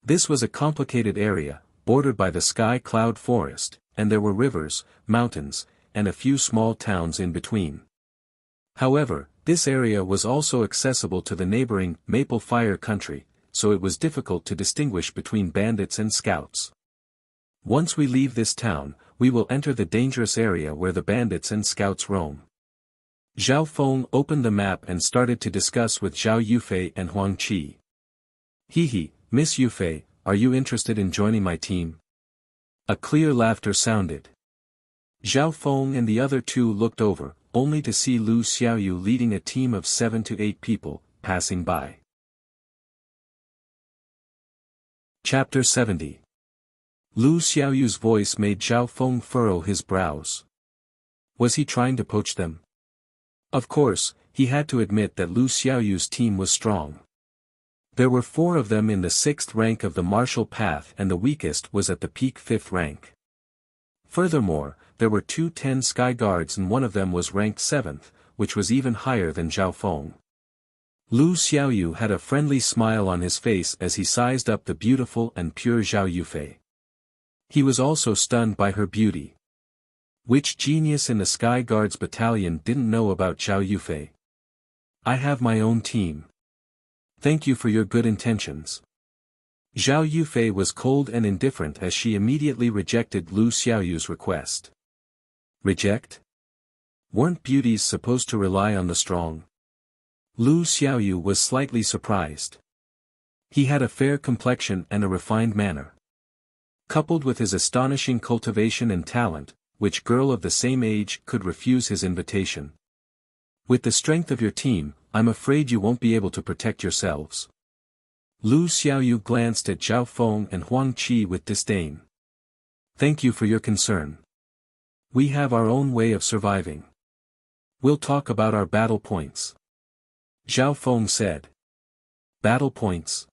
This was a complicated area, bordered by the sky cloud forest, and there were rivers, mountains, and a few small towns in between. However, this area was also accessible to the neighboring Maple Fire country, so it was difficult to distinguish between bandits and scouts. Once we leave this town, we will enter the dangerous area where the bandits and scouts roam. Zhao Feng opened the map and started to discuss with Zhao Yufei and Huang Qi. Hehe, Miss Yufei, are you interested in joining my team? A clear laughter sounded. Zhao Feng and the other two looked over, only to see Lu Xiaoyu leading a team of 7 to 8 people, passing by. Chapter 70. Lu Xiaoyu's voice made Zhao Feng furrow his brows. Was he trying to poach them? Of course, he had to admit that Lu Xiaoyu's team was strong. There were 4 of them in the 6th rank of the martial path and the weakest was at the peak 5th rank. Furthermore, there were 2 10 sky guards and one of them was ranked 7th, which was even higher than Zhao Feng. Lu Xiaoyu had a friendly smile on his face as he sized up the beautiful and pure Zhao Yufei. He was also stunned by her beauty. Which genius in the Sky Guards battalion didn't know about Zhao Yufei? I have my own team. Thank you for your good intentions. Zhao Yufei was cold and indifferent as she immediately rejected Lu Xiaoyu's request. Reject? Weren't beauties supposed to rely on the strong? Lu Xiaoyu was slightly surprised. He had a fair complexion and a refined manner. Coupled with his astonishing cultivation and talent, which girl of the same age could refuse his invitation? With the strength of your team, I'm afraid you won't be able to protect yourselves. Lu Xiaoyu glanced at Zhao Feng and Huang Qi with disdain. Thank you for your concern. We have our own way of surviving. We'll talk about our battle points. Zhao Feng said. Battle points?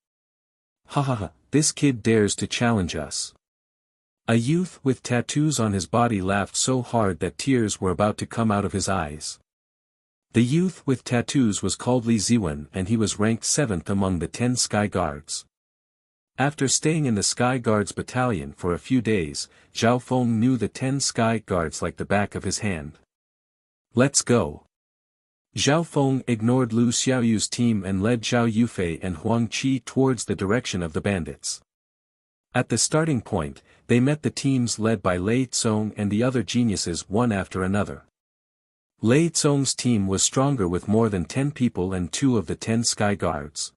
Ha ha ha, this kid dares to challenge us. A youth with tattoos on his body laughed so hard that tears were about to come out of his eyes. The youth with tattoos was called Li Ziwen and he was ranked 7th among the 10 Sky Guards. After staying in the Sky Guards battalion for a few days, Zhao Feng knew the 10 Sky Guards like the back of his hand. Let's go. Zhao Feng ignored Lu Xiaoyu's team and led Zhao Yufei and Huang Qi towards the direction of the bandits. At the starting point, they met the teams led by Lei Tsong and the other geniuses one after another. Lei Tsong's team was stronger with more than 10 people and 2 of the 10 Sky Guards.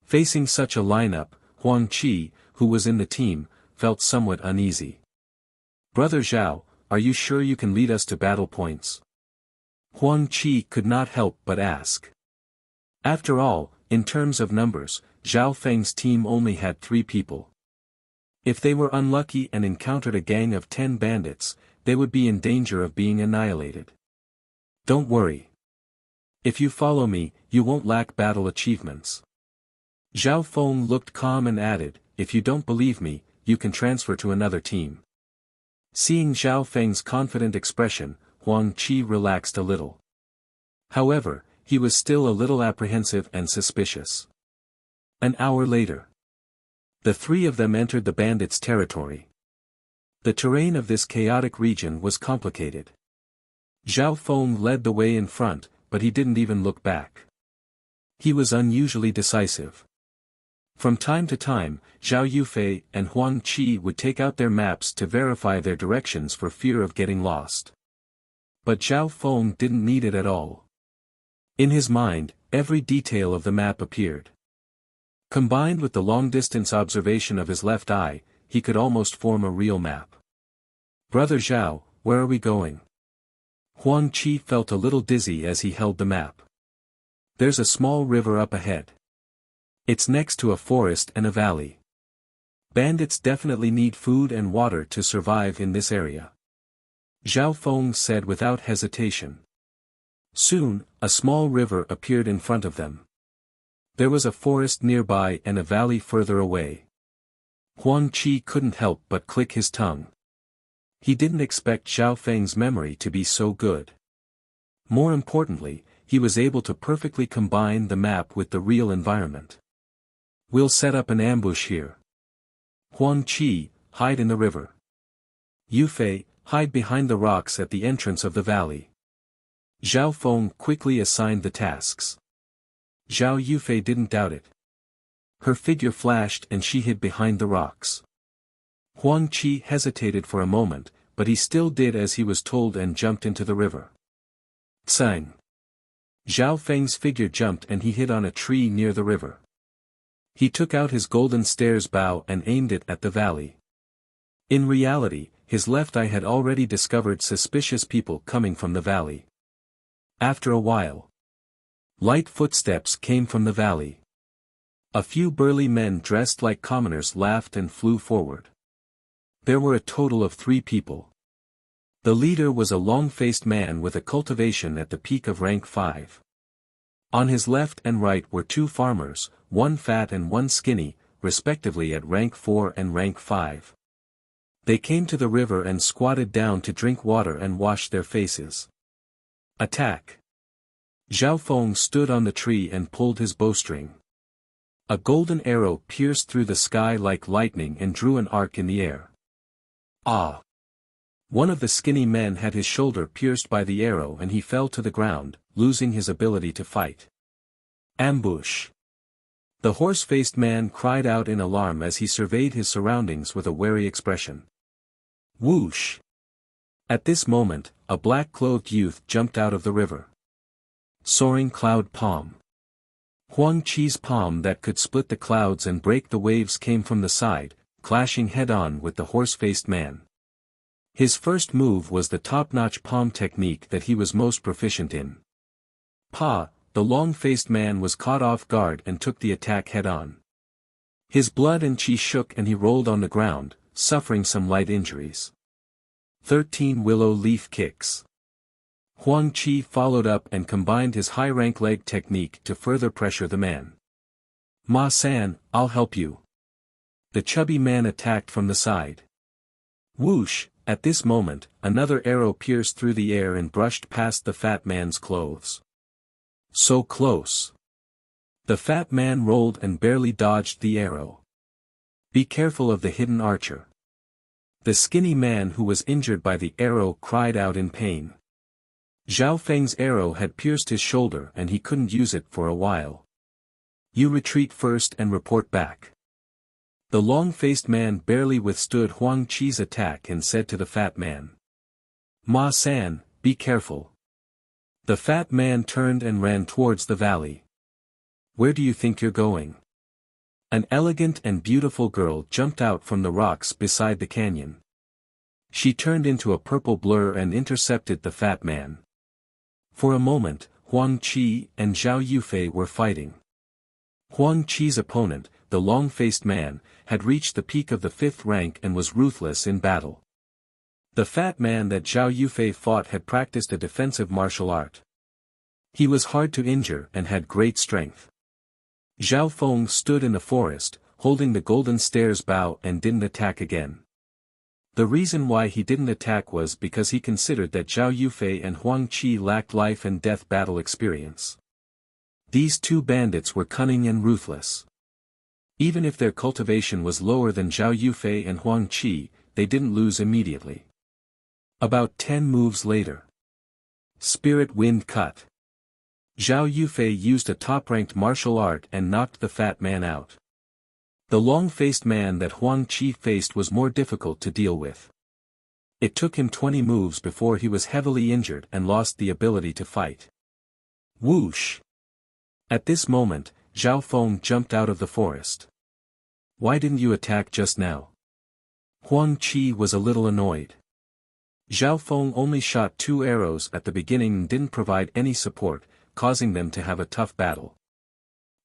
Facing such a lineup, Huang Qi, who was in the team, felt somewhat uneasy. Brother Zhao, are you sure you can lead us to battle points? Huang Qi could not help but ask. After all, in terms of numbers, Zhao Feng's team only had 3 people. If they were unlucky and encountered a gang of 10 bandits, they would be in danger of being annihilated. Don't worry. If you follow me, you won't lack battle achievements. Zhao Feng looked calm and added, if you don't believe me, you can transfer to another team. Seeing Zhao Feng's confident expression, Huang Qi relaxed a little. However, he was still a little apprehensive and suspicious. An hour later. The 3 of them entered the bandits' territory. The terrain of this chaotic region was complicated. Zhao Feng led the way in front, but he didn't even look back. He was unusually decisive. From time to time, Zhao Yufei and Huang Qi would take out their maps to verify their directions for fear of getting lost. But Zhao Feng didn't need it at all. In his mind, every detail of the map appeared. Combined with the long-distance observation of his left eye, he could almost form a real map. Brother Zhao, where are we going? Huang Qi felt a little dizzy as he held the map. There's a small river up ahead. It's next to a forest and a valley. Bandits definitely need food and water to survive in this area. Zhao Feng said without hesitation. Soon, a small river appeared in front of them. There was a forest nearby and a valley further away. Huang Qi couldn't help but click his tongue. He didn't expect Zhao Feng's memory to be so good. More importantly, he was able to perfectly combine the map with the real environment. We'll set up an ambush here. Huang Qi, hide in the river. Yufei, hide behind the rocks at the entrance of the valley. Zhao Feng quickly assigned the tasks. Zhao Yufei didn't doubt it. Her figure flashed and she hid behind the rocks. Huang Qi hesitated for a moment, but he still did as he was told and jumped into the river. Tsang! Zhao Feng's figure jumped and he hid on a tree near the river. He took out his golden stairs bow and aimed it at the valley. In reality, his left eye had already discovered suspicious people coming from the valley. After a while, light footsteps came from the valley. A few burly men dressed like commoners laughed and flew forward. There were a total of 3 people. The leader was a long-faced man with a cultivation at the peak of rank 5. On his left and right were 2 farmers, one fat and one skinny, respectively at rank 4 and rank 5. They came to the river and squatted down to drink water and wash their faces. Attack! Zhao Feng stood on the tree and pulled his bowstring. A golden arrow pierced through the sky like lightning and drew an arc in the air. Ah! One of the skinny men had his shoulder pierced by the arrow and he fell to the ground, losing his ability to fight. Ambush! The horse-faced man cried out in alarm as he surveyed his surroundings with a wary expression. Whoosh! At this moment, a black-clothed youth jumped out of the river. Soaring cloud palm. Huang Qi's palm that could split the clouds and break the waves came from the side, clashing head-on with the horse-faced man. His first move was the top-notch palm technique that he was most proficient in. Pa, the long-faced man was caught off guard and took the attack head-on. His blood and chi shook and he rolled on the ground, suffering some light injuries. 13 willow leaf kicks. Huang Qi followed up and combined his high-rank leg technique to further pressure the man. Ma-san, I'll help you. The chubby man attacked from the side. Whoosh! At this moment, another arrow pierced through the air and brushed past the fat man's clothes. So close. The fat man rolled and barely dodged the arrow. Be careful of the hidden archer. The skinny man who was injured by the arrow cried out in pain. Zhao Feng's arrow had pierced his shoulder and he couldn't use it for a while. You retreat first and report back. The long-faced man barely withstood Huang Qi's attack and said to the fat man. Ma-san, be careful. The fat man turned and ran towards the valley. Where do you think you're going? An elegant and beautiful girl jumped out from the rocks beside the canyon. She turned into a purple blur and intercepted the fat man. For a moment, Huang Qi and Zhao Yufei were fighting. Huang Qi's opponent, the long-faced man, had reached the peak of the 5th rank and was ruthless in battle. The fat man that Zhao Yufei fought had practiced a defensive martial art. He was hard to injure and had great strength. Zhao Feng stood in the forest, holding the golden stairs bow and didn't attack again. The reason why he didn't attack was because he considered that Zhao Yufei and Huang Qi lacked life and death battle experience. These 2 bandits were cunning and ruthless. Even if their cultivation was lower than Zhao Yufei and Huang Qi, they didn't lose immediately. About 10 moves later. Spirit Wind Cut. Zhao Yufei used a top-ranked martial art and knocked the fat man out. The long-faced man that Huang Qi faced was more difficult to deal with. It took him 20 moves before he was heavily injured and lost the ability to fight. Whoosh! At this moment, Zhao Feng jumped out of the forest. Why didn't you attack just now? Huang Qi was a little annoyed. Zhao Feng only shot 2 arrows at the beginning and didn't provide any support, causing them to have a tough battle.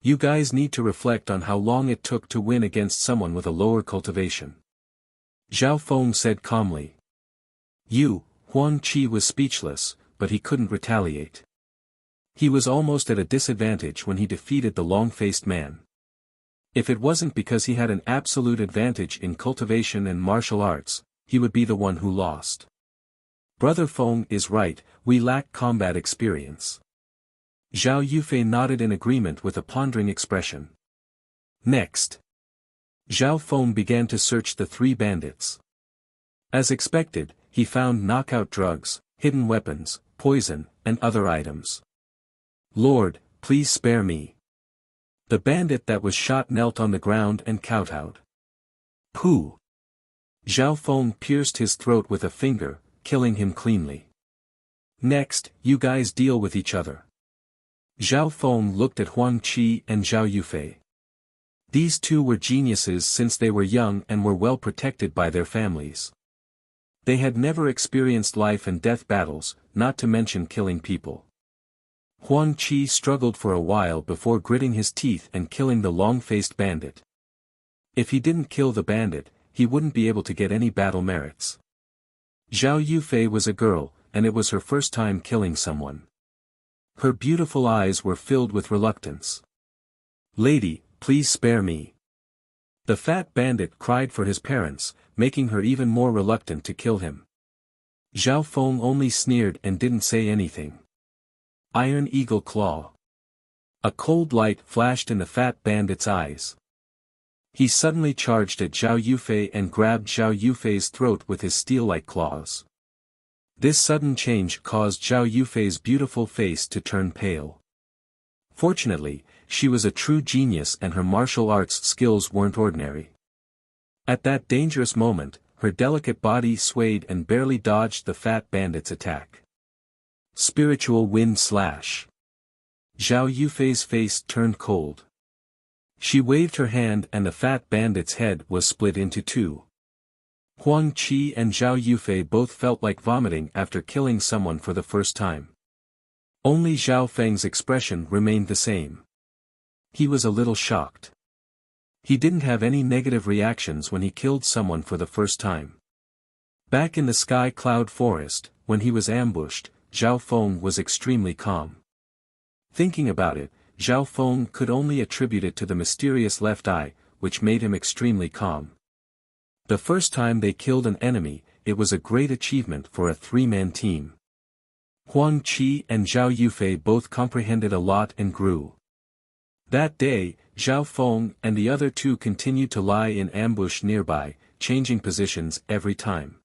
You guys need to reflect on how long it took to win against someone with a lower cultivation. Zhao Feng said calmly. Huang Qi was speechless, but he couldn't retaliate. He was almost at a disadvantage when he defeated the long-faced man. If it wasn't because he had an absolute advantage in cultivation and martial arts, he would be the one who lost. Brother Feng is right, we lack combat experience. Zhao Yufei nodded in agreement with a pondering expression. Next. Zhao Feng began to search the 3 bandits. As expected, he found knockout drugs, hidden weapons, poison, and other items. "Lord, please spare me." The bandit that was shot knelt on the ground and kowtowed. "Pooh!" Zhao Feng pierced his throat with a finger, killing him cleanly. "Next, you guys deal with each other." Zhao Feng looked at Huang Qi and Zhao Yufei. These two were geniuses since they were young and were well protected by their families. They had never experienced life and death battles, not to mention killing people. Huang Qi struggled for a while before gritting his teeth and killing the long-faced bandit. If he didn't kill the bandit, he wouldn't be able to get any battle merits. Zhao Yufei was a girl, and it was her first time killing someone. Her beautiful eyes were filled with reluctance. "Lady, please spare me." The fat bandit cried for his parents, making her even more reluctant to kill him. Zhao Feng only sneered and didn't say anything. Iron Eagle Claw. A cold light flashed in the fat bandit's eyes. He suddenly charged at Zhao Yufei and grabbed Zhao Yufei's throat with his steel-like claws. This sudden change caused Zhao Yufei's beautiful face to turn pale. Fortunately, she was a true genius and her martial arts skills weren't ordinary. At that dangerous moment, her delicate body swayed and barely dodged the fat bandit's attack. Spiritual Wind Slash. Zhao Yufei's face turned cold. She waved her hand and the fat bandit's head was split into two. Huang Qi and Zhao Yufei both felt like vomiting after killing someone for the first time. Only Zhao Feng's expression remained the same. He was a little shocked. He didn't have any negative reactions when he killed someone for the first time. Back in the Sky Cloud Forest, when he was ambushed, Zhao Feng was extremely calm. Thinking about it, Zhao Feng could only attribute it to the mysterious left eye, which made him extremely calm. The first time they killed an enemy, it was a great achievement for a three-man team. Huang Qi and Zhao Yufei both comprehended a lot and grew. That day, Zhao Feng and the other two continued to lie in ambush nearby, changing positions every time.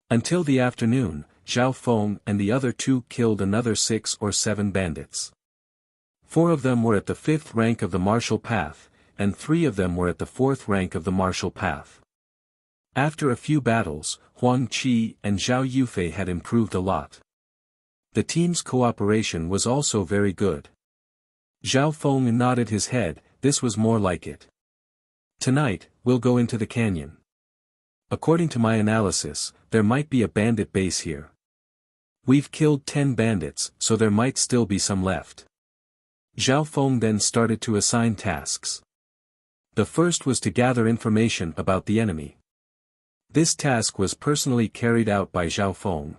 Until the afternoon, Zhao Feng and the other two killed another 6 or 7 bandits. 4 of them were at the 5th rank of the martial path, and 3 of them were at the 4th rank of the martial path. After a few battles, Huang Qi and Zhao Yufei had improved a lot. The team's cooperation was also very good. Zhao Feng nodded his head, this was more like it. "Tonight, we'll go into the canyon. According to my analysis, there might be a bandit base here. We've killed 10 bandits, so there might still be some left." Zhao Feng then started to assign tasks. The first was to gather information about the enemy. This task was personally carried out by Zhao Feng.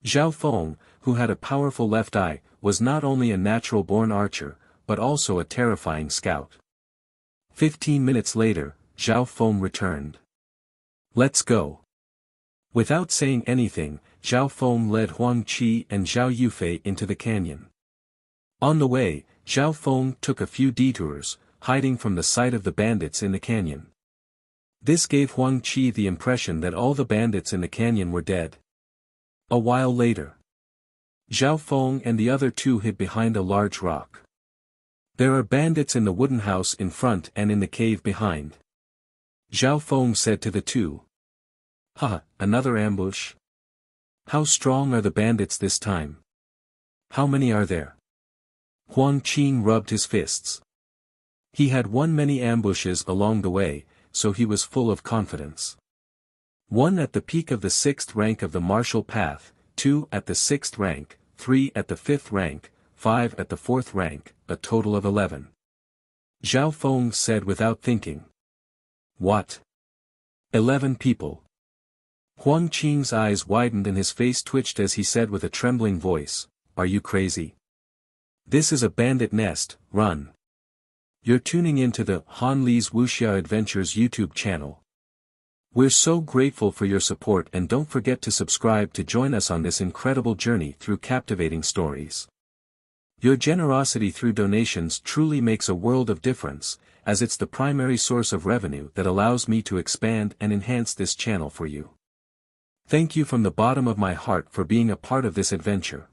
Zhao Feng, who had a powerful left eye, was not only a natural-born archer, but also a terrifying scout. 15 minutes later, Zhao Feng returned. "Let's go." Without saying anything, Zhao Feng led Huang Qi and Zhao Yufei into the canyon. On the way, Zhao Feng took a few detours, hiding from the sight of the bandits in the canyon. This gave Huang Qi the impression that all the bandits in the canyon were dead. A while later, Zhao Feng and the other two hid behind a large rock. "There are bandits in the wooden house in front and in the cave behind," Zhao Feng said to the two. "Ha, another ambush? How strong are the bandits this time? How many are there?" Huang Qi rubbed his fists. He had won many ambushes along the way, so he was full of confidence. 1 at the peak of the 6th rank of the martial path, 2 at the 6th rank, 3 at the 5th rank, 5 at the 4th rank, a total of 11. Zhao Feng said without thinking. "What? 11 people?" Huang Qing's eyes widened and his face twitched as he said with a trembling voice, "Are you crazy? This is a bandit nest, run." You're tuning into the Han Li's Wuxia Adventures YouTube channel. We're so grateful for your support and don't forget to subscribe to join us on this incredible journey through captivating stories. Your generosity through donations truly makes a world of difference, as it's the primary source of revenue that allows me to expand and enhance this channel for you. Thank you from the bottom of my heart for being a part of this adventure.